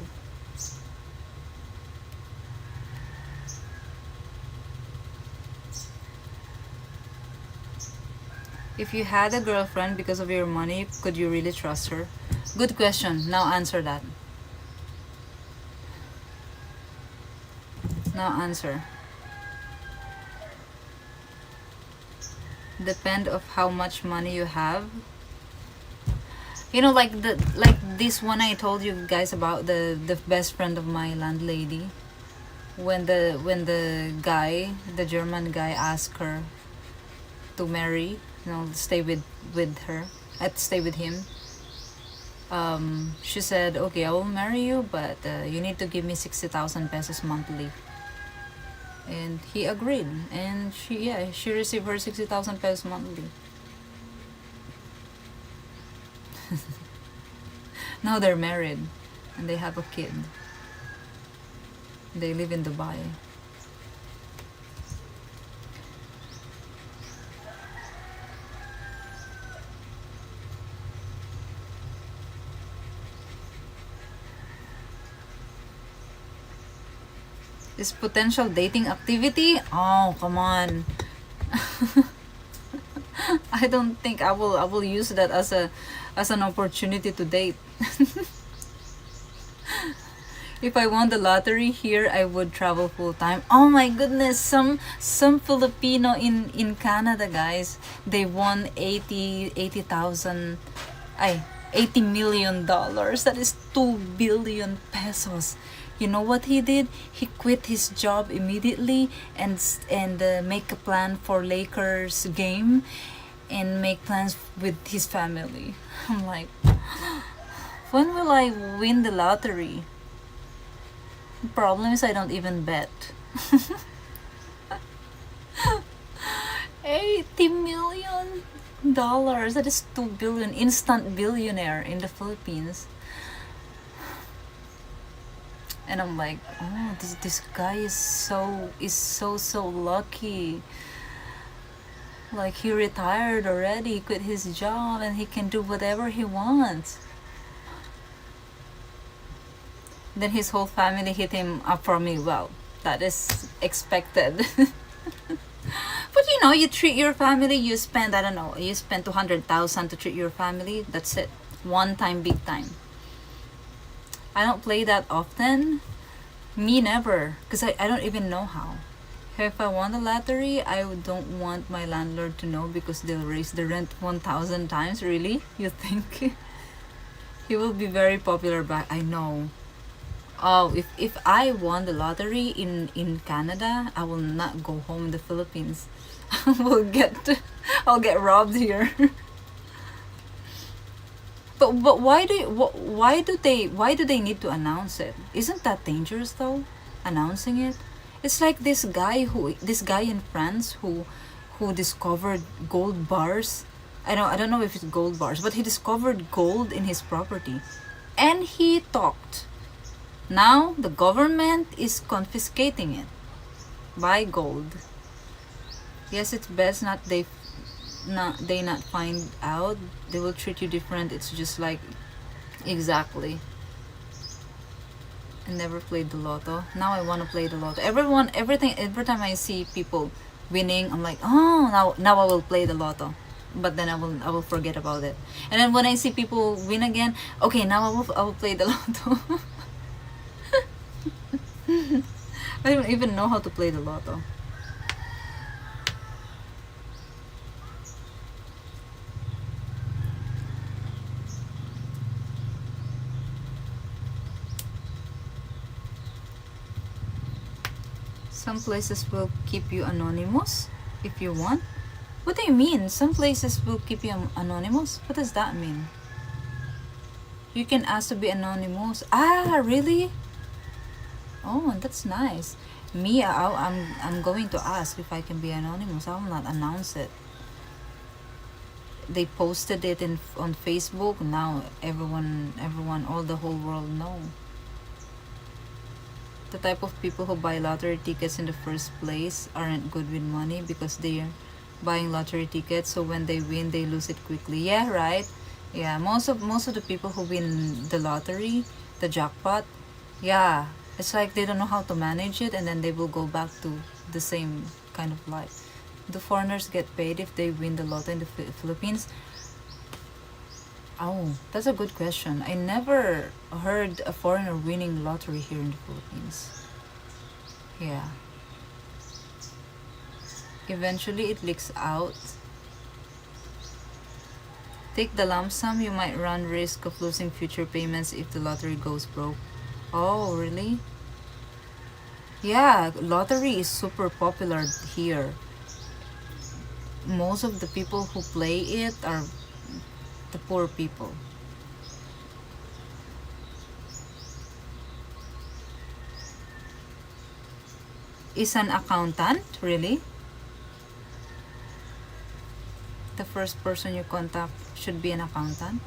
If you had a girlfriend because of your money, could you really trust her? Good question. Now answer that. Now answer. Depend of how much money you have. You know, like this one I told you guys about, the best friend of my landlady. When the guy, the German guy, asked her to marry, stay with her, stay with him. She said, okay, I will marry you, but you need to give me 60,000 pesos monthly. And he agreed, and she received her 60,000 pesos monthly. Now they're married and they have a kid. They live in Dubai. Is potential dating activity? Oh, come on. I don't think I will use that as an opportunity to date. If I won the lottery here, I would travel full time. Oh my goodness, some Filipino in Canada, guys, they won 80,000, $80 million. That is 2 billion pesos. You know what he did? He quit his job immediately and make a plan for Lakers game and make plans with his family. I'm like, when will I win the lottery? The problem is I don't even bet. $80 million. That is 2 billion. Instant billionaire in the Philippines. And I'm like, oh, this guy is so lucky. Like, he retired already, quit his job, and he can do whatever he wants. Then his whole family hit him up for me. Well, that is expected. But you treat your family, you spend, I don't know, you spend 200,000 to treat your family. That's it. One time, big time. I don't play that often. Me never, because I don't even know how. If I won the lottery, I don't want my landlord to know because they'll raise the rent 1,000 times. Really? You think? He will be very popular back. I know. Oh, if I won the lottery in Canada, I will not go home in the Philippines. I'll get robbed here. But why do they need to announce it? Isn't that dangerous though? Announcing it? It's like this guy in France who discovered gold bars. I don't know if it's gold bars, but he discovered gold in his property. And he talked. Now the government is confiscating it. Buy gold. Yes, it's best they not find out. They will treat you different. It's just like, exactly. I never played the lotto. Now I want to play the lotto. Every time I see people winning, I'm like, oh, now I will play the lotto. But then I will forget about it. And then when I see people win again, okay, now I will play the lotto. I don't even know how to play the lotto. Some places will keep you anonymous if you want. What do you mean? Some places will keep you anonymous? What does that mean? You can ask to be anonymous. Ah, really? Oh, that's nice. Me, I'm going to ask if I can be anonymous. I will not announce it. They posted it on Facebook. Now everyone, all the whole world know. The type of people who buy lottery tickets in the first place aren't good with money because they're buying lottery tickets, so when they win, they lose it quickly. Yeah, right? Yeah, most of the people who win the lottery, the jackpot, yeah, it's like they don't know how to manage it, and then they will go back to the same kind of life. Do foreigners get paid if they win the lotto in the Philippines? Oh, that's a good question. I never heard a foreigner winning lottery here in the Philippines. Yeah. Eventually it leaks out. Take the lump sum, you might run risk of losing future payments if the lottery goes broke. Oh, really? Yeah, lottery is super popular here. Most of the people who play it are the poor people. Is an accountant, really? The first person you contact should be an accountant?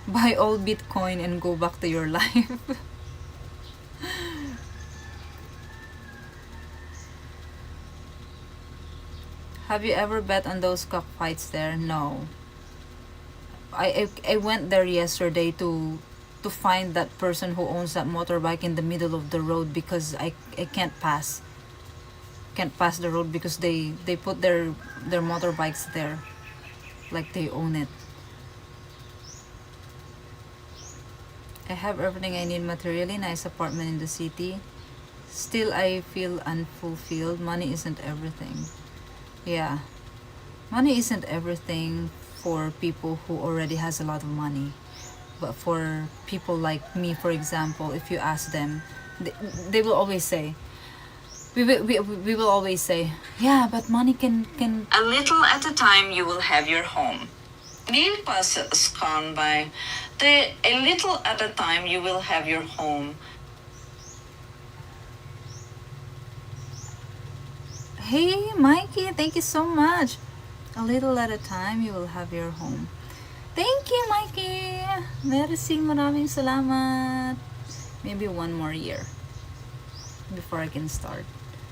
Buy all Bitcoin and go back to your life. Have you ever bet on those cockfights there? No. I went there yesterday to find that person who owns that motorbike in the middle of the road because I can't pass. Can't pass the road because they put their motorbikes there like they own it. I have everything I need materially, nice apartment in the city. Still I feel unfulfilled. Money isn't everything. Yeah. Money isn't everything for people who already has a lot of money. But for people like me, for example, if you ask them, they will always say, we will always say, yeah, but money can. A little at a time you will have your home. Liv passes gone by. A little at a time you will have your home. Hey, Mikey, thank you so much. A little at a time you will have your home. Thank you, Mikey. Merci, maraming salamat. Maybe one more year before I can start.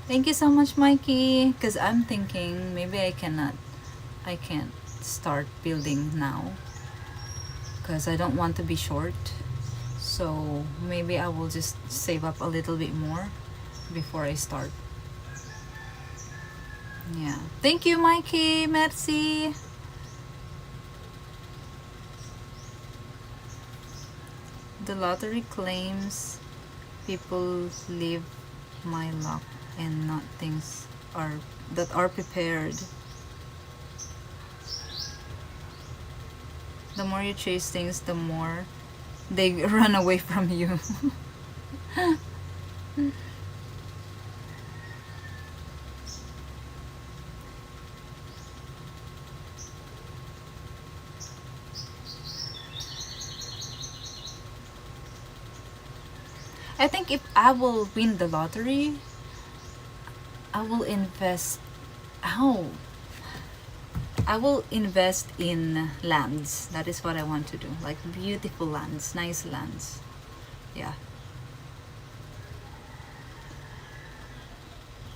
Thank you so much, Mikey. Because I'm thinking maybe I can't start building now. Because I don't want to be short. So maybe I will just save up a little bit more before I start. Yeah. Thank you, Mikey. Merci. The lottery claims people live my luck and not things that are prepared. The more you chase things, the more they run away from you. I think if I will win the lottery, I will invest. How? I will invest in lands. That is what I want to do. Like beautiful lands, nice lands. Yeah.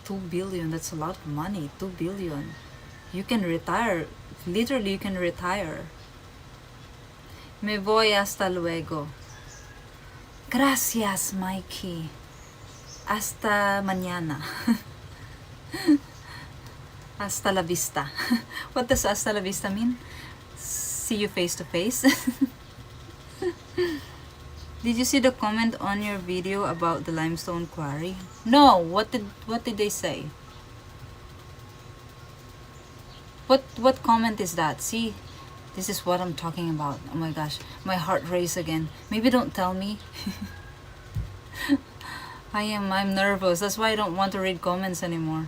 2 billion, that's a lot of money. 2 billion. You can retire. Literally, you can retire. Me voy hasta luego. Gracias, Mikey. Hasta mañana. Hasta la vista. What does hasta la vista mean? See you face to face. Did you see the comment on your video about the limestone quarry? No. What did they say? What comment is that? See, this is what I'm talking about. Oh my gosh, my heart race again. Maybe don't tell me. I'm nervous. That's why I don't want to read comments anymore.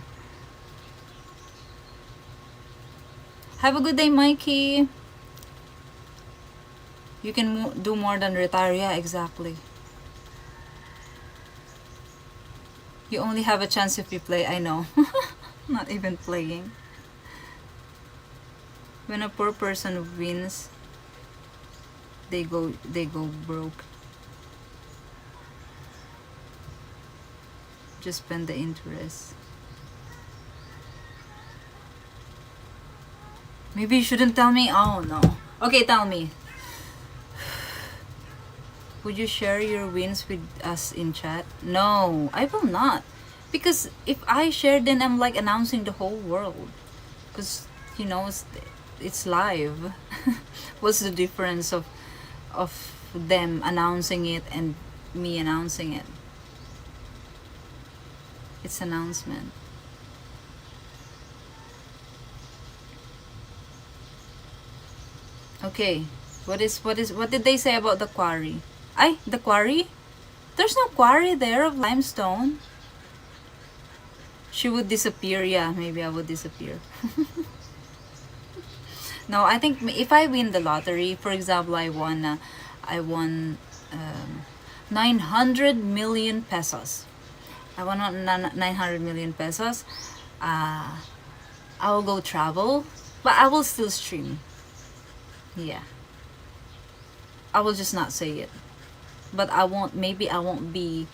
Have a good day, Mikey. You can do more than retire. Yeah, exactly. You only have a chance if you play. I know. Not even playing. When a poor person wins, they go broke. Just spend the interest. Maybe you shouldn't tell me. Oh no. Okay, tell me. Would you share your wins with us in chat? No, I will not. Because if I share, then I'm like announcing the whole world. Because, it's live. What's the difference of them announcing it and me announcing it? It's announcement. Okay. What did they say about the quarry? The quarry? There's no quarry there of limestone. She would disappear. Yeah, maybe I would disappear. No, I think if I win the lottery, for example, I won 900 million pesos. I won 900 million pesos. I will go travel, but I will still stream. Yeah. I will just not say it. But maybe I won't be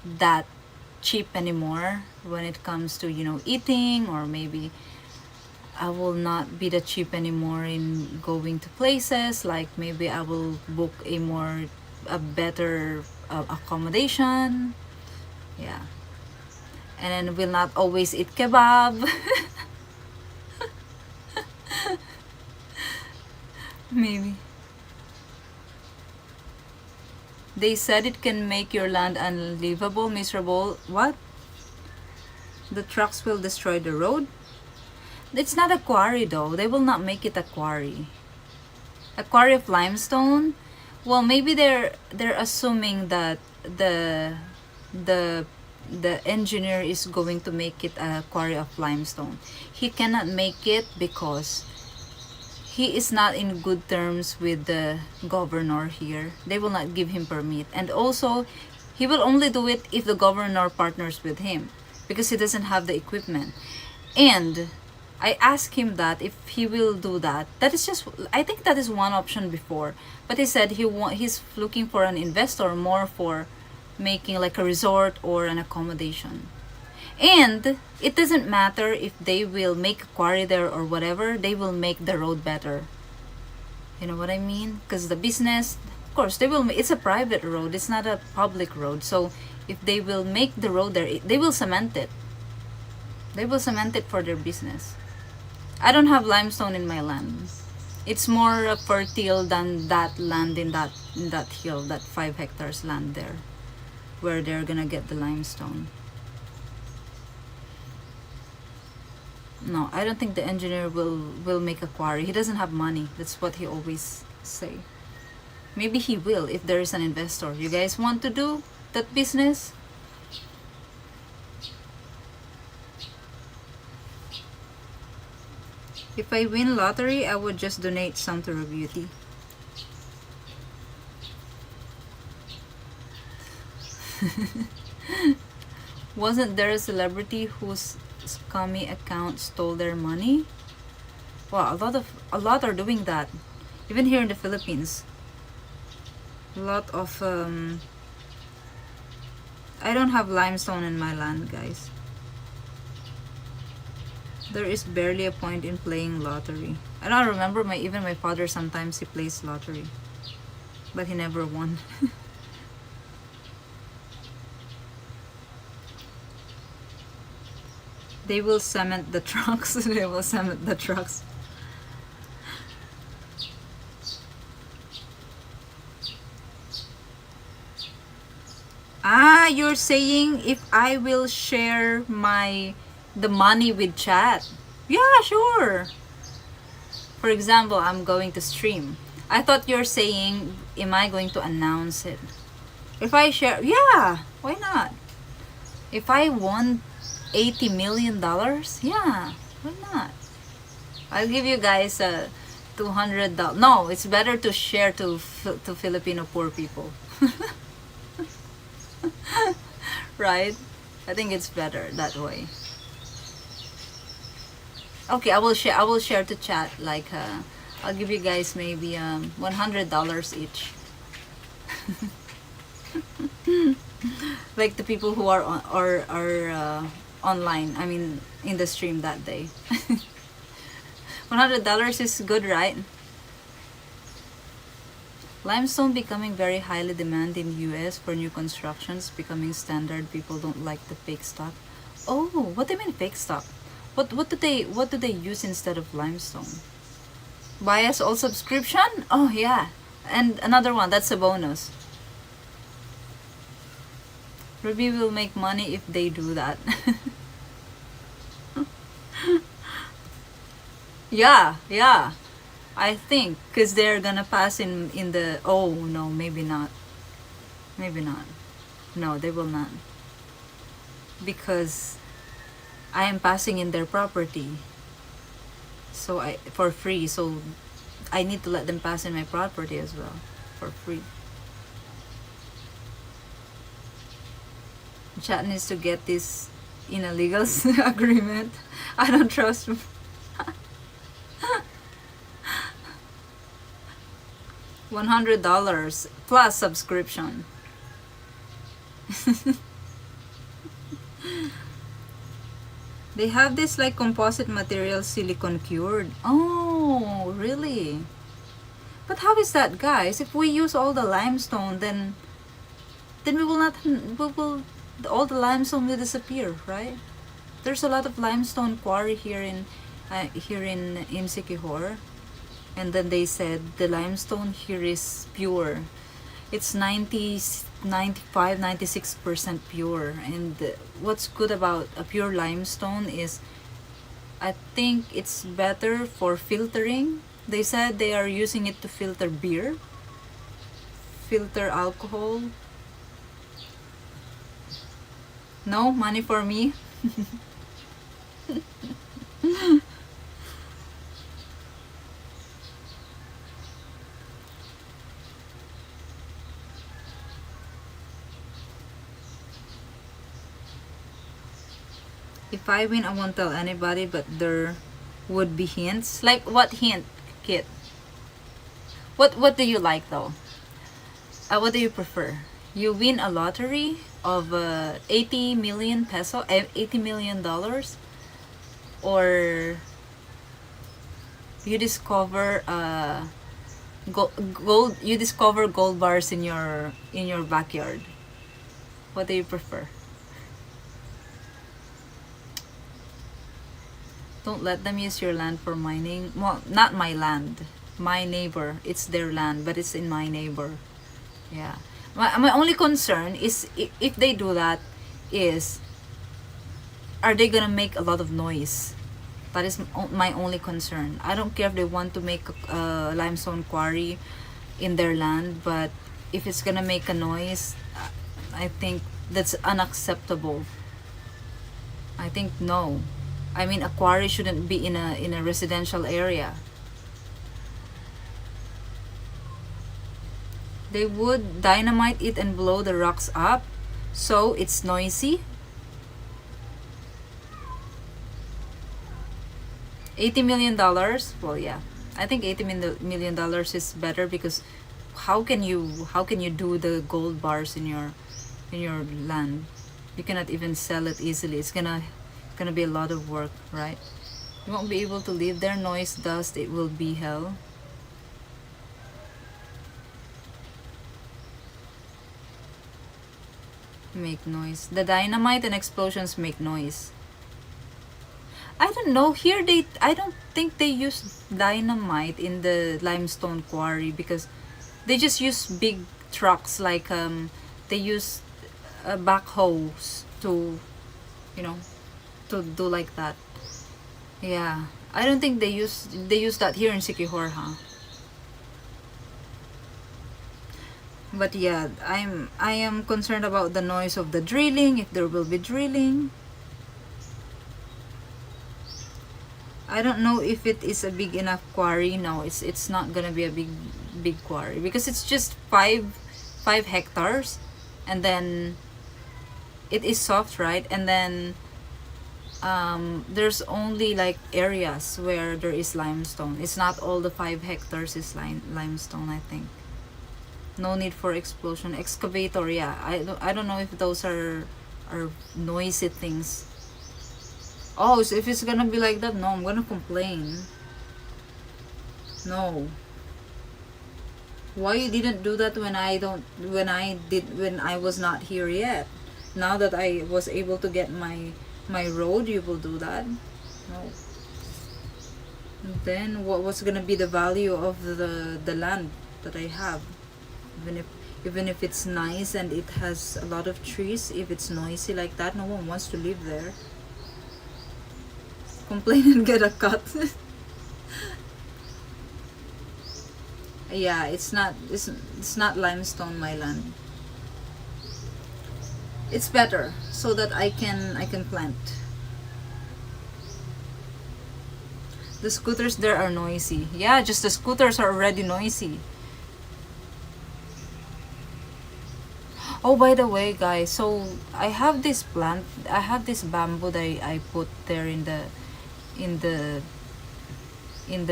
that cheap anymore when it comes to, eating, or maybe I will not be that cheap anymore in going to places. Like maybe I will book a better accommodation. Yeah. And then will not always eat kebab. Maybe. They said it can make your land unlivable, miserable. What? The trucks will destroy the road? It's not a quarry though. They will not make it a quarry. A quarry of limestone? Well, maybe they're assuming that the engineer is going to make it a quarry of limestone. He cannot make it because he is not in good terms with the governor here. They will not give him permit. And also, he will only do it if the governor partners with him, because he doesn't have the equipment. And I asked him that if he will do that. I think that is one option before. But he said he's looking for an investor more for making like a resort or an accommodation. And it doesn't matter if they will make a quarry there or whatever, they will make the road better. You know what I mean? Because the business, of course, it's a private road, it's not a public road. So if they will make the road there, they will cement it. They will cement it for their business. I don't have limestone in my land. It's more fertile than that land in that hill, that 5 hectares land there, where they're gonna get the limestone. No, I don't think the engineer will make a quarry. He doesn't have money. That's what he always say. Maybe he will if there is an investor. You guys want to do that business? If I win lottery, I would just donate some to Beauty. Wasn't there a celebrity whose scummy account stole their money? Well, a lot are doing that, even here in the Philippines. A lot of I don't have limestone in my land, guys. There is barely a point in playing lottery. I don't remember even my father, sometimes he plays lottery, but he never won. They will cement the trucks. They will cement the trucks. Ah, you're saying if I will share the money with chat. Yeah, sure. For example, I'm going to stream. I thought you're saying, am I going to announce it? If I share, yeah, why not? If I won $80 million, yeah, why not? I'll give you guys $200. No, it's better to share to Filipino poor people. Right? I think it's better that way. Okay, I will share to chat, like I'll give you guys maybe $100 each. Like the people who are online, I mean in the stream that day. $100 $100 is good, right? Limestone becoming very highly demanded in US for new constructions, becoming standard. People don't like the fake stock. Oh, what do you mean fake stock? What do they use instead of limestone? Buy us all subscription? Oh yeah. And another one, that's a bonus. Ruby will make money if they do that. Yeah. I think because they're gonna pass in the, oh no, maybe not. No, they will not, because I am passing in their property, so I for free, so I need to let them pass in my property as well for free. Chat needs to get this in a legal agreement. I don't trust him. $100 plus subscription. They have this like composite material, silicone cured. Oh, really? But how is that, guys? If we use all the limestone, then we will not. All the limestone will disappear, right? There's a lot of limestone quarry here in Siquijor. And then they said the limestone here is pure. It's 96% pure. And what's good about a pure limestone is, I think it's better for filtering. They said they are using it to filter beer, filter alcohol. No money for me. If I win, I won't tell anybody, but there would be hints. Like what hint, Kit? What do you like though? What do you prefer? You win a lottery of 80 million peso, $80 million, or you discover gold. You discover gold bars in your backyard. What do you prefer? Don't let them use your land for mining. Well, not my land. My neighbor. It's their land, but it's in my neighbor. Yeah. My only concern is if they do that is, are they gonna make a lot of noise? That is my only concern. I don't care if they want to make a limestone quarry in their land, but if it's gonna make a noise, I think that's unacceptable. I think no. I mean, a quarry shouldn't be in a residential area. They would dynamite it and blow the rocks up, so it's noisy. $80 million. Well, yeah, I think $80 million is better, because how can you do the gold bars in your land? You cannot even sell it easily. It's gonna be a lot of work, right? You won't be able to live there. Noise, dust, it will be hell. Make noise. The dynamite and explosions make noise. I don't know. Here I don't think they use dynamite in the limestone quarry, because they just use big trucks, like they use backhoes to, to do like that. Yeah, I don't think they use that here in Siquijor, huh? But yeah, I am concerned about the noise of the drilling, if there will be drilling. I don't know if it is a big enough quarry. No, it's not gonna be a big quarry, because it's just 5 hectares, and then it is soft, right? And then there's only like areas where there is limestone. It's not all the 5 hectares is limestone, I think. No need for explosion. Excavator, yeah. I don't know if those are noisy things. Oh, so if it's gonna be like that, no, I'm gonna complain. No. Why you didn't do that when I was not here yet? Now that I was able to get my road, you will do that? No. Then what's gonna be the value of the land that I have? Even if it's nice and it has a lot of trees, if it's noisy like that, no one wants to live there. Complain and get a cut. Yeah, it's not limestone, my land. It's better so that I can plant. The scooters there are noisy. Yeah, just the scooters are already noisy. Oh, by the way, guys, so I have this plant. I have this bamboo that I put there in the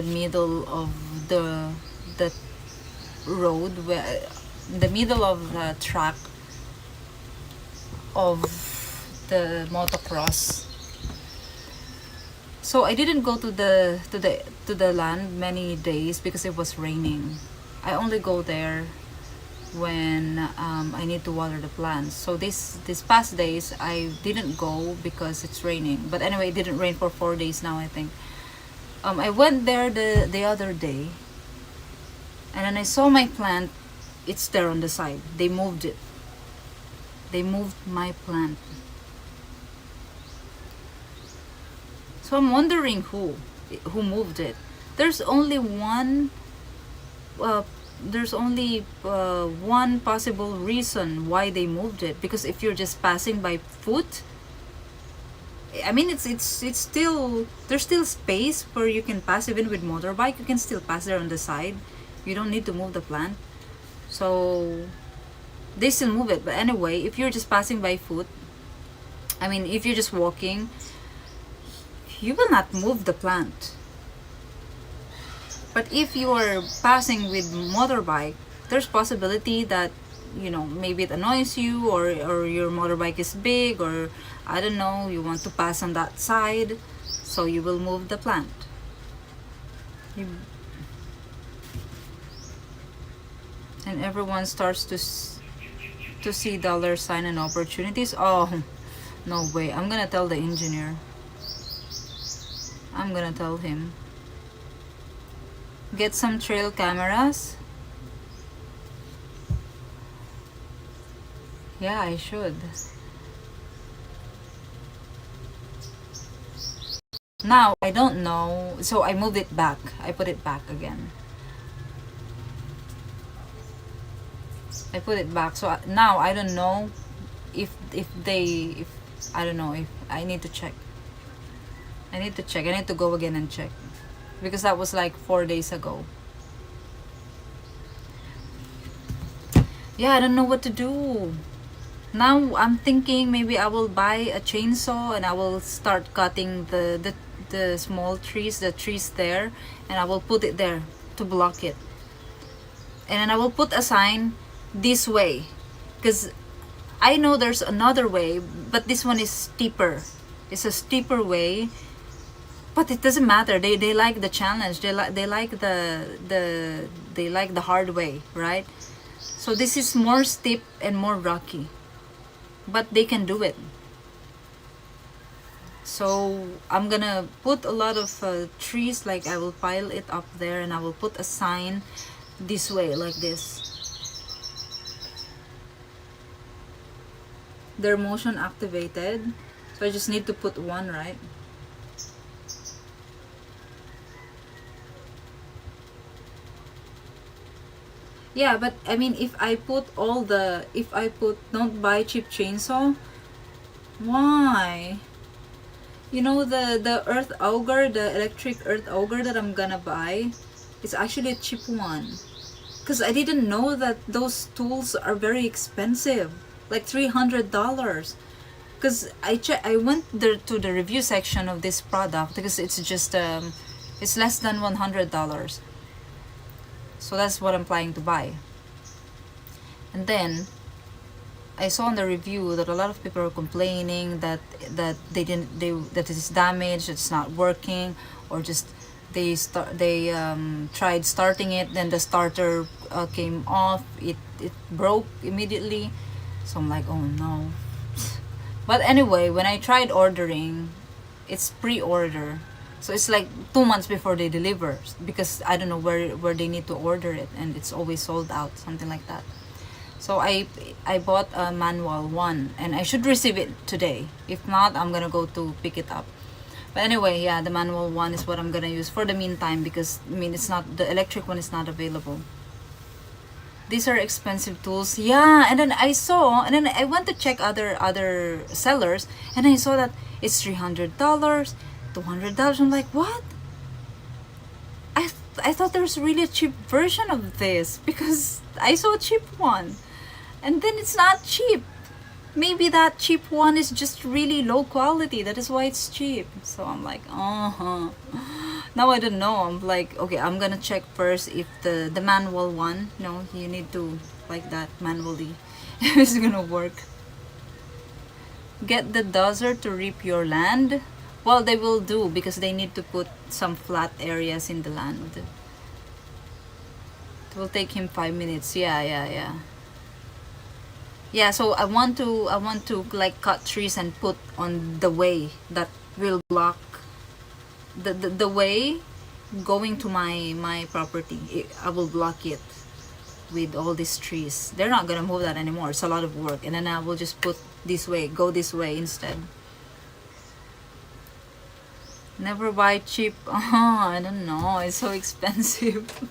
middle of the road, where in the middle of the track of the motocross. So I didn't go to the land many days because it was raining. I only go there when I need to water the plants. So this past days I didn't go because it's raining. But anyway, it didn't rain for 4 days now, I think. I went there the other day, and then I saw my plant. It's there on the side. They moved it. They moved my plant. So I'm wondering who moved it. There's only one one possible reason why they moved it, because if you're just passing by foot, I mean, it's still, there's still space where you can pass. Even with motorbike, you can still pass there on the side. You don't need to move the plant. So they still move it. But anyway, if you're just passing by foot, I mean, if you're just walking, you will not move the plant. But if you are passing with motorbike, there's possibility that, you know, maybe it annoys you, or your motorbike is big, or I don't know, you want to pass on that side, so you will move the plant. And everyone starts to see dollar sign and opportunities. Oh, no way. I'm gonna tell the engineer. I'm gonna tell him. Get some trail cameras. Yeah, I should. Now, I don't know. So I moved it back. I put it back again. I put it back. So now I don't know if I don't know, if I need to check. I need to go again and check, because that was like 4 days ago. Yeah, I don't know what to do. Now I'm thinking maybe I will buy a chainsaw and I will start cutting the small trees, the trees there, and I will put it there to block it. And then I will put a sign this way, because I know there's another way, but this one is steeper. It's a steeper way, but it doesn't matter. They like the challenge. They like the hard way, right? So this is more steep and more rocky, but they can do it. So I'm gonna put a lot of trees, like I will pile it up there, and I will put a sign this way, like this. They're motion activated, so I just need to put one, right? Yeah, but I mean, if I put don't buy cheap chainsaw, why? You know, the earth auger, the electric earth auger that I'm gonna buy, it's actually a cheap one. Because I didn't know that those tools are very expensive, like $300. Because I went there to the review section of this product, because it's just it's less than $100. So that's what I'm planning to buy. And then I saw in the review that a lot of people are complaining that it is damaged, it's not working, or just they tried starting it, then the starter came off. It broke immediately. So I'm like, oh no. But anyway, when I tried ordering, it's pre-order. So it's like 2 months before they deliver, because I don't know where they need to order it, and it's always sold out, something like that. So I bought a manual one, and I should receive it today. If not, I'm gonna go to pick it up. But anyway, yeah, the manual one is what I'm gonna use for the meantime, because I mean, it's not, the electric one is not available. These are expensive tools. Yeah, and then I saw, and then I went to check other sellers, and I saw that it's $300, $200. I'm like, what? I thought there's really a cheap version of this, because I saw a cheap one, and then it's not cheap. Maybe that cheap one is just really low quality. That is why it's cheap. So I'm like, now I don't know. I'm like, okay, I'm gonna check first if the manual one, no, you need to like that manually, if it's gonna work. Get the dozer to rip your land. Well, they will do, because they need to put some flat areas in the land. It will take him 5 minutes. Yeah. Yeah, so I want to like cut trees and put on the way that will block the way going to my property. I will block it with all these trees. They're not gonna move that anymore. It's a lot of work, and then I will just put this way, go this way instead. Never buy cheap. I don't know. It's so expensive.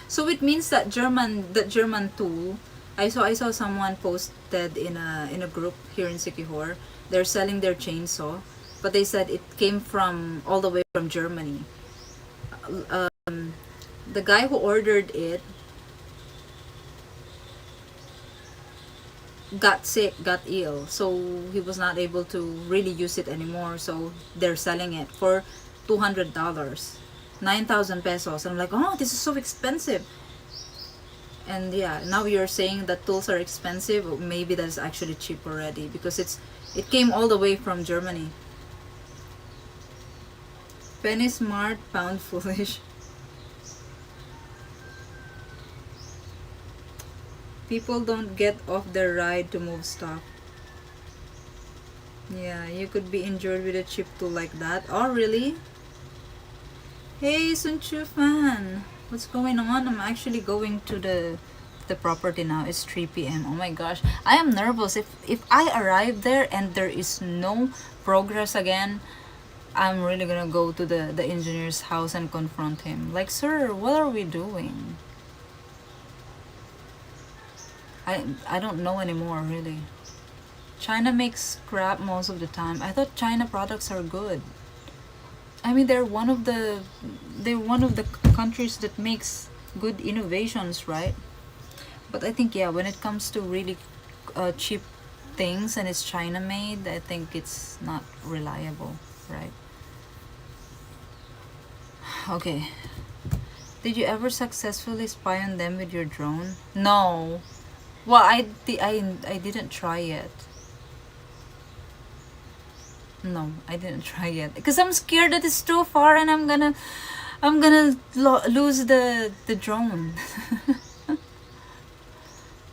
So it means that German tool. I saw someone posted in a group here in Sikihor. They're selling their chainsaw, but they said it came from all the way from Germany. The guy who ordered it got sick, got ill, so he was not able to really use it anymore. So they're selling it for $200, 9,000 pesos. I'm like, oh, this is so expensive. And yeah, now you're saying that tools are expensive. Maybe that's actually cheap already, because it came all the way from Germany. Penny smart, pound foolish. People don't get off their ride to move stuff. Yeah, you could be injured with a cheap tool like that. Oh, really? Hey, Sunchu fan. What's going on? I'm actually going to the property now. It's 3 p.m. Oh my gosh. I am nervous. If I arrive there and there is no progress again, I'm really gonna go to the engineer's house and confront him. Like, sir, what are we doing? I don't know anymore, really. China makes crap most of the time. I thought China products are good. I mean, they're one of the countries that makes good innovations, right? But I think, yeah, when it comes to really cheap things and it's China made, I think it's not reliable, right? Okay. Did you ever successfully spy on them with your drone? No. Well, I didn't try yet. No, I didn't try yet, because I'm scared that it's too far and I'm gonna lose the drone.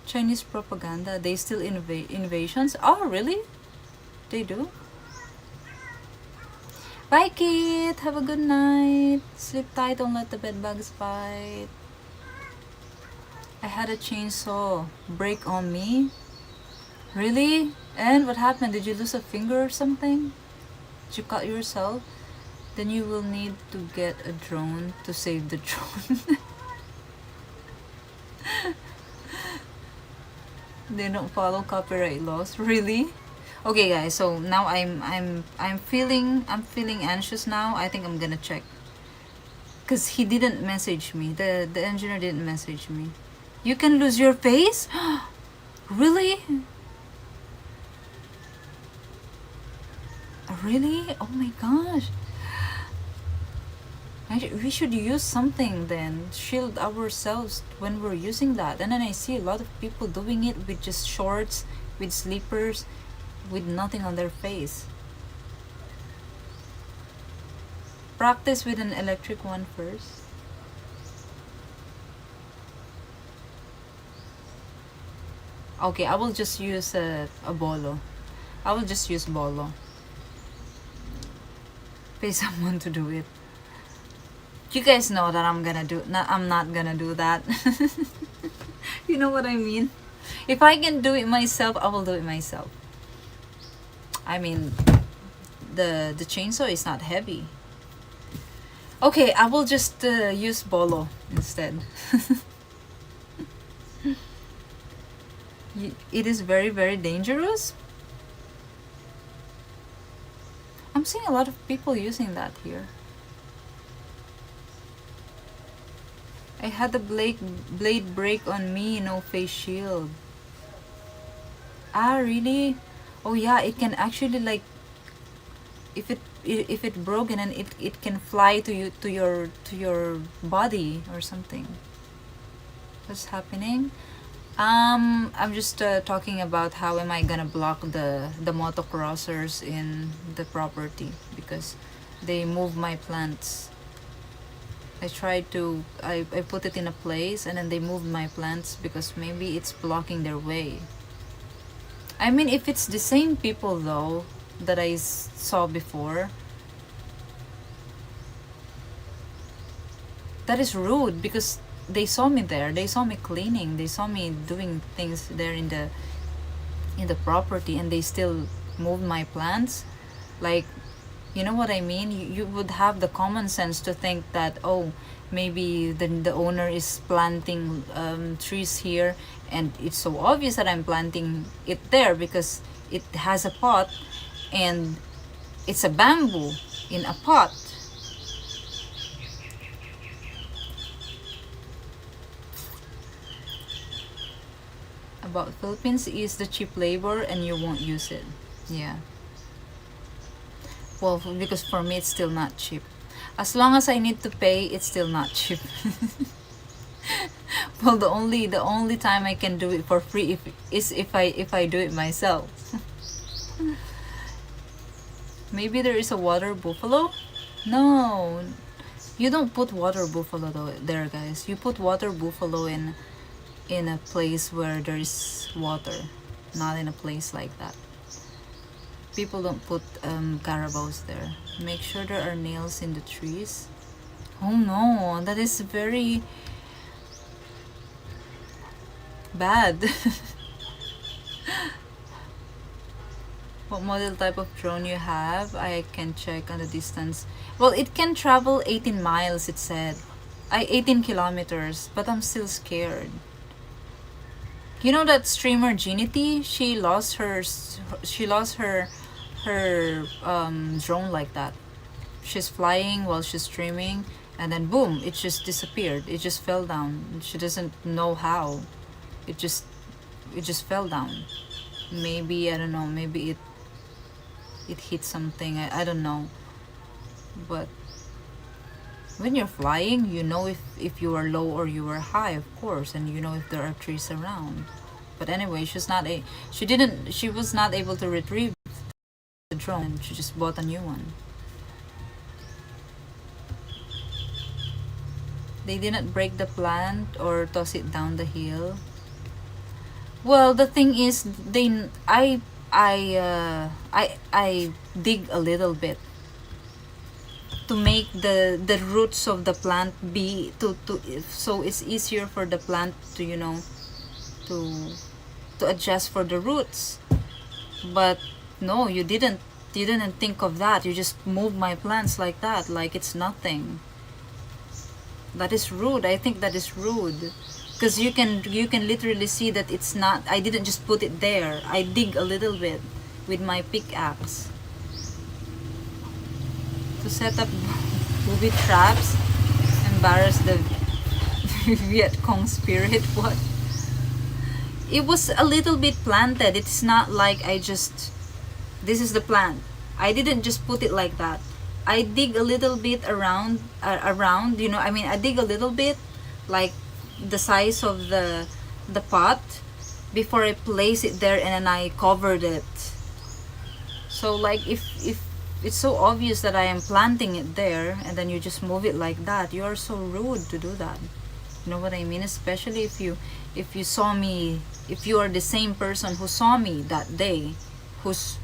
Chinese propaganda, they still innovations. Oh, really? They do? Bye, Kit. Have a good night. Sleep tight. Don't let the bed bugs bite. I had a chainsaw break on me. Really? And what happened? Did you lose a finger or something? Did you cut yourself? Then you will need to get a drone to save the drone. They don't follow copyright laws. Really? Okay, guys. So now I'm feeling anxious now. I think I'm gonna check, cause he didn't message me. The engineer didn't message me. You can lose your face? Really? Really? Oh my gosh. We should use something then. Shield ourselves when we're using that. And then I see a lot of people doing it with just shorts with slippers, with nothing on their face. Practice with an electric one first. Okay, I will just use a bolo. I will just use bolo. Pay someone to do it. You guys know that I'm not gonna do that. You know what I mean? If I can do it myself, I will do it myself. I mean, the chainsaw is not heavy. Okay, I will just use bolo instead. It is very, very dangerous. I'm seeing a lot of people using that here. I had the blade break on me, no face shield. Ah, really? Oh yeah, it can actually, like, if it broken, and it can fly to you, to your body or something. What's happening? I'm just talking about how am I gonna block the motocrossers in the property, because they move my plants. I tried to I put it in a place, and then they moved my plants because maybe it's blocking their way. I mean, if it's the same people though that I saw before, that is rude, because they saw me there, they saw me cleaning, they saw me doing things there in the property, and they still moved my plants. Like, you know what I mean? You would have the common sense to think that, oh, maybe the owner is planting trees here, and it's so obvious that I'm planting it there because it has a pot, and it's a bamboo in a pot. About Philippines is the cheap labor and you won't use it. Yeah. Well, because for me it's still not cheap. As long as I need to pay, it's still not cheap. Well, the only time I can do it for free is if I do it myself. Maybe there is a water buffalo? No. You don't put water buffalo there, guys. You put water buffalo in a place where there is water, not in a place like that. People don't put carabaos there. Make sure there are nails in the trees. Oh no, that is very bad. What model type of drone you have? I can check on the distance. Well, it can travel 18 miles, it said. 18 kilometers, but I'm still scared. You know that streamer Ginity? She lost her drone like that. She's flying while she's streaming, and then boom, it just disappeared. It just fell down. She doesn't know how. It just fell down. Maybe, I don't know, maybe it hit something. I don't know. But when you're flying, you know if you are low or you are high, of course, and you know if there are trees around. But anyway, she was not able to retrieve the drone. She just bought a new one. They didn't break the plant or toss it down the hill. Well, the thing is, I dig a little bit to make the roots of the plant be so it's easier for the plant to, you know, to adjust for the roots. But no, you didn't think of that. You just moved my plants like that, like it's nothing. That is rude. I think that is rude, because you can literally see that it's not. I didn't just put it there. I dig a little bit with my pickaxe to set up booby traps, embarrass the Viet Cong spirit. What? It was a little bit planted. It's not like this is the plant. I didn't just put it like that. I dig a little bit around, you know, I mean, I dig a little bit, like the size of the pot, before I place it there, and then I covered it. So like if it's so obvious that I am planting it there, and then you just move it like that, you are so rude to do that. You know what I mean? Especially if you saw me, if you are the same person who saw me that day, who's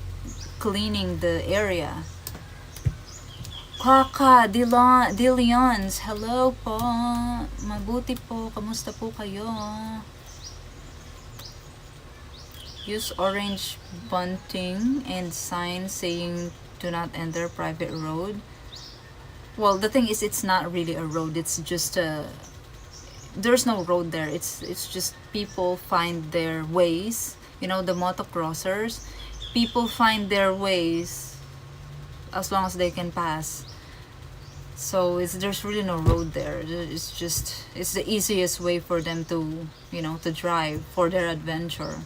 cleaning the area. Kaka, Dilions, hello po. Mabuti po, kamusta po kayo? Use orange bunting and sign saying do not enter private road. Well, the thing is, it's not really a road, it's just a, there's no road there. It's just people find their ways. You know, the motocrossers, people find their ways as long as they can pass. So there's really no road there. It's just, it's the easiest way for them to, you know, to drive for their adventure.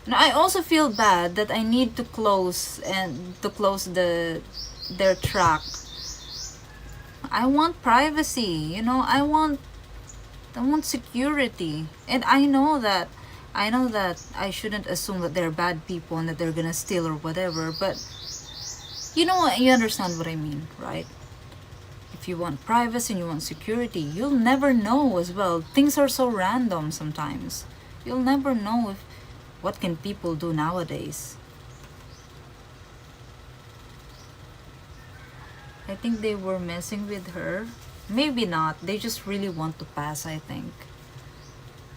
Now I also feel bad that I need to close their track. I want privacy, you know, I want security. And I know that I shouldn't assume that they're bad people and that they're gonna steal or whatever, but you know what, you understand what I mean, right? If you want privacy and you want security, you'll never know as well. Things are so random sometimes. You'll never know what can people do nowadays. I think they were messing with her. Maybe not. They just really want to pass, I think.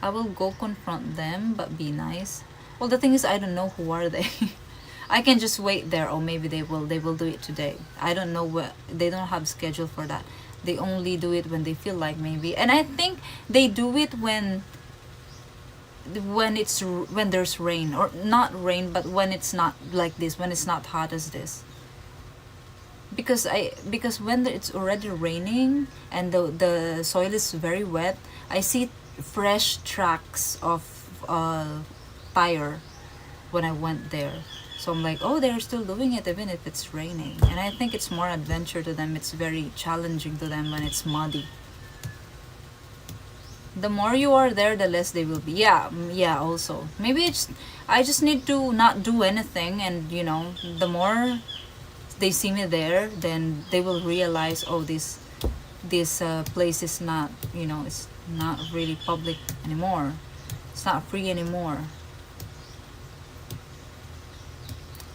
I will go confront them, but be nice. Well, the thing is, I don't know who are they. I can just wait there. Or maybe they will do it today. I don't know what, they don't have schedule for that. They only do it when they feel like, maybe. And I think they do it when there's rain, or not rain, but when it's not like this, when it's not hot as this. Because when it's already raining and the soil is very wet, I see fresh tracks of fire when I went there. So I'm like, oh, they're still doing it even if it's raining. And I think it's more adventure to them. It's very challenging to them when it's muddy. The more you are there, the less they will be. Yeah, also. Maybe I just need to not do anything, and you know, the more they see me there, then they will realize, oh, this place is not, you know, it's not really public anymore. It's not free anymore.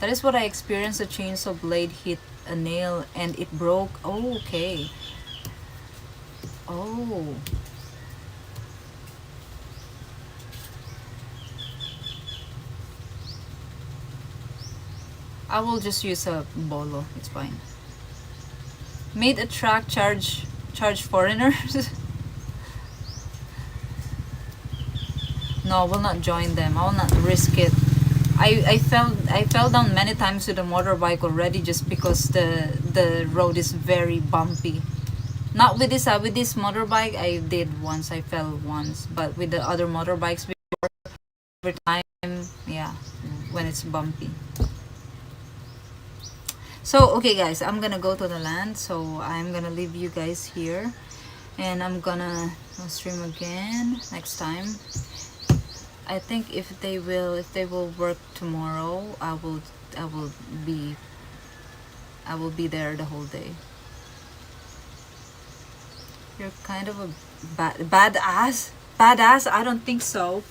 That is what I experienced. A chainsaw blade hit a nail and it broke. Oh, okay. Oh. I will just use a bolo. It's fine. Made a track charge foreigners. No, I will not join them. I will not risk it. I fell down many times with a motorbike already, just because the road is very bumpy. Not with this motorbike. I did once. I fell once, but with the other motorbikes before, every time, yeah, when it's bumpy. So okay guys, I'm gonna go to the land, so I'm gonna leave you guys here, and I'm gonna stream again next time. I think if they will work tomorrow, I will be there the whole day. You're kind of a badass. I don't think so.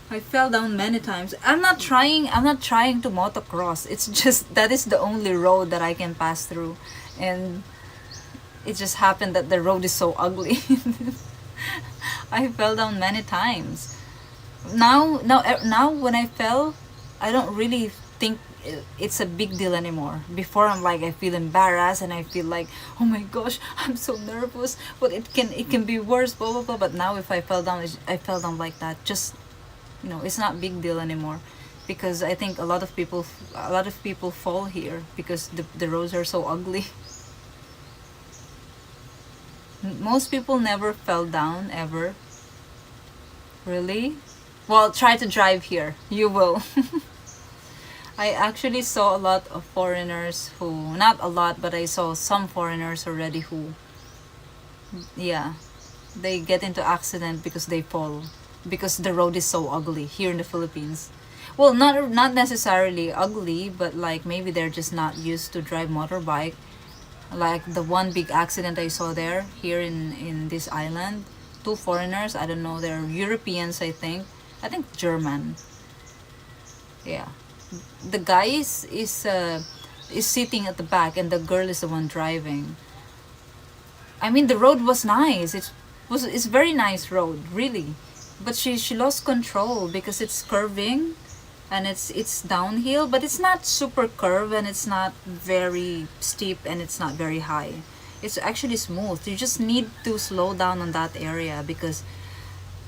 I fell down many times. I'm not trying to motocross. It's just that is the only road that I can pass through, and it just happened that the road is so ugly. I fell down many times. Now when I fell, I don't really think it's a big deal anymore. Before, I'm like, I feel embarrassed and I feel like, oh my gosh, I'm so nervous, but it can be worse, blah blah blah. But now if I fell down like that, just, you know, it's not big deal anymore, because I think a lot of people fall here because the roads are so ugly. Most people never fell down ever. Really? Well, try to drive here. You will. I actually saw a lot of foreigners who, not a lot, but I saw some foreigners already who, yeah, they get into accident because they fall because the road is so ugly here in the Philippines. Well, not necessarily ugly, but like maybe they're just not used to drive motorbike. Like the one big accident I saw there here in this island, two foreigners, I don't know, they're Europeans, I think German. Yeah, the guy is sitting at the back and the girl is the one driving. I mean, the road was nice. It's very nice road, really. But she lost control because it's curving and it's downhill, but it's not super curve and it's not very steep and it's not very high. It's actually smooth. You just need to slow down on that area because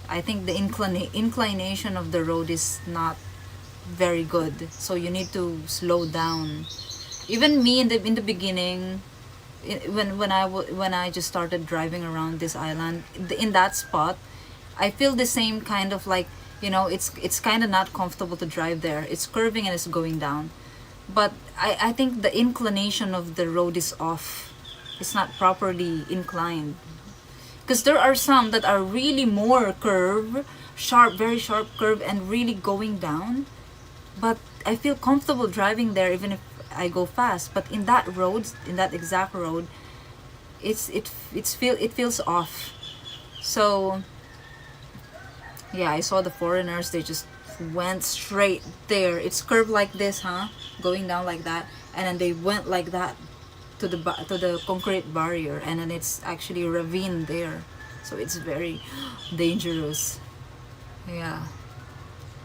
I think the inclination of the road is not very good. So you need to slow down. Even me in the beginning, when I just started driving around this island, in that spot, I feel the same kind of like, you know, it's kind of not comfortable to drive there. It's curving and it's going down, but I think the inclination of the road is off. It's not properly inclined because there are some that are really more curve, sharp, very sharp curve and really going down, but I feel comfortable driving there even if I go fast. But in that road, in that exact road, it feels off. So yeah, I saw the foreigners, they just went straight there. It's curved like this, huh? Going down like that, and then they went like that to the concrete barrier, and then it's actually a ravine there. So it's very dangerous. Yeah.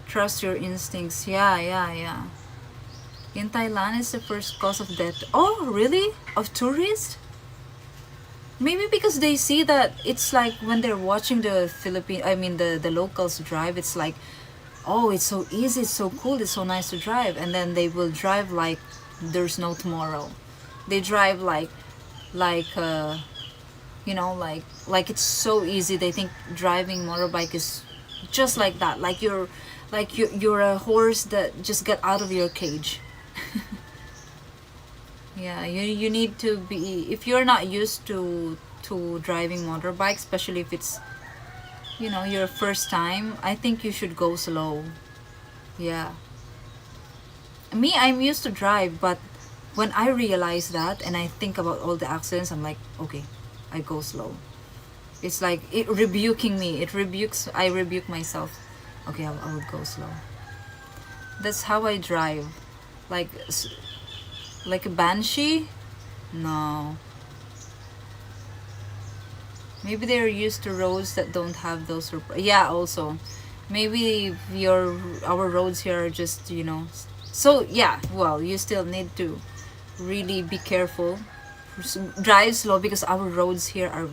Trust your instincts. Yeah. In Thailand, it's the first cause of death. Oh, really? Of tourists? Maybe because they see that it's like when they're watching the the locals drive, it's like, oh, it's so easy, it's so cool, it's so nice to drive. And then they will drive like there's no tomorrow. They drive like it's so easy. They think driving motorbike is just like that. You're a horse that just got out of your cage. Yeah, you need to be, if you're not used to driving motorbike, especially if it's, you know, your first time, I think you should go slow. Yeah. Me, I'm used to drive, but when I realize that and I think about all the accidents, I'm like, okay, I go slow. It's like it rebuking me. I rebuke myself. Okay, I would go slow. That's how I drive. Like a banshee? No. Maybe they're used to roads that don't have those. Yeah, also. Maybe our roads here are just, you know. So, yeah, well, you still need to really be careful. Drive slow because our roads here are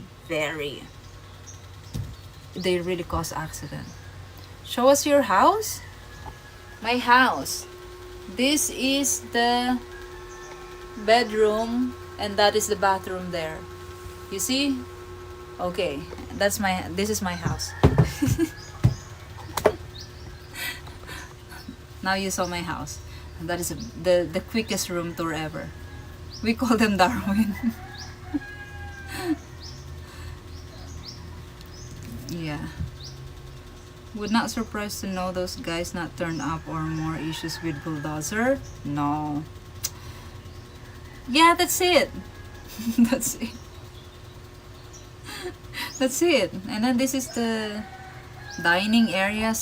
they really cause accident. Show us your house? My house. This is the bedroom and that is the bathroom there. You see? Okay, this is my house. Now you saw my house. And that is the quickest room tour ever. We call them Darwin. Yeah. Would not surprise to know those guys not turned up or more issues with bulldozer. No. Yeah, that's it. That's it. That's it. And then this is the dining area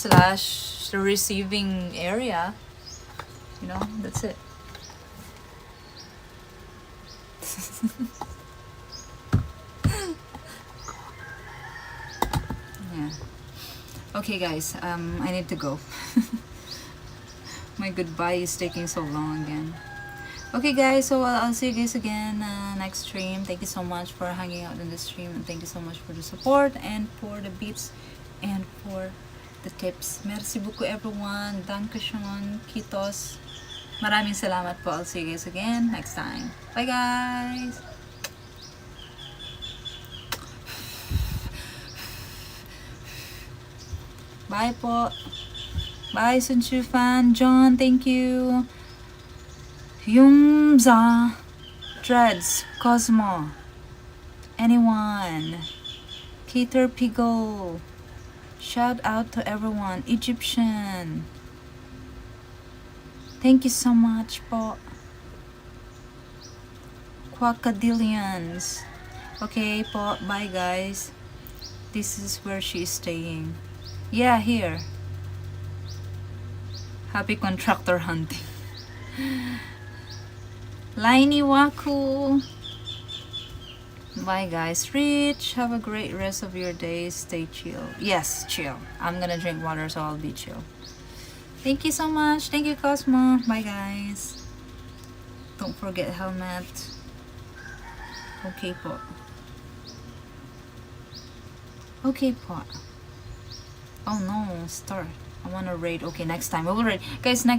/ receiving area. You know, that's it. Yeah. Okay guys, I need to go. My goodbye is taking so long again. Okay guys, so I'll see you guys again next stream. Thank you so much for hanging out in the stream, and thank you so much for the support and for the beats and for the tips. Merci beaucoup everyone. Dankeschön. Kitos. Maraming salamat po. I'll see you guys again next time. Bye guys. Bye po. Bye Sun Chu fan. John, thank you. Yumza, Dreads, Cosmo, anyone, Cater Pigo, Shout out to everyone. Egyptian. Thank you so much po. Quackadillions. Okay po, bye guys. This is where she is staying. Yeah, here. Happy contractor hunting. Laini Waku. Bye guys. Rich, have a great rest of your day. Stay chill. Yes, chill. I'm gonna drink water, so I'll be chill. Thank you so much. Thank you, Cosmo. Bye guys. Don't forget helmet. Okay po. Okay po. Oh no, start. I wanna raid. Okay, next time. We will raid. Guys, next